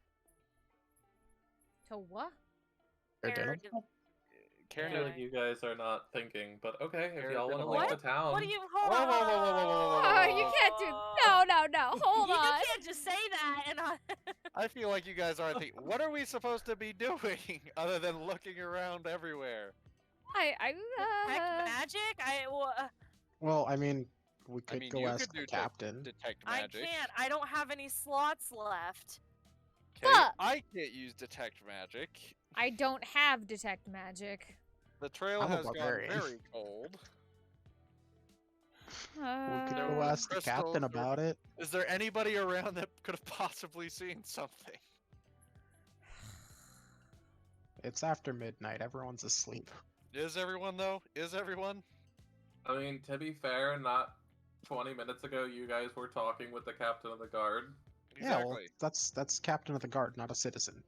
To what? Or Care didn't? div- I Karen, feel Yeah. like you guys are not thinking, but okay, if Eric, y'all want to what? leave the town. What do you? Hold Whoa, on. whoa, whoa, whoa, whoa, whoa, whoa, Oh, you can't do. No. Hold you on. can't just say that and I feel like you guys aren't thinking. What are we supposed to be doing other than looking around everywhere? I Heck, magic. Well, I mean, we could mean, go you ask could the do captain. Detect I magic. can't. I don't have any slots left. Okay, Fuck. I can't use detect magic. I don't have detect magic. The trail I'm a has gone barbarian. very cold. We could There go were ask the crystals, captain or- about it. Is there anybody around that could have possibly seen something? It's after midnight. Everyone's asleep. Is everyone though? Is everyone? I mean, to be fair, not 20 minutes ago, you guys were talking with the captain of the guard. Yeah, well, Exactly. that's captain of the guard, not a citizen.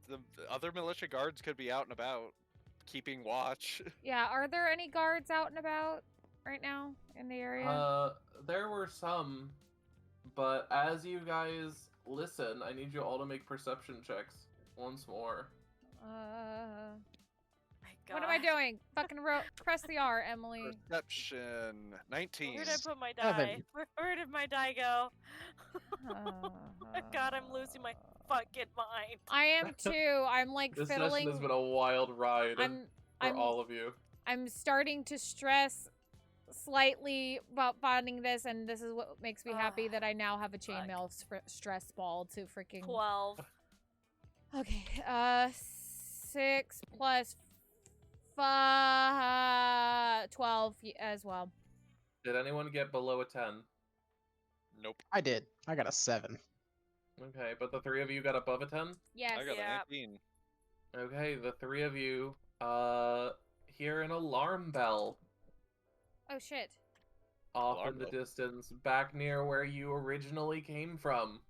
The other militia guards could be out and about, keeping watch. Yeah, are there any guards out and about right now in the area? There were some, but as you guys listen, I need you all to make perception checks once more. My What am I God. doing? Fucking press the R, Emily. Perception 19. Where did I put my die? Seven. Where did my die go? Uh, God, I'm losing my fucking mind. I am too. I'm like This fiddling. session has been a wild ride for I'm all of you. I'm starting to stress slightly about finding this, and this is what makes me happy that I now have a chainmail stress ball to freaking. 12. Okay, 6 plus 12 as well. Did anyone get below a 10? Nope. I did. I got a 7. Okay, but the three of you got above a 10? Yes. I got Yeah. a 19. Okay, the three of you, hear an alarm bell Oh shit. off Alarm in the bell? distance, back near where you originally came from.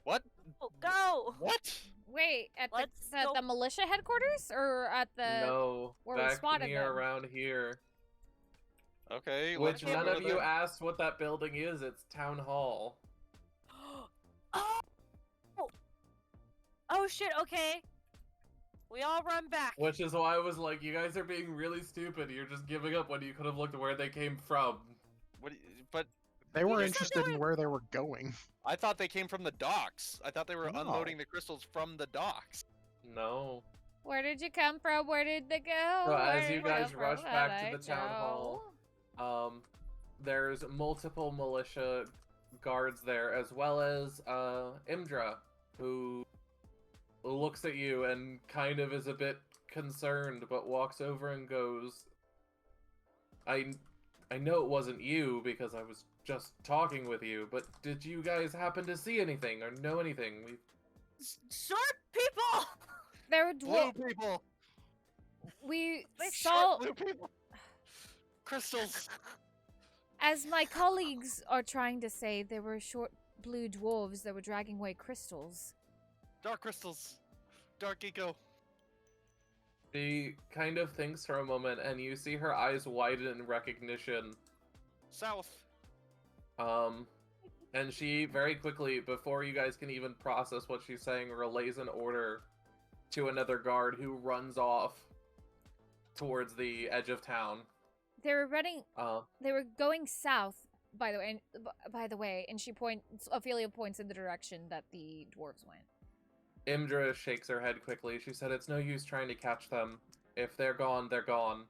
What? Oh, go! What? Wait, at Let's the go- militia headquarters or at the No, where we back spotted near them. around here. Okay. Which let's none go of to you the- asked what that building is. It's Town Hall. Oh! Oh shit, okay. We all run back. Which is why I was like, you guys are being really stupid. You're just giving up when you could have looked where they came from. What? But They were just said they interested in where they were going. I thought they came from the docks. I thought they were No. unloading the crystals from the docks. No. Where did you come from? Where did they go? So Where as did you guys come rush from? back How'd to the I town hall, there's multiple militia guards there, as well as Imdra, who looks at you and kind of is a bit concerned, but walks over and goes, I know it wasn't you because I was just talking with you, but did you guys happen to see anything or know anything? Short people! There were Blue people. we Like saw Blue people. Crystals. as my colleagues are trying to say there were short blue dwarves that were dragging away crystals. Dark crystals. Dark eco. She kind of thinks for a moment, and you see her eyes widen in recognition. South. And she very quickly, before you guys can even process what she's saying, relays an order to another guard who runs off towards the edge of town. They were running. Uh, They were going south. By the way, and Ophelia points in the direction that the dwarves went. Imdra shakes her head quickly. She said, "It's no use trying to catch them. If they're gone, they're gone.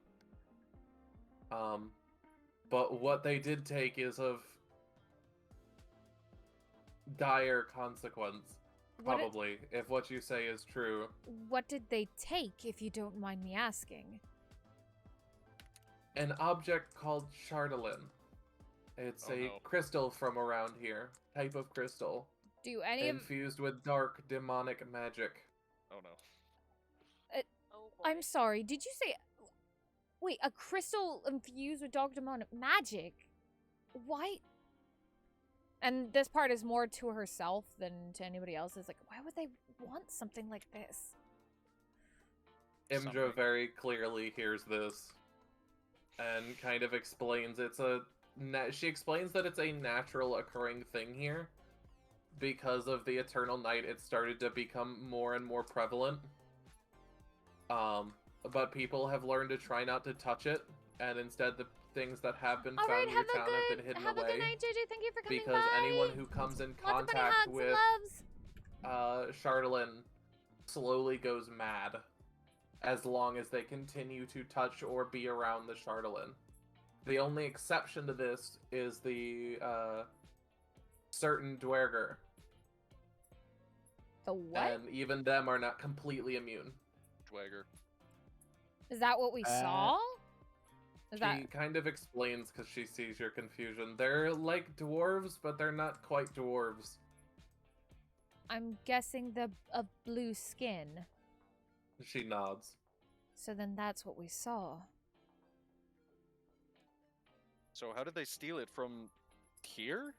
But what they did take is of dire consequence. What Probably, if what you say is true. What did they take, if you don't mind me asking? An object called Chardolin. It's Oh, a no. crystal from around here. Type of crystal. Do any of Infused with dark, demonic magic. Oh no. Oh boy. I'm sorry, did you say... Wait, a crystal infused with dark demonic magic? Why? And this part is more to herself than to anybody else. Is like, why would they want something like this? Imdra Something. very clearly hears this and kind of explains she explains that it's a natural occurring thing here. Because of the eternal night, it started to become more and more prevalent. But people have learned to try not to touch it, and instead the things that have been All found right, in have your town have been hidden a away. good night, JJ. Thank you for coming Because by. anyone who comes in Lots of bunny contact hugs with and loves. Chardolin slowly goes mad as long as they continue to touch or be around the Chardolin. The only exception to this is the certain Dwerger, The what? and even them are not completely immune. Dwagger. Is that what we saw? Is She that kind of explains because she sees your confusion. They're like dwarves, but they're not quite dwarves. I'm guessing a blue skin. She nods. So then that's what we saw. So how did they steal it from here?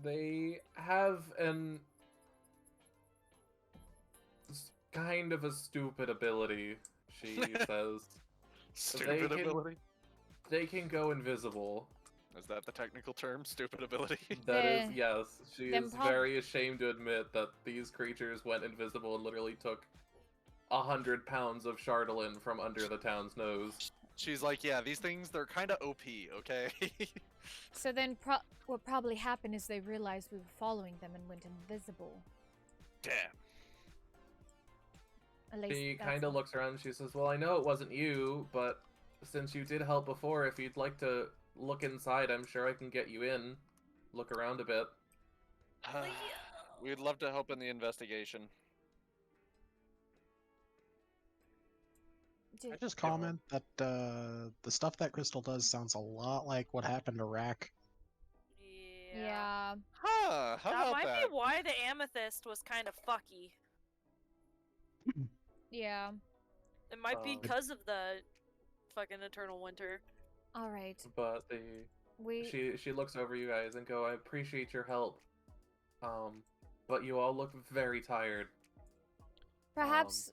They have an kind of a stupid ability, she says. Stupid can- ability? They can go invisible. Is that the technical term? Stupid ability? That is, The- yes. She them is prob- very ashamed to admit that these creatures went invisible and literally took 100 pounds of Chardolin from under the town's nose. She's like, yeah, these things, they're kind of OP, okay? So then what probably happened is they realized we were following them and went invisible. Damn. At least She that's kind of what- looks around and she says, well, I know it wasn't you, but since you did help before, if you'd like to look inside, I'm sure I can get you in. Look around a bit. We'd love to help in the investigation. I just comment that the stuff that Crystal does sounds a lot like what happened to Rack. Yeah. Huh, how That about might that? be why the amethyst was kind of fucky. Yeah. It might be Um, because of the fucking eternal winter. All right. But she looks over you guys and go, I appreciate your help. But you all look very tired. Perhaps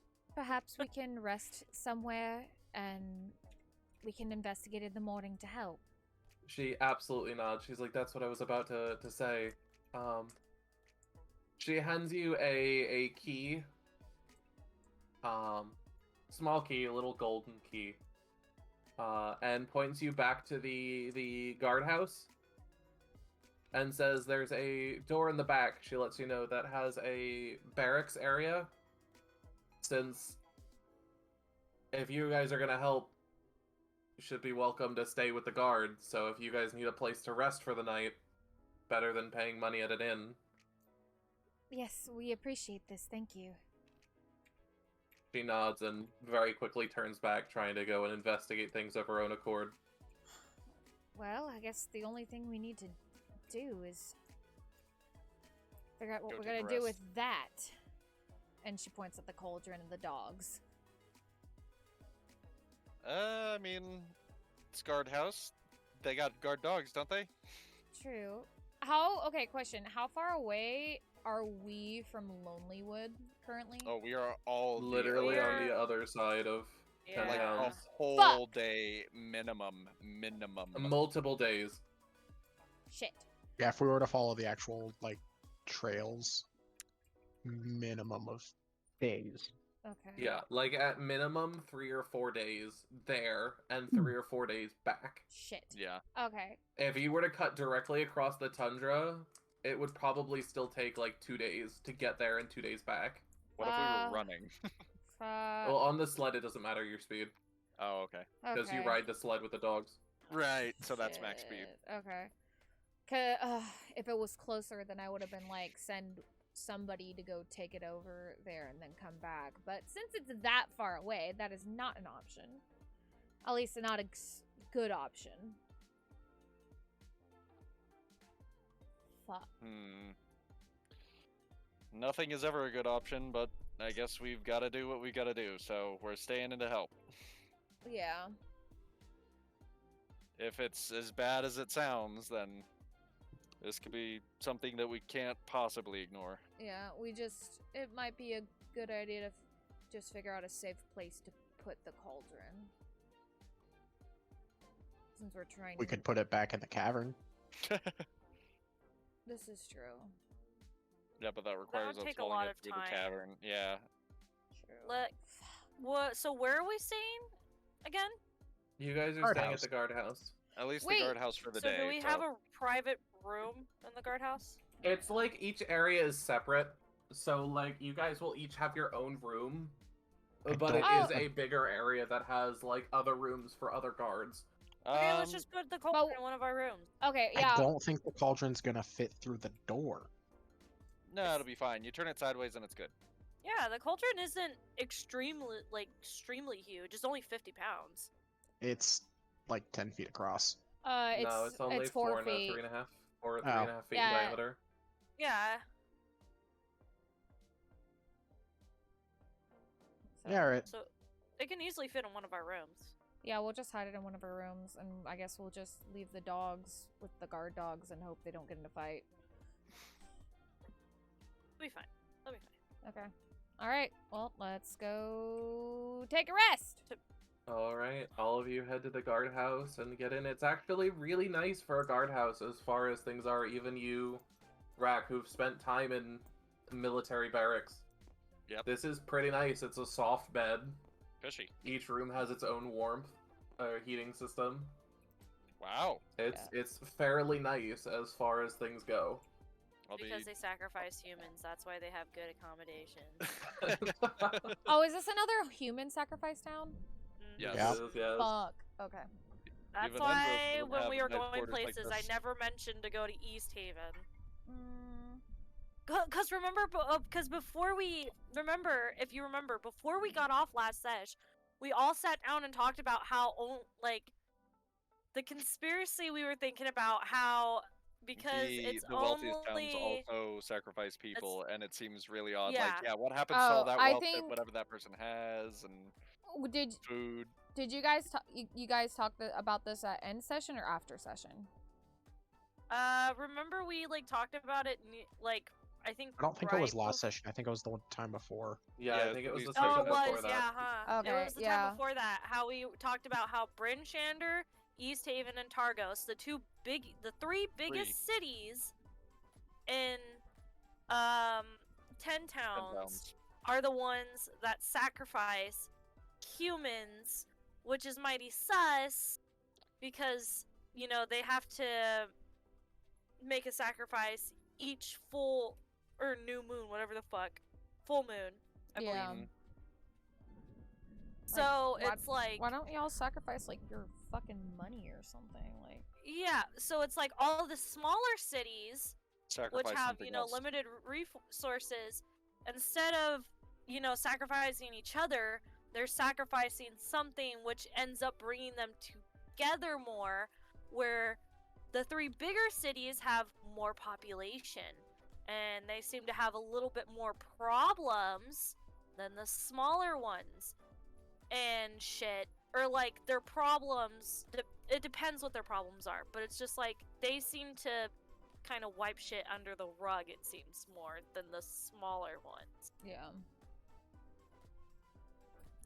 we can rest somewhere and we can investigate in the morning to help. She absolutely nods. She's like, that's what I was about to say. She hands you a key. Small key, a little golden key. And points you back to the guardhouse. And says there's a door in the back, she lets you know, that has a barracks area. Since if you guys are gonna help, you should be welcome to stay with the guard. So if you guys need a place to rest for the night, better than paying money at an inn. Yes, we appreciate this. Thank you. She nods and very quickly turns back, trying to go and investigate things of her own accord. Well, I guess the only thing we need to do is figure out what Go we're take a gonna do with rest. that. And she points at the cauldron and the dogs. I mean, it's guard house. They got guard dogs, don't they? True. Okay, question. How far away are we from Lonelywood currently? Oh, we are all the Literally other- on the other side of Yeah. like town. a whole Fuck. day minimum. Multiple days. Shit. Yeah, if we were to follow the actual like trails, minimum of days. Okay. Yeah, like at minimum 3 or 4 days there and 3 or 4 days back. Shit. Yeah. Okay. If you were to cut directly across the tundra, it would probably still take like 2 days to get there and 2 days back. What if we Uh, were running? Well, on the sled, it doesn't matter your speed Oh, okay. because you okay. ride the sled with the dogs. Right, so that's max speed. Shit, Okay. If it was closer, then I would have been like, send somebody to go take it over there and then come back. But since it's that far away, that is not an option. At least not a good option. Fuck. Nothing is ever a good option, but I guess we've got to do what we got to do, so we're staying in to help. Yeah. If it's as bad as it sounds, then this could be something that we can't possibly ignore. Yeah, it might be a good idea to just figure out a safe place to put the cauldron. Since we're trying We to... could put it back in the cavern. This is true. Yeah, but that requires us take a pulling lot it of through time. the cavern. Yeah. True. What? So where are we staying again? You guys are staying at Guardhouse. the guardhouse. At least Wait, the guardhouse for the So day. do we have a private room in the guardhouse? It's like each area is separate, so like you guys will each have your own room, I but it don't- is a bigger area that has like other rooms for other guards. Okay, let's just put the cauldron in one of our rooms. Okay, yeah. I don't think the cauldron's gonna fit through the door. No, it'll be fine. You turn it sideways and it's good. Yeah, the cauldron isn't extremely huge. It's only 50 pounds. It's like 10 feet across. No, it's only 4 4 feet. and 3.5, or Oh. 3.5 feet in Yeah. diameter. Yeah. So, Yeah, right. So it can easily fit in one of our rooms. Yeah, we'll just hide it in one of our rooms, and I guess we'll just leave the dogs with the guard dogs and hope they don't get in a fight. It'll be fine. It'll be fine. Okay. All right. Well, let's go take a rest. Alright, all of you head to the guardhouse and get in. It's actually really nice for a guardhouse as far as things are, even you, Rack, who've spent time in military barracks. Yep. This is pretty nice. It's a soft bed. Fishy. Each room has its own warmth heating system. Wow. It's fairly nice as far as things go. I'll be. Because they sacrifice humans, that's why they have good accommodations. Oh, is this another human sacrifice town? Yes. Yeah. It is, yes. Fuck. Okay. That's Even why Andros would when have we were nice going quarters like places, I this. never mentioned to go to East Haven. Mm, Cause remember, because before we if you remember, before we got off last sesh, we all sat down and talked about how like the conspiracy we were thinking about how because it's the wealthiest only towns also sacrifice people, and it seems really odd. Yeah. Like, yeah, what happens to all Oh, that I wealth that think- whatever that person has and food? Did you guys you guys talk about this at end session or after session? remember we like talked about it like I think I don't think it was right last session. I think it was the one time before. Yeah, Yeah, I think it was we- the Oh, session it was, before that. yeah, huh? Okay, It was the yeah. time before that. How we talked about how Bryn Shander, East Haven, and Targos, the three biggest cities in 10 towns, are the ones that sacrifice humans, which is mighty sus because you know they have to make a sacrifice each full or new moon, whatever the fuck, full moon. I believe. Yeah. So why- it's like, Why don't y'all sacrifice like your fucking money or something? Like, yeah. So it's like all the smaller cities, Sacrifice which have something else. limited resources, instead of sacrificing each other, they're sacrificing something which ends up bringing them together more. Where the three bigger cities have more population, and they seem to have a little bit more problems than the smaller ones and shit, or like their problems it depends what their problems are, but it's just like they seem to kind of wipe shit under the rug, it seems, more than the smaller ones. yeah.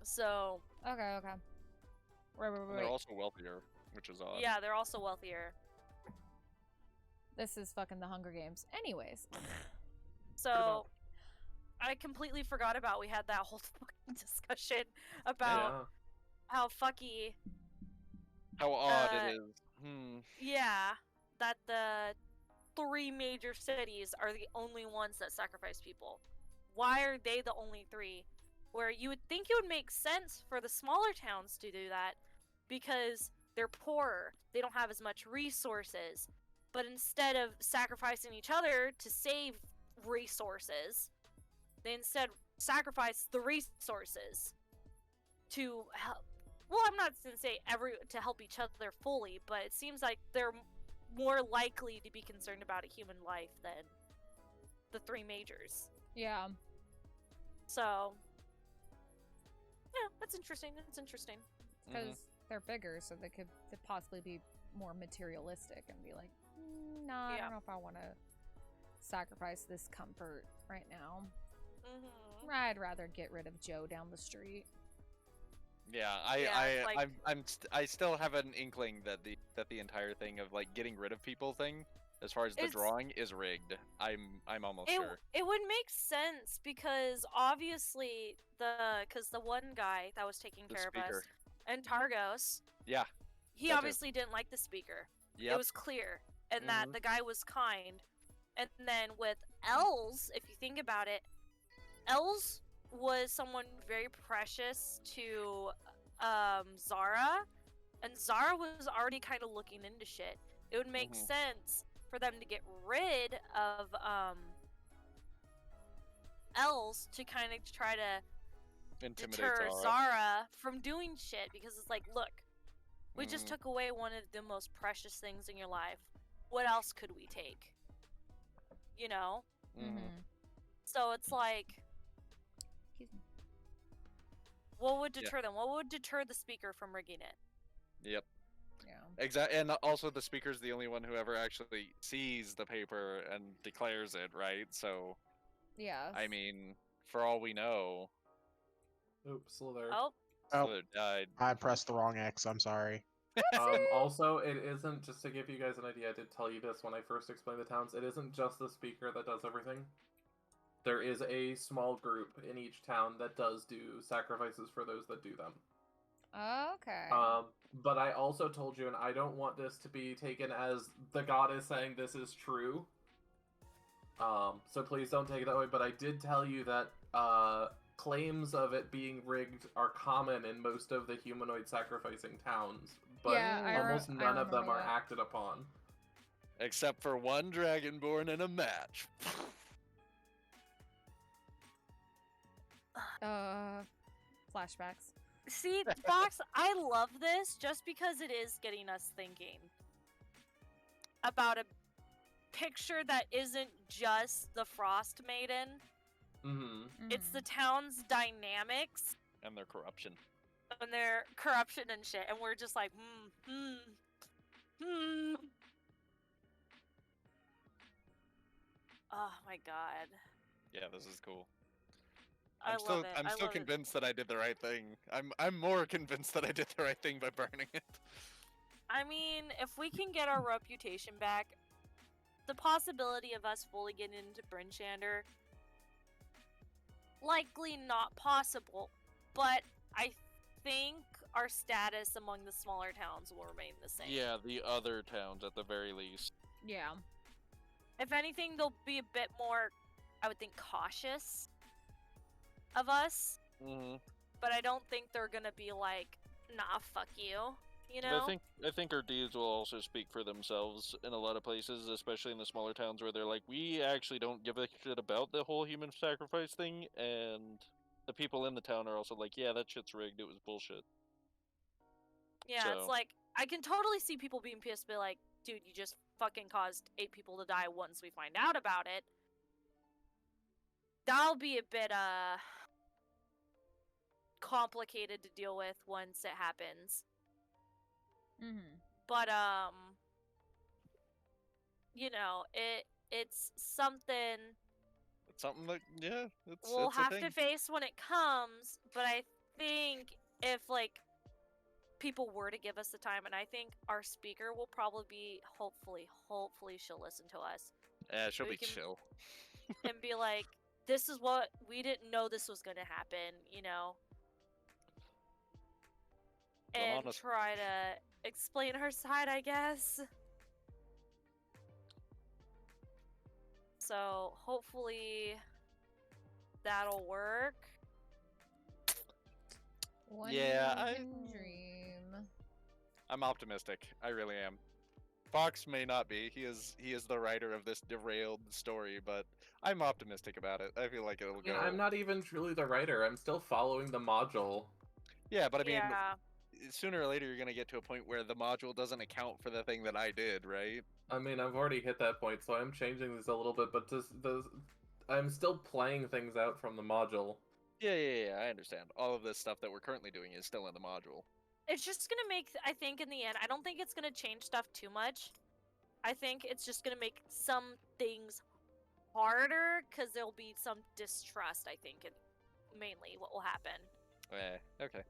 So Okay. Wait. And they're also wealthier, which is odd. yeah, they're also wealthier. This is fucking the Hunger Games. Anyways. So I completely forgot about we had that whole fucking discussion about Yeah. how fucky How odd Uh, it is. yeah, that the three major cities are the only ones that sacrifice people. Why are they the only three? Where you would think it would make sense for the smaller towns to do that because they're poorer, they don't have as much resources. But instead of sacrificing each other to save resources, they instead sacrifice the resources to help. Well, I'm not gonna say to help each other fully, but it seems like they're more likely to be concerned about a human life than the three majors. Yeah. So, yeah, that's interesting. It's interesting. Because they're bigger, so they could possibly be more materialistic and be like, nah, I Yeah. don't know if I want to sacrifice this comfort right now. Mm-hmm. I'd rather get rid of Joe down the street. Yeah, I still have an inkling that the entire thing of like getting rid of people thing, as far as the It's- drawing, is rigged. I'm almost sure. It would make sense because obviously because the one guy that was taking The care speaker. of us and Targos, Yeah. he that too. obviously didn't like the speaker. Yep. It was clear, and that Mhm. the guy was kind. And then with Els, if you think about it, Els was someone very precious to Zara, and Zara was already kind of looking into shit. It would make Mhm. sense for them to get rid of Els to kind of try to Intimidate deter Zara. Zara from doing shit, because it's like, look, We just Mhm. took away one of the most precious things in your life. What else could we take? You know? Mhm. So it's like, Excuse me. what would Yeah. deter them? What would deter the speaker from rigging it? Yep. Yeah. Exactly, and also the speaker's the only one who ever actually sees the paper and declares it, right? So, Yes. I mean, for all we know, Oops, Sliithrr. Oh, Oh. Sliithrr died. I pressed the wrong X. I'm sorry. Also, it isn't, just to give you guys an idea, I did tell you this when I first explained the towns, it isn't just the speaker that does everything. There is a small group in each town that does do sacrifices for those that do them. Okay. But I also told you, and I don't want this to be taken as the goddess saying this is true. So please don't take it that way, but I did tell you that, claims of it being rigged are common in most of the humanoid sacrificing towns, but Yeah, I almost none of them remember are that. acted upon. Except for one Dragonborn in a match. Flashbacks. see, Fox, I love this just because it is getting us thinking about a picture that isn't just the Frost Maiden. Mm-hmm. It's the town's dynamics And their corruption. and their corruption and shit, and we're just like, Oh my god. Yeah, this is cool. I love it. I'm I still love it. convinced that I did the right thing. I'm more convinced that I did the right thing by burning it. I mean, if we can get our reputation back, the possibility of us fully getting into Brinchander, likely not possible, but I think our status among the smaller towns will remain the same. Yeah, the other towns at the very least. Yeah. If anything, they'll be a bit more, I would think, cautious of us, Mm-hmm. but I don't think they're gonna be like, nah, fuck you, you know? I think our deeds will also speak for themselves in a lot of places, especially in the smaller towns where they're like, we actually don't give a shit about the whole human sacrifice thing, and the people in the town are also like, yeah, that shit's rigged, it was bullshit. Yeah, it's So- like, I can totally see people being pissed, be like, dude, you just fucking caused 8 people to die once we find out about it. That'll be a bit, complicated to deal with once it happens. But, you know, it's something It's something that, yeah, we'll it's a have thing. to face when it comes, but I think if, like, people were to give us the time, and I think our speaker will probably be, hopefully she'll listen to us, Yeah, she'll we be can- chill. and be like, this is what, we didn't know this was gonna happen, you know? Well, And honest- try to explain her side, I guess. So, hopefully that'll work. One Yeah, can dream. I'm optimistic. I really am. Fox may not be. He is the writer of this derailed story, but I'm optimistic about it. I feel like it'll Yeah, go. I'm not even truly the writer. I'm still following the module. Yeah, but I mean, Yeah. sooner or later you're gonna get to a point where the module doesn't account for the thing that I did, right? I mean, I've already hit that point, so I'm changing these a little bit, but I'm still playing things out from the module. Yeah, I understand. All of this stuff that we're currently doing is still in the module. It's just gonna make, I think in the end, I don't think it's gonna change stuff too much. I think it's just gonna make some things harder, because there'll be some distrust, I think, and mainly what will happen. Okay.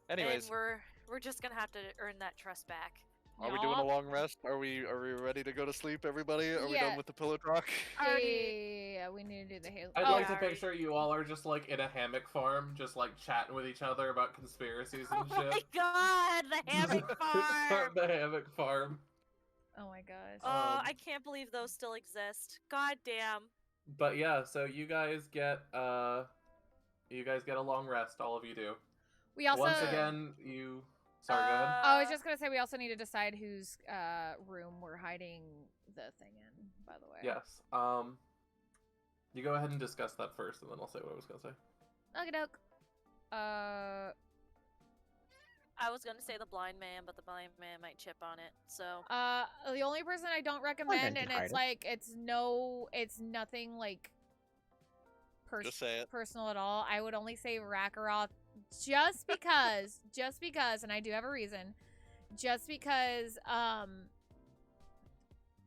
Anyways, And we're just gonna have to earn that trust back. are we doing a Yup. long rest? Are we ready to go to sleep, everybody? Are we Yeah. done with the pillow talk? Yeah, we need to do the Halo. I'd Oh, like to already. picture you all are just like in a hammock farm, just like chatting with each other about conspiracies Oh and my shit. god, the hammock farm! The hammock farm. oh my gosh. Oh, Um, I can't believe those still exist. God damn. But yeah, so you guys get a long rest, all of you do. We also. Once again, you sorry, go ahead. I was just gonna say we also need to decide whose room we're hiding the thing in. By the way. Yes. You go ahead and discuss that first, and then I'll say what I was gonna say. Okie doke. I was gonna say the blind man, but the blind man might chip on it. So The only person I don't recommend, can and hide it's it. like it's nothing like Just say it. personal at all. I would only say Rakaroth, just because, and I do have a reason, just because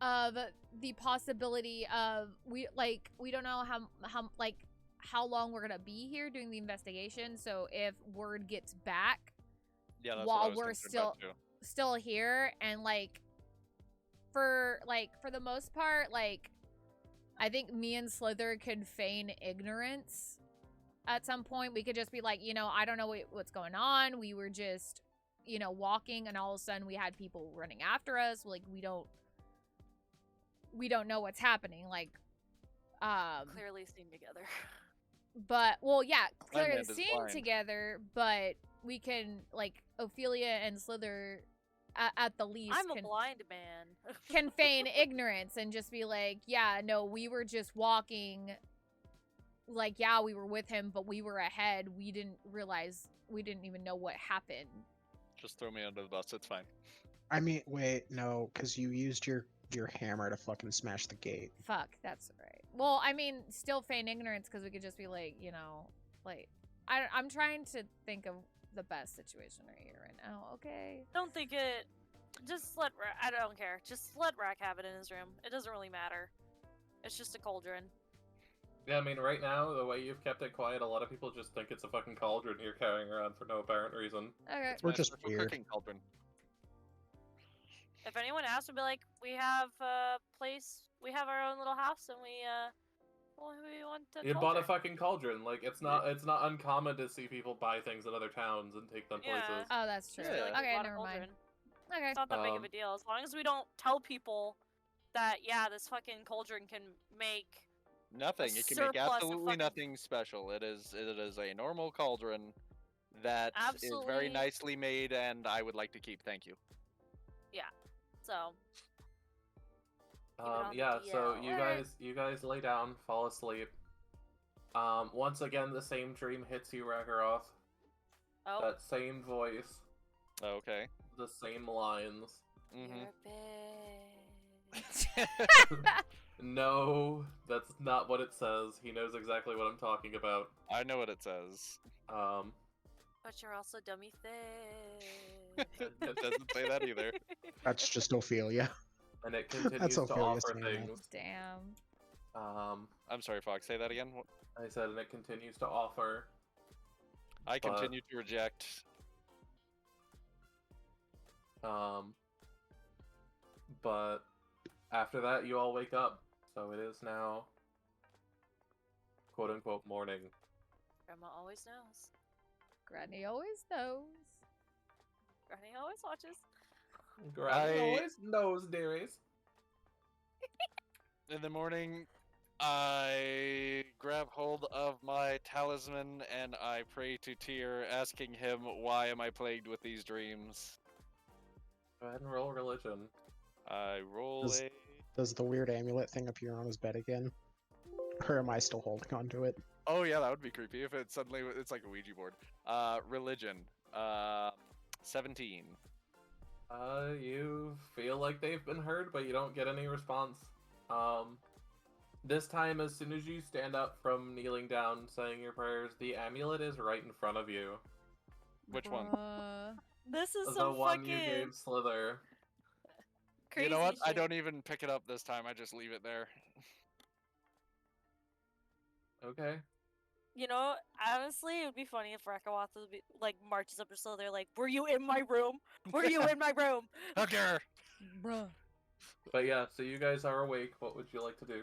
of the possibility of we don't know how long we're gonna be here doing the investigation. So if word gets back Yeah, that's what I while was we're concerned about, too. still here, and for the most part, I think me and Sliithrr could feign ignorance at some point. We could just be like, I don't know what's going on. We were just, walking, and all of a sudden we had people running after us. Like, we don't know what's happening. Like, clearly seen together. but, well, yeah, clearly man is seen blind. together, but we can, Ophelia and Sliithrr, at the least, I'm a blind man. can feign ignorance and just be like, yeah, no, we were just walking. Like, yeah, we were with him, but we were ahead. We didn't even know what happened. Just throw me under the bus. It's fine. I mean, wait, no, because you used your hammer to fucking smash the gate. Fuck, that's right. Well, I mean, still feign ignorance, because we could just be like, I'm trying to think of the best situation right here, right now. Okay. Don't think it. Just let. I don't care. Just let Rack have it in his room. It doesn't really matter. It's just a cauldron. Yeah, I mean, right now, the way you've kept it quiet, a lot of people just think it's a fucking cauldron you're carrying around for no apparent reason. Okay. It's We're my just special weird. cooking cauldron. If anyone asks, we'll be like, we have a place. We have our own little house, and we want to. You bought a fucking cauldron. Like, it's not uncommon to see people buy things in other towns and take them Yeah. places. Oh, that's true. Yeah. Okay, never mind. Okay. It's not that big of a deal. As long as we don't tell people that, yeah, this fucking cauldron can make Nothing. It can make surplus of absolutely fucking- nothing special. It is a normal cauldron that is Absolutely. very nicely made, and I would like to keep. Thank you. So. Keep it on the Yeah, so DL. you guys lay down, fall asleep. Once again, the same dream hits you, Ragaroth. Oh, That same voice, Okay. the same lines. Mm-hmm. you're a bitch. No, that's not what it says. He knows exactly what I'm talking about. I know what it says. But you're also dummy thick. It doesn't say that either. That's just Ophelia. And it continues That's to Ophelia offer saying that. things. Damn. I'm sorry, Fox. Say that again. I said, and it continues to offer. I But- continue to reject. But after that, you all wake up. So it is now, quote unquote, morning. Grandma always knows. Granny always knows. Granny always watches. Granny I- always knows, dearies. In the morning, I grab hold of my talisman and I pray to Tyr, asking him, why am I plagued with these dreams? Go ahead and roll religion. I roll Does- a... Does the weird amulet thing appear on his bed again? Or am I still holding on to it? Oh yeah, that would be creepy if it suddenly... It's like a Ouija board. Religion. 17. You feel like they've been heard, but you don't get any response. This time, as soon as you stand up from kneeling down, saying your prayers, the amulet is right in front of you. Which one? This is The some one fucking you gave Sliithrr. crazy You know what? I shit. don't even pick it up this time. I just leave it there. Okay. You know, honestly, it would be funny if Rakawath would be, like, marches up to Sliithrr, like, were you in my room? Were you in my room? Hooker! Bruh. But yeah, so you guys are awake. What would you like to do?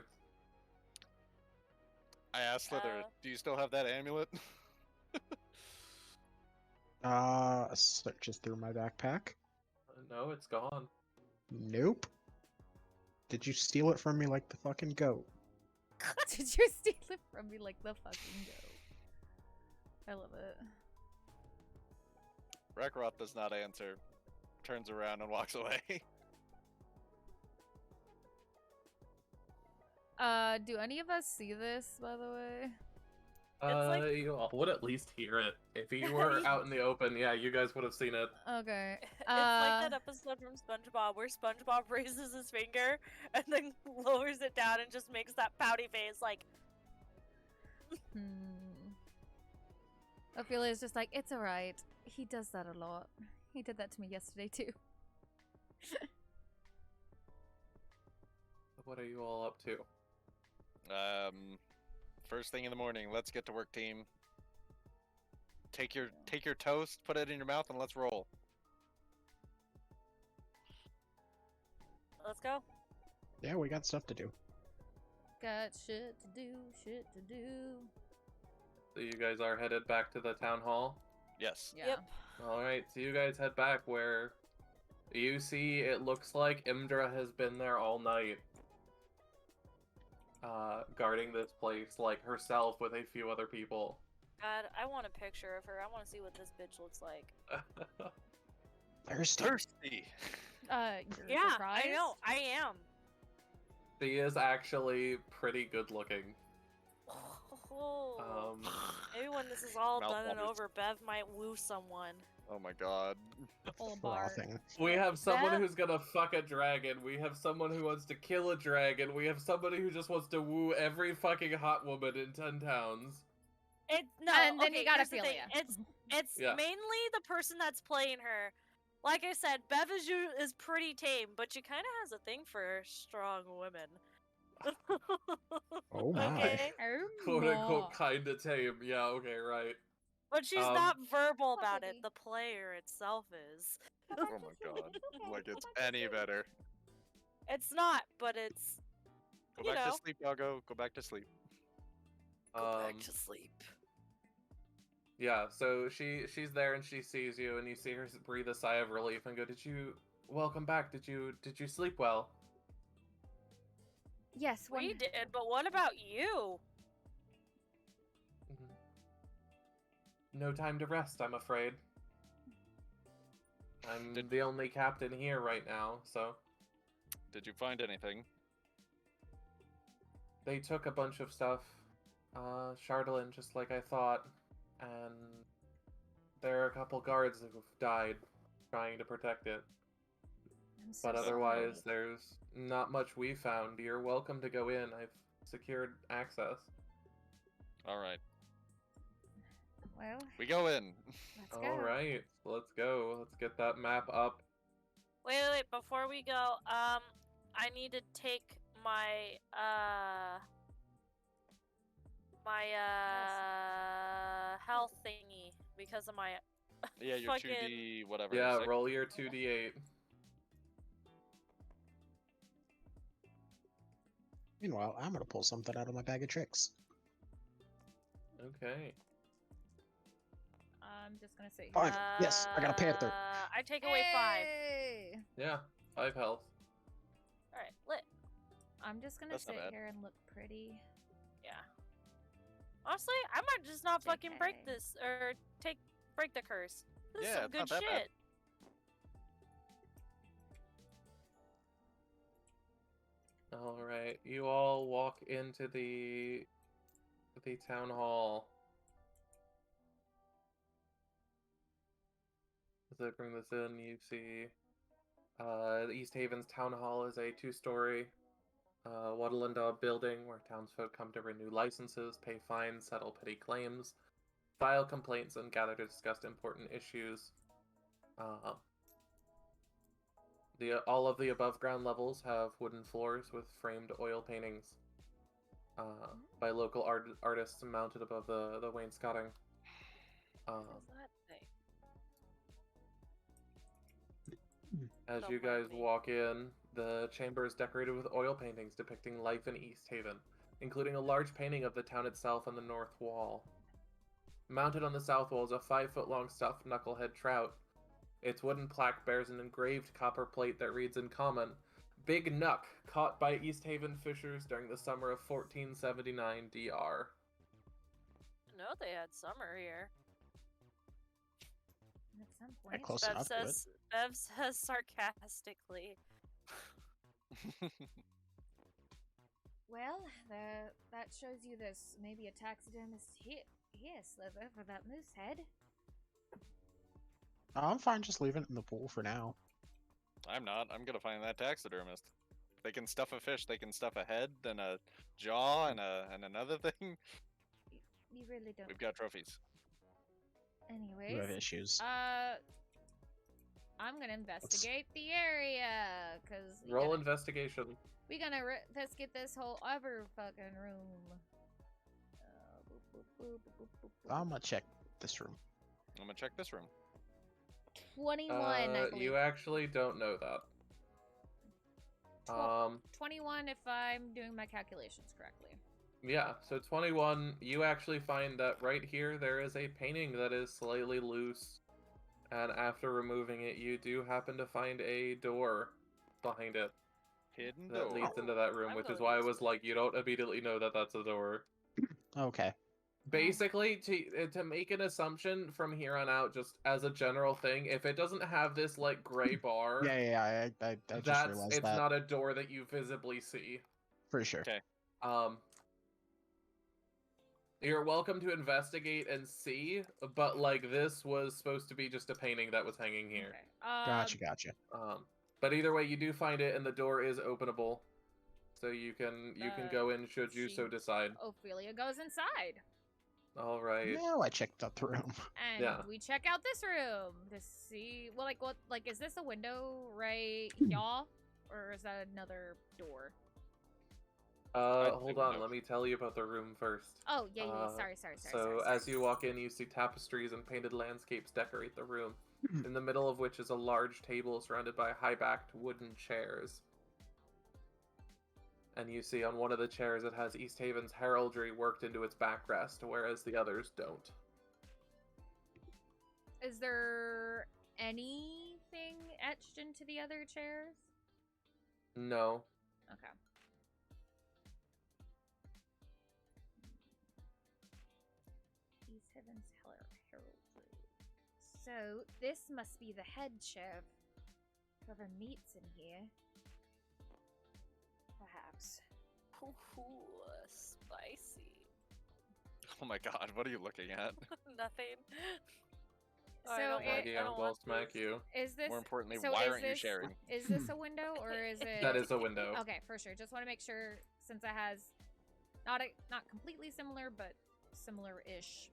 I asked Sliithrr, do you still have that amulet? Searches through my backpack. No, it's gone. Nope. Did you steal it from me like the fucking goat? Did you steal it from me like the fucking goat? I love it. Rakaroth does not answer. Turns around and walks away. Do any of us see this, by the way? like- You all would at least hear it. If you were out in the open, yeah, you guys would have seen it. Okay. It's like that episode from SpongeBob where SpongeBob raises his finger and then lowers it down and just makes that pouty face like. Ophelia's just like, it's alright. He does that a lot. He did that to me yesterday too. What are you all up to? First thing in the morning, let's get to work, team. Take your toast, put it in your mouth, and let's roll. Let's go. Yeah, we got stuff to do. Got shit to do, shit to do. So you guys are headed back to the town hall? Yes. Yeah. Yep. Alright, so you guys head back where you see it looks like Imdra has been there all night. Guarding this place, like herself with a few other people. God, I want a picture of her. I want to see what this bitch looks like. Thirsty. Thirsty. You're Yeah, surprised? I know. I am. She is actually pretty good looking. Maybe when this is all Mouth done and waters. over, Bev might woo someone. Oh my god. Full bar. Frothing. We have someone That- who's gonna fuck a dragon. We have someone who wants to kill a dragon. We have somebody who just wants to woo every fucking hot woman in 10 towns. No, And then okay, you got here's the thing. Ophelia. It's Yeah. mainly the person that's playing her. Like I said, Bev is pretty tame, but she kind of has a thing for strong women. Oh my. Okay, Oh, Quote unquote my. kinda tame. Yeah, okay, right. but she's Um, not verbal about Possibly. it. The player itself is. Oh my god. Like it's any better. It's not, but it's. Go You back know. to sleep, doggo. Go back to sleep. Go back to sleep. Yeah, so she's there and she sees you and you see her breathe a sigh of relief and go, welcome back. Did you sleep well? Yes, We one. did, but what about you? No time to rest, I'm afraid. I'm Did- the only captain here right now, so Did you find anything? they took a bunch of stuff. Chardolin, just like I thought, and there are a couple guards who've died trying to protect it. I'm so But otherwise, sorry. there's not much we found. You're welcome to go in. I've secured access. Alright. Well, We go in. let's go. Alright, let's go. Let's get that map up. Wait. Before we go, I need to take my health thingy because of my Yeah, your fucking 2D whatever. Yeah, sick. roll your 2d8. Meanwhile, I'm gonna pull something out of my bag of tricks. Okay. I'm just gonna say. 5. Yes, I got a panther. I take away 5. Hey! Yeah, 5 health. All right, lit. I'm just gonna That's not sit bad. here and look pretty. Yeah. Honestly, I might just not fucking break JK. this or break the curse. This is Yeah, some it's good not that bad. shit. Alright, you all walk into the town hall. As I bring this in, you see the East Haven's town hall is a 2-story Waddle-and-Daub building where townsfolk come to renew licenses, pay fines, settle petty claims, file complaints, and gather to discuss important issues. All of the above ground levels have wooden floors with framed oil paintings by local artists mounted above the wainscoting. What does that say? As Don't you mind guys me. walk in, the chamber is decorated with oil paintings depicting life in East Haven, including a large painting of the town itself on the north wall. Mounted on the south wall is a 5-foot-long stuffed knucklehead trout. Its wooden plaque bears an engraved copper plate that reads in common, "Big Nuck, caught by East Haven fishers during the summer of 1479 DR." No, they had summer here. At some Yeah, point. close Bev enough to it. says sarcastically. Well, that shows you there's maybe a taxidermist here, Sliithrr, for that moose head. I'm fine just leaving it in the pool for now. I'm not. I'm gonna find that taxidermist. If they can stuff a fish, they can stuff a head, then a jaw, and another thing. You really don't. We've got trophies. You have Anyways, issues. I'm gonna investigate the area, cause Roll investigation. we gonna investigate this whole other fucking room. Boop, boop, boop, boop, boop, boop. I'm gonna check this room. I'm gonna check this room. 21, I believe. You actually don't know that. 21 if I'm doing my calculations correctly. Yeah, so 21, you actually find that right here there is a painting that is slightly loose. And after removing it, you do happen to find a door behind it Hidden that door. leads into that room, I'm which is really why I used was to like, you don't immediately know that that's a door. Okay. Basically, to make an assumption from here on out, just as a general thing, if it doesn't have this like gray bar, Yeah, I just realized it's that. not a door that you visibly see. For sure. Okay. You're welcome to investigate and see, but like this was supposed to be just a painting that was hanging here. Okay. Gotcha. But either way, you do find it, and the door is openable, so you can go in should you so decide. Ophelia goes inside. All right. Now I checked out the room. And Yeah. we check out this room to see. Well, like, is this a window right y'all, or is that another door? Hold on. Let me tell you about the room first. Oh, yeah. Sorry. So as you walk in, you see tapestries and painted landscapes decorate the room, in the middle of which is a large table surrounded by high-backed wooden chairs. And you see on one of the chairs it has East Haven's heraldry worked into its backrest, whereas the others don't. Is there anything etched into the other chairs? No. Okay. East Haven's heraldry. So this must be the head chef. Whoever meets in here. Perhaps. Ooh, spicy. Oh my god, what are you looking at? Nothing. So I don't want- Idea, I don't well, want smack this. you. Is this More importantly, so why is aren't you this- sharing? Is this a window or is it? That is a window. Okay, for sure. Just want to make sure since it has not completely similar, but similar-ish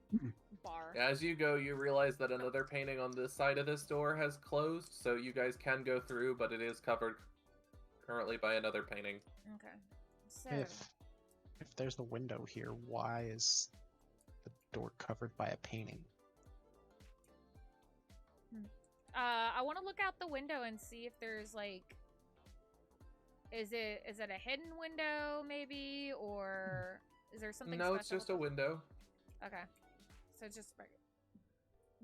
bar. As you go, you realize that another painting on this side of this door has closed, so you guys can go through, but it is covered currently by another painting. Okay. So If there's a window here, why is the door covered by a painting? I want to look out the window and see if there's like, is it a hidden window maybe, or is there something? No, special it's just a about- window. Okay, so just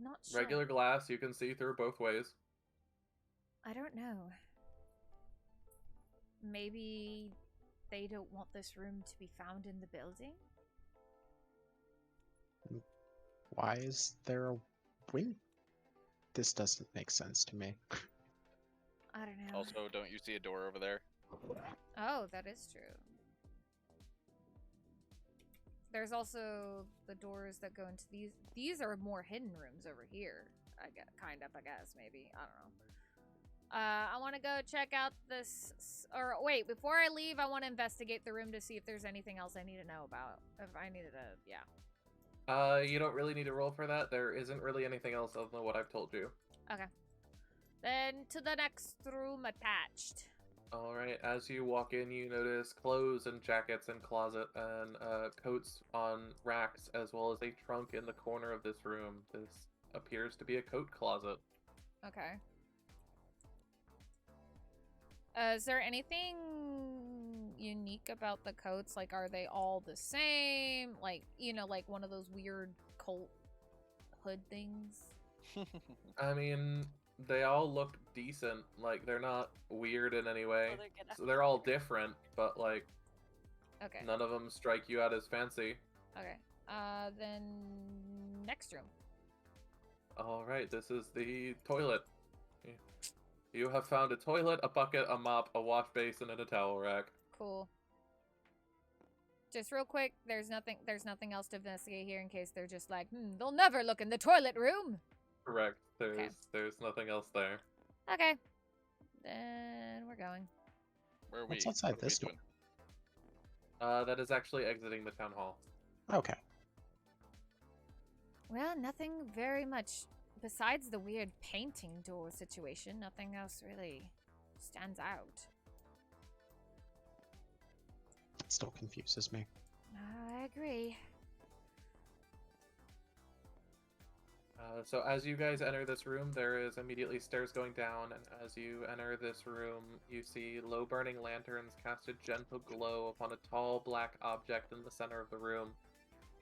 not sure. Regular glass, you can see through both ways. I don't know. Maybe they don't want this room to be found in the building. Why is there a wing? This doesn't make sense to me. I don't know. Also, don't you see a door over there? Oh, that is true. There's also the doors that go into these. These are more hidden rooms over here. I guess, I guess, maybe. I don't know. I want to go check out this. Or wait, before I leave, I want to investigate the room to see if there's anything else I need to know about. If I needed to, yeah. You don't really need to roll for that. There isn't really anything else other than what I've told you. Okay. Then to the next room attached. Alright, as you walk in, you notice clothes and jackets in closet and coats on racks, as well as a trunk in the corner of this room. This appears to be a coat closet. Okay. Is there anything unique about the coats? Like, are they all the same? Like, you know, like one of those weird cult hood things? I mean, they all look decent. Like, they're not weird in any way. Oh, they're gonna- So they're all different, but, like, Okay. none of them strike you out as fancy. Okay. Then next room. Alright, this is the toilet. You have found a toilet, a bucket, a mop, a wash basin, and a towel rack. Cool. Just real quick, there's nothing else to investigate here in case they're just like, they'll never look in the toilet room. Correct. There's nothing else there. Okay. Then we're going. Where are we? What's outside What are we this door? doing? That is actually exiting the town hall. Okay. Well, nothing very much besides the weird painting door situation. Nothing else really stands out. It still confuses me. I agree. So as you guys enter this room, there is immediately stairs going down, and as you enter this room, you see low burning lanterns cast a gentle glow upon a tall black object in the center of the room.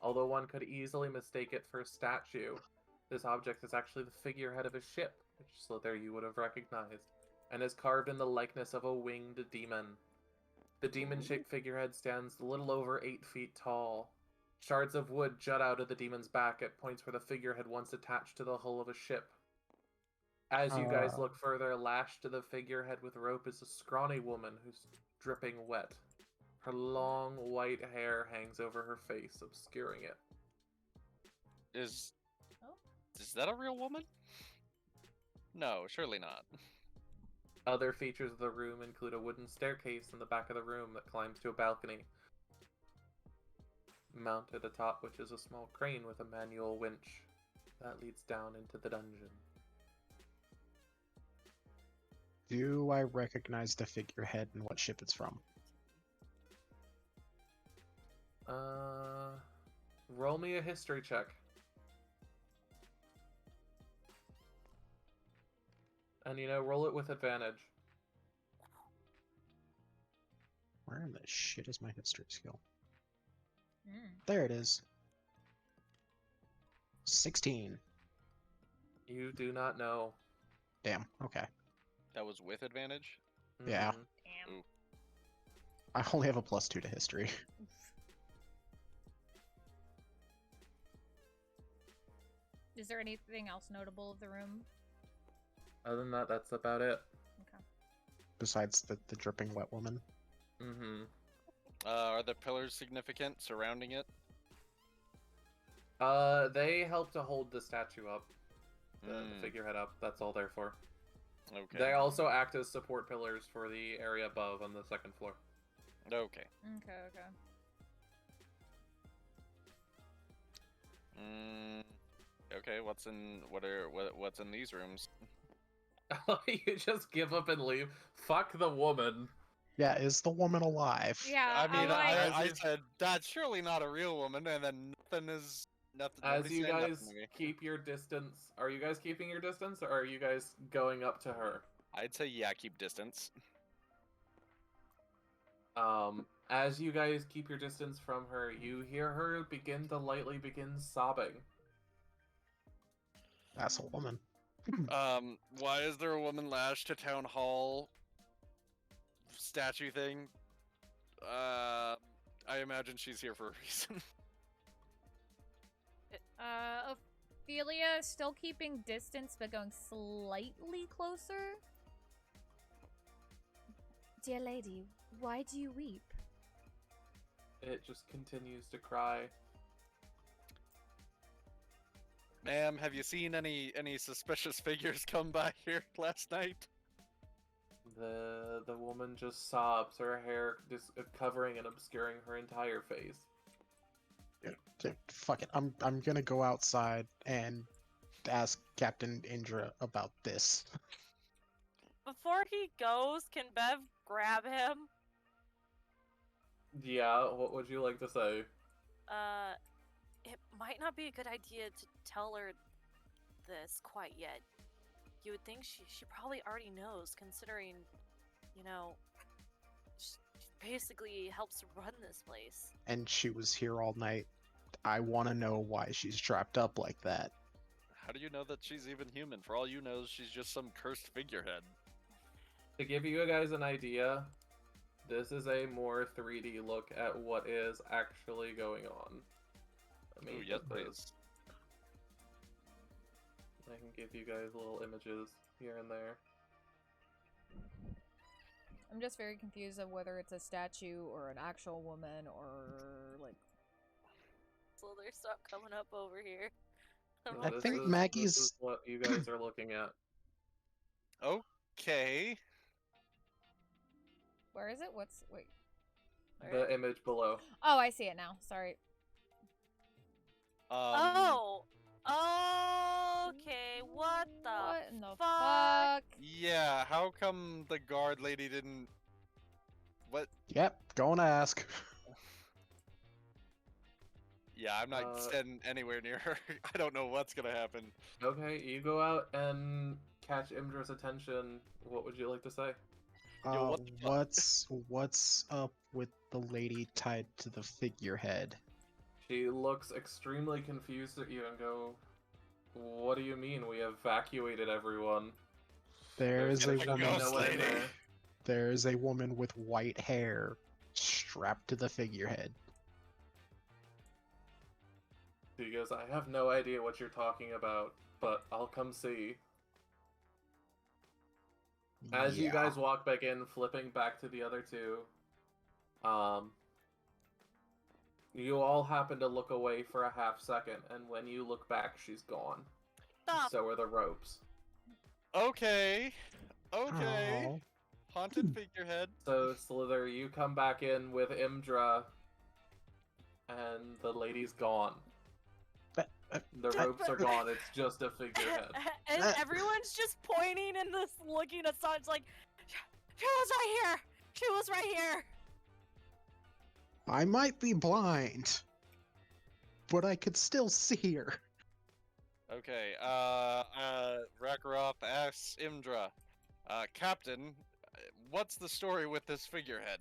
Although one could easily mistake it for a statue, this object is actually the figurehead of a ship, which Sliithrr you would have recognized, and is carved in the likeness of a winged demon. The demon-shaped figurehead stands a little over 8 feet tall. Shards of wood jut out of the demon's back at points where the figurehead once attached to the hull of a ship. As you guys look further, lashed to the figurehead with rope is a scrawny woman who's dripping wet. Her long white hair hangs over her face, obscuring it. Is that a real woman? No, surely not. Other features of the room include a wooden staircase in the back of the room that climbs to a balcony. Mounted atop which is a small crane with a manual winch that leads down into the dungeon. Do I recognize the figurehead and what ship it's from? Roll me a history check. And roll it with advantage. Where in the shit is my history skill? There it is. 16. You do not know. Damn, okay. That was with advantage? Yeah. Mhm. Damn. I only have a +2 to history. Is there anything else notable of the room? Other than that, that's about it. Okay. Besides the dripping wet woman. Mm-hmm. Are the pillars significant surrounding it? They help to hold the statue up. The figurehead up. That's all they're for. Okay. They also act as support pillars for the area above on the second floor. Okay. Okay. Okay, what's in these rooms? You just give up and leave. Fuck the woman. Yeah, is the woman alive? Yeah, I mean, like, I said that's surely not a real woman, and then nothing. As nobody you said nothing guys to me. keep your distance, are you guys keeping your distance, or are you guys going up to her? I'd say yeah, keep distance. As you guys keep your distance from her, you hear her begin sobbing. That's a woman. Why is there a woman lashed to town hall statue thing? I imagine she's here for a reason. Ophelia still keeping distance but going slightly closer. Dear lady, why do you weep? It just continues to cry. Ma'am, have you seen any suspicious figures come by here last night? The woman just sobs, her hair just covering and obscuring her entire face. Fuck it. I'm gonna go outside and ask Captain Indra about this. Before he goes, can Bev grab him? Yeah, what would you like to say? It might not be a good idea to tell her this quite yet. You would think she probably already knows, considering, she basically helps run this place. And she was here all night. I want to know why she's trapped up like that. How do you know that she's even human? For all you know, she's just some cursed figurehead. To give you guys an idea, this is a more 3D look at what is actually going on. Ooh, yes, please. I can give you guys little images here and there. I'm just very confused of whether it's a statue or an actual woman or like. Slither, stop coming up over here. I'm No, I like, think this Maggie's- is what you guys are looking at. Okay. Where is it? Wait. The image below. Oh, I see it now. Sorry. Oh! Okay, what the What in the fuck? fuck? Yeah, how come the guard lady didn't... What? Yep, go and ask. Yeah, I'm not standing anywhere near her. I don't know what's gonna happen. Okay, you go out and catch Imdra's attention. What would you like to say? Yo, what the fuck? What's up with the lady tied to the figurehead? She looks extremely confused at you and go, "What do you mean? We evacuated everyone." There's a gonna be woman. no one in there." There's a woman with white hair strapped to the figurehead. She goes, "I have no idea what you're talking about, but I'll come see." As you guys walk back in, flipping back to the other two, you all happen to look away for a half second, and when you look back, she's gone. Stop. So are the ropes. Okay. Okay. Oh. Haunted figurehead. So, Sliithrr, you come back in with Imdra, and the lady's gone. The ropes are gone, it's just a figurehead. And everyone's just pointing and just looking aside. It's like, she was right here. She was right here. I might be blind, but I could still see her. Okay, Rakarov asks Imdra, Captain, what's the story with this figurehead?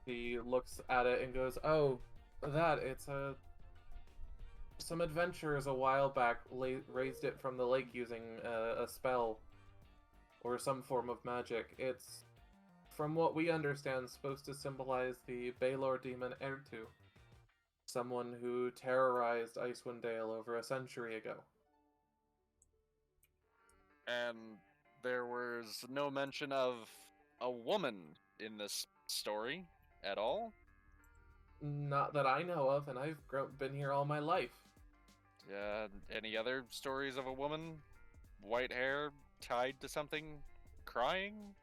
He looks at it and goes, "Oh, it's some adventurers a while back raised it from the lake using a spell or some form of magic. It's, from what we understand, supposed to symbolize the Baelor demon Ertu, someone who terrorized Icewind Dale over a century ago." And there was no mention of a woman in this story at all? Not that I know of, and I've been here all my life. Any other stories of a woman? White hair, tied to something, crying?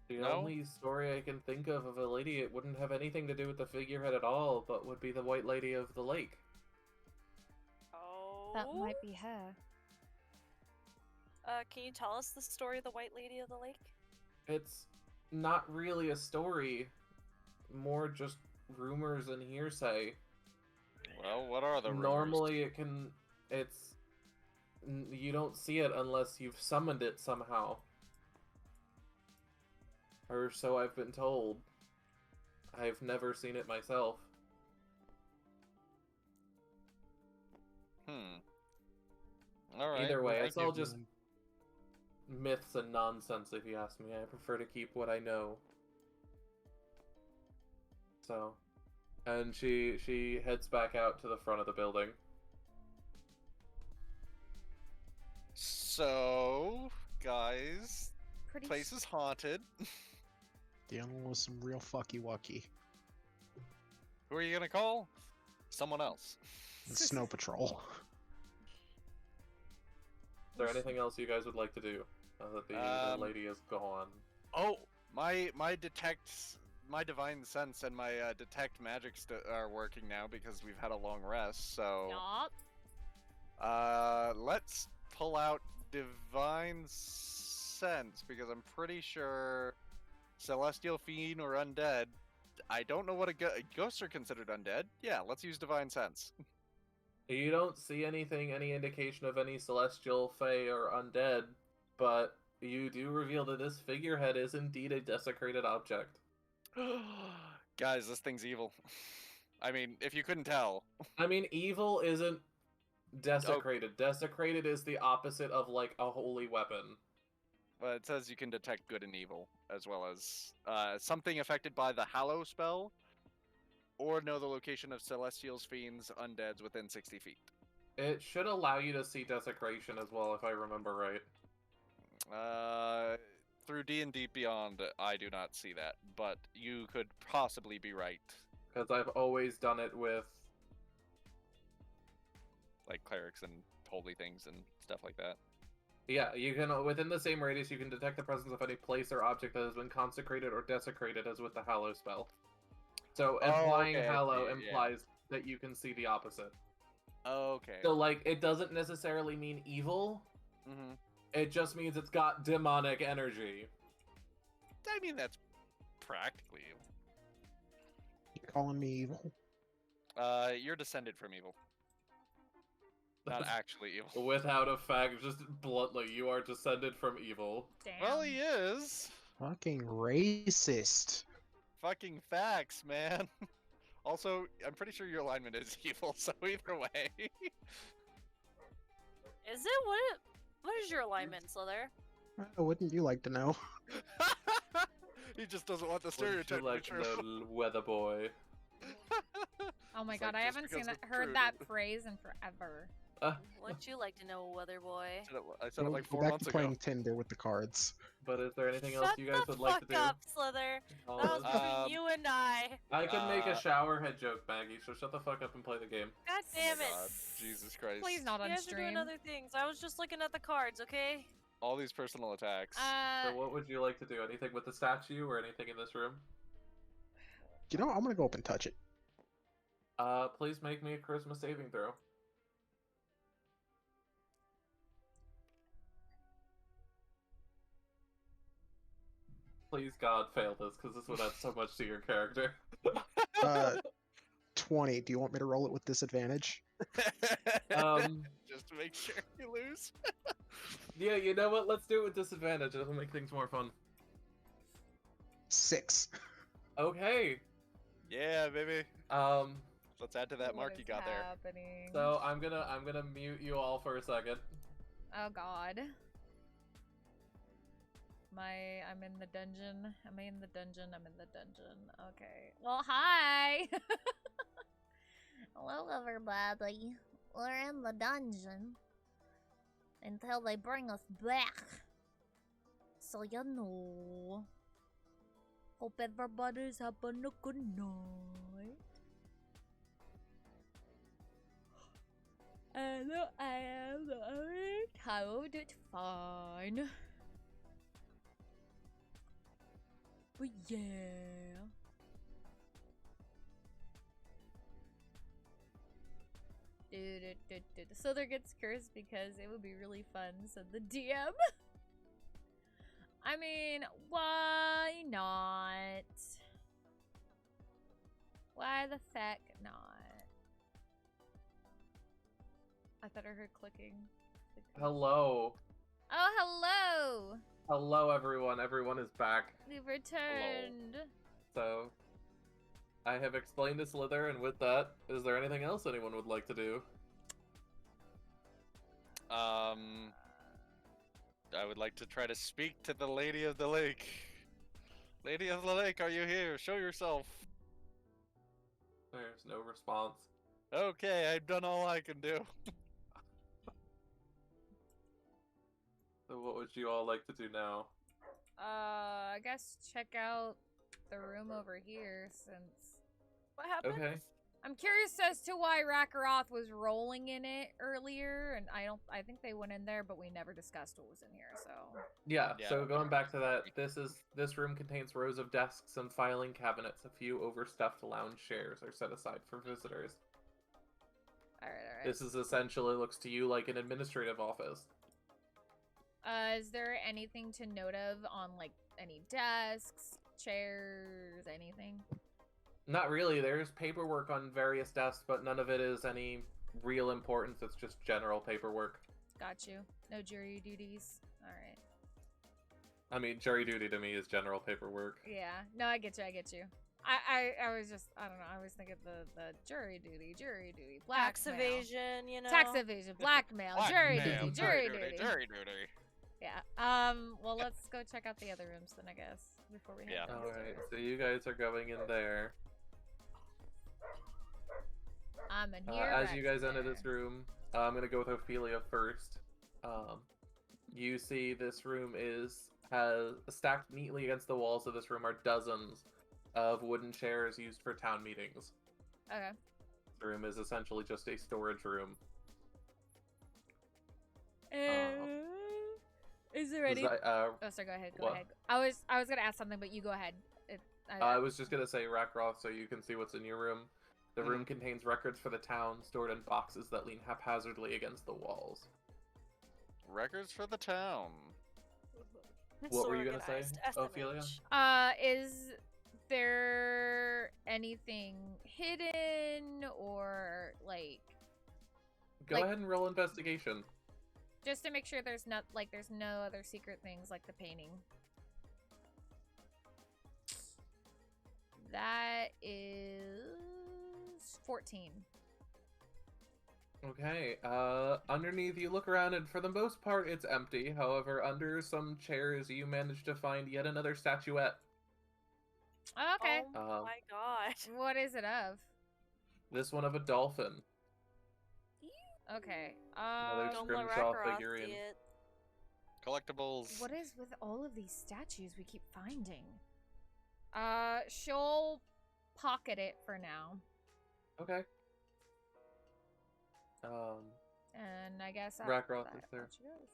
The No? only story I can think of a lady, it wouldn't have anything to do with the figurehead at all, but would be the White Lady of the Lake. Oh. That might be her. Can you tell us the story of the White Lady of the Lake? It's not really a story, more just rumors and hearsay. Well, what are the rumors? Normally you don't see it unless you've summoned it somehow. Or so I've been told. I've never seen it myself. Alright. Either way, I it's all give just you- myths and nonsense, if you ask me. I prefer to keep what I know. So, and she heads back out to the front of the building. So, guys, Pretty. place is haunted. Dealing with some real fucky wucky. Who are you gonna call? Someone else. The Snow Patrol. Is there anything else you guys would like to do? Now that the lady is gone. Oh, my divine sense and my detect magic are working now because we've had a long rest. So, Yup. let's pull out divine sense because I'm pretty sure celestial fiend or undead. I don't know what ghosts are considered undead. Yeah, let's use divine sense. You don't see any indication of any celestial, fey, or undead, but you do reveal that this figurehead is indeed a desecrated object. Guys, this thing's evil. I mean, if you couldn't tell. I mean, evil isn't desecrated. Desecrated is the opposite of, like, a holy weapon. Well, it says you can detect good and evil, as well as something affected by the Hallow spell, or know the location of celestials, fiends, undeads within 60 feet. It should allow you to see desecration as well, if I remember right. Through D&D Beyond, I do not see that, but you could possibly be right. Because I've always done it with... Like clerics and holy things and stuff like that. Yeah, you can, within the same radius, you can detect the presence of any place or object that has been consecrated or desecrated, as with the Hallow spell. So, implying okay, I Hallow see, implies that you can see the opposite. Okay. So, like, it doesn't necessarily mean evil. Mm-hmm. It just means it's got demonic energy. I mean, that's practically evil. You're calling me evil? You're descended from evil. Not actually evil. Without a fact, just bluntly, you are descended from evil. Damn. Well, he is. Fucking racist. Fucking facts, man. Also, I'm pretty sure your alignment is evil, so either way. Is it? What is your alignment, Sliithrr? Wouldn't you like to know? He just doesn't want the Would you stereotype like to to be true. know, weather boy? Oh my It's god, like, I just haven't because seen it's heard true, that dude. phrase in forever. What'd you like to know, weather boy? I said it like Go 4 back months to ago. playing Tinder with the cards. But is there anything else Shut you guys the would like to fuck do? up, Sliithrr. Oh, That was between Um, you and I. I can make a uh, shower head joke, Maggie, so shut the fuck up and play the game. God damn it. God, Jesus Christ. Please not You on guys are doing stream. other things. I was just looking at the cards, okay? All these personal attacks. So what would you like to do? Anything with the statue or anything in this room? You know, I'm gonna go up and touch it. Please make me a charisma saving throw. Please, God, fail this, because this would add so much to your character. 20. Do you want me to roll it with disadvantage? Just to make sure you lose. Yeah, you know what? Let's do it with disadvantage. It'll make things more fun. 6. Okay. Yeah, baby. Let's add to that mark What you is got there. happening? So I'm gonna mute you all for a second. Oh god. I'm in the dungeon. Am I in the dungeon? I'm in the dungeon. Okay. Well, hi! Hello, everybody. We're in the dungeon. Until they bring us back. So you know. Hope everybody's having a good night. Hello, I am alright. How did fine. But yeah. The Sliithrr gets cursed because it would be really fun, said the DM. I mean, why not? Why the feck not? I thought I heard clicking. Hello. Oh, hello! Hello, everyone. Everyone is back. We've returned. So, I have explained to Sliithrr, and with that, is there anything else anyone would like to do? I would like to try to speak to the Lady of the Lake. Lady of the Lake, are you here? Show yourself. There's no response. Okay, I've done all I can do. So what would you all like to do now? I guess check out the room over here since What happened? Okay. I'm curious as to why Rakaroth was rolling in it earlier, and I think they went in there, but we never discussed what was in here, so. Yeah, Yeah. so going back to that, this room contains rows of desks and filing cabinets. A few overstuffed lounge chairs are set aside for visitors. Alright. This is essentially looks to you like an administrative office. Is there anything to note of on, like, any desks, chairs, anything? Not really. There's paperwork on various desks, but none of it is any real importance. It's just general paperwork. Got you. No jury duties. Alright. I mean, jury duty to me is general paperwork. Yeah. No, I get you. I was just, I don't know, I was thinking the jury duty, blackmail. Tax evasion, you know? Tax evasion, blackmail, jury duty, jury duty. Jury duty. Yeah. Well, let's go check out the other rooms then, I guess, before we head Yeah. downstairs. Alright, so you guys are going in there. I'm in here. As you guys enter Rexter. this room, I'm gonna go with Ophelia first. you see this room has stacked neatly against the walls of this room are dozens of wooden chairs used for town meetings. Okay. The room is essentially just a storage room. Is there any? Oh, sorry. Go ahead. Go what? ahead. I was gonna ask something, but you go ahead. I was just gonna say, Rackroth, so you can see what's in your room. The room contains records for the town stored in boxes that lean haphazardly against the walls. Records for the town. What were you gonna say, Disorganized, Ophelia? SMH. Is there anything hidden or like? Go ahead and roll investigation. Just to make sure there's no other secret things like the painting. That is 14. Okay, underneath you look around and for the most part it's empty. However, under some chairs you manage to find yet another statuette. Okay. Oh my god. What is it of? This one of a dolphin. Okay. Another Don't let Scrimshaw Rackroth figurine. see it. Collectibles. What is with all of these statues we keep finding? She'll pocket it for now. Okay. And I guess Rackroth that is there. she goes.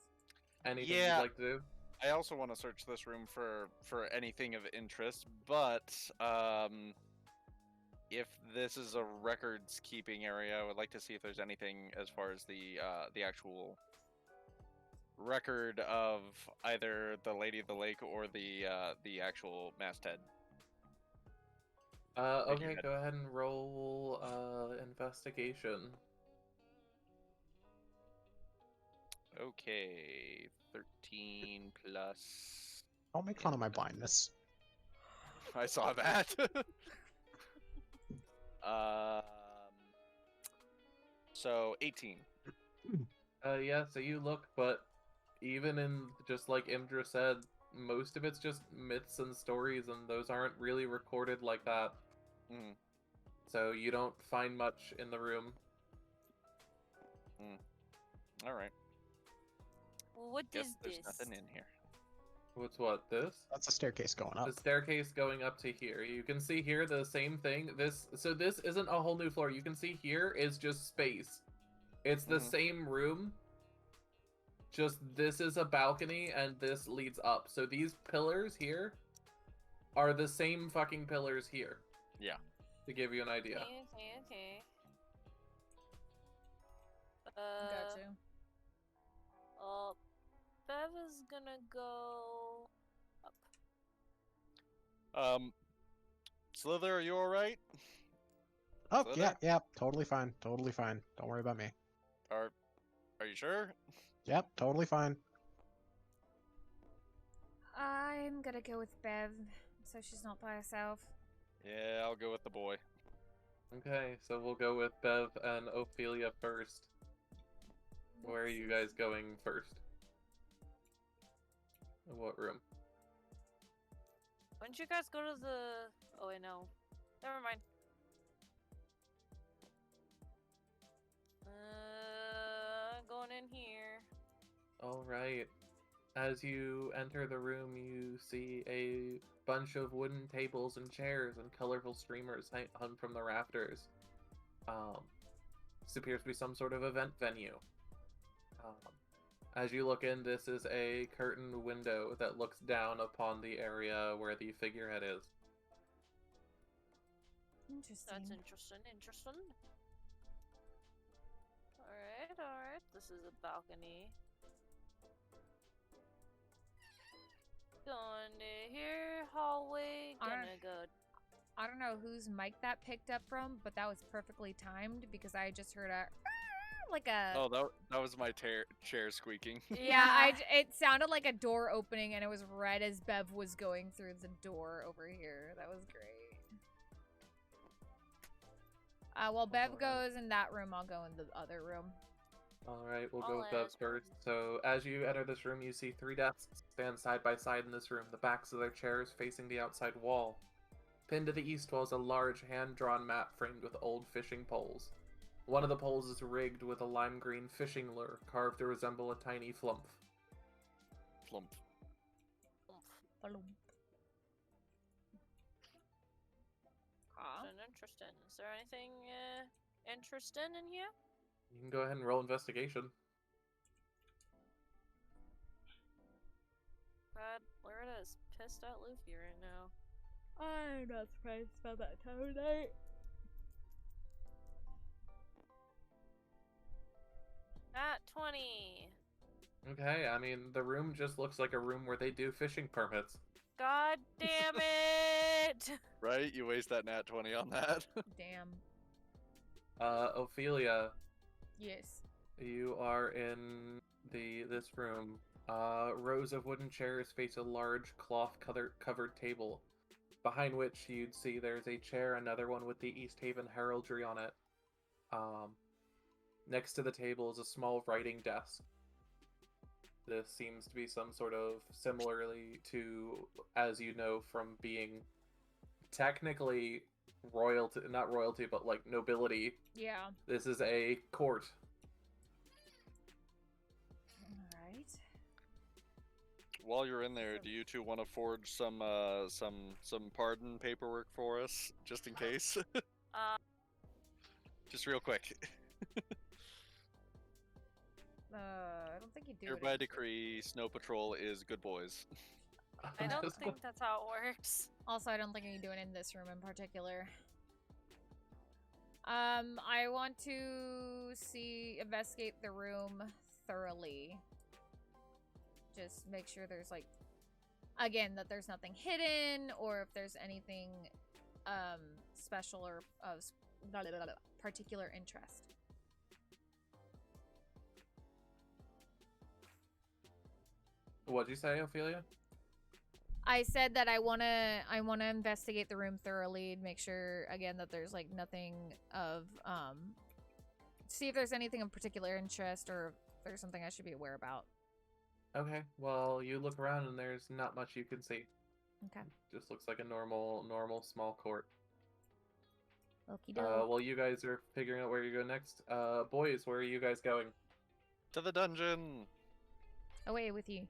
Anything Yeah. you'd like to do? I also want to search this room for anything of interest, but if this is a records keeping area, I would like to see if there's anything as far as the actual record of either the Lady of the Lake or the actual masthead. Okay, go ahead and roll investigation. Okay, 13 plus. Don't make fun of my blindness. I saw that. So 18. Yeah, so you look, but even in, just like Imdra said, most of it's just myths and stories, and those aren't really recorded like that. Mm. So you don't find much in the room. All right. Well, what Guess is there's this? nothing in here. What's what, this? That's a staircase going up. The staircase going up to here. You can see here the same thing. This isn't a whole new floor. You can see here is just space. It's the same room. Just this is a balcony and this leads up. So these pillars here are the same fucking pillars here. Yeah. To give you an idea. Okay. Got you. Bev is gonna go up. Sliithrr, are you alright? Oh, Slither? yeah, totally fine. Totally fine. Don't worry about me. Are you sure? Yep, totally fine. I'm gonna go with Bev, so she's not by herself. Yeah, I'll go with the boy. Okay, so we'll go with Bev and Ophelia first. Where are you guys going first? What room? Why don't you guys go to the... Oh, wait, no. Never mind. Going in here. Alright. As you enter the room, you see a bunch of wooden tables and chairs and colorful streamers hung from the rafters. This appears to be some sort of event venue. As you look in, this is a curtained window that looks down upon the area where the figurehead is. Interesting. That's interesting. Alright. This is a balcony. Going to here, hallway, gonna go... I don't know whose mic that picked up from, but that was perfectly timed because I just heard a... like a... Oh, that was my chair squeaking. Yeah, it sounded like a door opening, and it was right as Bev was going through the door over here. That was great. While Bev goes in that room, I'll go in the other room. Alright, we'll go with Bev first. So, as you enter this room, you see 3 desks stand side by side in this room, the backs of their chairs facing the outside wall. Pinned to the east wall is a large hand-drawn map framed with old fishing poles. One of the poles is rigged with a lime green fishing lure, carved to resemble a tiny flumph. Flump. Interesting. Is there anything interesting in here? You can go ahead and roll investigation. God, Loretta is pissed at Luffy right now. I'm not surprised about that time of night. At 20. Okay, I mean, the room just looks like a room where they do fishing permits. God damn it! Right? You waste that nat 20 on that. Damn. Ophelia, Yes. you are in this room. Rows of wooden chairs face a large cloth-covered table, behind which you'd see there's a chair, another one with the East Haven heraldry on it. Next to the table is a small writing desk. This seems to be some sort of similarly to, as you know from being technically royalty, not royalty, but like nobility. Yeah. This is a court. Alright. While you're in there, do you two want to forge some pardon paperwork for us, just in case? Just real quick. I don't think you do. Hereby decree, Snow Patrol is good boys. I don't think that's how it works. Also, I don't think you do it in this room in particular. I want to investigate the room thoroughly. Just make sure there's like, again, that there's nothing hidden, or if there's anything, special or of particular interest. What'd you say, Ophelia? I said that I wanna investigate the room thoroughly, make sure again that there's like nothing of see if there's anything of particular interest or if there's something I should be aware about. Okay, well, you look around and there's not much you can see. Okay. Just looks like a normal small court. Okie doke. While you guys are figuring out where you go next, boys, where are you guys going? To the dungeon! Away with you.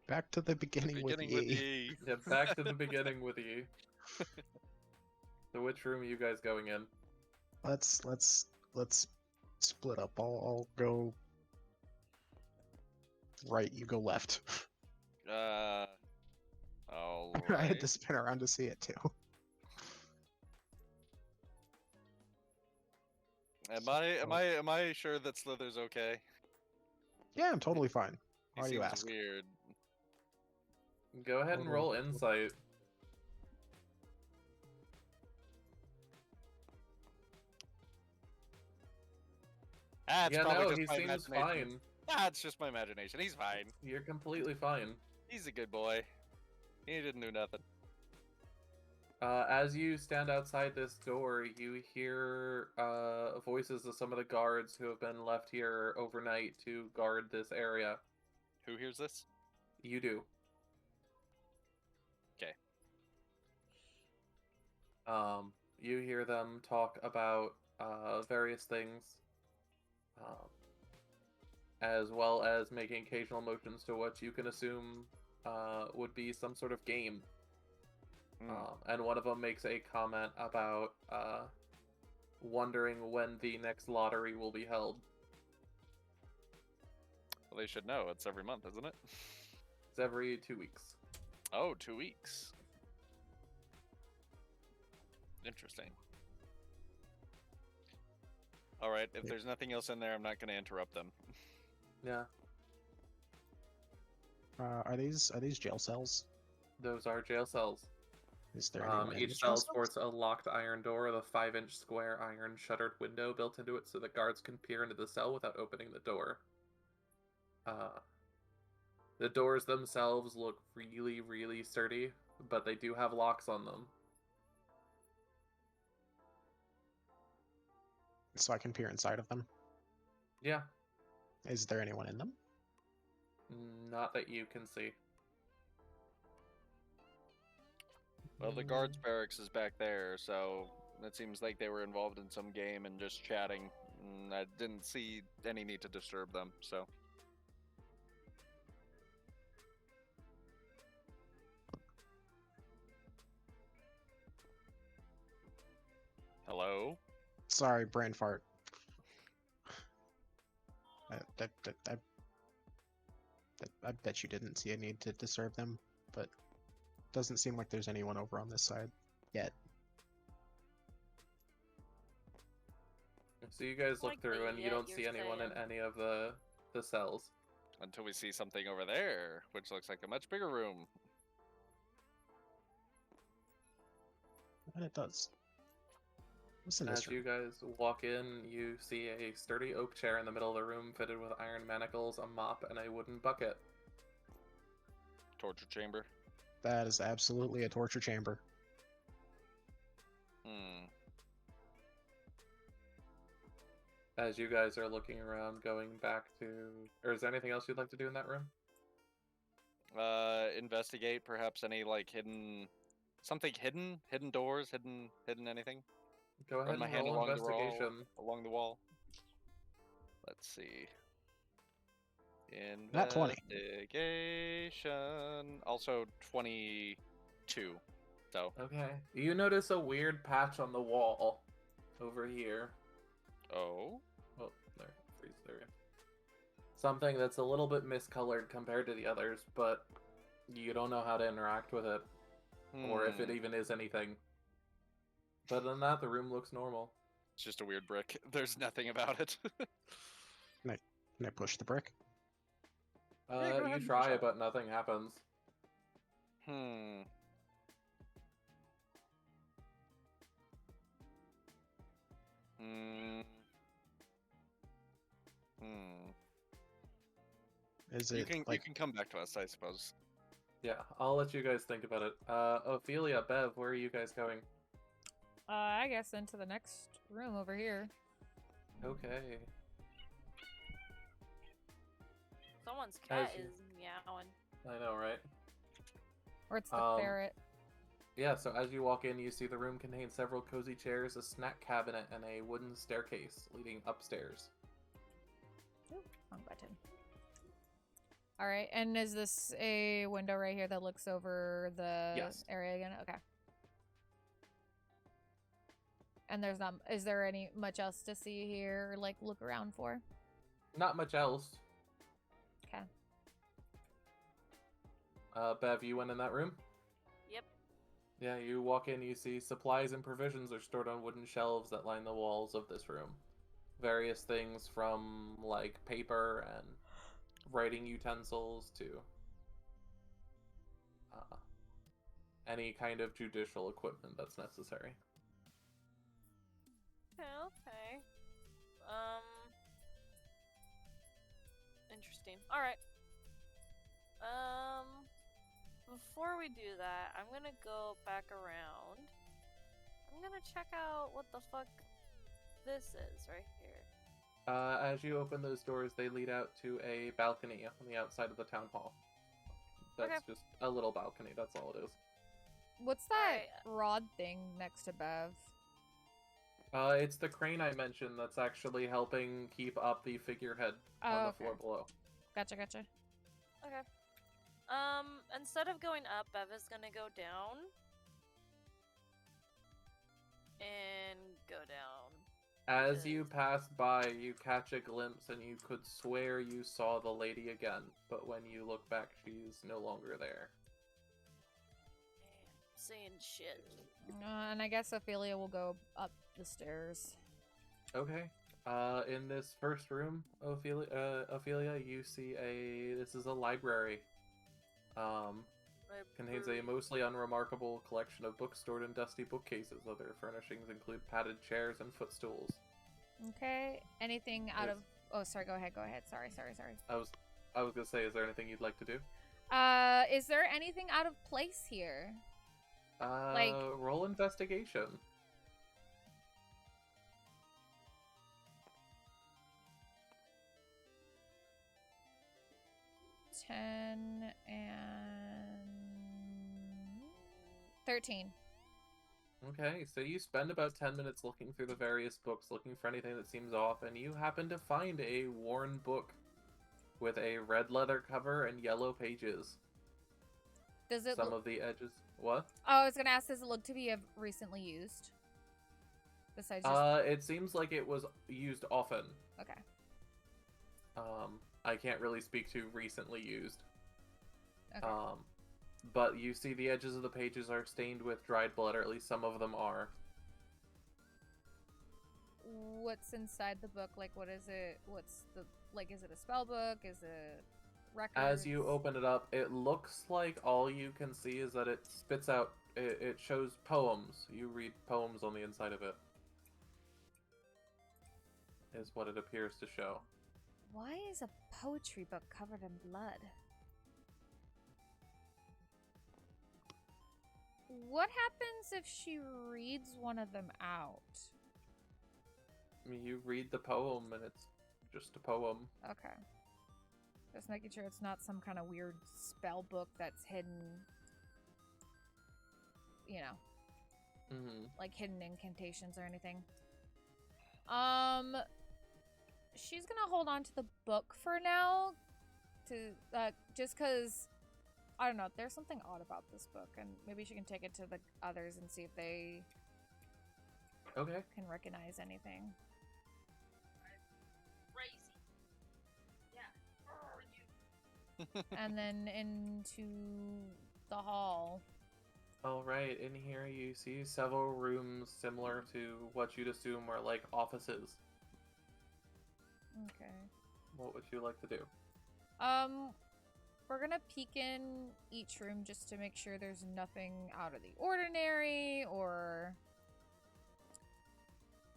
Back to the beginning, with E. Yeah, back to the beginning with E. So which room are you guys going in? Let's split up. I'll go right, you go left. Alright. I had to spin around to see it too. Am I sure that Slither's okay? Yeah, I'm totally fine. He Why do you seems ask? weird. Go ahead and roll insight. It's Yeah, probably no, just he my seems imagination. fine. It's just my imagination. He's fine. You're completely fine. He's a good boy. He didn't do nothing. As you stand outside this door, you hear voices of some of the guards who have been left here overnight to guard this area. Who hears this? You do. Okay. You hear them talk about various things, as well as making occasional motions to what you can assume would be some sort of game. And one of them makes a comment about wondering when the next lottery will be held. Well, they should know. It's every month, isn't it? It's every 2 weeks. Oh, 2 weeks. Interesting. Alright, if there's nothing else in there, I'm not going to interrupt them. Yeah, Are these jail cells? those are jail cells. Is there anyone in Each these cell jail cells? sports a locked iron door with a 5-inch square iron shuttered window built into it so the guards can peer into the cell without opening the door. The doors themselves look really, really sturdy, but they do have locks on them. So I can peer inside of them. Yeah, Is there anyone in them? not that you can see. Well, the guards barracks is back there, so it seems like they were involved in some game and just chatting. I didn't see any need to disturb them, so. Sorry, brain fart. I bet you didn't see a need to disturb them, but doesn't seem like there's anyone over on this side yet. So you guys look Like through the and you yet don't you're see anyone in saying. any of the cells. Until we see something over there, which looks like a much bigger room. And it does. What's in this As room? you guys walk in, you see a sturdy oak chair in the middle of the room fitted with iron manacles, a mop, and a wooden bucket. Torture chamber. That is absolutely a torture chamber. Hmm. As you guys are looking around, going back to... Or is there anything else you'd like to do in that room? Investigate perhaps any like hidden, something hidden, hidden doors, hidden anything. Go ahead Run my and hand roll along investigation. along the wall. Let's see. Nat 20. Investigation. Also 22. So. Okay. You notice a weird patch on the wall over here. Oh. Oh, there. Freeze. There we go. Something that's a little bit miscolored compared to the others, but you don't know how to interact with it. Or if it even is anything. But other than that, the room looks normal. It's just a weird brick. There's nothing about it. Can I push the brick? Yeah, go ahead You and try, push it. but nothing happens. Hmm. Hmm. Hmm. Is You it can like come back to us, I suppose. Yeah, I'll let you guys think about it. Ophelia, Bev, where are you guys going? I guess into the next room over here. Okay. Someone's cat As you- is meowing. I know, right? Or it's the Um, ferret. Yeah, so as you walk in, you see the room contains several cozy chairs, a snack cabinet, and a wooden staircase leading upstairs. Ooh, wrong button. Alright, and is this a window right here that looks over the Yes. area again? Okay. And there's not, is there any much else to see here or like look around for? Not much else. Okay. Bev, you went in that room? Yep. Yeah, you walk in, you see supplies and provisions are stored on wooden shelves that line the walls of this room. Various things from, like, paper and writing utensils to any kind of judicial equipment that's necessary. Okay. Interesting. Alright. Before we do that, I'm gonna go back around. I'm gonna check out what the fuck this is right here. As you open those doors, they lead out to a balcony on the outside of the town hall. That's Okay. just a little balcony, that's all it is. What's that Alright. rod thing next to Bev? It's the crane I mentioned that's actually helping keep up the figurehead on Oh, the okay. floor below. Gotcha, gotcha. Okay. Instead of going up, Bev is gonna go down. And go down. As you Because- pass by, you catch a glimpse and you could swear you saw the lady again, but when you look back, she's no longer there. Man, saying shit. And I guess Ophelia will go up the stairs. Okay. In this first room, Ophelia, you see this is a library. Contains a mostly unremarkable collection of books stored in dusty bookcases. Other furnishings include padded chairs and footstools. Okay. Anything out Yes. of... Oh, sorry, go ahead. Sorry. I was gonna say, is there anything you'd like to do? Is there anything out of place here? Like- Roll investigation. Ten and 13. Okay, so you spend about 10 minutes looking through the various books, looking for anything that seems off, and you happen to find a worn book with a red leather cover and yellow pages. Does it Some look... of the edges... What? Oh, I was gonna ask, does it look to be recently used? Besides just... It seems like it was used often. Okay. I can't really speak to recently used. Okay. But you see the edges of the pages are stained with dried blood, or at least some of them are. What's inside the book? Like, what is it? What's the... Like, is it a spell book? Is it records? As you open it up, it looks like all you can see is that it spits out... It shows poems. You read poems on the inside of it. Is what it appears to show. Why is a poetry book covered in blood? What happens if she reads one of them out? You read the poem, and it's just a poem. Okay. Just making sure it's not some kind of weird spell book that's hidden, you know, like hidden incantations or anything. She's gonna hold on to the book for now, just because, I don't know, there's something odd about this book, and maybe she can take it to the others and see if they can recognize anything. Crazy. Yeah. And then into the hall. Alright, in here you see several rooms similar to what you'd assume are like offices. Okay. What would you like to do? We're gonna peek in each room just to make sure there's nothing out of the ordinary, or...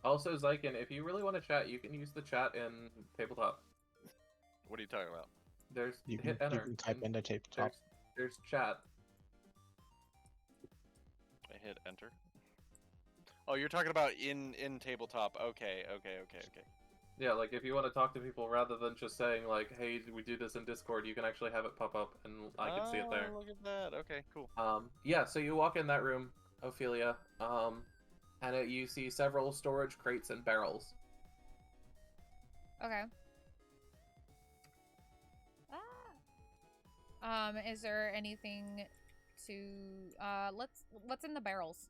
Also, Xyken, if you really want to chat, you can use the chat in tabletop. What are you talking about? There's You hit can, enter. you can type and into tabletop. There's chat. I hit enter. Oh, you're talking about in tabletop. Okay. Yeah, like if you want to talk to people rather than just saying like, "Hey, we do this in Discord," you can actually have it pop up, and I can see it there. Look at that. Okay, cool. Yeah. So you walk in that room, Ophelia, and you see several storage crates and barrels. Okay. Is there anything to, what's in the barrels?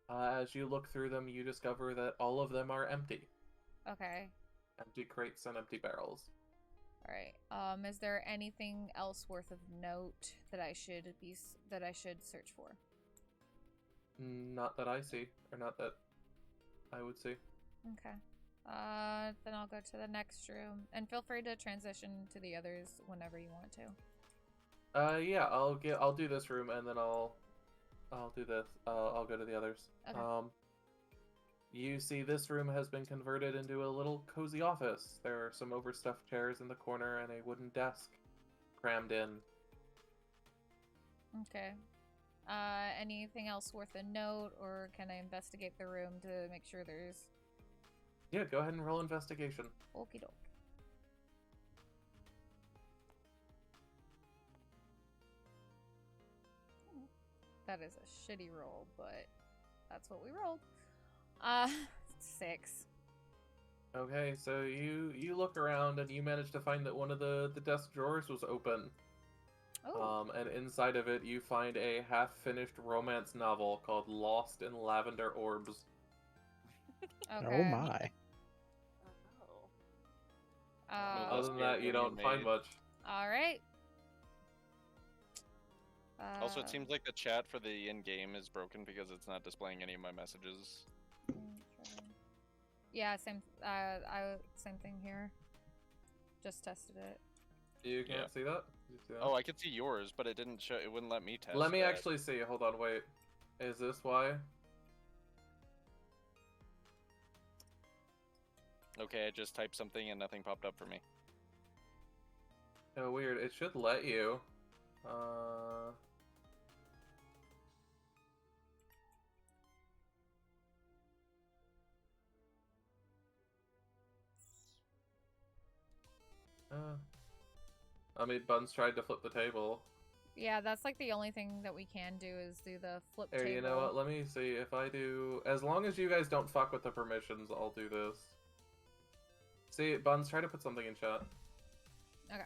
As you look through them, you discover that all of them are empty. Okay. Empty crates and empty barrels. Alright. Is there anything else worth of note that I should search for? Not that I see, or not that I would see. Okay. Then I'll go to the next room, and feel free to transition to the others whenever you want to. Yeah, I'll do this room, and then I'll do this. I'll go to the others. Okay. You see this room has been converted into a little cozy office. There are some overstuffed chairs in the corner and a wooden desk crammed in. Okay. Anything else worth a note, or can I investigate the room to make sure there's... Yeah, go ahead and roll investigation. Okie doke. That is a shitty roll, but that's what we rolled. 6. Okay, so you look around and you manage to find that one of the desk drawers was open. Oh. And inside of it you find a half-finished romance novel called Lost in Lavender Orbs. Okay. Oh my. Oh. Other than that, you don't find much. Alright. Also, it seems like the chat for the in-game is broken because it's not displaying any of my messages. Yeah, same thing here. Just tested it. You can't see that? Did you see that? Oh, I could see yours, but it didn't show. It wouldn't let me test. Let me that. actually see. Hold on, wait. Is this why? Okay, I just typed something and nothing popped up for me. Oh, weird. It should let you. I mean, Buns tried to flip the table. Yeah, that's like the only thing that we can do is do the flip Here, table. you know what? Let me see if I do. As long as you guys don't fuck with the permissions, I'll do this. See, Buns, try to put something in chat. Okay.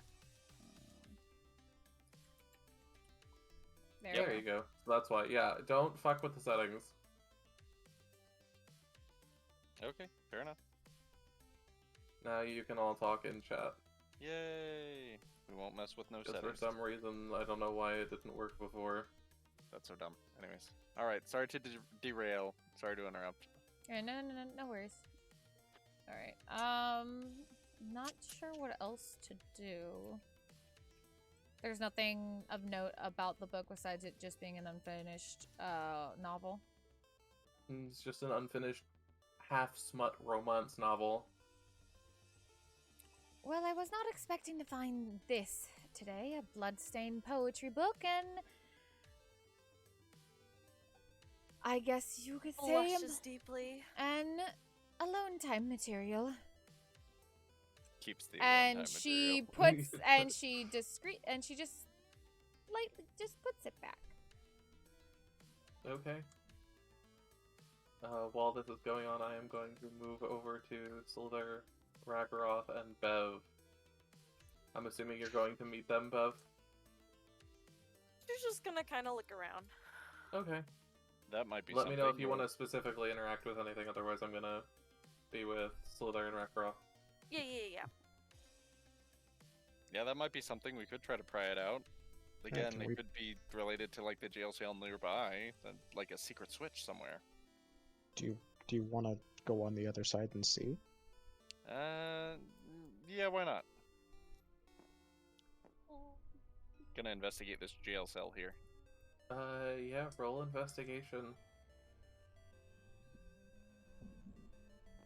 There you go. So that's why. Yeah, don't fuck with the settings. Okay, fair enough. Now you can all talk in chat. Yay! We won't mess with no Just settings. for some reason, I don't know why it didn't work before. That's so dumb. Anyways. Alright, sorry to derail. Sorry to interrupt. Yeah, no worries. All right. Not sure what else to do. There's nothing of note about the book besides it just being an unfinished novel. It's just an unfinished, half-smut romance novel. Well, I was not expecting to find this today, a bloodstained poetry book, and I guess you could say Blushes deeply. an alone time material. Keeps the And one-time she material. puts and she just lightly just puts it back. Okay. While this is going on, I am going to move over to Sliithrr, Ragaroth, and Bev. I'm assuming you're going to meet them, Bev? She's just gonna kind of look around. Okay. That might be Let something. me know if you we'll- want to specifically interact with anything, otherwise I'm gonna be with Sliithrr and Ragaroth. Yeah. Yeah, that might be something. We could try to pry it out. Again, can it we- could be related to like the jail cell nearby, like a secret switch somewhere. Do you want to go on the other side and see? Yeah, why not? Gonna investigate this jail cell here. Yeah, roll investigation.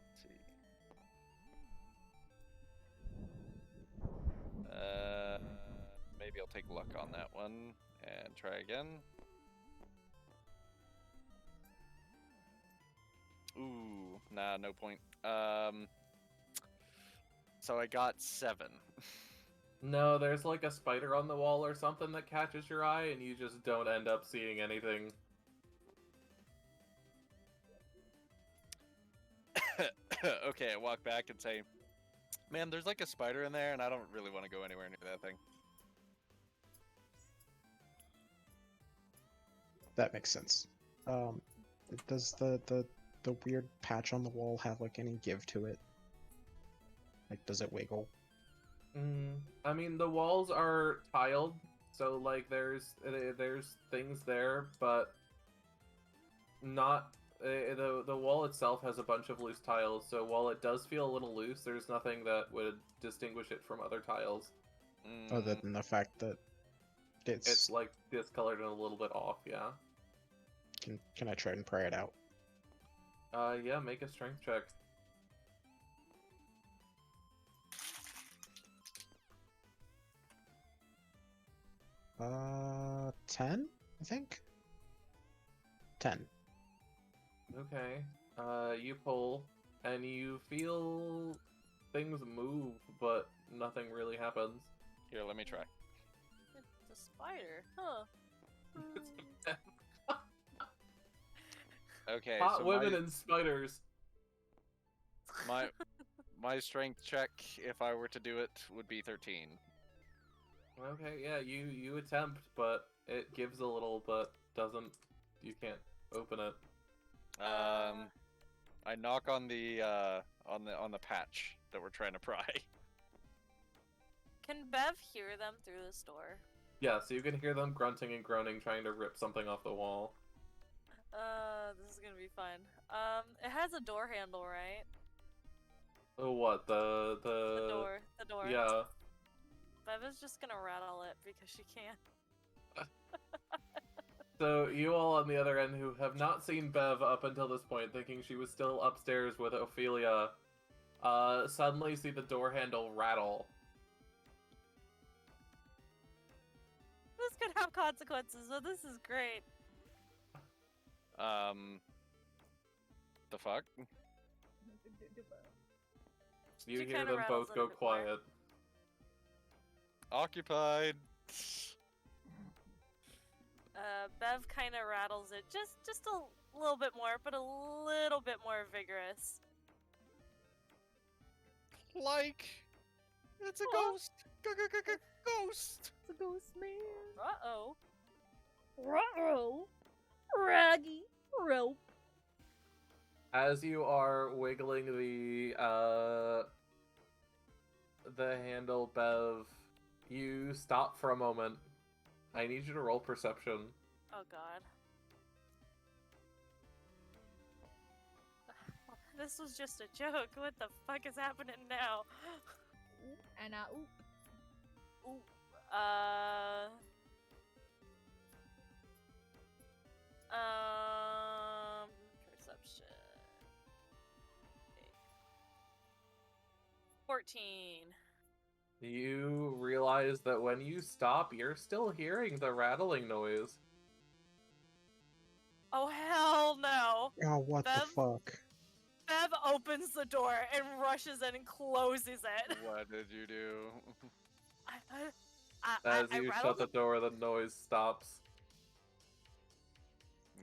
Let's see. Maybe I'll take luck on that one and try again. Ooh, nah, no point. So I got 7. No, there's like a spider on the wall or something that catches your eye, and you just don't end up seeing anything. Okay, I walk back and say, man, there's like a spider in there, and I don't really want to go anywhere near that thing. That makes sense. Does the weird patch on the wall have like any give to it? Like, does it wiggle? I mean, the walls are tiled, so like there's things there, but not the wall itself has a bunch of loose tiles. So while it does feel a little loose, there's nothing that would distinguish it from other tiles. Other than the fact that It's like discolored and a little bit off. Yeah. Can I try and pry it out? Yeah. Make a strength check. 10, I think. 10. Okay. You pull, and you feel things move, but nothing really happens. Here, let me try. It's a spider, huh? Okay, Hot so women and spiders. my strength check, if I were to do it, would be 13. Okay, yeah, you attempt, but it gives a little, but doesn't. You can't open it. I knock on the patch that we're trying to pry. Can Bev hear them through this door? Yeah, so you can hear them grunting and groaning, trying to rip something off the wall. This is gonna be fun. It has a door handle, right? Oh, what the The door. Yeah. Bev is just gonna rattle it because she can. So you all on the other end who have not seen Bev up until this point, thinking she was still upstairs with Ophelia, suddenly see the door handle rattle. This could have consequences, but this is great. The fuck? You She hear kinda them rattles both it a go bit more. quiet. Occupied. Bev kind of rattles it just a little bit more, but a little bit more vigorous. Like, it's a Aw. ghost. Ghost. It's a ghost man. Uh-oh. Ruh-roh. Raggy rope. As you are wiggling the handle, Bev, you stop for a moment. I need you to roll perception. Oh god. This was just a joke. What the fuck is happening now? And oop. Ooh. Perception. 14. You realize that when you stop, you're still hearing the rattling noise. Oh hell no! Oh, what the Bev? fuck? Bev opens the door and rushes in and closes it. What did you do? As I you rattled shut the door, the noise stops.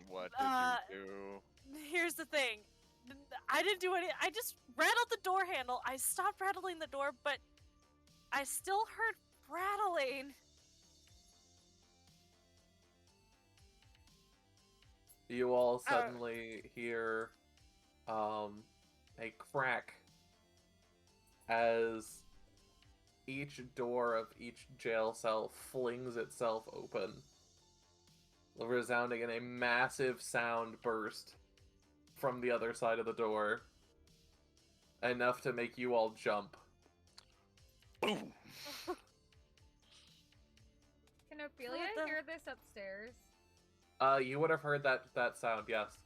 What did you do? Here's the thing. I didn't do any. I just rattled the door handle. I stopped rattling the door, but I still heard rattling. You all suddenly hear a crack as each door of each jail cell flings itself open, resounding in a massive sound burst from the other side of the door, enough to make you all jump. Boom! Can Ophelia What the- hear this upstairs? You would have heard that sound, yes.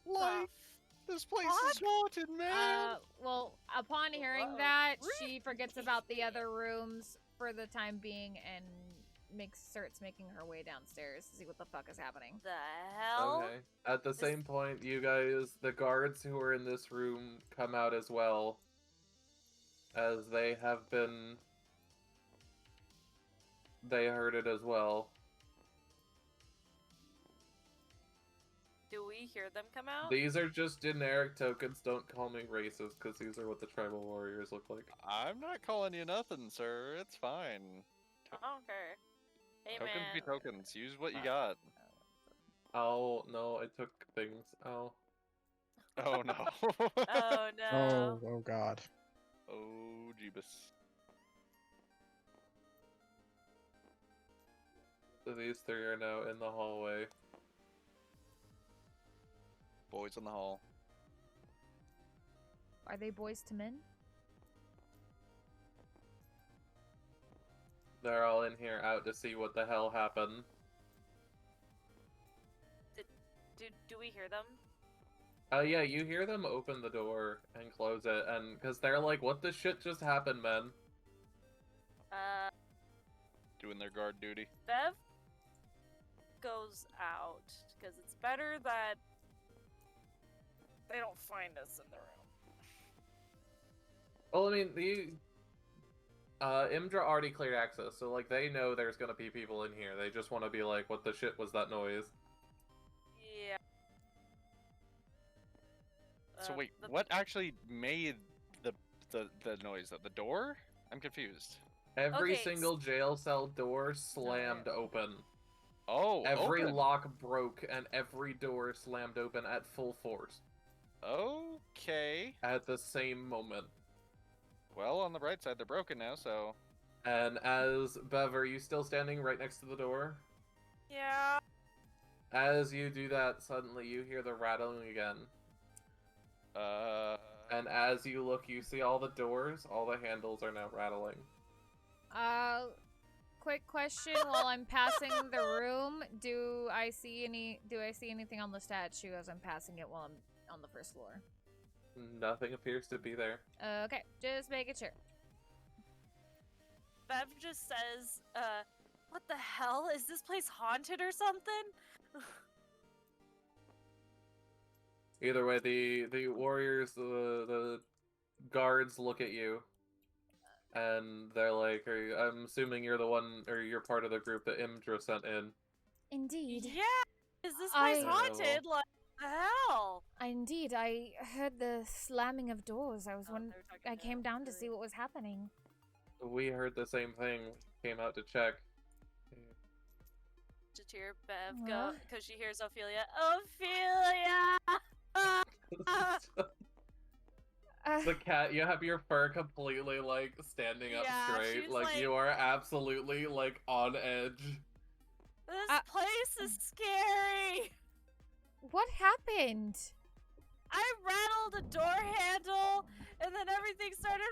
Life! This place is haunted, man! Well, upon hearing Uh-oh. that, she forgets about the other rooms for the time being and starts making her way downstairs to see what the fuck is happening. The hell? Okay. At the same point, you guys, the guards who are in this room, come out as well, as they heard it as well. Do we hear them come out? These are just generic tokens, don't call me racist, because these are what the tribal warriors look like. I'm not calling you nothing, sir. It's fine. Okay. Hey Tokens man. be tokens. Use what you got. Oh, no, I took things. Oh. Oh no. Oh no. Oh god. Oh, Jeebus. So these three are now in the hallway. Boys in the hall. Are they boys to men? They're all in here out to see what the hell happened. Do we hear them? Yeah, you hear them open the door and close it, and because they're like, what the shit just happened, man? Doing their guard duty. Bev goes out because it's better that they don't find us in the room. Well, I mean, Imdra already cleared access, so, like, they know there's gonna be people in here. They just want to be like, what the shit was that noise? Yeah. So wait, what actually made the noise? The door? I'm confused. Every Okay, single jail cell door slammed open. Oh, Every open. lock broke, and every door slammed open at full force. Okay. At the same moment. Well, on the bright side, they're broken now, so... And as Bev, are you still standing right next to the door? Yeah. As you do that, suddenly you hear the rattling again. And as you look, you see all the doors, all the handles are now rattling. Quick question while I'm passing the room, do I see anything on the statue as I'm passing it while I'm on the first floor? Nothing appears to be there. Okay, just making sure. Bev just says, what the hell? Is this place haunted or something? Either way, the warriors, the guards look at you. And they're like, I'm assuming you're the one, or you're part of the group that Imdra sent in. Indeed. Yeah! Is this place I- haunted? Like, the hell? Indeed, I heard the slamming of doors. I came down to see what was happening. We heard the same thing. Came out to check. Just hear Bev go, Huh? because she hears Ophelia. Ophelia! The cat, you have your fur completely like standing up Yeah, straight, she's, like you are absolutely like on edge. This place is scary. What happened? I rattled a door handle, and then everything started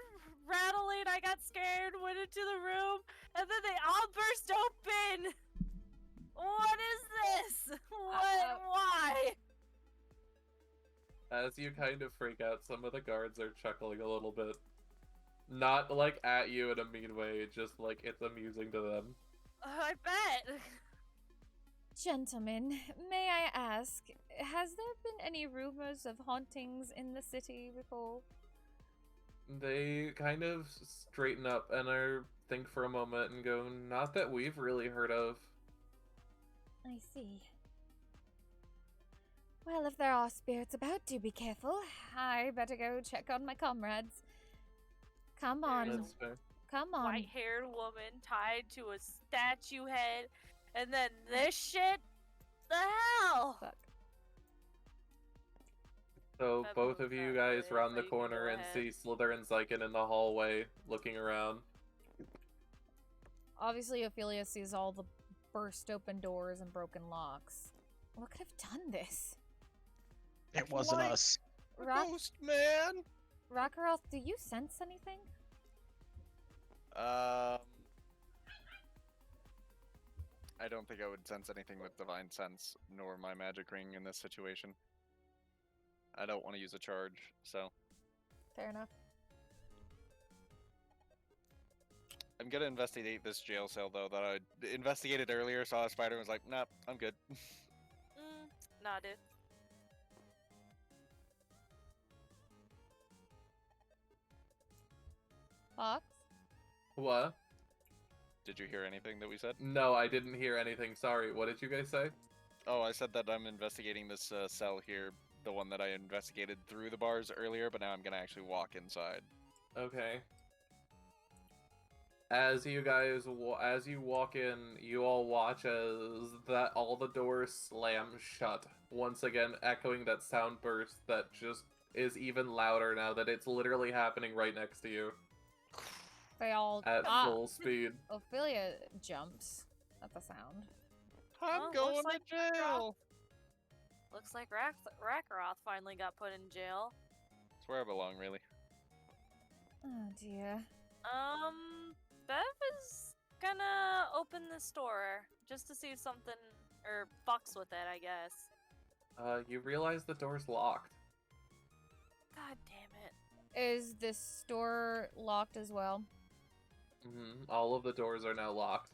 rattling. I got scared, went into the room, and then they all burst open. What is this? What? Why? As you kind of freak out, some of the guards are chuckling a little bit. Not like at you in a mean way, just like it's amusing to them. I bet. Gentlemen, may I ask, has there been any rumors of hauntings in the city before? They kind of straighten up and think for a moment and go, not that we've really heard of. I see. Well, if there are spirits about, do be careful. I better go check on my comrades. Come on. That's fair. Come on. White-haired woman tied to a statue head, and then this shit? The hell? Fuck. So That both moves of you that guys way, round so the you can corner go and ahead. see Sliithrr and Xyken in the hallway looking around. Obviously, Ophelia sees all the burst open doors and broken locks. What could have done this? It wasn't Like- us. Ghost man. Rockeroth, do you sense anything? I don't think I would sense anything with divine sense, nor my magic ring in this situation. I don't want to use a charge, so Fair enough. I'm gonna investigate this jail cell though that I investigated earlier. Saw a spider and was like, "Nah, I'm good." Nah, dude. Fox? What? Did you hear anything that we said? No, I didn't hear anything. Sorry. What did you guys say? Oh, I said that I'm investigating this cell here, the one that I investigated through the bars earlier, but now I'm gonna actually walk inside. Okay. As you guys, as you walk in, you all watch as all the doors slam shut. Once again, echoing that sound burst that just is even louder now that it's literally happening right next to you They all at full speed. Ophelia jumps at the sound. I'm Well, going looks to like jail. Looks like Rakaroth finally got put in jail. It's where I belong, really. Oh dear. Bev is gonna open this door just to see if something, or fucks with it, I guess. You realize the door's locked. God damn it. Is this door locked as well? All of the doors are now locked.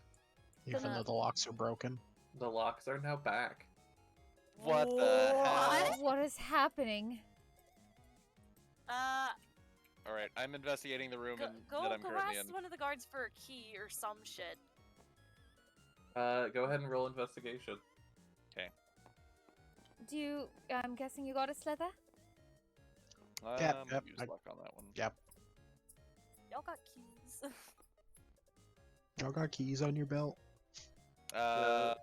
Even though the locks are broken. The locks are now back. What the hell? What is happening? All right, I'm investigating the room Go, that I'm go currently ask in. one of the guards for a key or some shit. Go ahead and roll investigation. Do you, I'm guessing you got a Sliithrr? Yep, Use I- luck on that one. Yep. Y'all got keys. Y'all got keys on your belt? The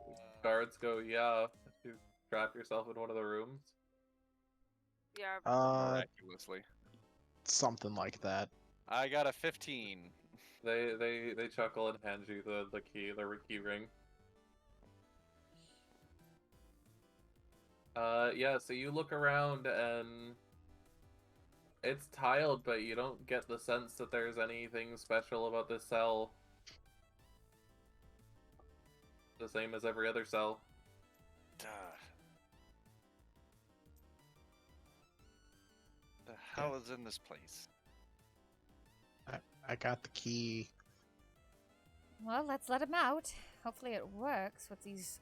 guards go, yeah. You trap yourself in one of the rooms. Yeah. Miraculously. Something like that. I got a 15. They chuckle and hand you the key, the key ring. Yeah, so you look around and it's tiled, but you don't get the sense that there's anything special about this cell. The same as every other cell. Duh. The hell is in this place? I got the key. Well, let's let him out. Hopefully it works with these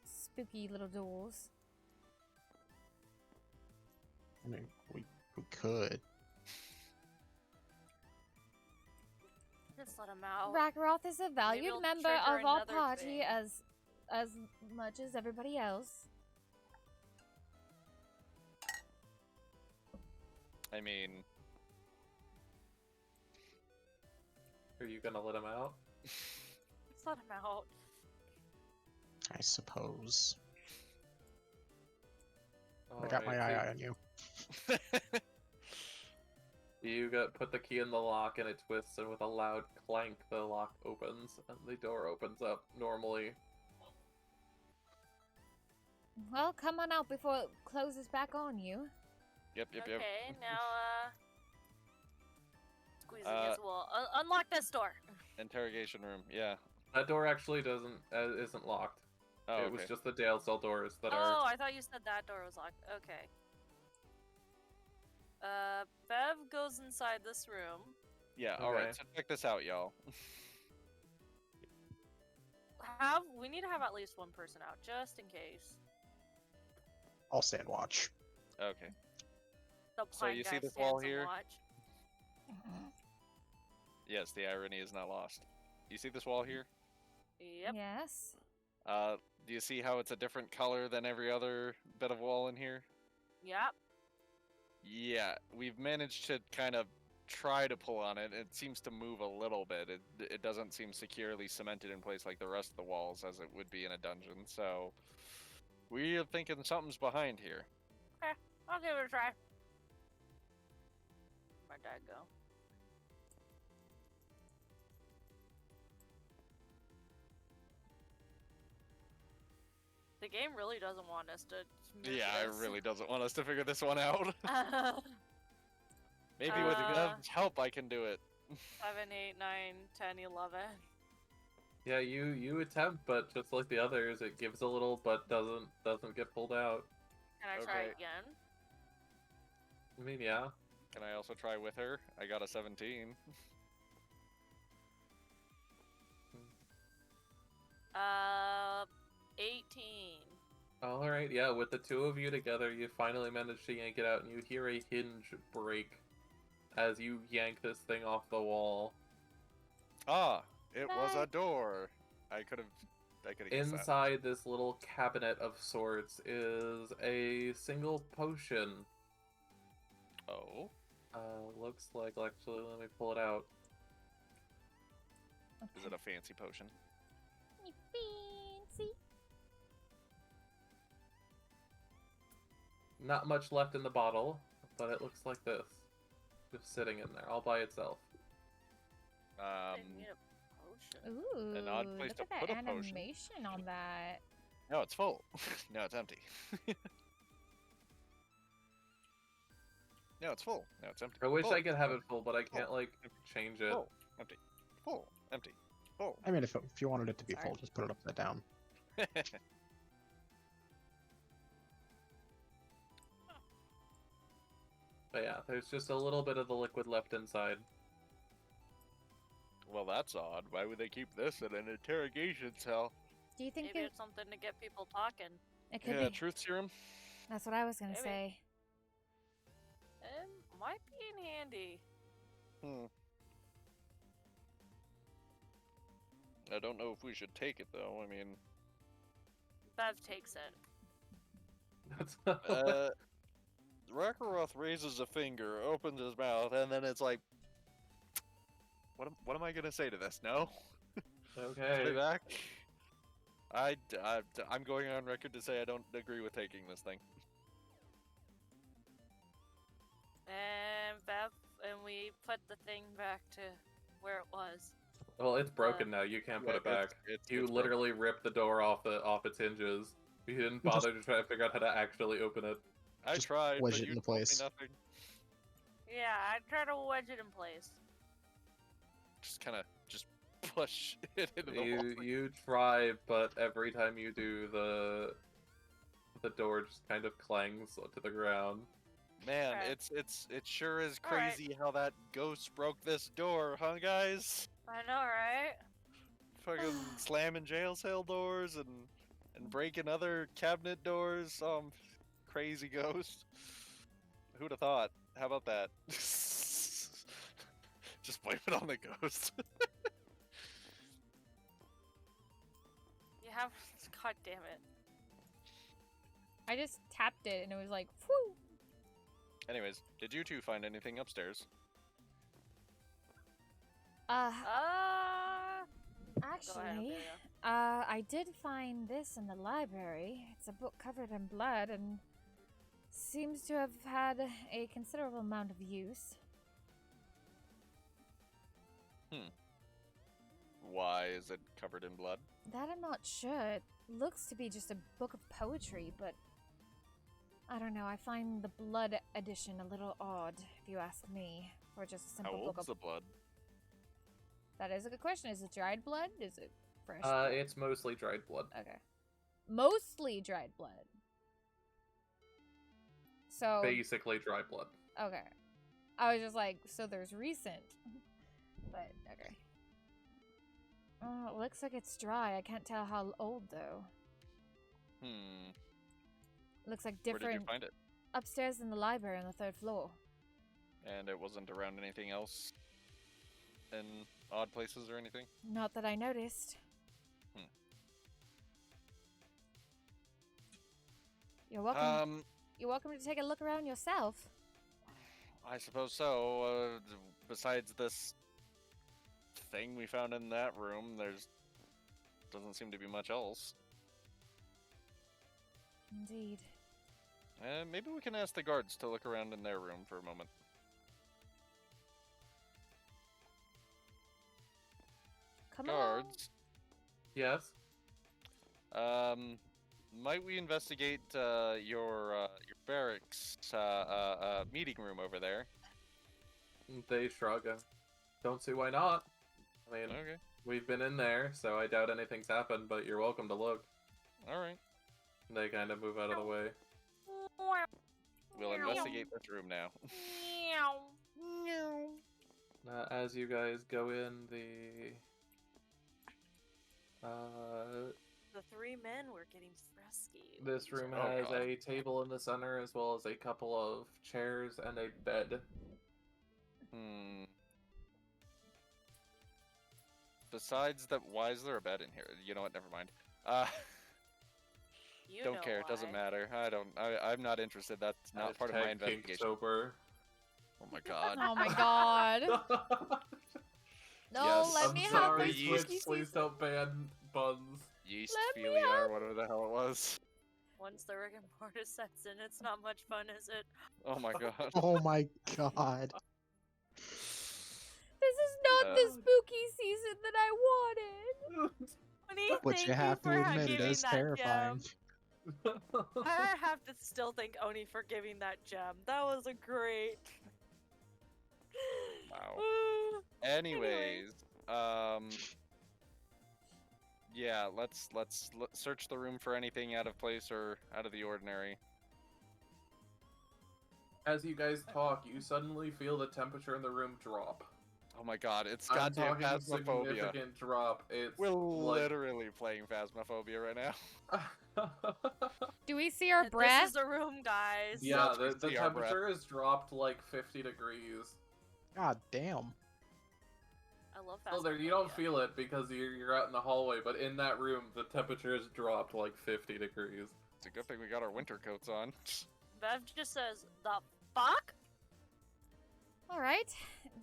spooky little doors. I mean, we could. Just let him out. Rakaroth is a valued it'll member trigger of our another party thing. as much as everybody else. I mean, Are you gonna let him out? Just let him out. I suppose. I Alright, got my so eye on you. You put the key in the lock and it twists, and with a loud clank, the lock opens and the door opens up normally. Well, come on out before it closes back on you. Yep. Okay, now, squeeze against the wall. Unlock this door. Interrogation room. Yeah. That door actually isn't locked. Oh, It okay. was just the Dale cell doors that Oh, are. I thought you said that door was locked. Okay. Bev goes inside this room. Yeah. Okay. All right. So check this out, y'all. We need to have at least one person out, just in case. I'll stand watch. Okay. The So blind you guy see this stands wall and here? watch. Yes, the irony is not lost. You see this wall here? Yep. Yes. Do you see how it's a different color than every other bit of wall in here? Yep. Yeah, we've managed to kind of try to pull on it. It seems to move a little bit. It doesn't seem securely cemented in place like the rest of the walls as it would be in a dungeon. So we're thinking something's behind here. Okay, I'll give it a try. Where'd that go? The game really doesn't want us to move Yeah, this. it really doesn't want us to figure this one out. Maybe with Uh, Dev's help I can do it. 7, 8, 9, 10, 11. Yeah, you attempt, but just like the others, it gives a little, but doesn't get pulled out. Can I try Okay. again? I mean, yeah. Can I also try with her? I got a 17. 18. All right, yeah. With the two of you together, you finally manage to yank it out, and you hear a hinge break as you yank this thing off the wall. Ah, it was a door. I could have guessed that. Inside this little cabinet of sorts is a single potion. Oh. Looks like, actually, let me pull it out. Is it a fancy potion? Fancy. Not much left in the bottle, but it looks like this. Just sitting in there, all by itself. I need a potion. Ooh, An odd place look to at put that a potion. animation on that. No, it's full. No, it's empty. No, it's full. No, it's empty. I wish Full. I could have it full, but I can't, like, change it. Full. Empty. Full. Empty. Full. I mean, if you wanted it to be Sorry. full, just put it upside down. But yeah, there's just a little bit of the liquid left inside. Well, that's odd. Why would they keep this in an interrogation cell? Do you think Maybe it, it's something to get people talking. it could Yeah, be? truth serum. That's what I was gonna Maybe. say. It might be in handy. I don't know if we should take it though. I mean, Bev takes it. That's Rakaroth raises a finger, opens his mouth, and then it's like, what am I gonna say to this? No. Stay okay. back. I'm going on record to say I don't agree with taking this thing. And Bev, and we put the thing back to where it was. Well, it's broken now. You can't put it back. You It's literally ripped the door off its hinges. You didn't You just- bother to try to figure out how to actually open it. I Just tried, wedge but it you into told me place. nothing. Yeah, I try to wedge it in place. Just kind of push it into the wall. You try, but every time you do, the door just kind of clangs to the ground. Man, Okay. it sure is All right. crazy how that ghost broke this door, huh, guys? I know, right? Fucking slamming jail cell doors and breaking other cabinet doors. Crazy ghost. Who'd have thought? How about that? Just blame it on the ghost. You have. God damn it. I just tapped it and it was like, whew. Anyways, did you two find anything upstairs? Actually, Ophelia. I did find this in the library. It's a book covered in blood and Seems to have had a considerable amount of use. Why is it covered in blood? That I'm not sure. It looks to be just a book of poetry, but I don't know. I find the blood edition a little odd, if you ask me, for just a How simple book old's of. the blood? That is a good question. Is it dried blood? Is it fresh? Blood? It's mostly dried blood. Okay. Mostly dried blood. So. Basically dry blood. Okay. I was just like, so there's recent. But, okay. Oh, it looks like it's dry. I can't tell how old, though. Looks like different. Where did you find it? Upstairs in the library on the 3rd floor. And it wasn't around anything else? In odd places or anything? Not that I noticed. You're welcome. You're welcome to take a look around yourself. I suppose so. Besides this thing we found in that room, there's doesn't seem to be much else. Indeed. Maybe we can ask the guards to look around in their room for a moment. Come along. Guards, Yes. might we investigate your barracks meeting room over there? They shrug. Don't see why not. I mean, Okay. we've been in there, so I doubt anything's happened, but you're welcome to look. All right. They kind of move out of the way. We'll investigate this room now. As you guys go in, The 3 men were getting frisky. this room Oh, has God. a table in the center, as well as a couple of chairs and a bed. Besides that, why is there a bed in here? You know what? Never mind. You Don't know care. It doesn't why. matter. I'm not interested. That's not part of my Hashtag kink investigation. sober. Oh my god. Oh my god. No, Yes. let I'm me have sorry, my Twitch, spooky please season. don't ban buns. Yeastphilia or whatever the hell it was. Once the rigor mortis sets in, it's not much fun, is it? Oh my god. Oh my god. This is not the spooky season that I wanted. Honey, But thank you have to for admit it giving is that terrifying. Gem. I have to still thank Oni for giving that gem. That was a great. Wow. Uh, Anyways, yeah, let's search the room for anything out of place or out of the ordinary. As you guys talk, you suddenly feel the temperature in the room drop. Oh my god, it's I'm goddamn talking phasmophobia. significant drop. It's We're like... literally playing phasmophobia right now. Do we see our this breath? is the room, guys. Yeah, Yes, we the see our breath. temperature has dropped like 50 degrees. God damn. I love Oh, there, you don't phasmophobia. feel it because you're out in the hallway, but in that room, the temperature has dropped like 50 degrees. It's a good thing we got our winter coats on. Bev just says, "The fuck." Alright.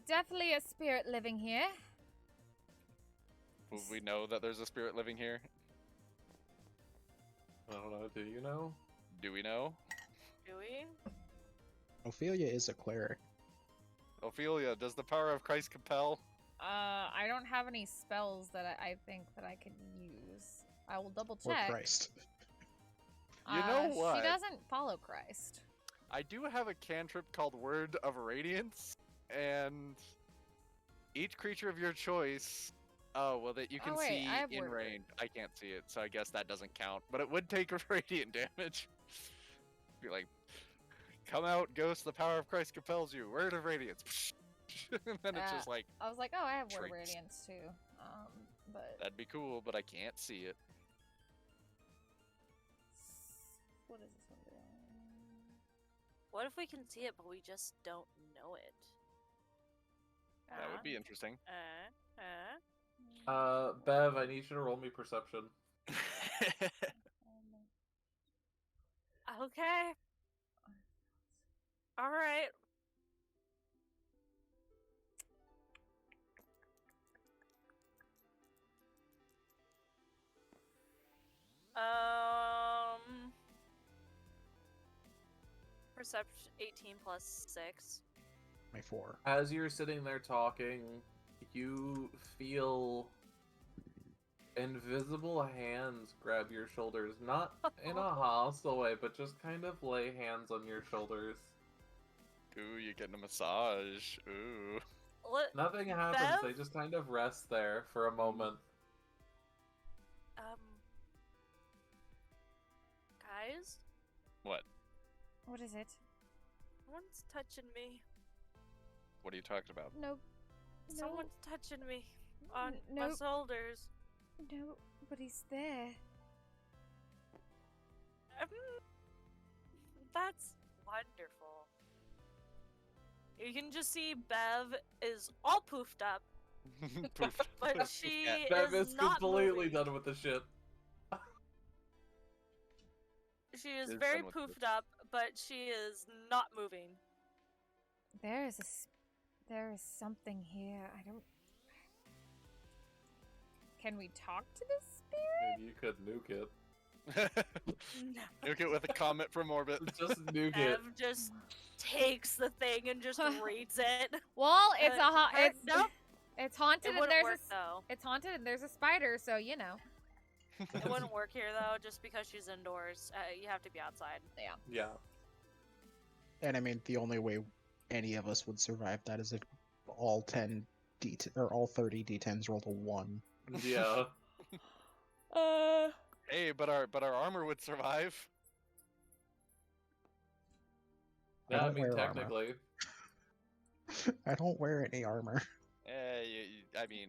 Definitely a spirit living here. Will we know that there's a spirit living here? I don't know, do you know? Do we know? Do we? Ophelia is a cleric. Ophelia, does the power of Christ compel? I don't have any spells that I think that I could use. I will double Or check. Christ. You know what? She doesn't follow Christ. I do have a cantrip called Word of Radiance, and each creature of your choice. Oh, well, that you can Oh, wait, see I have in Word. range. I can't see it, so I guess that doesn't count. But it would take a radiant damage. Be like, come out, ghost, the power of Christ compels you. Word of Radiance. And then it's just like, I was like, oh, I have Word of Traits. Radiance too. But that'd be cool, but I can't see it. what is this one doing? What if we can see it, but we just don't know it? That would be interesting. Bev, I need you to roll me perception. Okay. All right. Perception 18 plus 6. My 4. As you're sitting there talking, you feel invisible hands grab your shoulders, not in a hostile way, but just kind of lay hands on your shoulders. Ooh, you're getting a massage. Ooh. What? Nothing happens, Bev? they just kind of rest there for a moment. Guys? What? What is it? Someone's touching me. What are you talking about? No. Someone's touching me on no. my shoulders. Nobody's there. That's wonderful. You can just see Bev is all poofed up, Poof. but she Bev is is not completely moving. done with the shit. She is Is very done with poofed up, but she is not moving. There is something here. I don't. Can we talk to this spirit? Maybe you could nuke it. No. Nuke it with a comment from orbit. Just nuke it. Bev just takes the thing and just reads it. Well, it's Nope. it's haunted It and wouldn't there's work though. it's haunted and there's a spider, so you know. It wouldn't work here though, just because she's indoors. You have to be outside. Yeah. And I mean, the only way any of us would survive that is if all 10 or all 30 D10s rolled a 1. Yeah. Hey, but our armor would survive. I Yeah, I don't mean, wear armor. technically. I don't wear any armor. I mean,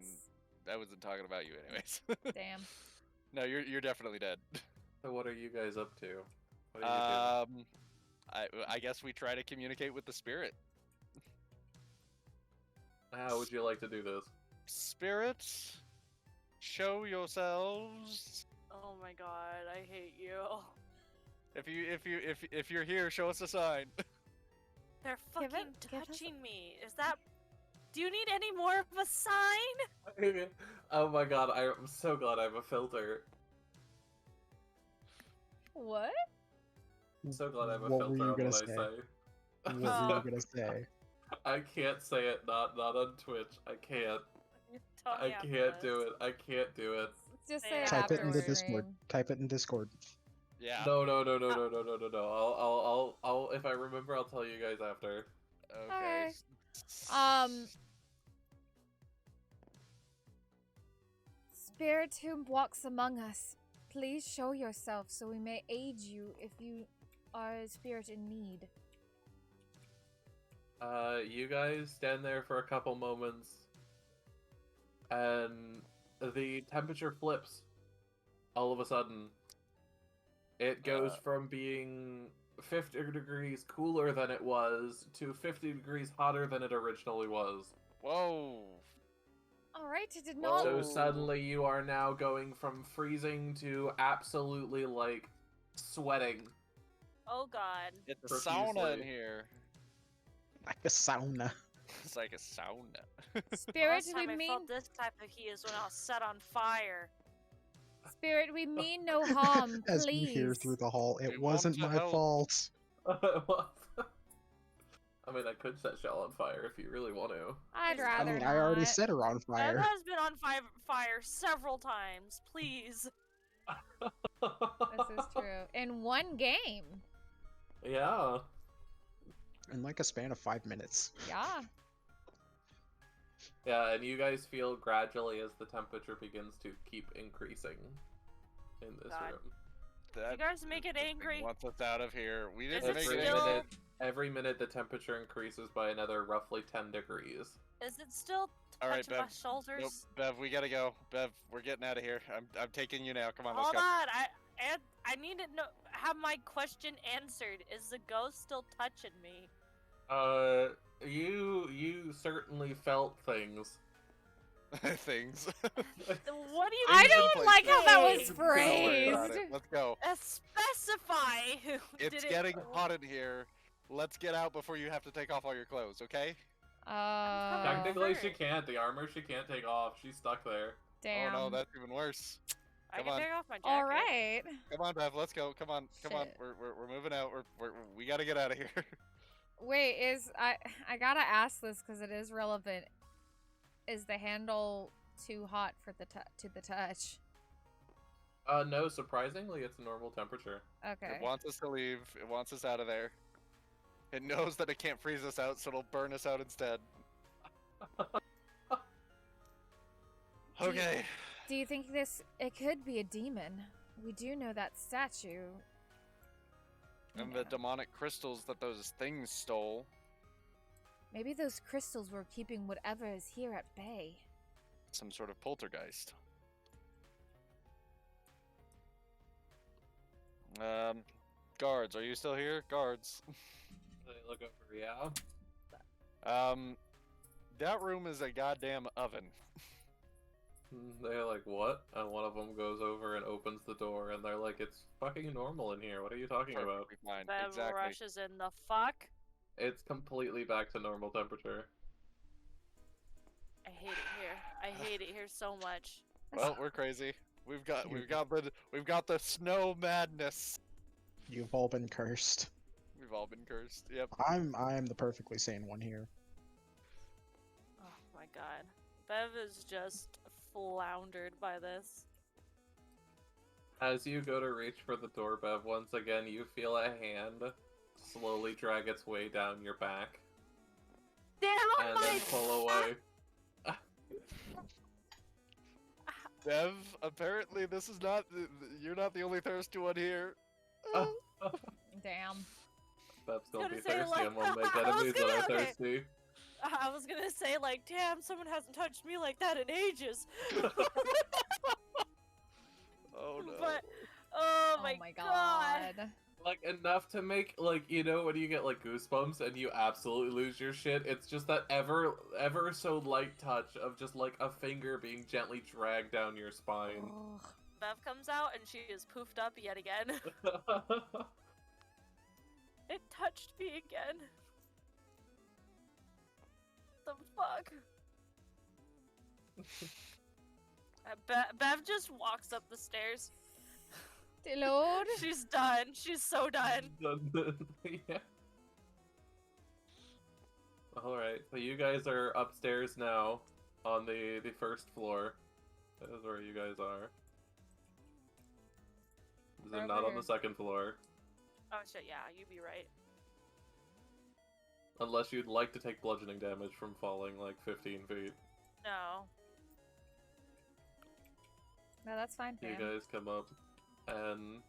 I wasn't talking about you anyways. Damn. No, you're definitely dead. So what are you guys up to? What are you I guess we try to communicate with the spirit. doing? How would you like to do this? Spirits, show yourselves. Oh my god, I hate you. If you're here, show us a sign. They're Give fucking give us- touching me. Is that? Do you need any more of a sign? Oh my god, I'm so glad I have a filter. What? I'm so glad I have a What were filter you on gonna what say? I say. What were you gonna say? I can't say it, not on Twitch. I can't. Tell I me after can't do this. it. I can't do it. Just say Type it Type it in the afterwards. Discord. Type it in Discord. Yeah. No. I'll if I remember, I'll tell you guys after. Okay. Spirit who walks among us, please show yourself so we may aid you if you are a spirit in need. You guys stand there for a couple moments, and the temperature flips. All of a sudden, it goes from being 50 degrees cooler than it was to 50 degrees hotter than it originally was. Whoa. Alright, I did not. So suddenly you are now going from freezing to absolutely, like, sweating. Oh god. It's a Profusely. sauna in here. Like a sauna. It's like a sauna. Spirit, Last we time I mean felt this type of heat is when I was set on fire. Spirit, we mean no harm, As please. we hear through the hall, it We wasn't want my to help. fault. I mean, I could set Shell on fire if you really want to. I'd I I rather mean, I already not. set her on Bev fire. has been on fire several times. Please. This is true. In one game. Yeah. In like a span of 5 minutes. Yeah. Yeah, and you guys feel gradually as the temperature begins to keep increasing in this God. room. That guys make it this thing angry? wants us out of here. We Is didn't it make Every it still- angry. every minute the temperature increases by another roughly 10 degrees. Is it still All right, touching my Bev. shoulders? Nope, Bev, we gotta go. Bev, we're getting out of here. I'm taking you now. Come on, let's Hold go. on, I need to know, have my question answered. Is the ghost still touching me? You certainly felt things. Things. What do you I Things in don't place like how that now. was Don't worry about phrased. it. Let's go. Specify who It's did getting it. hot in here. Let's get out before you have to take off all your clothes, okay? Technically, she Hurt. can't. The armor she can't take off. She's stuck there. Damn. Oh no, that's even worse. I Come can on. take off my jacket. All right. Come on, Bev. Let's go. Come on. Come on. Shit. We're moving out. We gotta get out of here. Wait, I gotta ask this because it is relevant. Is the handle too hot for the to the touch? No, surprisingly, it's normal temperature. Okay. It wants us to leave. It wants us out of there. It knows that it can't freeze us out, so it'll burn us out instead. Okay. Do you think it could be a demon? We do know that statue. And Yeah. the demonic crystals that those things stole. Maybe those crystals were keeping whatever is here at bay. Some sort of poltergeist. Guards, are you still here? Guards. They look over, yeah. That room is a goddamn oven. They're like, what? And one of them goes over and opens the door, and they're like, it's fucking normal in here. What are you talking about? Perfectly fine. Bev Exactly. rushes in the fuck. It's completely back to normal temperature. I hate it here. I hate it here so much. Well, we're crazy. We've got the snow madness. You've all been cursed. We've all been cursed. Yep. I am the perfectly sane one here. Oh my god. Bev is just floundered by this. As you go to reach for the door, Bev, once again, you feel a hand slowly drag its way down your back Damn and then pull away. Bev, apparently this is not. You're not the only thirsty one here. Damn. Bev's gonna be gonna say, thirsty like, and won't make I was enemies that gonna- are okay. thirsty. I was gonna say, like, damn, someone hasn't touched me like that in ages. Oh no. But, oh my, god. Like, enough to make, like, you know, when you get, like, goosebumps and you absolutely lose your shit, it's just that ever so light touch of just, like, a finger being gently dragged down your spine. Ugh. Bev comes out and she is poofed up yet again. It touched me again. The fuck? Bev just walks up the stairs. Dear Lord. She's done. She's so done. Yeah. Alright, so you guys are upstairs now on the first floor. That is where you guys are. They're not on the second floor. Oh shit, yeah, you'd be right. Unless you'd like to take bludgeoning damage from falling like 15 feet. No. No, that's fine, You fam. guys come up, and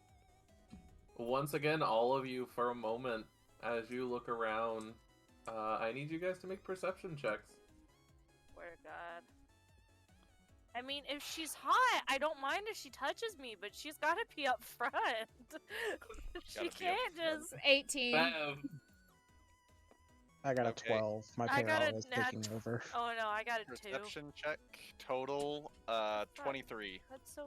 once again, all of you, for a moment, as you look around, I need you guys to make perception checks. Swear to God. I mean, if she's hot, I don't mind if she touches me, but she's gotta be up front. She Gotta be up can't front. just. 18. Bev! I got Okay. a 12. My I got parallel a is nat- taking over. Oh no, I got a 2. Perception check total 23. That's so.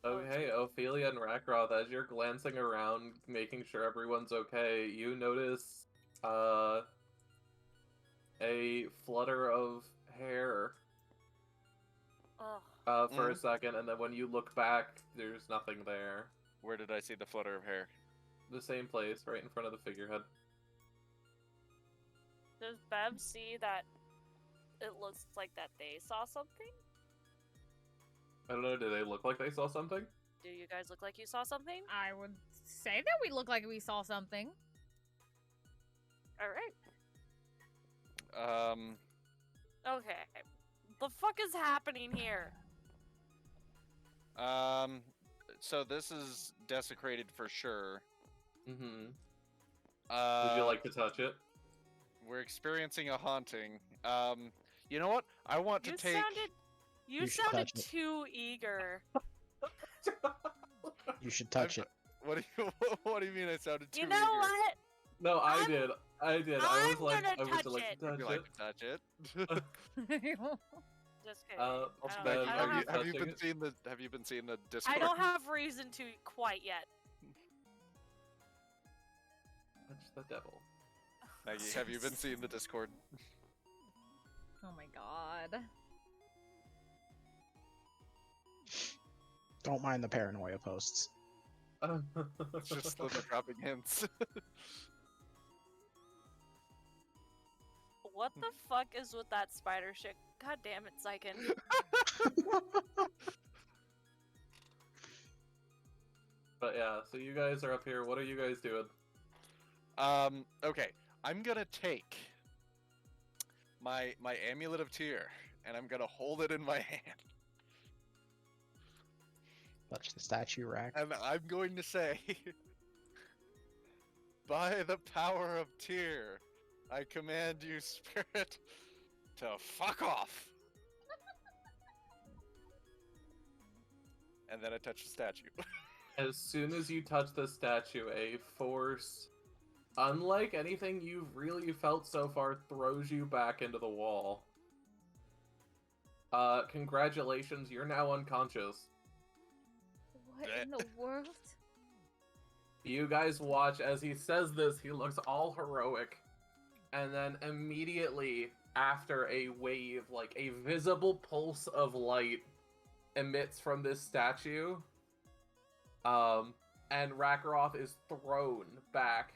Okay, Ophelia and Rakroth, as you're glancing around, making sure everyone's okay, you notice, a flutter of hair, Ugh. for a second, and then when you look back, there's nothing there. Where did I see the flutter of hair? The same place, right in front of the figurehead. Does Bev see that it looks like that they saw something? I don't know, do they look like they saw something? Do you guys look like you saw something? I would say that we look like we saw something. Alright. Okay. The fuck is happening here? So this is desecrated for sure. Mm-hmm. Would Would you like to touch it? We're experiencing a haunting. You know what? I want to You take. You You should sounded touch it. too eager. You should touch it. What do you What do you mean? I sounded too You know eager? what? No, I I'm- did. I did. I I'm was like, gonna I would touch like it. to Would touch you it. like to touch it? Just kidding. Uh, I also, don't- Bev, I don't are you have- Have you touching been it? seeing the Have you been seeing the Discord? I don't have reason to quite yet. Touch the devil. Maggie, have you been seeing the Discord? Oh my god. Don't mind the paranoia posts. It's just Sliithrr dropping hints. What the fuck is with that spider shit? God damn it, Xyken. But yeah, so you guys are up here. What are you guys doing? Okay. I'm gonna take my amulet of tear, and I'm gonna hold it in my hand. Touch the statue rack. And I'm going to say, by the power of tear, I command you, spirit, to fuck off. And then I touch the statue. As soon as you touch the statue, a force, unlike anything you've really felt so far, throws you back into the wall. Congratulations, you're now unconscious. What in the world? You guys watch as he says this, he looks all heroic. And then immediately after a wave, like a visible pulse of light emits from this statue. And Rakaroth is thrown back.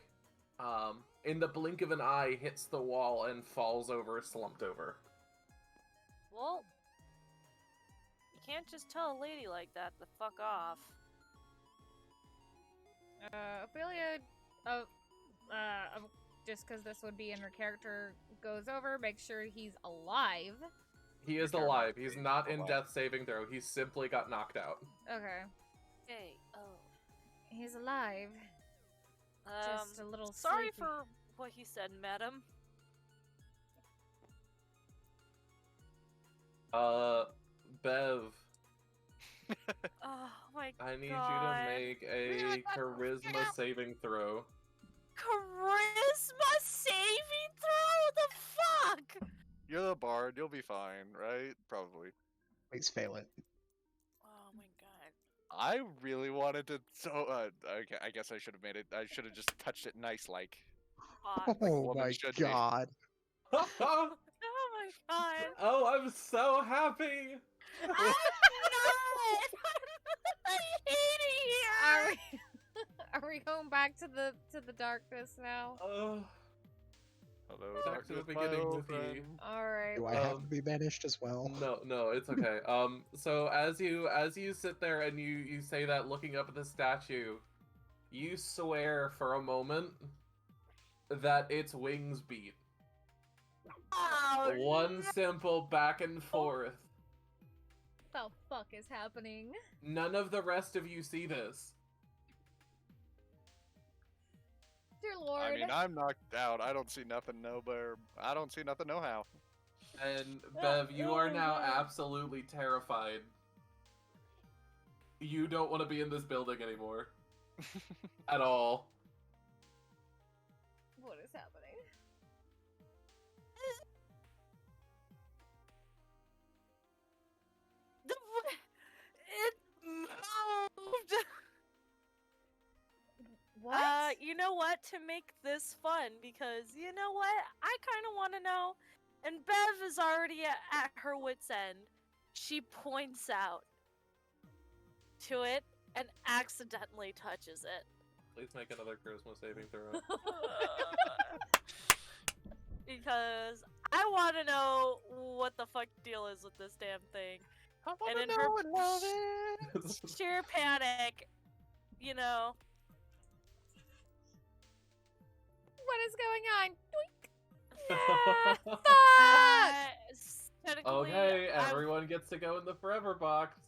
In the blink of an eye, hits the wall and falls over, slumped over. Well, you can't just tell a lady like that to fuck off. Ophelia, just because this would be in her character, goes over, makes sure he's alive. He is Sure. alive. He's not in Alive. death saving throw. He simply got knocked out. Okay. Hey, oh. He's alive. Just a little Sorry sleepy. for what he said, madam. Bev, Oh my I need God. you to make a charisma saving throw. Charisma saving throw? The fuck? You're the bard, you'll be fine, right? Probably. Please fail it. Oh my God. I really wanted to, okay, I guess I should have made it, I should have just touched it nice like. Hot. Oh woman my should be. god. Oh my God. Oh, I'm so happy! I'm not! I hate it Are here! we, are we going back to the darkness now? Oh, Hello, back to the darkness, my beginning old with you. friend. Alright. Do I have to be banished as well? No, it's okay. So as you sit there and you say that looking up at the statue, you swear for a moment that its wings beat. Oh, One simple back and forth. What the fuck is happening? None of the rest of you see this. Dear Lord. I mean, I'm knocked out. I don't see nothing, I don't see nothing, no how. And Bev, you are now absolutely terrified. You don't want to be in this building anymore. At all. What is happening? It moved! What? You know what? To make this fun, because you know what? I kind of want to know. And Bev is already at her wit's end. She points out to it and accidentally touches it. Please make another charisma saving throw. Because I want to know what the fuck deal is with this damn thing. And in her sheer panic, you know. What is going on? Doink. Okay, Technically, everyone gets to go in the forever box.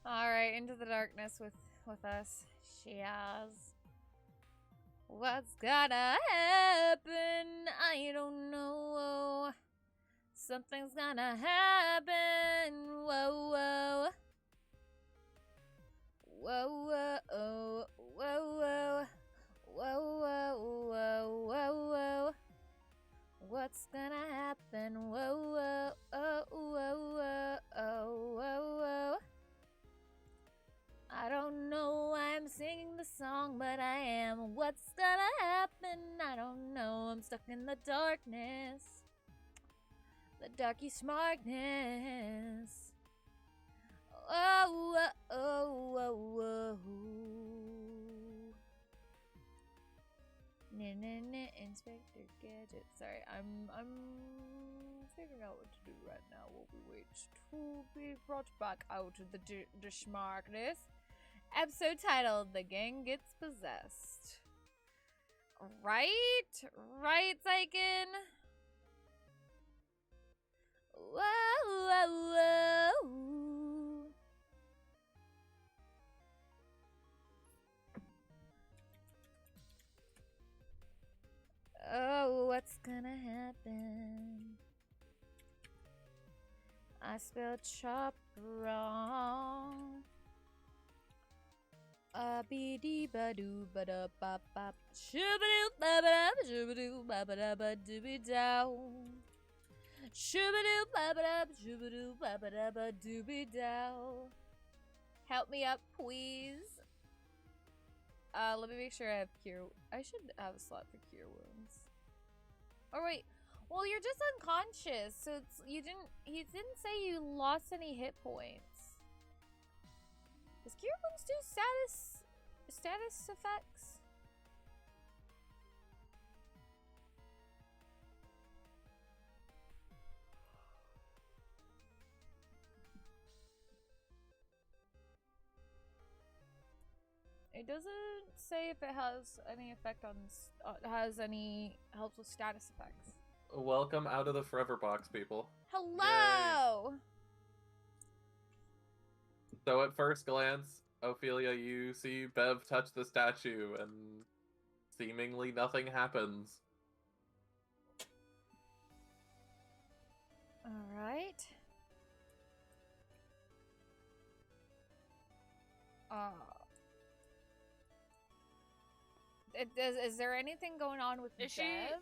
Alright, into the darkness with us. She has. What's gonna happen? I don't know. Something's gonna happen. Whoa, whoa. Whoa, whoa, whoa, whoa. Whoa, whoa, whoa, whoa, whoa. What's gonna happen? Whoa, whoa, oh, whoa, whoa, oh, whoa, whoa. I don't know why I'm singing the song, but I am. What's gonna happen? I don't know. I'm stuck in the darkness. The darky smartness. Oh, oh, oh, oh. Inspector Gadget. Sorry, I'm figuring out what to do right now while we wait to be brought back out of the Schmarkness. Episode titled "The Gang Gets Possessed." Right, Xyken. Whoa, whoa, whoa. Oh, what's gonna happen? I spelled chop wrong. Be dee ba doo ba da ba ba shoo-ba-doo ba ba da shoo-ba-doo ba ba da ba doo-be dow. Shoo-ba-doo ba ba da shoo-ba-doo ba ba da ba doo-be dow. Help me up, please. Let me make sure I have cure. I should have a slot for cure wounds. Or wait, well, you're just unconscious, so it's, he didn't say you lost any hit points. Does cure wounds do status effects? It doesn't say if it has any effect on, has any helps with status effects. Welcome out of the forever box, people. Hello! So at first glance, Ophelia, you see Bev touch the statue, and seemingly nothing happens. Alright. Is there anything going on with Is Bev?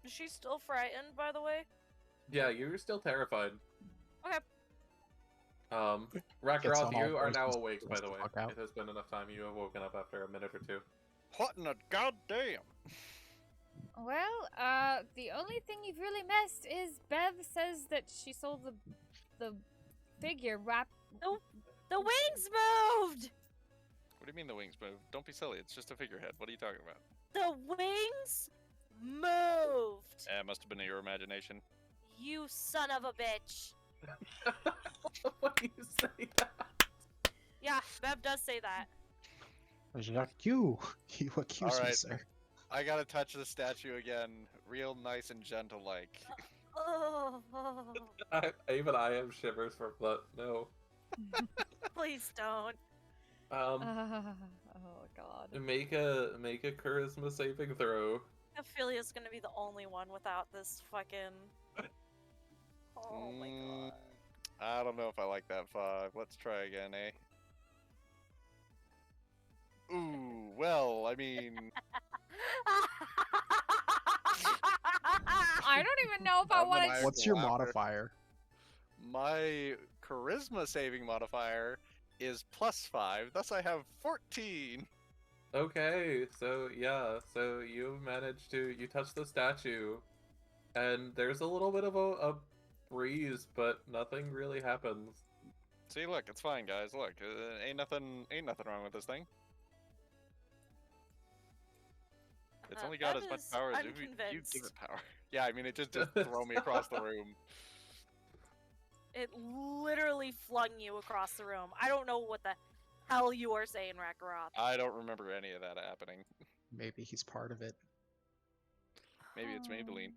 she still frightened, by the way? Yeah, you're still terrified. Okay. Rakarov, on all you are now fours, awake, by the way. fuck out. It has been enough time. You have woken up after a minute or two. What in the goddamn? Well, the only thing you've really missed is Bev says that she saw the figure wrap. The wings moved! What do you mean the wings move? Don't be silly. It's just a figurehead. What are you talking about? The wings moved! It must have been your imagination. You son of a bitch! Why do you say that? Yeah, Bev does say that. Jacques, you accuse me, Alright. sir. I gotta touch the statue again, real nice and gentle-like. Oh, Even I have shivers from that. No. please don't. Oh God. Make a charisma saving throw. Ophelia's gonna be the only one without this fucking. Oh my god. I don't know if I like that 5. Let's try again, eh? Ooh, well, I mean... I don't even know if I want to. What's your modifier? My charisma saving modifier is +5, thus I have 14. Okay, so yeah, so you manage to, you touch the statue, and there's a little bit of a breeze, but nothing really happens. See, look, it's fine, guys. Look, ain't nothing wrong with this thing. It's only got Bev as much is power as you unconvinced. give it power. Yeah, I mean, it just throw me across the room. It literally flung you across the room. I don't know what the hell you are saying, Rakarov. I don't remember any of that happening. Maybe he's part of it. Maybe it's Maybelline.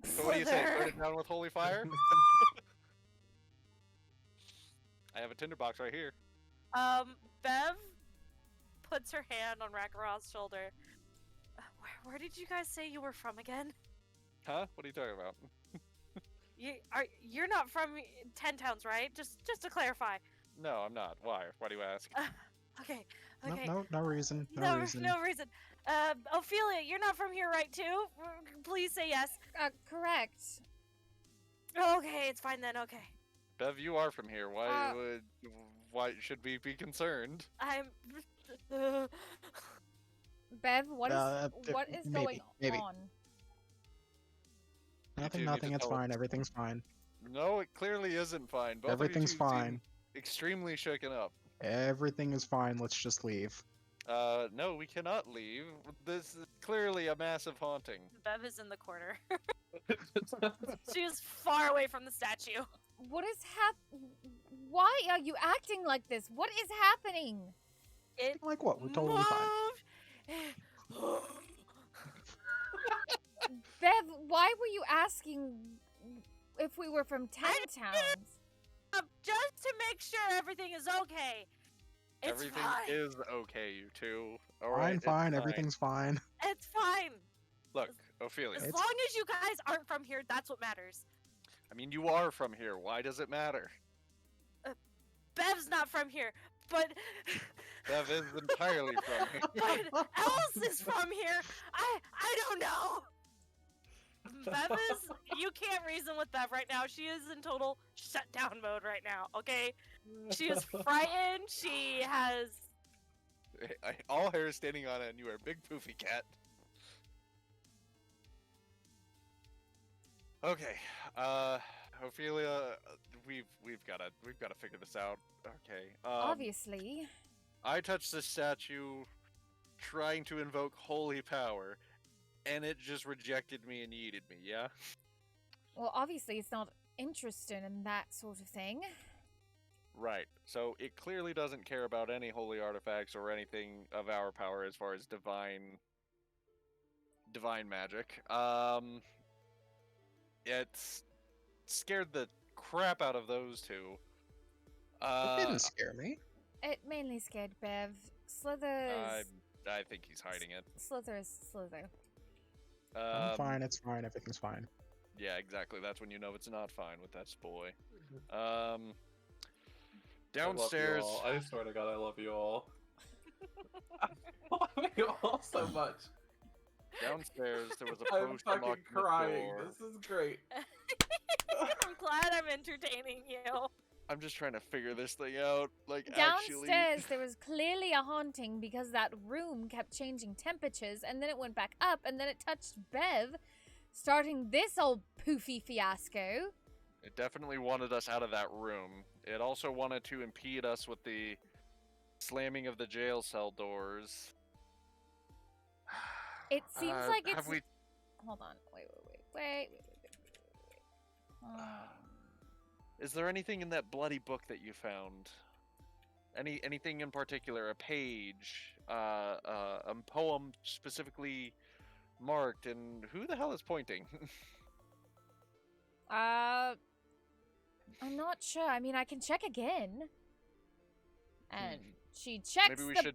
So what do you say? Burn it down with holy fire? I have a tinderbox right here. Bev puts her hand on Rakarov's shoulder. Where did you guys say you were from again? Huh? What are you talking about? You're not from 10 Towns, right? Just to clarify. No, I'm not. Why? Why do you ask? Okay. No reason. No reason. No reason. Ophelia, you're not from here, right, too? Please say yes. Correct. Okay, it's fine then, okay. Bev, you are from here. Why should we be concerned? I'm... Bev, what is maybe. going on? Nothing, it's fine, everything's fine. No, it clearly isn't fine. Both Everything's of you two seem fine. extremely shaken up. Everything is fine. Let's just leave. No, we cannot leave. This is clearly a massive haunting. Bev is in the corner. She is far away from the statue. What is Why are you acting like this? What is happening? It Like what? We're totally fine. moved. Bev, why were you asking if we were from 10 towns? Just to make sure everything is okay. It's Everything fine. is okay, you two. All Fine, right, it's fine. Everything's fine. It's fine. Look, Ophelia. As long as you guys aren't from here, that's what matters. I mean, you are from here. Why does it matter? Bev's not from here, but Bev is entirely from here. but else is from here. I don't know. Bev is. You can't reason with Bev right now. She is in total shutdown mode right now. Okay, she is frightened. She has. All hair is standing on end. You are a big poofy cat. Okay, Ophelia, we've got to figure this out. Okay. Obviously. I touched the statue, trying to invoke holy power, and it just rejected me and yeeted me. Yeah. Well, obviously it's not interested in that sort of thing. Right. So it clearly doesn't care about any holy artifacts or anything of our power as far as divine magic. It's scared the crap out of those two. It didn't scare me. It mainly scared Bev. Slither is... I think he's hiding it. Slither is Slither. I'm fine. It's fine. Everything's fine. Yeah, exactly. That's when you know it's not fine with that boy. Downstairs. I love you all. I swear to God, I love you all. I love you all so much. Downstairs, there was a I'm post fucking unlocked the crying. door. This is great. I'm glad I'm entertaining you. I'm just trying to figure this thing out. Like, Downstairs, actually. there was clearly a haunting because that room kept changing temperatures, and then it went back up, and then it touched Bev, starting this old poofy fiasco. It definitely wanted us out of that room. It also wanted to impede us with the slamming of the jail cell doors. It seems like it's... Have we... Hold on. Wait. Is there anything in that bloody book that you found? Anything in particular? A page? A poem specifically marked? And who the hell is pointing? I'm not sure. I mean, I can check again. And she checks the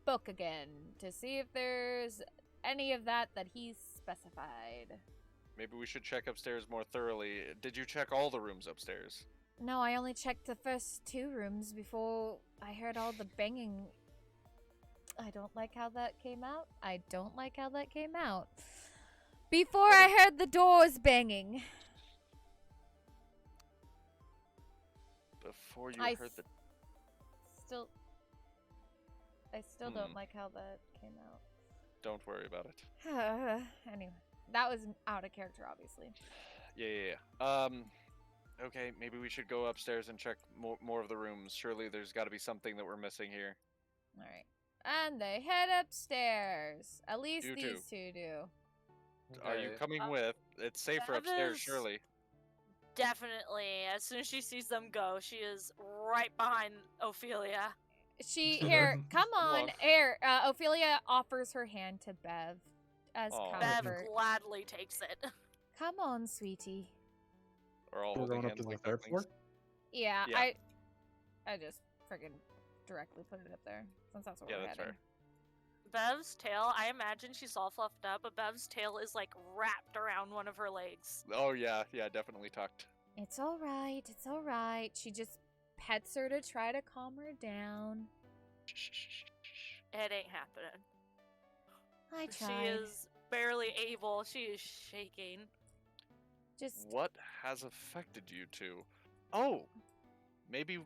book again to see if there's any of that he specified. Maybe we should check upstairs more thoroughly. Did you check all the rooms upstairs? No, I only checked the first 2 rooms before I heard all the banging. I don't like how that came out. Before I heard the doors banging. Before you heard the... I still don't like how that came out. Don't worry about it. Anyway, that was out of character, obviously. Yeah. Okay, maybe we should go upstairs and check more of the rooms. Surely there's got to be something that we're missing here. All right. And they head upstairs. At least these two do. Are you coming with? It's safer upstairs, surely. Definitely. As soon as she sees them go, she is right behind Ophelia. Come on. Here, Ophelia offers her hand to Bev as Bev comfort. gladly takes it. Come on, sweetie. We're all We're holding going up hands to like the third floor? things. Yeah, Yeah. I just friggin' directly put it up there, since that's what Yeah, we're that's heading. fair. Bev's tail, I imagine she's all fluffed up, but Bev's tail is like wrapped around one of her legs. Oh yeah, definitely tucked. It's alright. She just pets her to try to calm her down. It ain't happening. I tried. She is barely able. She is shaking. What has affected you two? Oh, maybe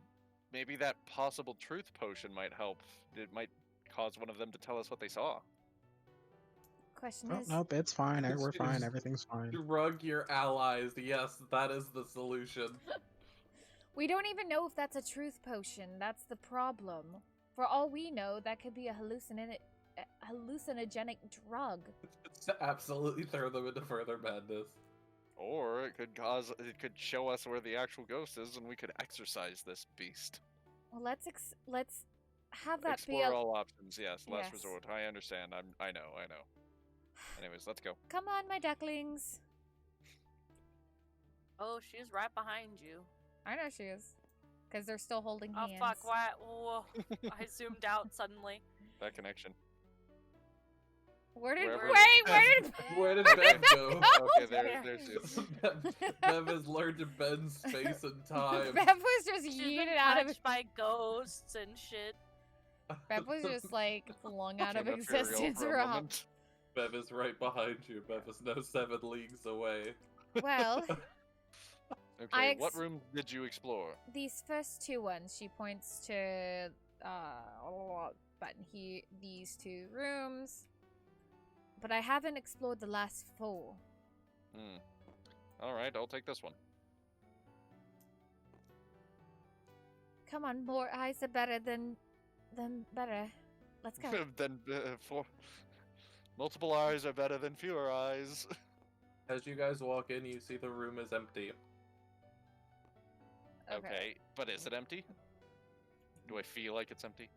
that possible truth potion might help. It might cause one of them to tell us what they saw. Question Oh, is, nope, it's fine. We're It's- fine. Everything's fine. Drug your allies. Yes, that is the solution. we don't even know if that's a truth potion. That's the problem. For all we know, that could be a hallucinogenic drug. It's to absolutely throw them into further madness. Or it could show us where the actual ghost is, and we could exorcise this beast. Well, let's have that be Explore a... all options. Yes, last Yes. resort. I understand. I know. Anyways, let's go. Come on, my ducklings. Oh, she's right behind you. I know she is. Because they're still holding Oh hands. fuck! Why? Whoa. I zoomed out suddenly. That connection. Where did... Wherever- Where did Ben go? Okay, there's you. Bev has learned to bend space and time. Bev was just She's been yeeted out of... touched by ghosts and shit. Bev was just, like, flung out of Became ethereal existence for for a a hop. moment. Bev is right behind you. Bev is no 7 leagues away. Well, Okay, what room did you explore? these first two ones, she points to, these 2 rooms. But I haven't explored the last 4. Alright, I'll take this one. Come on, more eyes are better than better. Let's go. Then multiple eyes are better than fewer eyes. As you guys walk in, you see the room is empty. Okay, but is it empty? Do I feel like it's empty?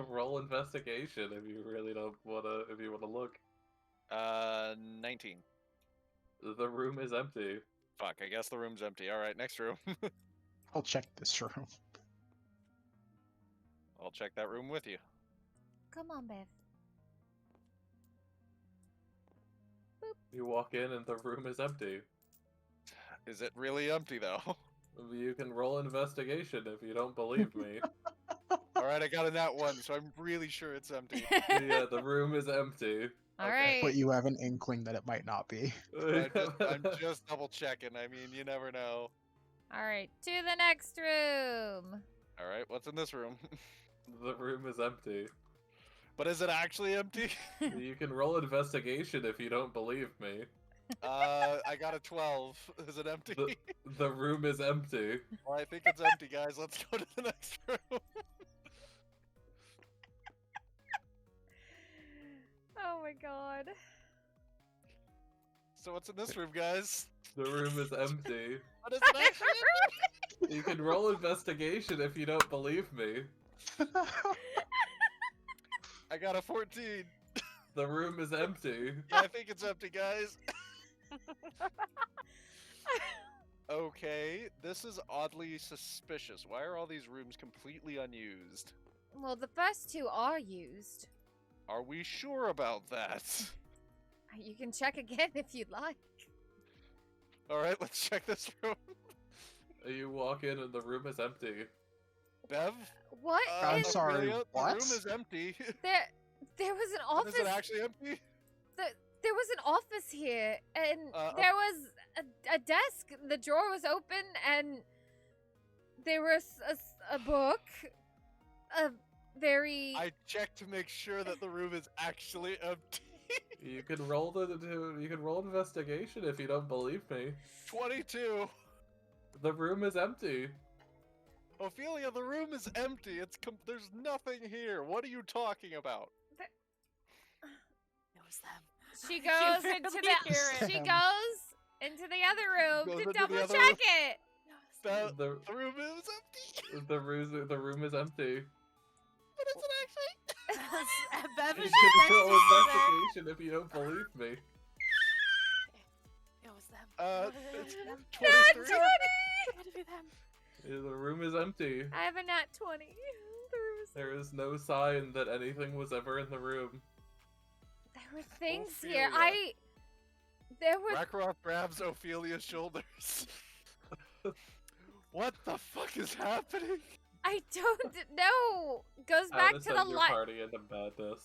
Roll investigation if you really don't wanna. If you wanna look, 19. the room is empty. Fuck, I guess the room's empty. Alright, next room. I'll check this room. I'll check that room with you. Come on, Bev. You walk in and the room is empty. Is it really empty, though? You can roll investigation if you don't believe me. Alright, I got a nat 1, so I'm really sure it's empty. Yeah, the room is empty. All Okay. right. But you have an inkling that it might not be. I'm just double checking. I mean, you never know. All right. To the next room. Alright, what's in this room? The room is empty. But is it actually empty? You can roll investigation if you don't believe me. I got a 12. Is it empty? The room is empty. Well, I think it's empty, guys. Let's go to the next room. Oh my god. So what's in this room, guys? The room is empty. What is it actually? You can roll investigation if you don't believe me. I got a 14. The room is empty. I think it's empty, guys. Okay, this is oddly suspicious. Why are all these rooms completely unused? Well, the first 2 are used. Are we sure about that? You can check again if you'd like. Alright, let's check this room. You walk in and the room is empty. Bev? What? I'm is- sorry, Amelia, what? The room is empty. There was an Is office. it actually empty? There was an office here, and there was a desk. The drawer was open, and there was a book. A very. I checked to make sure that the room is actually empty. You can roll you can roll investigation if you don't believe me. 22. The room is empty. Ophelia, the room is empty. There's nothing here. What are you talking about? It was them. She goes You into really hear the. it. She goes into the other room Goes to into the double other check room. it. The The room is empty. the room is empty. But is it actually? Bev You is can next roll to each other. investigation if you don't believe me. It was them. It's It was them. 23. It had to be them. The room is empty. I have a nat 20. The room is. There is no sign that anything was ever in the room. There were things here. Ophelia. There were. Rakarov grabs Ophelia's shoulders. What the fuck is happening? I don't know. Goes How back to to send the your party into madness.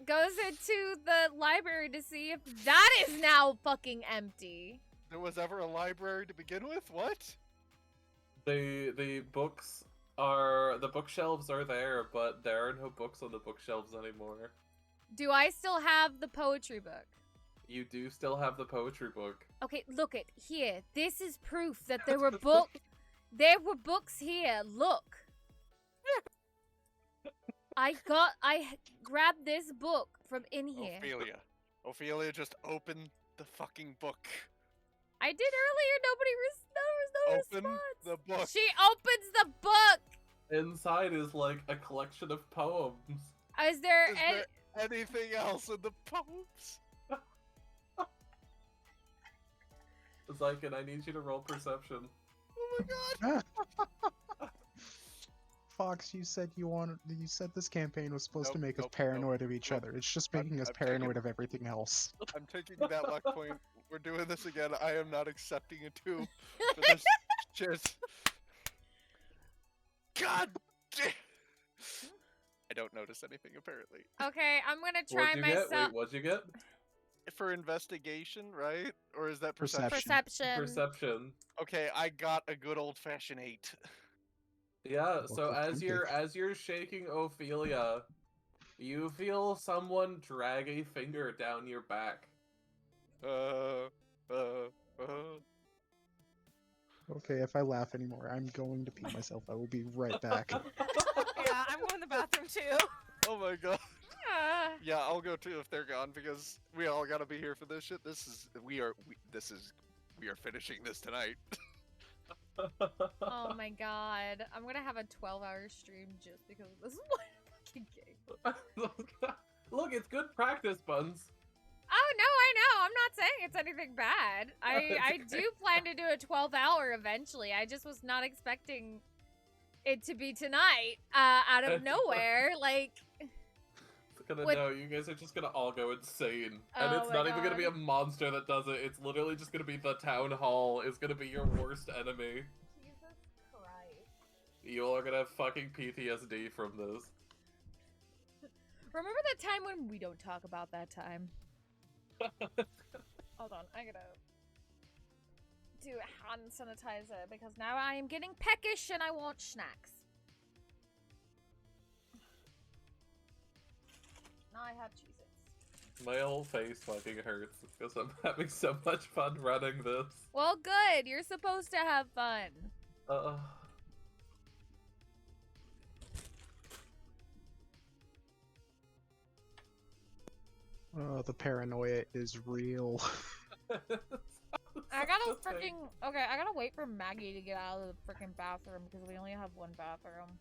goes into the library to see if that is now fucking empty. There was ever a library to begin with? What? The bookshelves are there, but there are no books on the bookshelves anymore. Do I still have the poetry book? You do still have the poetry book. Okay, look it here. This is proof that there were there were books here. Look. I grabbed this book from in here. Ophelia, just open the fucking book. I did earlier. There was no Open response. the book. She opens the book. Inside is like a collection of poems. Is there Is there anything else in the poems? Xyken, I need you to roll perception. Oh my god! Fox, you said you said this campaign was supposed to Nope, make us nope, paranoid nope, of each nope. other. It's just I'm- making us I'm taking- paranoid of everything else. I'm taking that luck point. We're doing this again. I am not accepting a 2 for this shit. God damn! I don't notice anything apparently. Okay, I'm gonna try What'd you get? myself. Wait, what'd you get? For investigation, right? Or is that Perception. Perception. Perception. Okay, I got a good old-fashioned 8. Yeah, so Well, as you're shaking Ophelia, you feel someone drag a finger down your back. Okay, if I laugh anymore, I'm going to pee myself. I will be right back. Yeah, I'm going to the bathroom too. Oh my god. Ah. Yeah, I'll go too if they're gone because we all gotta be here for this shit. We are finishing this tonight. Oh my god. I'm gonna have a 12-hour stream just because of this one fucking game. Look, it's good practice, Buns. Oh no, I know. I'm not saying it's anything bad. I do plan to do a 12-hour eventually. I just was not expecting it to be tonight, out of nowhere. Like, No, you guys are just gonna all go insane. And Oh it's my not even gonna God. be a monster that does it. It's literally just gonna be the town hall is gonna be your worst enemy. Jesus Christ. You all are gonna have fucking PTSD from this. Remember that time when we don't talk about that time? Hold on, I gotta do hand sanitizer because now I am getting peckish and I want snacks. Now I have Cheez-Its. My whole face fucking hurts because I'm having so much fun running this. Well, good. You're supposed to have fun. Oh, the paranoia is real. I gotta freaking. Okay, I gotta wait for Maggie to get out of the freaking bathroom because we only have one bathroom.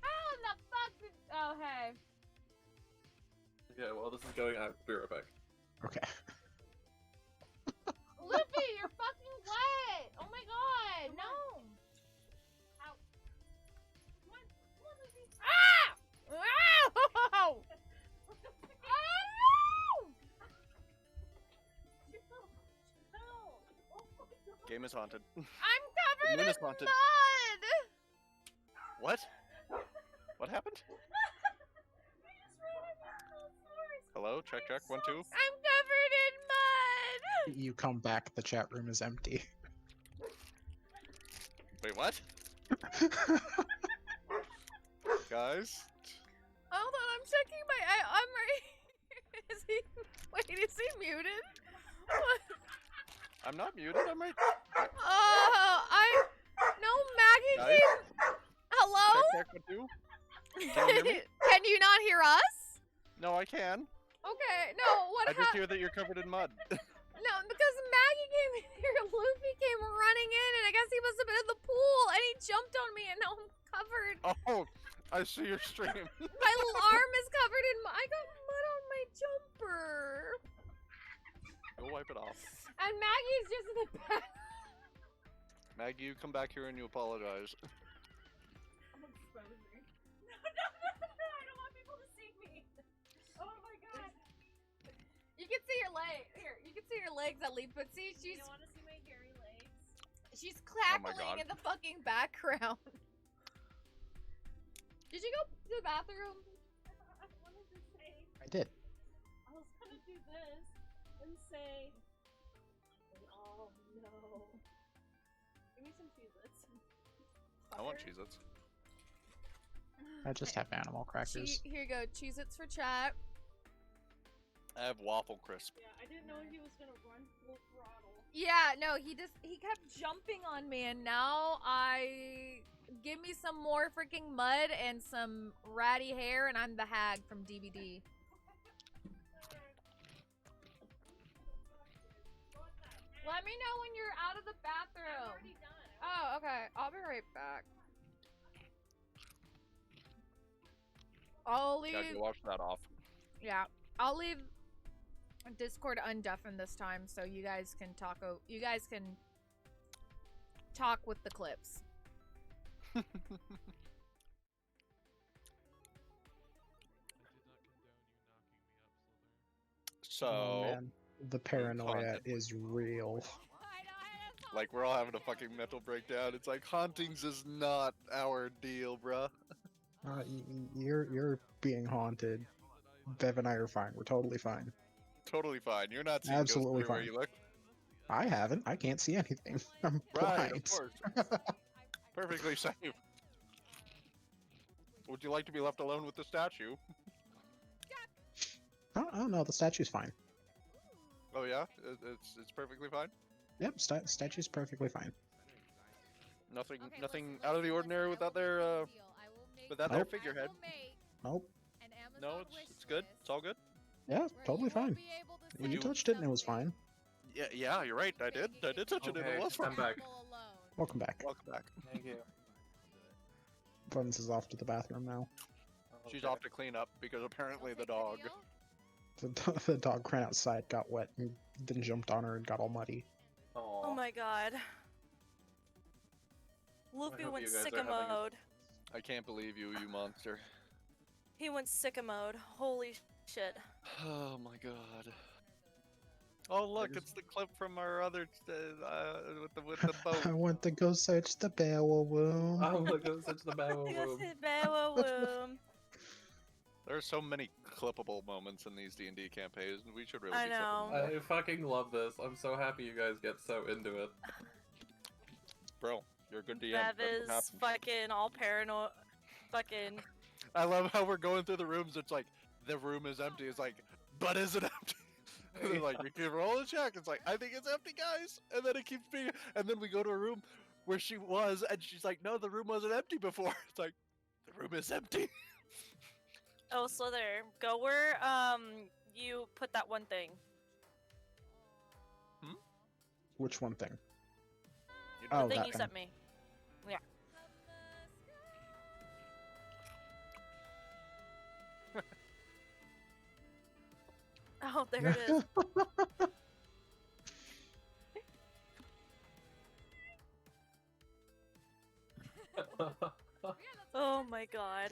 How the fuck did. Oh, hey. Okay, well, this is going out. Be right back. Okay. Luffy, you're fucking wet! Oh my god, no! Ow. Come on, Luffy. Ah! Ow! Game is haunted. I'm covered moon in is haunted. mud! What? What happened? Hello? Check, check. 1, 2. I'm covered in mud! You come back, the chat room is empty. Wait, what? Guys? Hold on, I'm checking my. I'm right. Is he? Wait, is he muted? What? I'm not muted, I'm right. Oh, no, Maggie Guys? came. Hello? Check, check. 1, 2. Can you hear me? Can you not hear us? No, I can. Okay, no, what I just hear that you're covered in mud. No, because Maggie came in here, Luffy came running in, and I guess he must have been in the pool, and he jumped on me, and now I'm covered. Oh, I see your stream. My little arm is covered in mud. I got mud on my jumper. Go wipe it off. And Maggie's just in the back. Maggie, you come back here and you apologize. I'm exposing. No, I don't want people to see me. Oh my god. You can see your leg. Here, you can see your legs at least, but see, she's. You don't want to see my hairy legs? She's God. cackling in the fucking background. Did you go to the bathroom? I wanted to say. I did. I was gonna do this and say. Oh no. Give me some Cheez-Its. I want Cheez-Its. I just have animal crackers. Here you go. Cheez-Its for chat. I have waffle crisp. Yeah, I didn't know he was gonna run full throttle. Yeah, no, he kept jumping on me, and now give me some more freaking mud and some ratty hair, and I'm the hag from DVD. Let me know when you're out of the bathroom. Oh, okay. I'll be right back. I'll leave. Gotta go wash that off. Yeah, I'll leave Discord undeafened this time, so you guys can talk. You guys can talk with the clips. So, Oh, man. The paranoia is real. like, we're all having a fucking mental breakdown. It's like, hauntings is not our deal, bruh. You're being haunted. Bev and I are fine. We're totally fine. Totally fine. You're not seeing Absolutely ghosts everywhere fine. you look. I haven't. I can't see anything. I'm Right, blind. of course. Perfectly safe. Would you like to be left alone with the statue? Oh no, the statue's fine. Oh yeah? It's perfectly fine? Yep, statue's perfectly fine. Nothing Okay, nothing let's out of the do ordinary this. without their Deal. I will make- without their Nope. figurehead. I will make Nope. an Amazon No, wish it's good. list It's all good. Yeah, where totally you will fine. be able to You send touched it and it was something fine. Yeah, you're right. I did touch it and Okay, it was I'm fine. back. people alone. Welcome back. Welcome back. Thank you. Buns is off to the bathroom now. She's Okay. off to clean up because apparently the Don't dog. take the deal. The dog ran outside, got wet, and then jumped on her and got all muddy. Oh Aw. my god. Luffy hope went you guys are sicko having a- mode. I can't believe you monster. He went sicko mode. Holy shit. Oh my god. Oh look, it's the clip from our other with the I boat. went to go search the barrel room. Oh my god, such the bad room. There are so many clippable moments in these D&D campaigns, and we should really I be clipping know. them. I fucking love this. I'm so happy you guys get so into it. Bro, you're a good DM. Bev That's what is happened. fucking all paranoid. Fucking. I love how we're going through the rooms. It's like the room is empty. It's like, but is it empty? And they're like, we can roll a check. It's like, I think it's empty, guys. And then it keeps being. And then we go to a room where she was, and she's like, no, the room wasn't empty before. It's like, the room is empty. Oh, Slither, go where you put that one thing. Which one thing? You Oh, The thing that you thing. sent me. Yeah. Oh, there it is. Oh my god.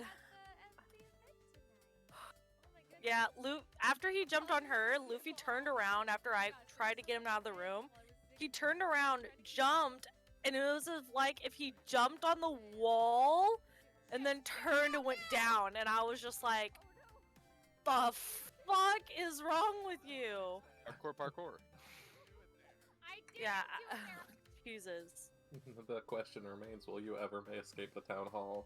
Yeah, after he jumped on her, Luffy turned around after I tried to get him out of the room. He turned around, jumped, and it was like if he jumped on the wall and then turned and went down. And I was just like, the fuck is wrong with you? Parkour. Yeah, Jesus. The question remains, will you ever may escape the town hall?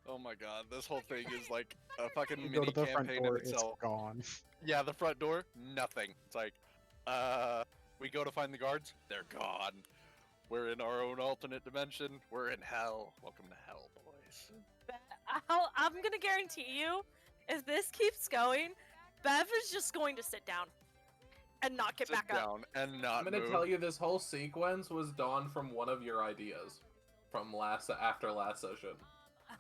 Oh my god, this whole thing is like a fucking You go mini to the front campaign door, in it's itself. gone. Yeah, the front door, nothing. It's like, we go to find the guards, they're gone. We're in our own alternate dimension. We're in hell. Welcome to hell, boys. I'm gonna guarantee you, if this keeps going, Bev is just going to sit down and not get Sit back up. down and not I'm gonna move. tell you, this whole sequence was dawned from one of your ideas from after last session.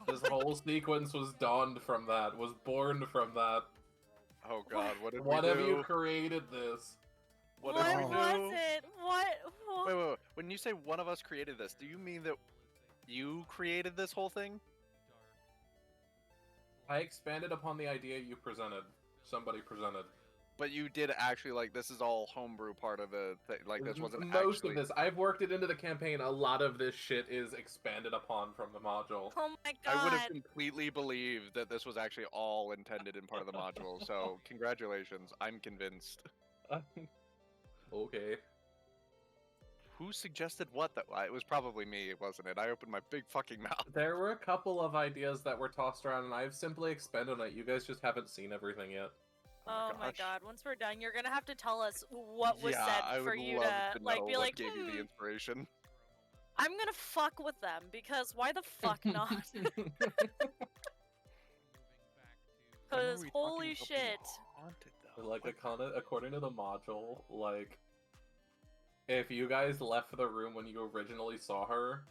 This whole sequence was dawned from that, was born from that. Oh god, what did One we of do? you created this. What What did we was do? it? What? Wait. When you say one of us created this, do you mean that you created this whole thing? I expanded upon the idea you presented. Somebody presented. But you did actually, like, this is all homebrew part of the thing. Like, this wasn't Most actually... of this, I've worked it into the campaign. A lot of this shit is expanded upon from the module. Oh my god. I would have completely believed that this was actually all intended in part of the module. So, congratulations. I'm convinced. Okay. Who suggested what? That it was probably me, wasn't it? I opened my big fucking mouth. There were a couple of ideas that were tossed around, and I've simply expanded on it. You guys just haven't seen everything yet. Oh my gosh. god, once we're done, you're gonna have to tell us what was Yeah, said I for would you love to, to like, know be what like, gave you the inspiration. I'm gonna fuck with them, because why the fuck not? Because holy shit. Haunted, though. Like, What? according to the module, like, if you guys left the room when you originally saw her,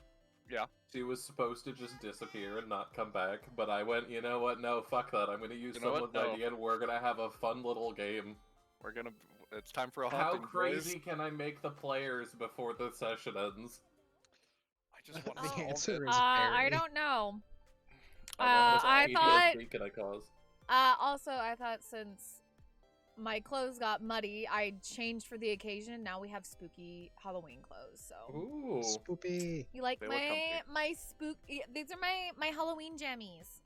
Yeah. she was supposed to just disappear and not come back. But I went, you know what? No, fuck that. I'm gonna use You know what? someone's No. idea, and we're gonna have a fun little game. We're gonna. It's time for a How haunting. crazy boys. can I make the players before the session ends? I just want to The solve answer it. is I very. don't know. I I thought- can I cause? Also, I thought since my clothes got muddy, I changed for the occasion. Now we have spooky Halloween clothes. So Ooh. Spoopy. you like They look comfy. my spook? These are my Halloween jammies,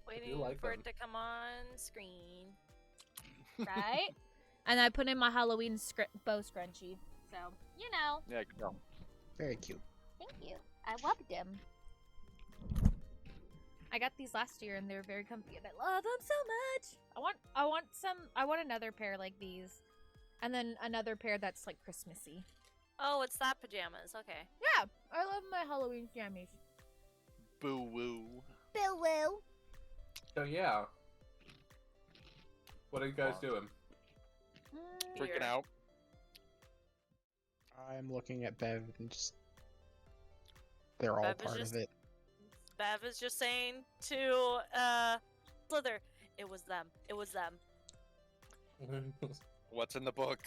Waiting like for them. it to come on screen. right? And I put in my Halloween bow scrunchie. So you know. Yeah, I can tell. Very cute. Thank you. I loved them. I got these last year and they're very comfy and I love them so much. I want another pair like these. And then another pair that's like Christmassy. Oh, it's that pajamas. Okay. Yeah, I love my Halloween jammies. Boo woo. Bill Woo. So yeah. What are you guys doing? Freaking Here. out. I'm looking at Bev and just. They're all Bev is part just- of it. Bev is just saying to Sliithrr, it was them. It was them. What's in the book?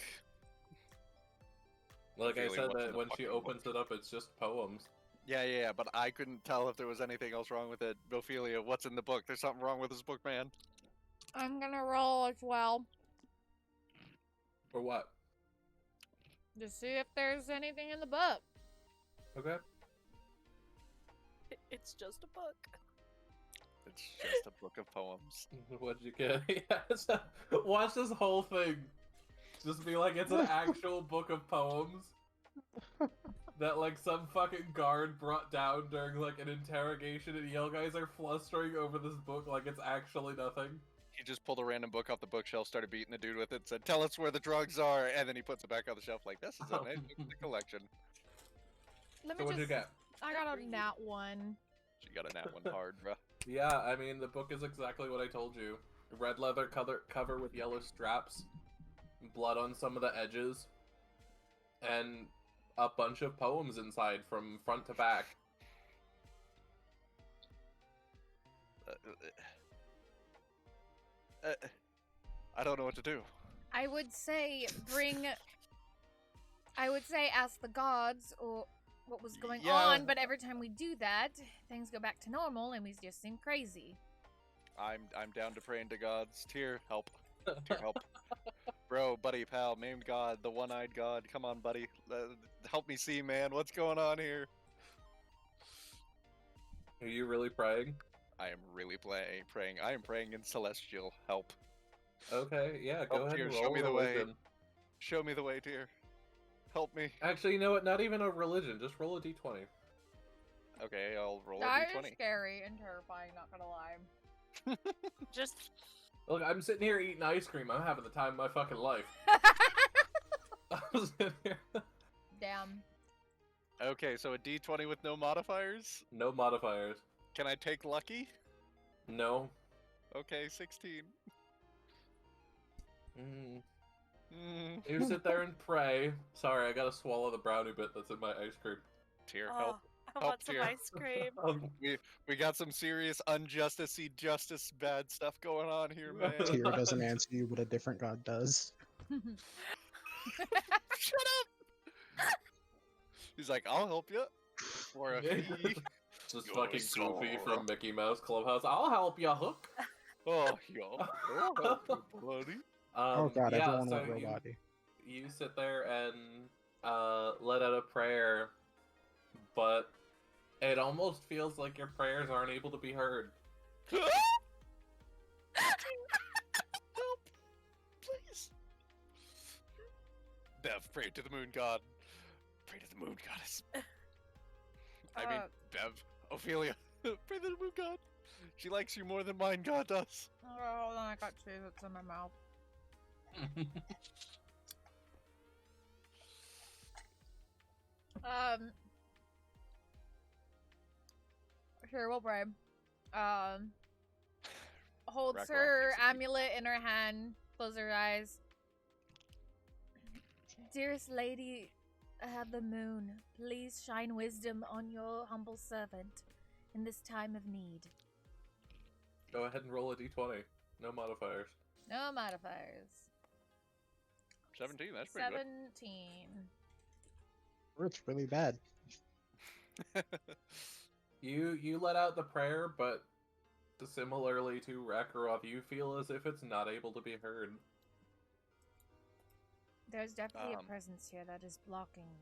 Like I Really, said, what's in that the when she fucking opens it up, it's just poems. Yeah, but I couldn't tell if there was anything else wrong with it. Ophelia, what's in the book? There's something wrong with this book, man. I'm gonna roll as well For what? to see if there's anything in the book. Okay. It's just a book. It's just a book of poems. What'd you get? Yes. Watch this whole thing. Just be like, it's an actual book of poems that like some fucking guard brought down during like an interrogation, and you guys are flustering over this book like it's actually nothing. He just pulled a random book off the bookshelf, started beating the dude with it, said, "Tell us where the drugs are," and then he puts it back on the shelf like, "This is a nice book in the collection." Let So me what'd you just. get? I got a nat 1. She got a nat one hard, bruh. Yeah, I mean, the book is exactly what I told you. Red leather cover with yellow straps, blood on some of the edges, and a bunch of poems inside from front to back. I don't know what to do. I would say ask the gods or what was going Yeah. on, but every time we do that, things go back to normal and we just seem crazy. I'm down to praying to gods. Tyr, help. Tyr, help. Bro, buddy, pal, maimed god, the one-eyed god. Come on, buddy. Help me see, man. What's going on here? Are you really praying? I am really praying. I am praying in celestial. Help. Okay, yeah, go Oh, ahead dear, and show roll me the way. religion. Show me the way, Tyr. Help me. Actually, you know what? Not even a religion. Just roll a d20. Okay, I'll roll a That d20. is scary and terrifying, not gonna lie. Just Look, I'm sitting here eating ice cream. I'm having the time of my fucking life. I'm sitting here. Damn. Okay, so a d20 with no modifiers? No modifiers. Can I take lucky? No. Okay, 16. Mm. Mm. You sit there and pray. Sorry, I gotta swallow the brownie bit that's in my ice cream. Tyr, oh, help. I help want some Tyr. ice cream. We got some serious unjusticey justice bad stuff going on here, man. Tyr doesn't answer you, but a different god does. Shut up! He's like, I'll help you. For a fee. Just You're fucking so Goofy wrong. from Mickey Mouse Clubhouse. I'll help you, Hook. Oh, yo. I'll help you, buddy. Oh god, yeah, everyone so went robot-y. you sit there and let out a prayer, but it almost feels like your prayers aren't able to be heard. Help! Please. Bev, pray to the moon god. Pray moon goddess. I mean, Bev, Ophelia, pray to the moon god. She likes you more than mine god does. Oh, hold on, I got cheese in my mouth. Here, we'll pray. Holds Ragnarok her takes a deep amulet in her hand, closes her eyes. Dearest lady of the moon, please shine wisdom on your humble servant in this time of need. Go ahead and roll a d20. No modifiers. No modifiers. 17, that's pretty 17. Or it's really bad. good. You let out the prayer, but similarly to Rakarov, you feel as if it's not able to be heard. There's definitely a Um, presence here that is blocking.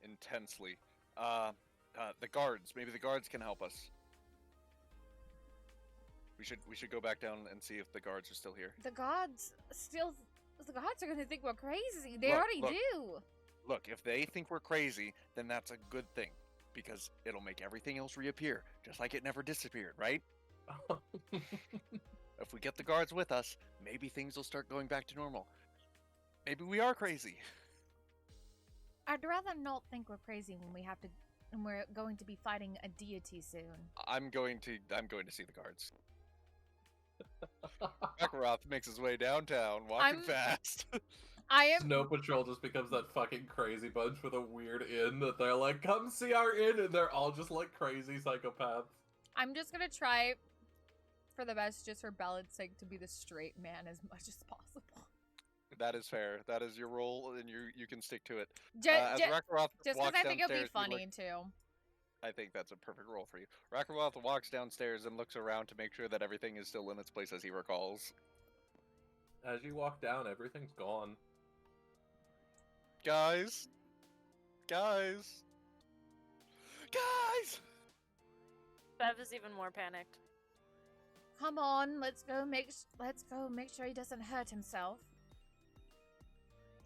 Intensely. The guards. Maybe the guards can help us. We should go back down and see if the guards are still here. The gods are gonna think we're crazy. They Look, already look. do. Look, if they think we're crazy, then that's a good thing. Because it'll make everything else reappear, just like it never disappeared, right? If we get the guards with us, maybe things will start going back to normal. Maybe we are crazy. I'd rather not think we're crazy when we're going to be fighting a deity soon. I'm going to see the guards. Makaroth makes his way downtown, walking I'm- fast. I am. Snow Patrol just becomes that fucking crazy bunch with a weird inn that they're like, come see our inn, and they're all just like crazy psychopaths. I'm just gonna try for the best, just for Ballad's sake, to be the straight man as much as possible. That is fair. That is your role, and you can stick to it. Just As Rakarov because walks I think it'll be downstairs, he funny looks- too. I think that's a perfect role for you. Rakarov walks downstairs and looks around to make sure that everything is still in its place as he recalls. As you walk down, everything's gone. Guys! Guys! Guys! Bev is even more panicked. Come on, let's go make sure he doesn't hurt himself.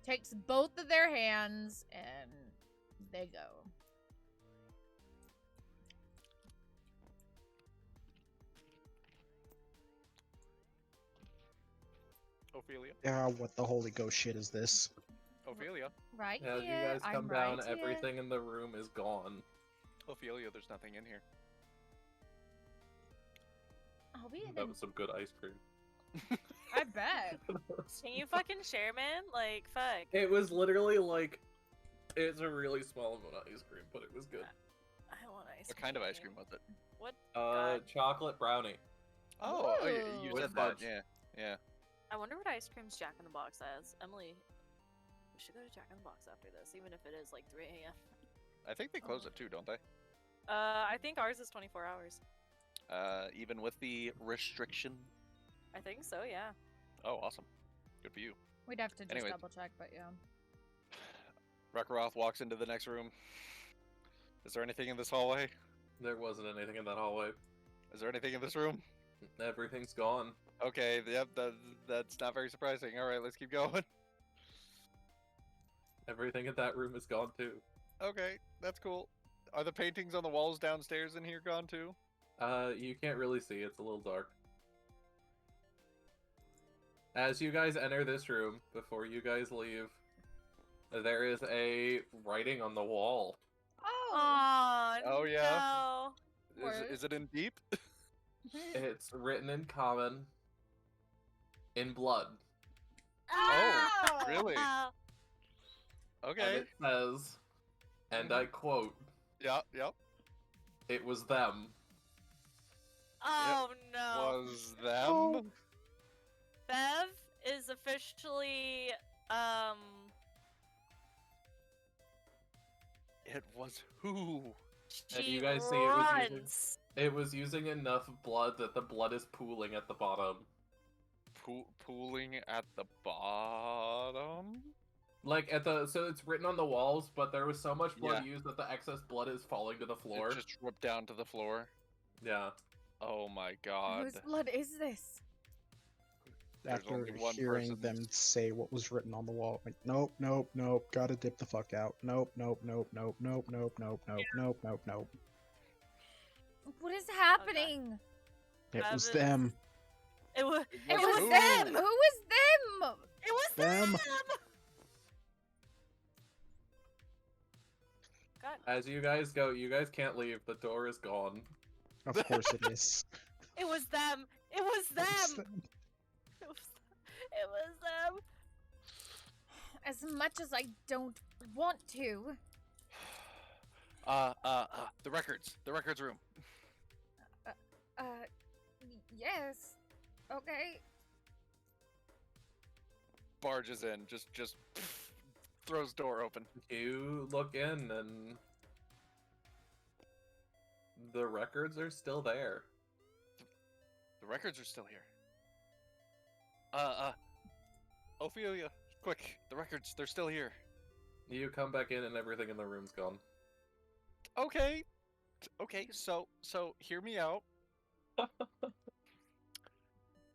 Takes both of their hands and they go. Ophelia. Yeah, what the holy ghost shit is this? Ophelia. Right As here. you guys I'm come right down, here. everything in the room is gone. Ophelia, there's nothing in here. Oh, we That even. was some good ice cream. I bet. Can you fucking share, man? Like, fuck. It was literally like, it's a really small amount of ice cream, but it was good. I want ice What cream. kind of ice cream was it? What? Chocolate brownie. Oh, you Ooh. said With that. fudge. Yeah. I wonder what ice cream's Jack in the Box has. Emily, we should go to Jack in the Box after this, even if it is like 3 a.m. I think they close at 2, don't they? I think ours is 24 hours. Even with the restriction. I think so, yeah. Oh, awesome. Good for you. We'd have to just Anyways. double check, but yeah. Rakarov walks into the next room. Is there anything in this hallway? There wasn't anything in that hallway. Is there anything in this room? Everything's gone. Okay, yep, that's not very surprising. Alright, let's keep going. Everything in that room is gone too. Okay, that's cool. Are the paintings on the walls downstairs in here gone too? You can't really see, it's a little dark. As you guys enter this room, before you guys leave, there is a writing on the wall. Oh. Oh, yeah? No. Word. Is it in deep? It's written in common, in blood. Oh, really? Ah! And Okay. it says, and I quote, Yep. it was them. Oh no. Was them? Oh. Bev is officially It was who? And she you guys see it was using- runs. It was using enough blood that the blood is pooling at the bottom. Pooling at the bottom? Like so it's written on the walls, but there was so much blood Yeah. used that the excess blood is falling to the floor. It just dripped down to the floor. Yeah. Oh my god. Whose blood is this? There's After only one hearing person. them say what was written on the wall, like, nope, nope, nope, gotta dip the fuck out. Nope, nope, nope, nope, nope, nope, nope, nope, nope, nope, nope. What is happening? It was Travis- them. It was. It was who? them! Who was them? It was Them. God. As you guys go, you guys can't leave. The door is gone. Of course it is. It was them. It was It's them. them. It was them. As much as I don't want to. The records room. Yes. Okay. Barges in, just throws door open. You look in, and the records are still there. The records are still here. Ophelia, quick, the records, they're still here. You come back in, and everything in the room's gone. Okay, so hear me out.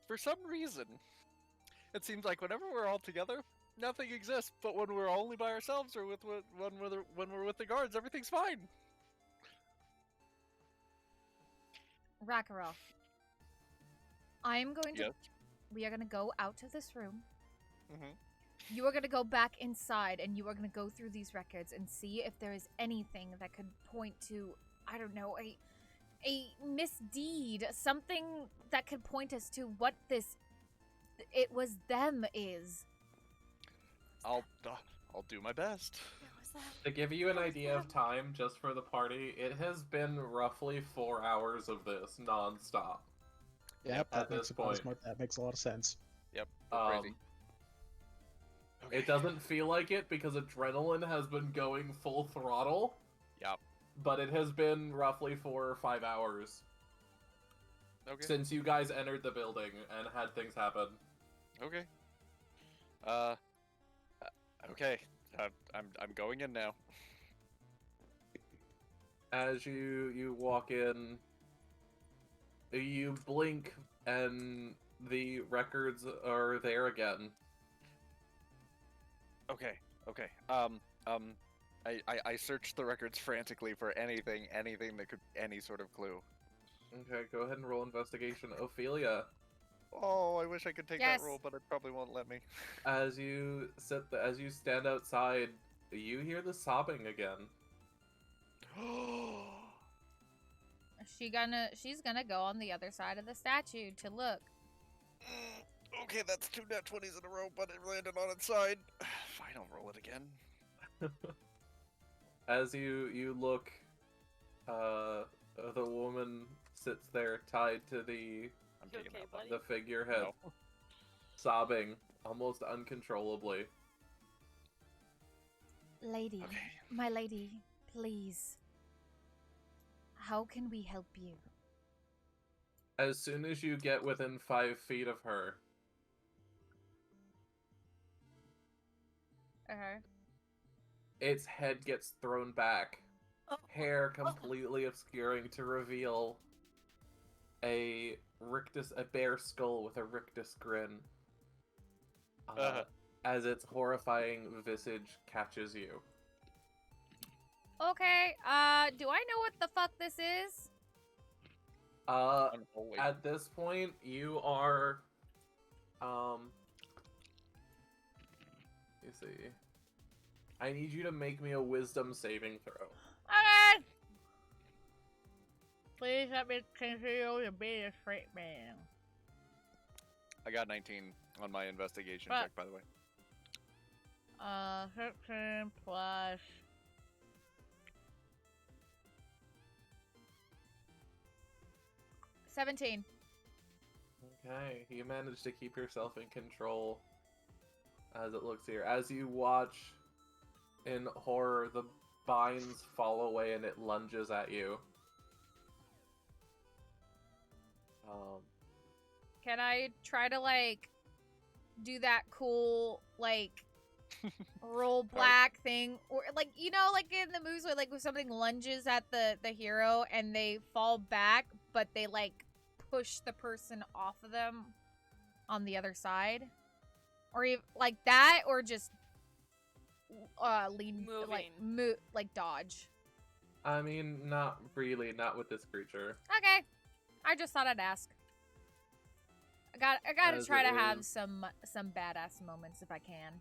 For some reason, it seems like whenever we're all together, nothing exists. But when we're only by ourselves or when we're with the guards, everything's fine. Rakarov. I'm going to. Yes. We are going to go out to this room. Mm-hmm. You are going to go back inside and you are going to go through these records and see if there is anything that could point to, I don't know, a misdeed, something that could point us to what this it was them is. I'll do my best. It was them. To give you an idea of time, just for the party, it has been roughly 4 hours of this non-stop. Yep, At that makes, this point. that makes a lot of sense. Yep. We're crazy. It doesn't feel like it because adrenaline has been going full throttle. Yep. But it has been roughly 4 or 5 hours Okay. since you guys entered the building and had things happen. Okay. Okay. I'm going in now. As you walk in, you blink and the records are there again. Okay. I searched the records frantically for anything that could, any sort of clue. Okay, go ahead and roll investigation. Ophelia, Oh, I wish I could take Yes. that roll, but it probably won't let me. as you stand outside, you hear the sobbing again. She's gonna go on the other side of the statue to look. Okay, that's 2 nat 20s in a row, but it landed on its side. Fine, I'll roll it again. As you look, the woman sits there tied to the I'm You taking okay, that buddy? one. figurehead, No. sobbing almost uncontrollably. Lady, Okay. my lady, please. How can we help you? As soon as you get within 5 feet of her, its head gets thrown back, Oh. hair completely obscuring to reveal a bear skull with a rictus grin. As its horrifying visage catches you. Okay, do I know what the fuck this is? Unholy. At this point, you are, you see. I need you to make me a wisdom saving throw. Okay! Please let me continue to be a straight man. I got 19 on my investigation Fuck. check, by the way. 13 plus... $17. Okay, you managed to keep yourself in control as it looks here. As you watch in horror, the vines fall away and it lunges at you. Can I try to, like, do that cool, like, roll black thing? Or, like, you know, like in the movies where, like, when something lunges at the hero and they fall back, but they, like, push the person off of them? on the other side, or like that, or just lean, like dodge. I mean, not really, not with this creature. Okay, I just thought I'd ask. I gotta As try it to have is. some badass moments if I can.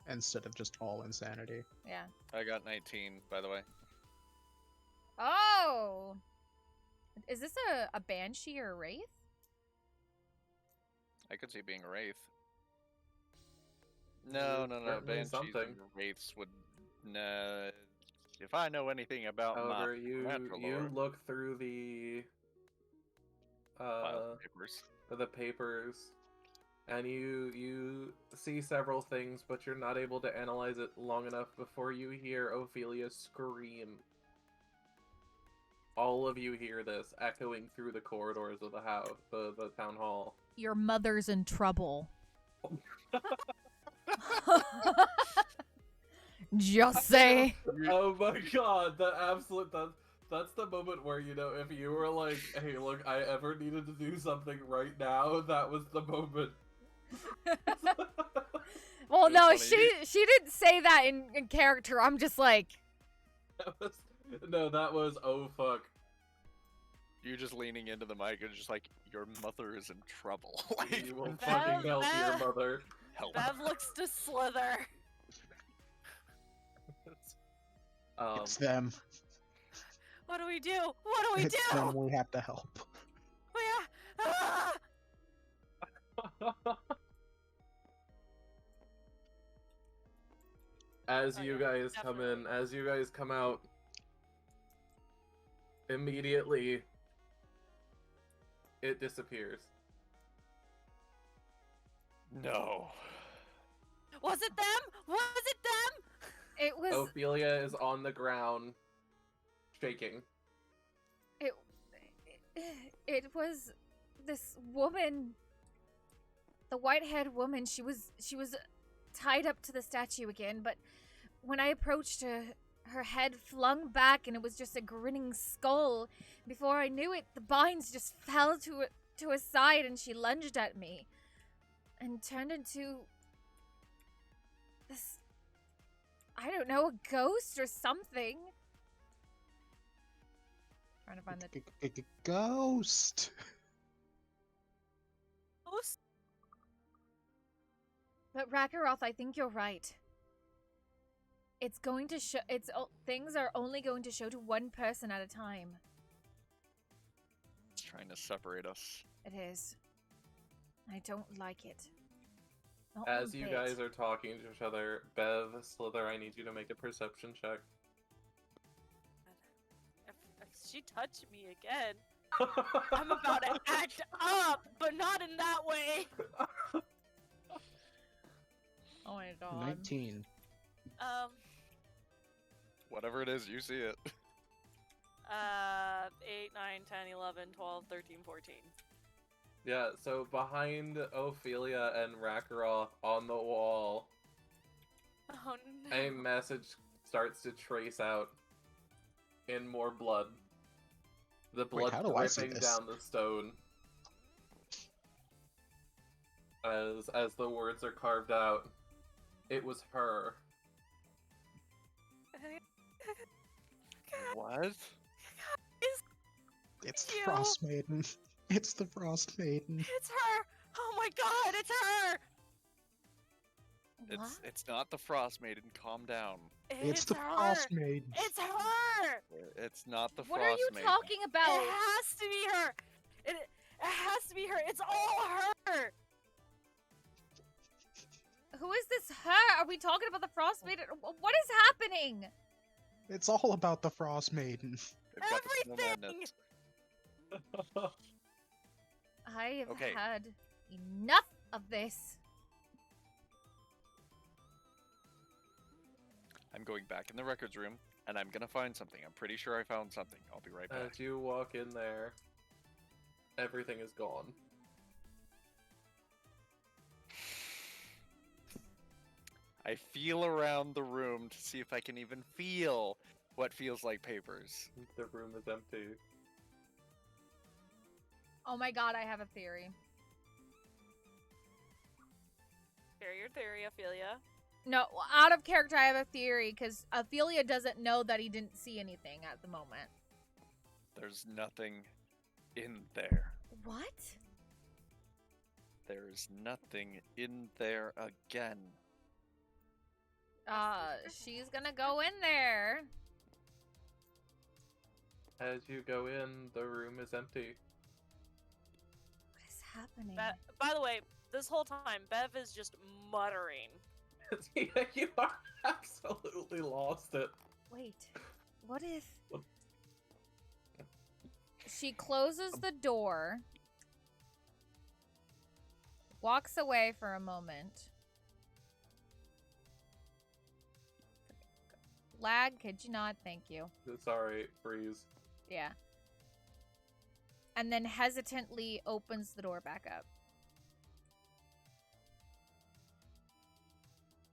Instead of just all insanity. Yeah. I got 19, by the way. Oh! Is this a banshee or a wraith? I could see being a wraith. No, no, no. Certainly Banshees something. and wraiths would. Nah. If I know anything about However, natural you lore, look through the file papers. the papers, and you see several things, but you're not able to analyze it long enough before you hear Ophelia scream. All of you hear this echoing through the corridors of the house, the town hall. Your mother's in trouble. Just say. Oh my god, that's the moment where, you know, if you were like, hey, look, I ever needed to do something right now, that was the moment. Well, It's no, funny. she didn't say that in character. I'm just like, that was, oh fuck. You just leaning into the mic and just like, your mother is in trouble. Like, You will fucking help your mother. help. Bev looks to Slither. It's them. What do we do? What do we It's do? them we have to help. Ah! As Oh, you yeah, guys come in, definitely. as you guys come out, immediately it disappears. No. Was it them? Was it them? it was. Ophelia is on the ground, shaking. It was this woman, the white-haired woman. She was tied up to the statue again, but when I approached her, her head flung back and it was just a grinning skull. Before I knew it, the binds just fell to a side and she lunged at me and turned into this, I don't know, a ghost or something. Trying to find the Ghost. Ghost? But Rakaroth, I think you're right. It's going to show. Things are only going to show to one person at a time. It's trying to separate us. It is. I don't like it. Not As one you bit. guys are talking to each other, Bev, Slither, I need you to make a perception check. If she touched me again, I'm about to act up, but not in that way. Oh my god. 19. Whatever it is, you see it. 8, 9, 10, 11, 12, 13, 14. Yeah, so behind Ophelia and Rakaroth on the wall, Oh no. a message starts to trace out in more blood. The blood how do I see dripping this? down the stone. As the words are carved out. It was her. What? It's the you. Frost Maiden. It's the Frost Maiden. It's her! Oh my god, it's her! What? It's not the Frost Maiden. Calm down. It's the her! Frost Maiden. It's her! It's not the What Frost are you Maiden. talking about? It has to be her! It has to be her! It's all her! Who is this her? Are we talking about the Frost Maiden? What is happening? It's all about the Frost Maiden. They've got the snow Everything! madness. I have Okay. had enough of this. I'm going back in the records room, and I'm gonna find something. I'm pretty sure I found something. I'll be right back. As you walk in there, everything is gone. I feel around the room to see if I can even feel what feels like papers. The room is empty. Oh my god, I have a theory. Share your theory, Ophelia. No, out of character, I have a theory, because Ophelia doesn't know that he didn't see anything at the moment. There's nothing in there. What? There's nothing in there again. She's gonna go in there. As you go in, the room is empty. What is happening? By the way, this whole time, Bev is just muttering. Yeah, you are absolutely lost it. Wait, what if... What? She closes the door, walks away for a moment. Lag, could you not? Thank you. Sorry, freeze. Yeah. And then hesitantly opens the door back up.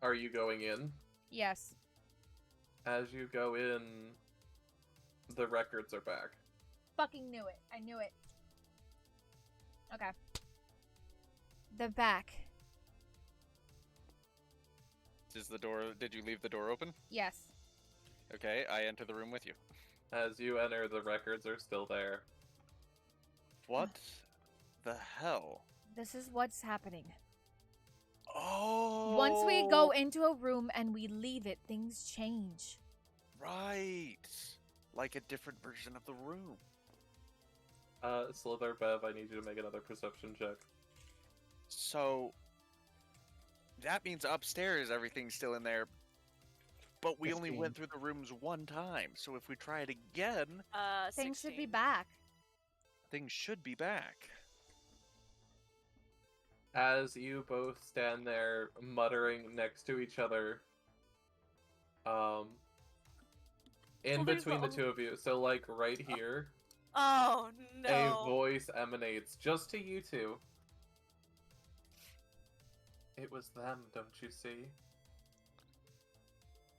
Are you going in? Yes. As you go in, the records are back. Fucking knew it. I knew it. Okay. They're back. Did you leave the door open? Yes. Okay, I enter the room with you. As you enter, the records are still there. What the hell? This is what's happening. Oh! Once we go into a room and we leave it, things change. Right! Like a different version of the room. Sliithrr, Bev, I need you to make another perception check. So, that means upstairs everything's still in there, but we only 15. went through the rooms one time, so if we try it again, Things should be 16. back. things should be back. As you both stand there muttering next to each other, in Well, there's between the the- two of you, so like right here, Oh no! a voice emanates just to you two. It was them, don't you see?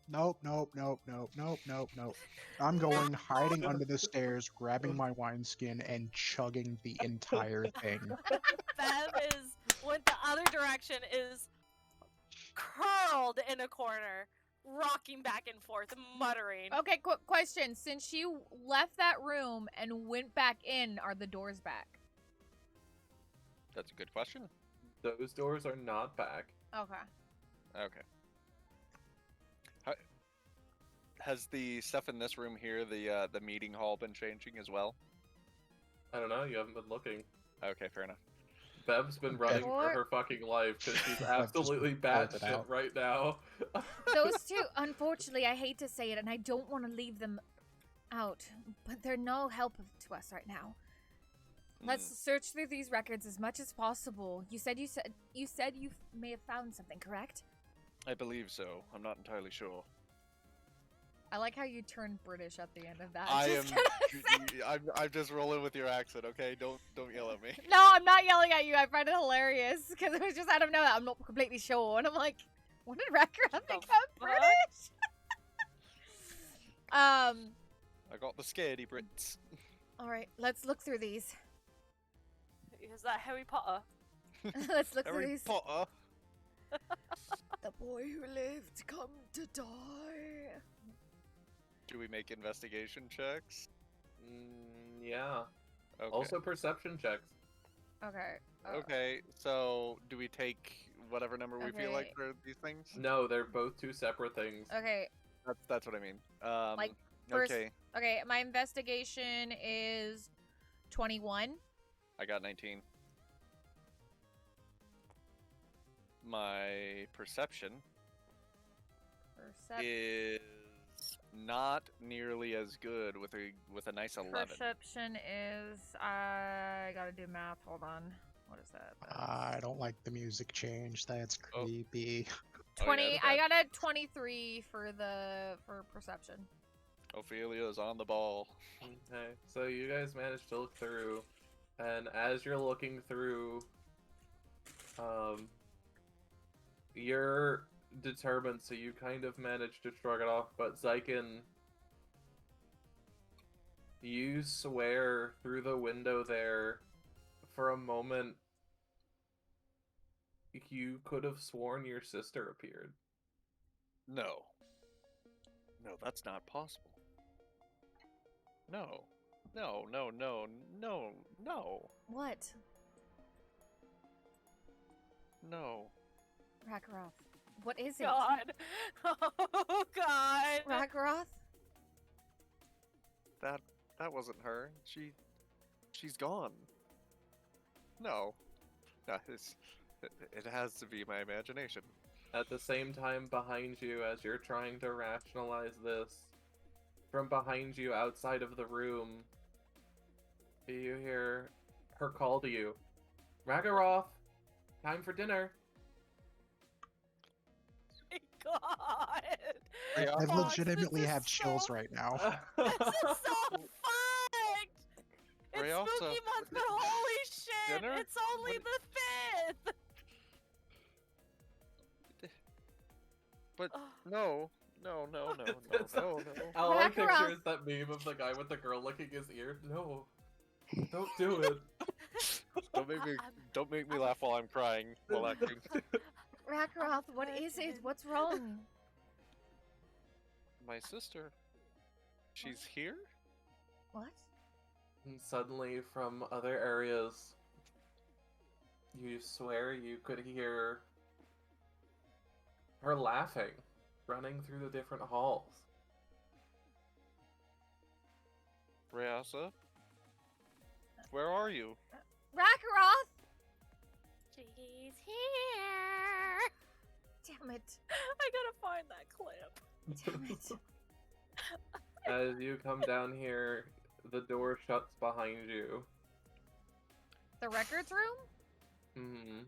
Nope, nope, nope, nope, nope, nope, nope. I'm going hiding under the stairs, grabbing my wineskin, and chugging the entire thing. Bev went the other direction, is curled in a corner, rocking back and forth, muttering. Okay, question. Since you left that room and went back in, are the doors back? That's a good question. Those doors are not back. Okay. Okay. Has the stuff in this room here, the meeting hall, been changing as well? I don't know, you haven't been looking. Okay, fair enough. Bev's been running for Or- her fucking life because she's Bev just absolutely pulled it batshit out. right now. Those two, unfortunately, I hate to say it, and I don't want to leave them out, but they're no help to us right now. Let's search through these records as much as possible. You said you may have found something, correct? I believe so. I'm not entirely sure. I like how you turned British at the end of that. I Just am. gonna say- I'm just rolling with your accent. Okay, don't yell at me. No, I'm not yelling at you. I find it hilarious because it was just out of nowhere. I'm not completely sure, and I'm like, what did record The become fuck? British? I got the scaredy Brits. All right, let's look through these. Is that Harry Potter? Let's look through Harry these. Potter. The boy who lived come to die. Do we make investigation checks? Yeah. Okay. Also perception checks. Okay. Okay, so do we take whatever number we feel like Okay. for these things? No, they're both two separate things. Okay. That's what I mean. Like, first- okay, Okay. My investigation is 21. I got 19. My perception is not nearly as good with a nice 11. Perception is. I gotta do math. Hold on. What is that? I don't like the music change. That's Oh. creepy. Oh, yeah, 20. the I bad- got a 23 for perception. Ophelia's on the ball. Okay, so you guys managed to look through, and as you're looking through, you're determined, so you kind of managed to shrug it off, but Xyken, you swear through the window there for a moment, you could have sworn your sister appeared. No. No, that's not possible. No. No, no, no, no, no, What? no. Rakaroth, what is it? God. Oh God. Rakaroth? That wasn't her. She's gone. No. No, it has to be my imagination. At the same time, behind you, as you're trying to rationalize this, from behind you, outside of the room, you hear her call to you. Ragaroth, time for dinner. My God. I Fox, legitimately this is have chills so- right now. This is so fucked. It's Rayalta, spooky month, but holy shit! dinner? It's only What- the 5th. But Ugh. no, no, no, no, no, It's- no, no. All I Ragaroth. picture is that meme of the guy with the girl licking his ear. No, don't do it. Don't make me laugh while I'm crying while acting. Rakaroth, what is it? What's wrong? My sister. She's here? What? And suddenly, from other areas, you swear you could hear her laughing, running through the different halls. Ryasa? Where are you? Rakaroth! She's here. Damn it. I gotta find that clip. Damn it. As you come down here, the door shuts behind you. The records room? Hmm.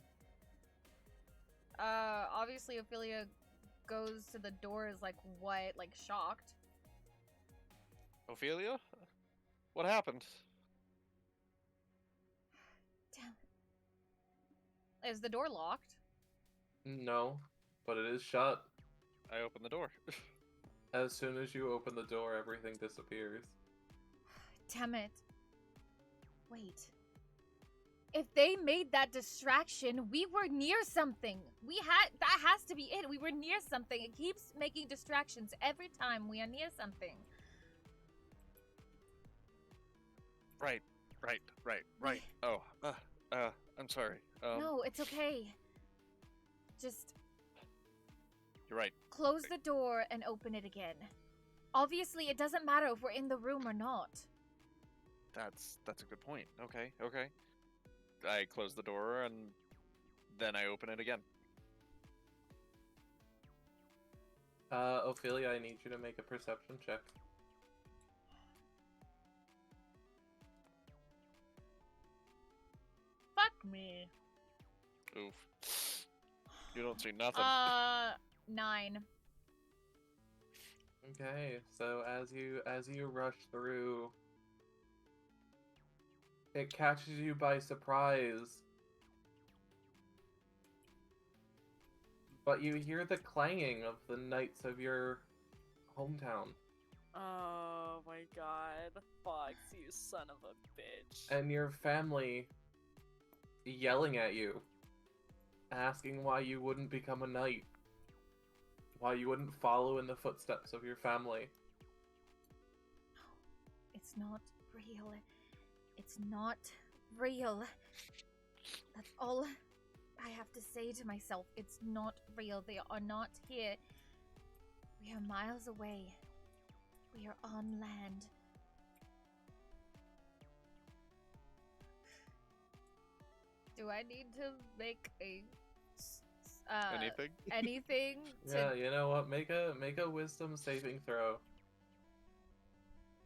Obviously Ophelia goes to the door is like, what? Like, shocked. Ophelia? What happened? Damn it. Is the door locked? No, but it is shut. I opened the door. As soon as you open the door, everything disappears. Damn it. Wait. If they made that distraction, we were near something. That has to be it. We were near something. It keeps making distractions every time we are near something. Right. Oh, I'm sorry. No, it's okay. Just You're right. close the door and open it again. Obviously, it doesn't matter if we're in the room or not. That's a good point. Okay. I close the door and then I open it again. Ophelia, I need you to make a perception check. Fuck me. Oof. You don't see nothing. 9. Okay, so as you rush through, it catches you by surprise. But you hear the clanging of the knights of your hometown. Oh my God. Fox, you son of a bitch. And your family yelling at you, asking why you wouldn't become a knight. Why you wouldn't follow in the footsteps of your family. It's not real. It's not real. That's all I have to say to myself. It's not real. They are not here. We are miles away. We are on land. Do I need to make Anything? anything to... Yeah, you know what? Make a wisdom saving throw.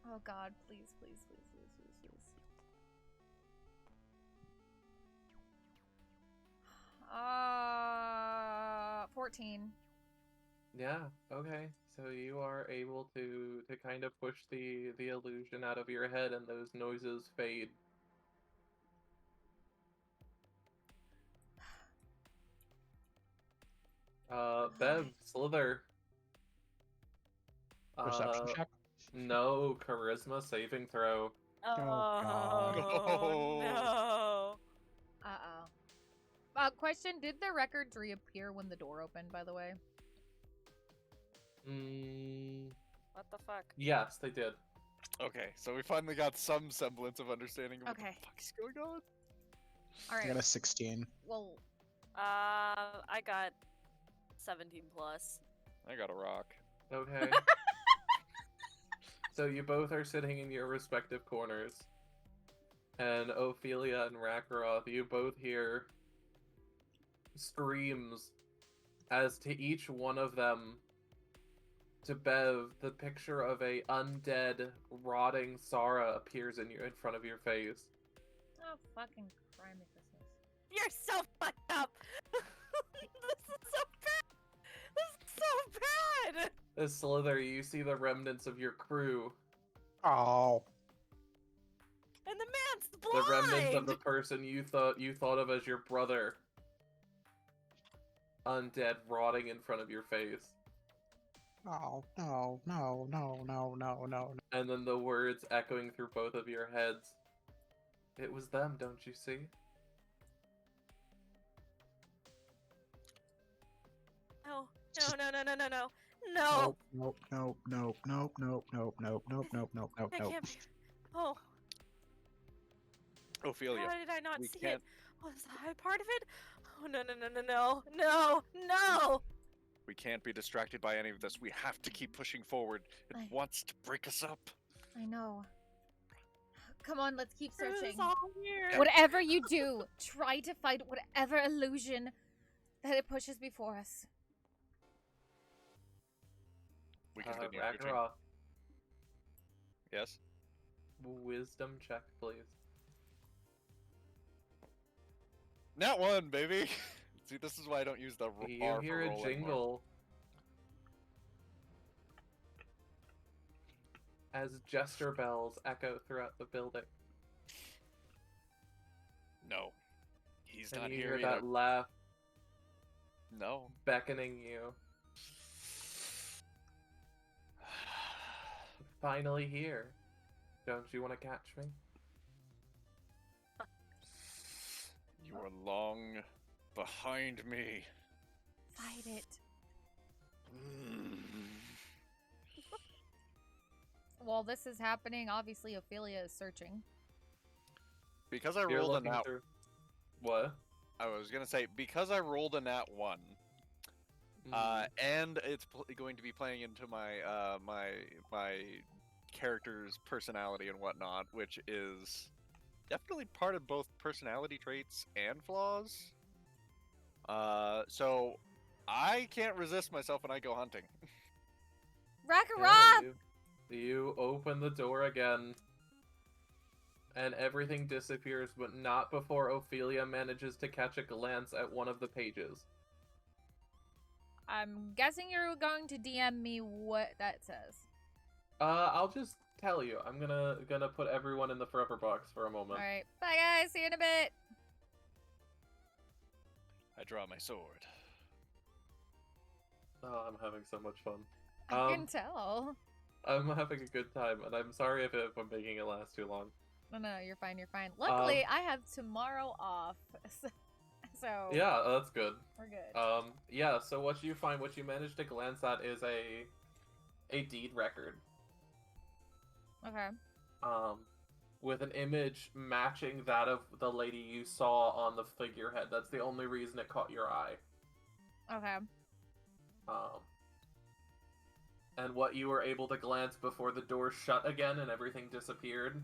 Oh God, please. 14. Yeah, okay. So you are able to kind of push the illusion out of your head and those noises fade. Bev, Slither. Perception check? No, charisma saving throw. God. Oh, no. Question, did the records reappear when the door opened, by the way? What the fuck? Yes, they did. Okay, so we finally got some semblance of understanding of what Okay. the fuck's going on. I got Alright, a 16. well, I got 17 plus. I got a rock. Okay. So you both are sitting in your respective corners. And Ophelia and Rakaroth, you both hear screams as to each one of them, to Bev, the picture of a undead, rotting Sarah appears in front of your face. oh, fucking crimey Christmas. You're so fucked up! This is so bad! This is so bad! As Sliithrr, you see the remnants of your crew. Oh. And the man's The blind! remnants of the person you thought of as your brother. Undead, rotting in front of your face. Oh, no, no, no, no, no, no. And then the words echoing through both of your heads. It was them, don't you see? No, no, no, no, no, no, no. No! Nope, nope, nope, nope, nope, nope, nope, nope, nope, nope, nope, I nope. can't be. Oh, Ophelia, how did I not we see can't. it? Was I part of it? Oh, no, no, no, no, no, no, no! We can't be distracted by any of this. We have to keep pushing forward. It I- wants to break us up. I know. Come on, let's keep This searching. is all weird. Whatever you do, try to fight whatever illusion that it pushes before us. We continue searching. Rakaroth, Yes? wisdom check, please. Nat 1, baby! See, this is why I don't use the You R hear for a roll anymore. jingle as gesture bells echo throughout the building. No. He's And not you here hear either. that laugh No. beckoning you. Finally here. Don't you want to catch me? You are long behind me. Fight it. While this is happening, obviously Ophelia is searching. Because I You're rolled a looking nat... through... What? I was gonna say, because I rolled a nat 1, and it's going to be playing into my my character's personality and whatnot, which is definitely part of both personality traits and flaws. So I can't resist myself when I go hunting. Rakaroth! You open the door again, and everything disappears, but not before Ophelia manages to catch a glance at one of the pages. I'm guessing you're going to DM me what that says. I'll just tell you. I'm gonna put everyone in the forever box for a moment. Alright, bye guys, see you in a bit. I draw my sword. Oh, I'm having so much fun. I can tell. I'm having a good time, and I'm sorry if I'm making it last too long. No, you're fine, you're fine. Luckily, I have tomorrow off, so Yeah, that's good. we're good. Yeah, so what you manage to glance at is a deed record. Okay. With an image matching that of the lady you saw on the figurehead. That's the only reason it caught your eye. Okay. And what you were able to glance before the door shut again and everything disappeared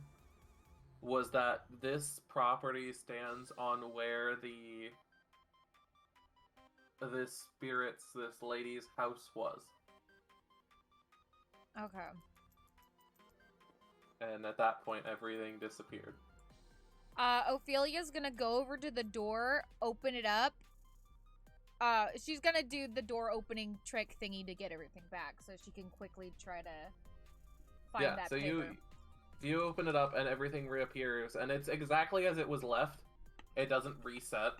was that this property stands on where this lady's house was. Okay. And at that point, everything disappeared. Ophelia's gonna go over to the door, open it up. She's gonna do the door opening trick thingy to get everything back, so she can quickly try to find that so paper. you open it up and everything reappears, and it's exactly as it was left. It doesn't reset.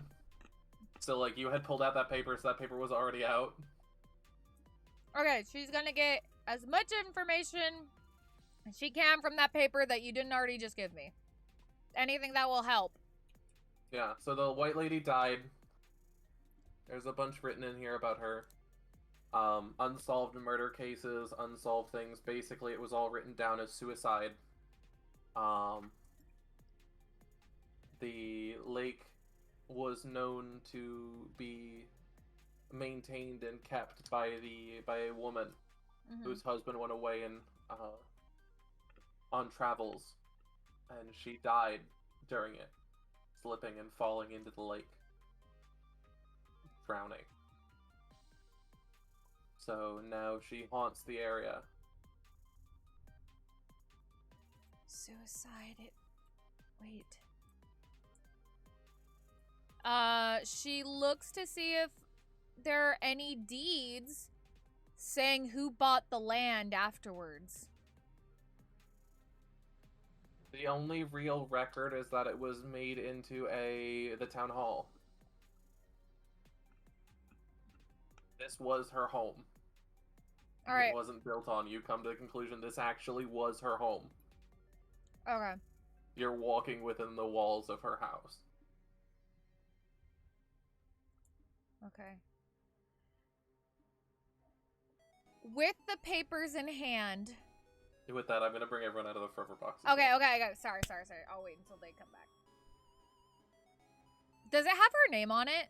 So, like, you had pulled out that paper, so that paper was already out. Okay, she's gonna get as much information as she can from that paper that you didn't already just give me. Anything that will help. Yeah, so the white lady died There's a bunch written in here about her. Unsolved murder cases, unsolved things. Basically, it was all written down as suicide. The lake was known to be maintained and kept by a woman whose husband went away and on travels, and she died during it, slipping and falling into the lake, drowning. So now she haunts the area. Suicide. Wait. She looks to see if there are any deeds saying who bought the land afterwards. The only real record is that it was made into the town hall. This was her home. All right. It wasn't built on. You come to the conclusion this actually was her home. Okay. You're walking within the walls of her house. Okay. With the papers in hand. With that, I'm gonna bring everyone out of the forever box. Okay. Sorry. I'll wait until they come back. Does it have her name on it?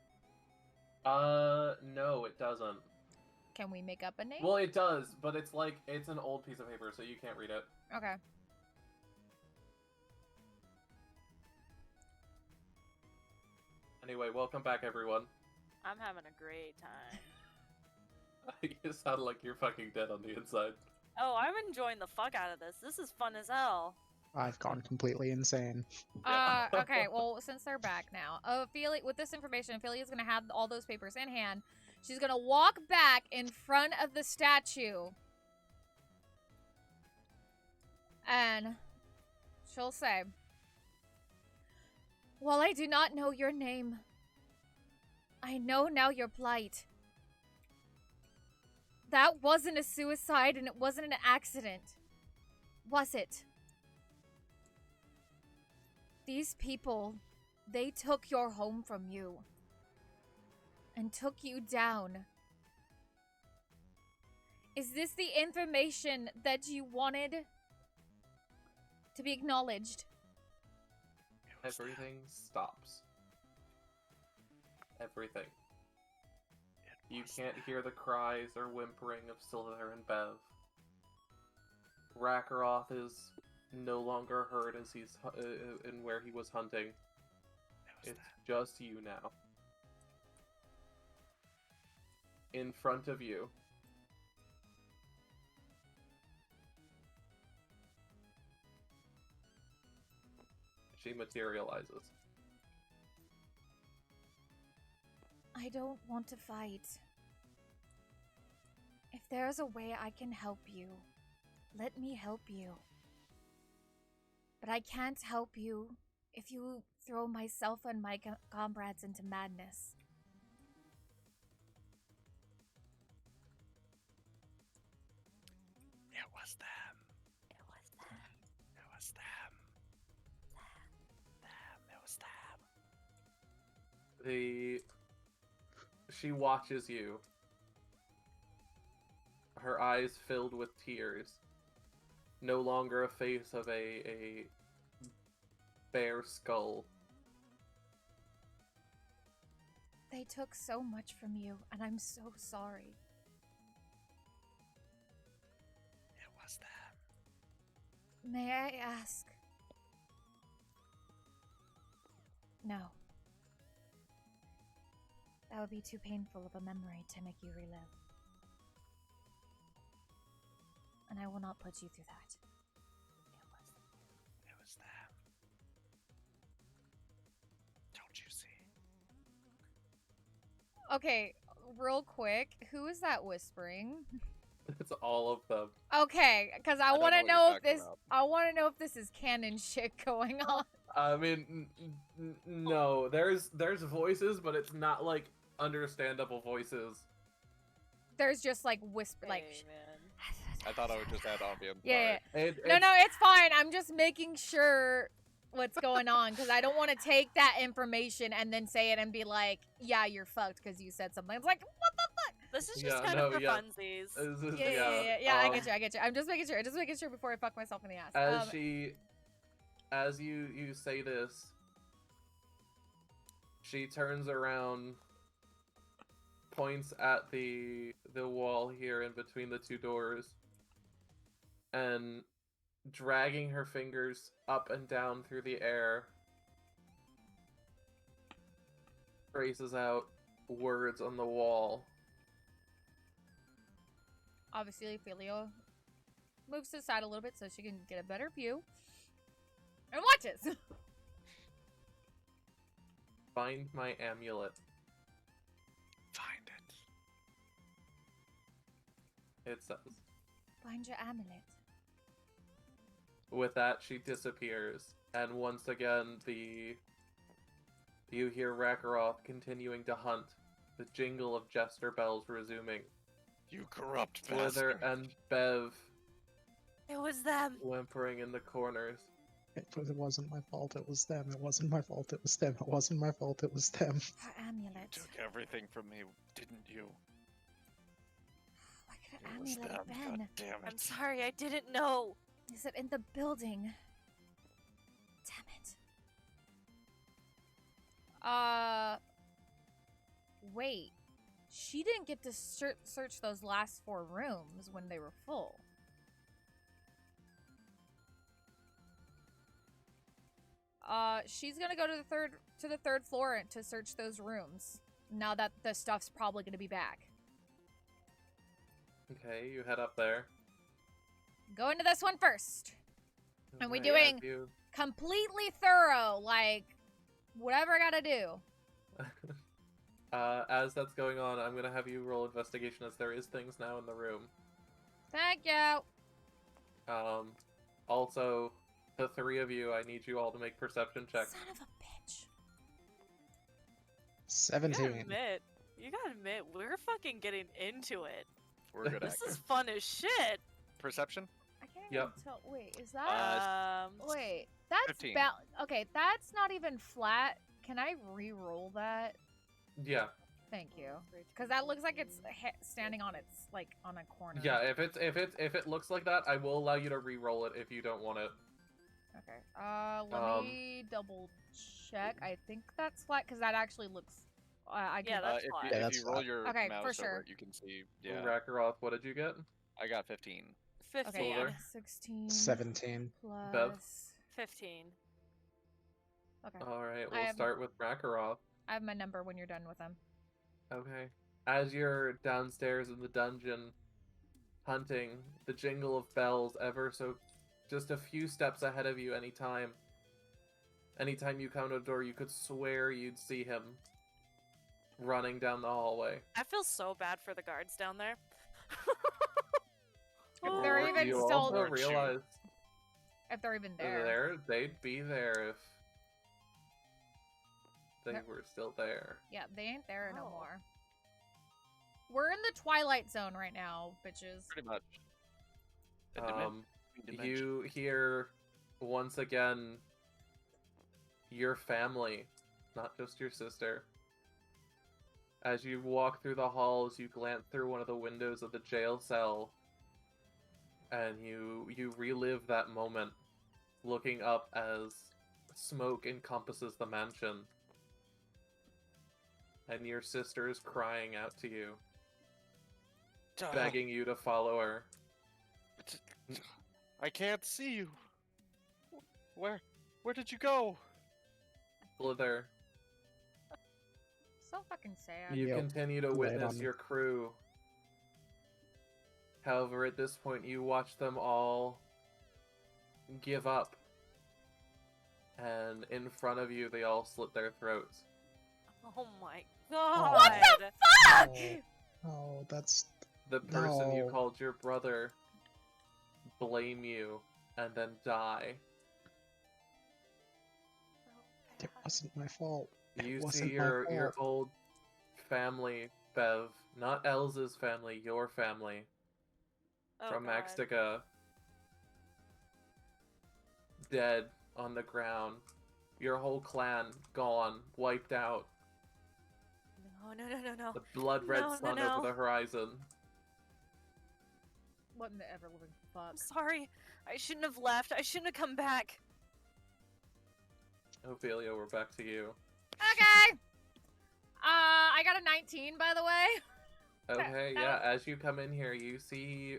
No, it doesn't. Can we make up a name? Well, it does, but it's like, it's an old piece of paper, so you can't read it. Okay. Anyway, welcome back, everyone. I'm having a great time. You sound like you're fucking dead on the inside. Oh, I'm enjoying the fuck out of this. This is fun as hell. I've gone completely insane. Okay, well, since they're back now, Ophelia, with this information, Ophelia's gonna have all those papers in hand. She's gonna walk back in front of the statue. And she'll say, "While I do not know your name, I know now your plight. That wasn't a suicide and it wasn't an accident. Was it? These people, they took your home from you and took you down. Is this the information that you wanted to be acknowledged?" Everything stops. Everything. You can't hear the cries or whimpering of Sliithrr and Bev. Rakaroth is no longer heard as he's in where he was hunting. It's just you now. In front of you. She materializes. I don't want to fight. If there's a way I can help you, let me help you. But I can't help you if you throw myself and my comrades into madness. It was them. It was them. It was them. It was them. She watches you. Her eyes filled with tears. No longer a face of a bare skull. They took so much from you, and I'm so sorry. It was them. May I ask? No. That would be too painful of a memory to make you relive. And I will not put you through that. It was them. Don't you see? Okay, real quick, who is that whispering? It's all of them. Okay, because I don't want to know know what if you're this. talking I want to know if this is canon shit going on. I mean, no. There's voices, but it's not like understandable voices. There's just like whisper, like. Hey, man. I thought I would just add ambience. Yeah. No, No, it's fine. I'm just making sure what's going on because I don't want to take that information and then say it and be like, yeah, you're fucked because you said something. It's like, what the fuck? This is Yeah, just kind no, of for yeah. funsies. This is- Yeah, I get you. I'm just making sure before I fuck myself in the ass. As you say this, she turns around, points at the wall here in between the two doors, and dragging her fingers up and down through the air, traces out words on the wall. Obviously, Ophelia moves to the side a little bit so she can get a better view. And watches! Find my amulet. Find it. It says. Find your amulet. With that, she disappears, and once again, you hear Rakaroth continuing to hunt, the jingle of jester bells resuming. You corrupt Slither bastard. and Bev It was them. whimpering in the corners. It wasn't my fault, it was them. It wasn't my fault, it was them. It wasn't my fault, it was them. Her amulet. Took everything from me, didn't you? Why could It an was amulet them. have been? God damn I'm it. sorry, I didn't know. Is it in the building? Damn it. Wait. She didn't get to search those last 4 rooms when they were full. She's gonna go to the third floor to search those rooms. Now that the stuff's probably gonna be back. Okay, you head up there. Go into this one first. And we Okay, doing- as you- Completely thorough, like whatever I gotta do. As that's going on, I'm gonna have you roll investigation as there is things now in the room. Thank you. Also, the 3 of you, I need you all to make perception checks. Son of a bitch. You 17. gotta admit, we're fucking getting into it. We're good This at is fun as shit. perception. I can't Yep. even tell. Wait, is that? Uh, Wait, that's 15. okay. That's not even flat. Can I re-roll that? Yeah, Thank you. Because that looks like it's standing on its like on a corner. yeah. If it looks like that, I will allow you to re-roll it if you don't want it. Okay. Let me double check. I think that's flat because that actually looks. I Yeah, can. that's if fine. you, Yeah, if that's you roll fine. your Okay, mouse for over sure. it, you can see. Yeah, Rakaroth, what did you get? I got 15. 15. Okay, Silver. 16 17. plus. 15. Okay. Alright, I we'll have- start with Rakaroth. I have my number when you're done with them. Okay. As you're downstairs in the dungeon, hunting, the jingle of bells ever so just a few steps ahead of you anytime you come to a door, you could swear you'd see him running down the hallway. I feel so bad for the guards down there. If they're Or even you still, also Weren't you? realize if they're even there, they'd be there if they They're- were still there. Yeah, they ain't there no Oh. more. We're in the Twilight Zone right now, bitches. Pretty much. Dimension. You hear once again your family, not just your sister. As you walk through the halls, you glance through one of the windows of the jail cell, and you relive that moment, looking up as smoke encompasses the mansion, and your sister is crying out to you, begging you to follow her. I can't see you. Where did you go? Slither, So fucking sad. you Yep. continue to Lay it witness on me. your crew. However, at this point, you watch them all give up, and in front of you, they all slit their throats. Oh my god. Oh, oh, that's The person you No. called your brother blame you and then die. it wasn't my fault. It You see wasn't my your fault. old family, Bev, not Elza's family, your family Oh, from God. Maxtica, dead on the ground. Your whole clan gone, wiped out. No. The blood-red No, no, sun no. over the horizon. What in the ever-living fuck? I'm sorry. I shouldn't have left. I shouldn't have come back. Ophelia, we're back to you. Okay! I got a 19, by the way. Okay, yeah, as you come in here, you see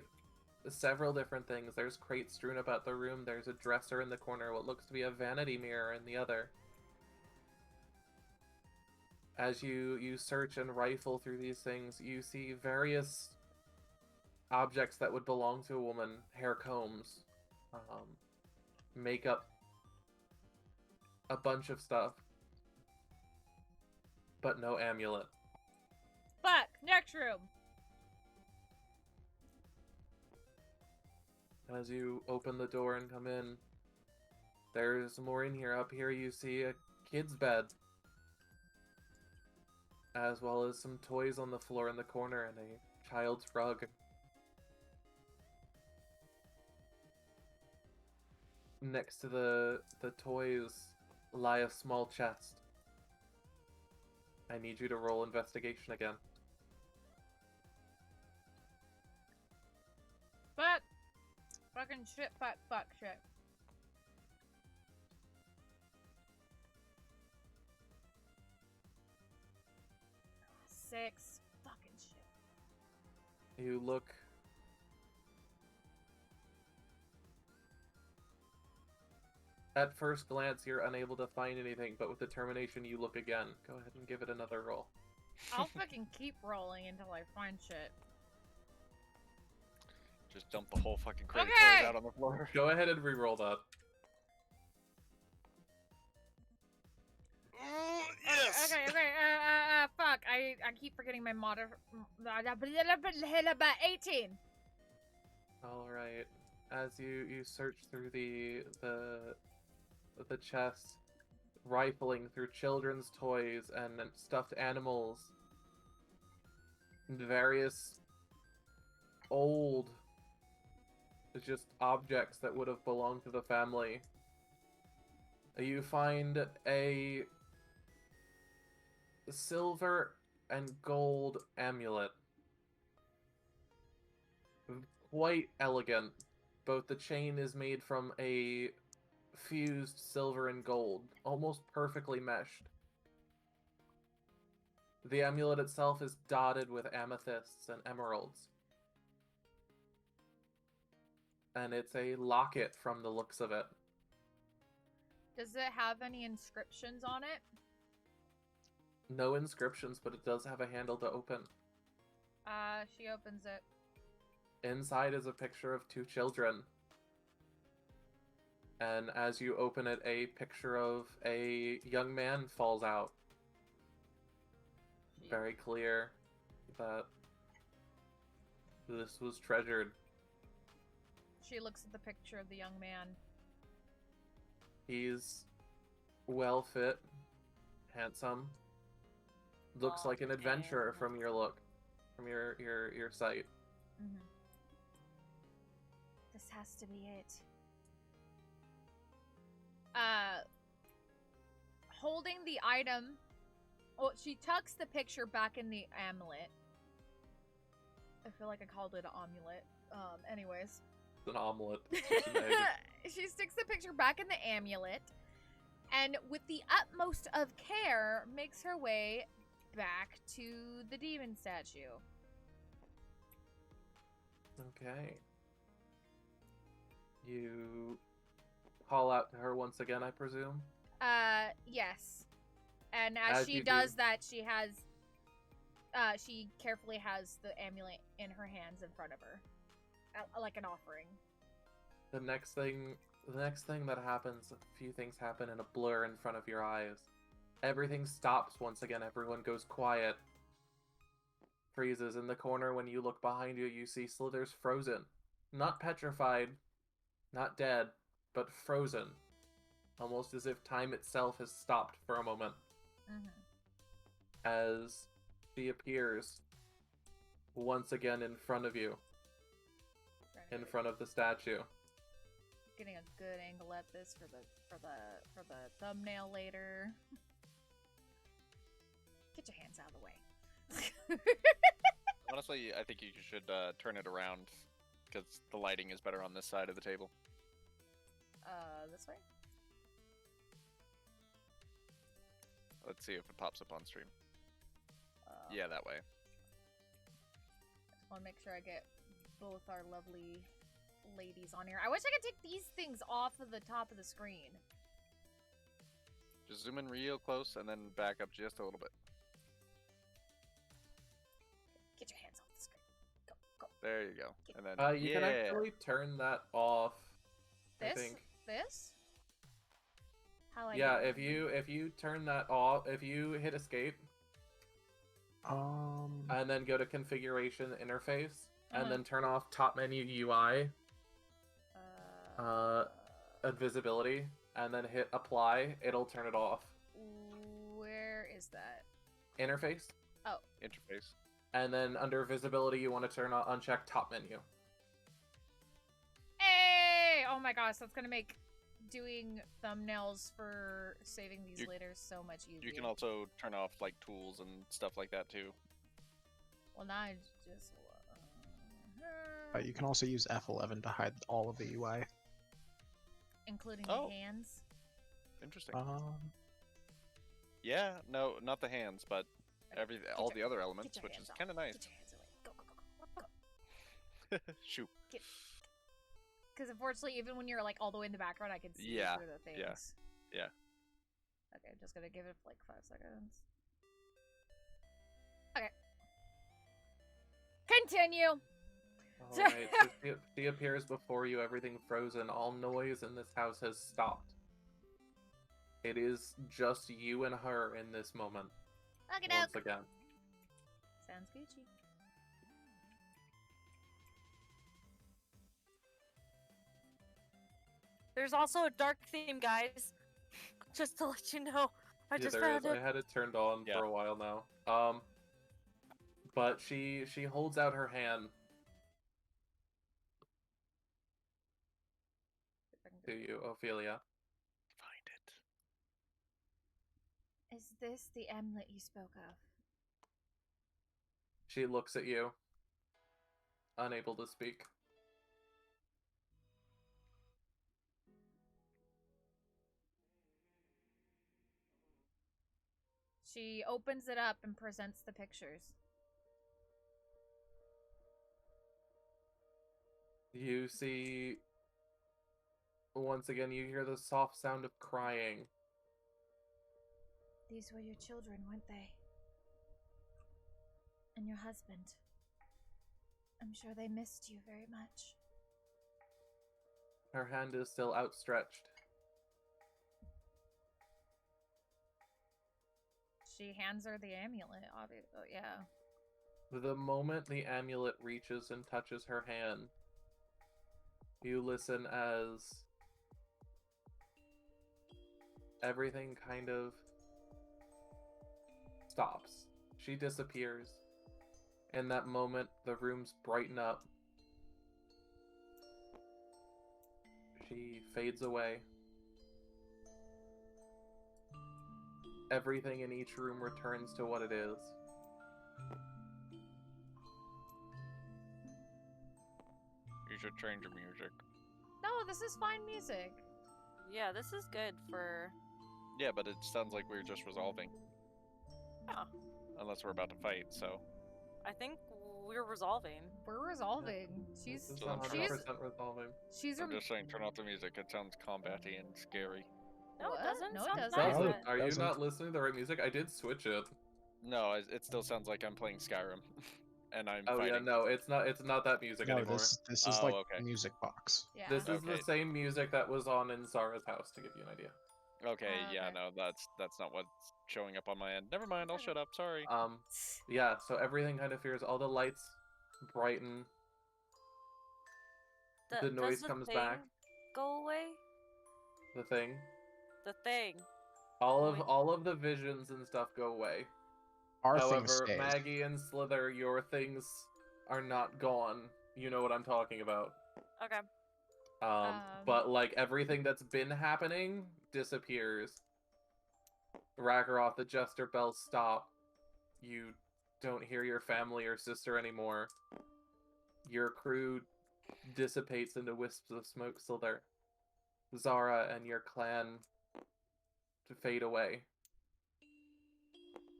several different things. There's crates strewn about the room. There's a dresser in the corner, what looks to be a vanity mirror in the other. As you search and rifle through these things, you see various objects that would belong to a woman. Hair combs, makeup, a bunch of stuff. But no amulet. Fuck! Next room! As you open the door and come in, there's more in here. Up here you see a kid's bed, as well as some toys on the floor in the corner and a child's rug. Next to the toys lie a small chest. I need you to roll investigation again. Fuck! Fucking shit, fuck, shit. Six. Fucking shit. You look. At first glance, you're unable to find anything, but with determination, you look again. Go ahead and give it another roll. I'll fucking keep rolling until I find shit. Just dump the whole fucking crate of Okay! toys out on the floor. Go ahead and re-roll that. Yes! Okay, fuck. I keep forgetting my mod. 18. Alright. As you search through the chest, rifling through children's toys and stuffed animals, and various old just objects that would have belonged to the family, you find a silver and gold amulet. Quite elegant. Both the chain is made from a fused silver and gold, almost perfectly meshed. The amulet itself is dotted with amethysts and emeralds. And it's a locket from the looks of it. Does it have any inscriptions on it? No inscriptions, but it does have a handle to open. She opens it. Inside is a picture of two children. And as you open it, a picture of a young man falls out. Very clear that this was treasured. She looks at the picture of the young man. He's well fit, handsome. Looks like an adventurer from your look, from your sight. Mm-hmm. This has to be it. Holding the item. Oh, she tucks the picture back in the amulet. I feel like I called it an amulet. Anyways. It's an omelet. It's just an egg. She sticks the picture back in the amulet, and with the utmost of care, makes her way back to the demon statue. Okay. You call out to her once again, I presume? Yes. And as she does that, she has, she carefully has the amulet in her hands in front of her. Like an offering. The next thing that happens, a few things happen in a blur in front of your eyes. Everything stops once again, everyone goes quiet. Freezes. In the corner, when you look behind you, you see Sliithrr's frozen. Not petrified, not dead, but frozen. Almost as if time itself has stopped for a moment. Mm-hmm. As she appears once again in front of you. In front of the statue. getting a good angle at this for the thumbnail later. Get your hands out of the way. Honestly, I think you should turn it around because the lighting is better on this side of the table. This way? Let's see if it pops up on stream. Yeah, that way. I just want to make sure I get both our lovely ladies on here. I wish I could take these things off of the top of the screen. Just zoom in real close and then back up just a little bit. Get your hands off the screen. Go, go. There you go. And then You can actually turn that off. This? I think. This? How I Yeah, do it? if you turn that off, if you hit escape and then go to configuration interface and then turn off top menu UI and visibility and then hit apply, it'll turn it off. Where is that? Interface, Oh, interface. and then under visibility you want to turn on uncheck top menu. hey! Oh my gosh, that's gonna make doing thumbnails for saving these later so much easier. You can also turn off like tools and stuff like that too. Well, now I just. You can also use F11 to hide all of the UI. Including Oh. the hands. Interesting. Uh-huh. Yeah, no, not the hands, but all the other elements, your which hands is off. kind of nice. Get your hands away. Go, go, go, go, go. Shoot. Because unfortunately, even when you're like all the way in the background, I can see Yeah, through the things. yeah. Okay, I'm just gonna give it like 5 seconds. Okay. Continue. Alright, so she appears before you, everything frozen, all noise in this house has stopped. It is just you and her in this moment. Okay, Once again. Sounds Gucci. There's also a dark theme, guys. Just to let you know. I Yeah, just there found is. it. I had it turned on for a while now. But she holds out her hand to you, Ophelia. Find it. Is this the amulet you spoke of? She looks at you, unable to speak. She opens it up and presents the pictures. You see, once again, you hear the soft sound of crying. These were your children, weren't they? And your husband. I'm sure they missed you very much. Her hand is still outstretched. She hands her the amulet, obviously. Oh, yeah. The moment the amulet reaches and touches her hand, you listen as everything kind of stops. She disappears. In that moment, the rooms brighten up. She fades away. Everything in each room returns to what it is. You should change your music. No, this is fine music. Yeah, this is good for... Yeah, but it sounds like we're just resolving. Yeah. Unless we're about to fight, so... I think we're resolving. We're resolving. She's This is So I'm 100% sure. resolving. she's I'm just saying, turn off the music. It sounds combat-y and scary. No, What? it doesn't. No, it Sounds doesn't. nice. No, Doesn't. Are you doesn't. not listening to the right music? I did switch it. No, it still sounds like I'm playing Skyrim. And I'm Oh fighting. yeah, no, it's not that music No, anymore. this is Oh, like okay. music box. yeah. This is Okay. the same music that was on in Zara's house, to give you an idea. Okay, yeah, okay. no, that's not what's showing up on my end. Never mind, I'll shut up, sorry. Yeah, so everything kind of fears. All the lights brighten. The noise does the comes thing back. Go away. The thing. The thing. All of the visions and stuff go away. Our thing However, stays. Maggie and Slither, your things are not gone. You know what I'm talking about. Okay. But like everything that's been happening disappears. Ragnaroth, the jester bells stop. You don't hear your family or sister anymore. Your crew dissipates into wisps of smoke, Sliithrr. Zara and your clan to fade away.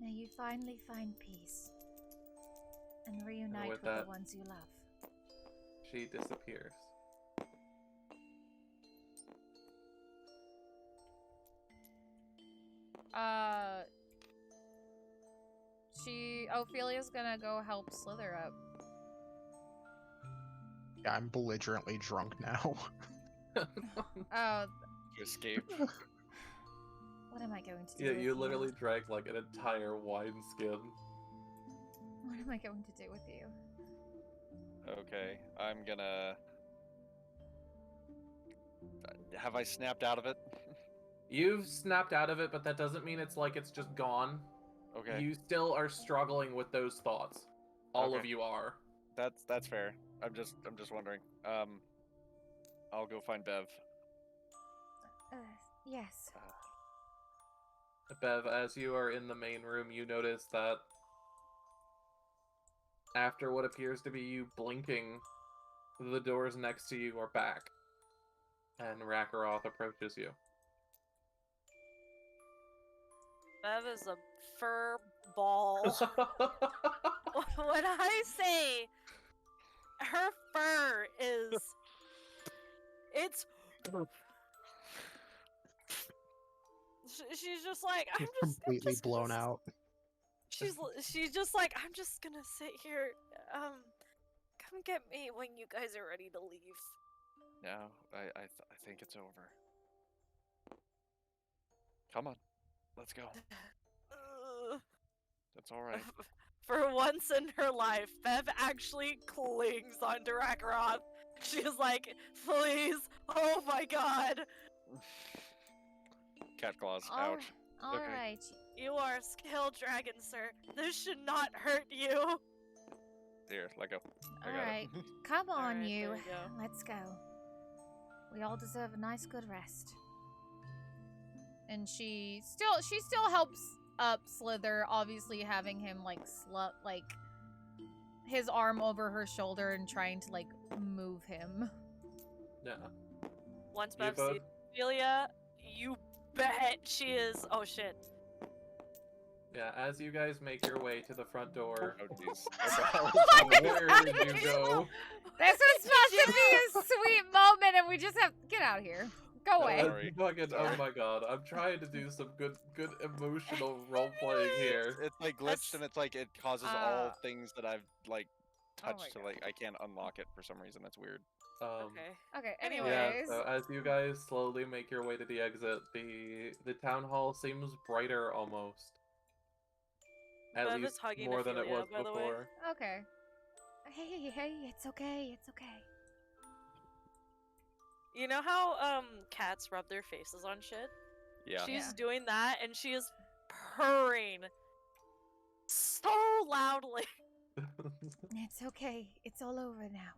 May you finally find peace and reunite with that, the ones you love. She disappears. Ophelia's gonna go help Sliithrr up. Yeah, I'm belligerently drunk now. Oh, You escaped. what am I going to do? Yeah, with you literally drank like an entire wineskin. What am I going to do with you? Okay, I'm gonna. Have I snapped out of it? You've snapped out of it, but that doesn't mean it's like it's just gone. Okay. You still are struggling with those thoughts. All of Okay. you are. That's fair. I'm just wondering. I'll go find Bev. Yes. Bev, as you are in the main room, you notice that after what appears to be you blinking, the doors next to you are back. And Ragnaroth approaches you. Bev is a fur ball. When I say her fur is, it's. She's just like, I'm just Completely just blown gonna, out. She's just like, I'm just gonna sit here. Come get me when you guys are ready to leave. No, I think it's over. Come on, let's go. That's all right. For once in her life, Bev actually clings onto Ragnaroth. She's like, please, oh my god. Cat claws, All ouch. All Okay. right. You are a skilled dragon, sir. This should not hurt you. Here, let go. I All got right. it. Come on, Alright, you. there you go. Let's go. We all deserve a nice, good rest. And she still helps up Sliithrr, obviously having him like his arm over her shoulder and trying to like move him. Yeah. Once You Bev both? sees Ophelia, you bet she is. Oh shit. Yeah, as you guys make your way to the front door, Oh jeez. where did you go? This was supposed to be a sweet moment, and we just have get out of here. Go away. Sorry. Fucking, oh Sorry. my god, I'm trying to do some good emotional role playing here. It's like glitched and it's like it causes Uh, all things that I've like oh my touched to God. like I can't unlock it for some reason. That's weird. Okay. Okay. Anyway. Yeah, Anyways. so as you guys slowly make your way to the exit, the town hall seems brighter almost. At Bev is least hugging more than it Ophelia, was by the way. before. Okay. Hey, it's okay. It's okay. You know how cats rub their faces on shit? Yeah. She's Yeah. doing that and she is purring so loudly. It's okay. It's all over now.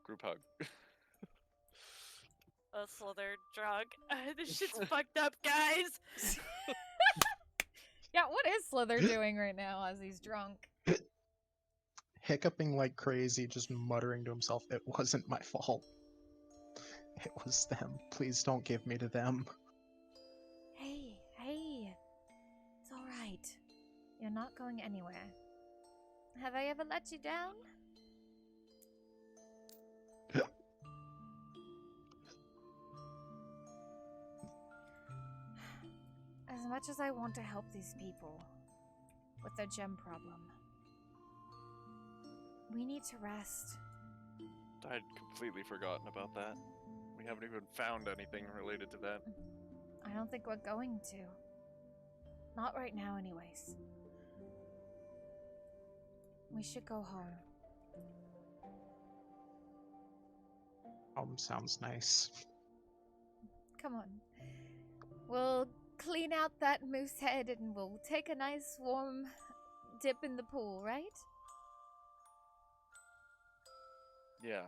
Group hug. A Sliithrr drug. This shit's fucked up, guys. Yeah, what is Sliithrr doing right now as he's drunk? Hiccuping like crazy, just muttering to himself, "It wasn't my fault. It was them. Please don't give me to them." Hey. It's all right. You're not going anywhere. Have I ever let you down? As much as I want to help these people with their gem problem, we need to rest. I'd completely forgotten about that. We haven't even found anything related to that. I don't think we're going to. Not right now, anyways. We should go home. Sounds nice. Come on. We'll clean out that moose head and we'll take a nice warm dip in the pool, right? Yeah.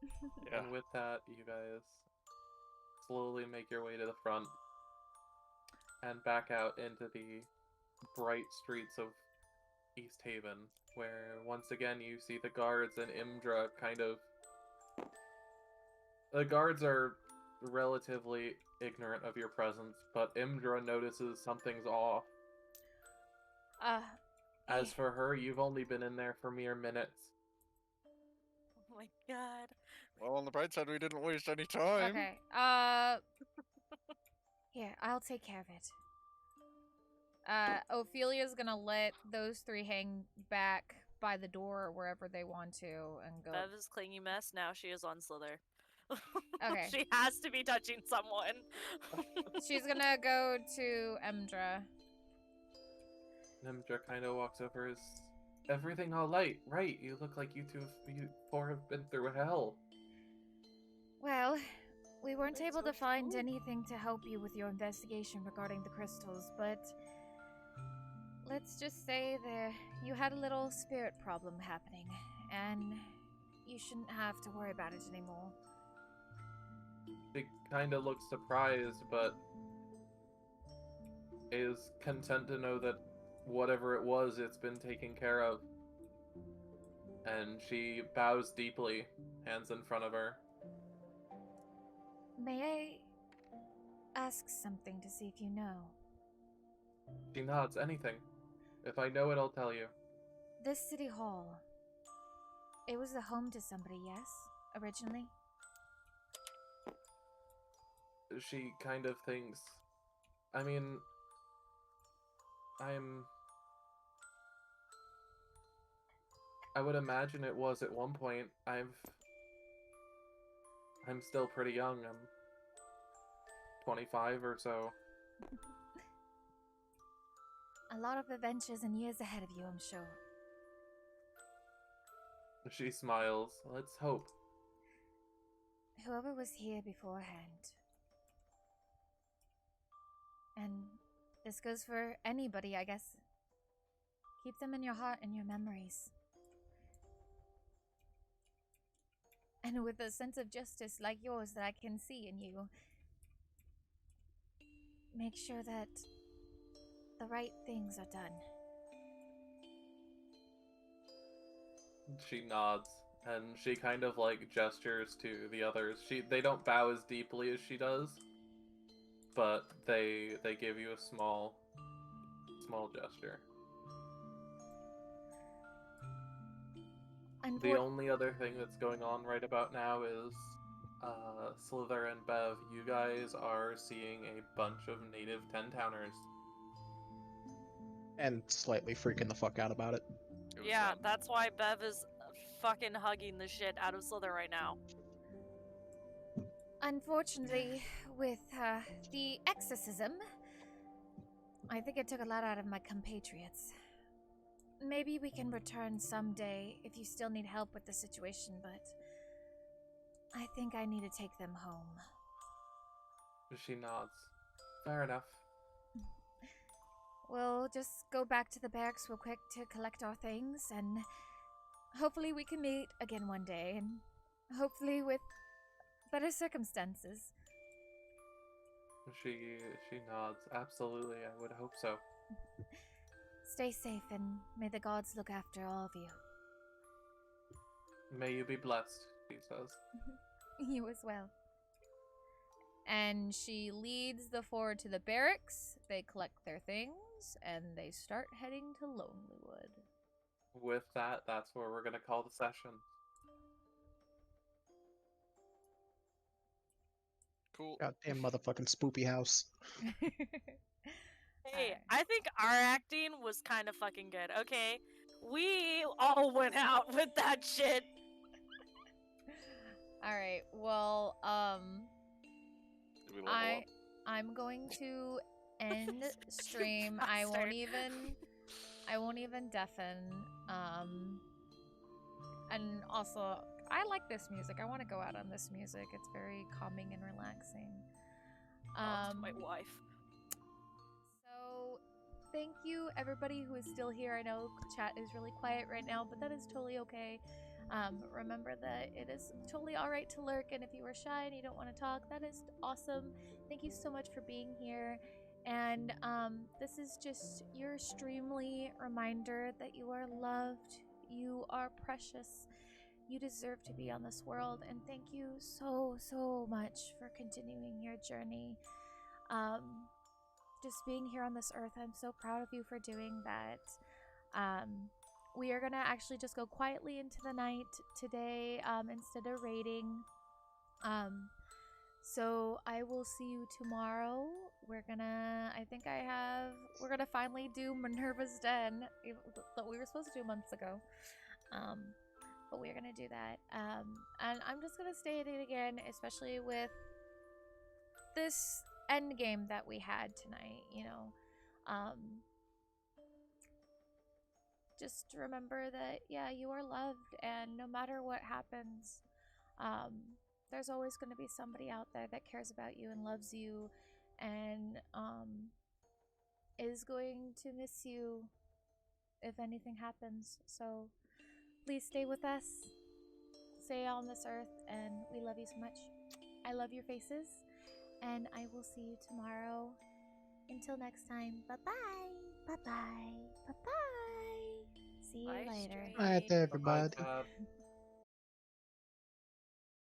Yeah. And with that, you guys slowly make your way to the front and back out into the bright streets of East Haven, where once again you see the guards and Imdra kind of... The guards are relatively ignorant of your presence, but Imdra notices something's off. As for her, you've only been in there for mere minutes. Oh my god. Well, on the bright side, we didn't waste any time. Okay. Here, I'll take care of it. Ophelia's gonna let those three hang back by the door or wherever they want to and go. Bev is clingy mess. Now she is on Slither. Okay. She has to be touching someone. She's gonna go to Emdra. Imdra kind of walks over. Is everything all right? Right, you look like you four have been through hell. Well, we weren't able to find anything to help you with your investigation regarding the crystals, but let's just say that you had a little spirit problem happening, and you shouldn't have to worry about it anymore. She kind of looks surprised, but is content to know that whatever it was, it's been taken care of. And she bows deeply, hands in front of her. May I ask something to see if you know? She nods. Anything. If I know it, I'll tell you. This city hall, it was the home to somebody, yes? Originally? She kind of thinks... I mean... I would imagine it was at one point. I'm still pretty young. I'm 25 or so. A lot of adventures and years ahead of you, I'm sure. She smiles. Let's hope. Whoever was here beforehand. And this goes for anybody, I guess. Keep them in your heart and your memories. And with a sense of justice like yours that I can see in you, make sure that the right things are done. She nods, and she kind of like gestures to the others. They don't bow as deeply as she does, but they give you a small gesture. The only other thing that's going on right about now is Sliithrr and Bev, you guys are seeing a bunch of native 10-towners. And slightly freaking the fuck out about it. Yeah, that's why Bev is fucking hugging the shit out of Slither right now. Unfortunately, with the exorcism, I think it took a lot out of my compatriots. Maybe we can return someday if you still need help with the situation, but I think I need to take them home. She nods. Fair enough. We'll just go back to the barracks real quick to collect our things, and hopefully we can meet again one day, and hopefully with better circumstances. She nods. Absolutely, I would hope so. Stay safe, and may the gods look after all of you. May you be blessed, she says. You as well. And she leads the four to the barracks. They collect their things, and they start heading to Lonelywood. With that, that's where we're going to call the session. Cool. Goddamn motherfucking spoopy house. Hey, I think our acting was kind of fucking good, okay? We all went out with that shit. Alright, well, Did we level up? I'm going to end stream. I won't even deafen. And also, I like this music. I want to go out on this music. It's very calming and relaxing. My wife. So, thank you everybody who is still here. I know chat is really quiet right now, but that is totally okay. Remember that it is totally alright to lurk, and if you are shy and you don't want to talk, that is awesome. Thank you so much for being here. And this is just your extremely reminder that you are loved, you are precious, you deserve to be on this world, and thank you so much for continuing your journey. Just being here on this earth, I'm so proud of you for doing that. We are gonna actually just go quietly into the night today, instead of raiding. So I will see you tomorrow. We're gonna finally do Minerva's Den that we were supposed to do months ago. But we're gonna do that. And I'm just gonna state it again, especially with this end game that we had tonight, you know. Just remember that, yeah, you are loved, and no matter what happens, there's always going to be somebody out there that cares about you and loves you, and is going to miss you if anything happens. So please stay with us, stay on this earth, and we love you so much. I love your faces, and I will see you tomorrow. Until next time, bye-bye, bye-bye, bye-bye. See you Bye, later. Stray. Alright, Bye, everybody. Tab.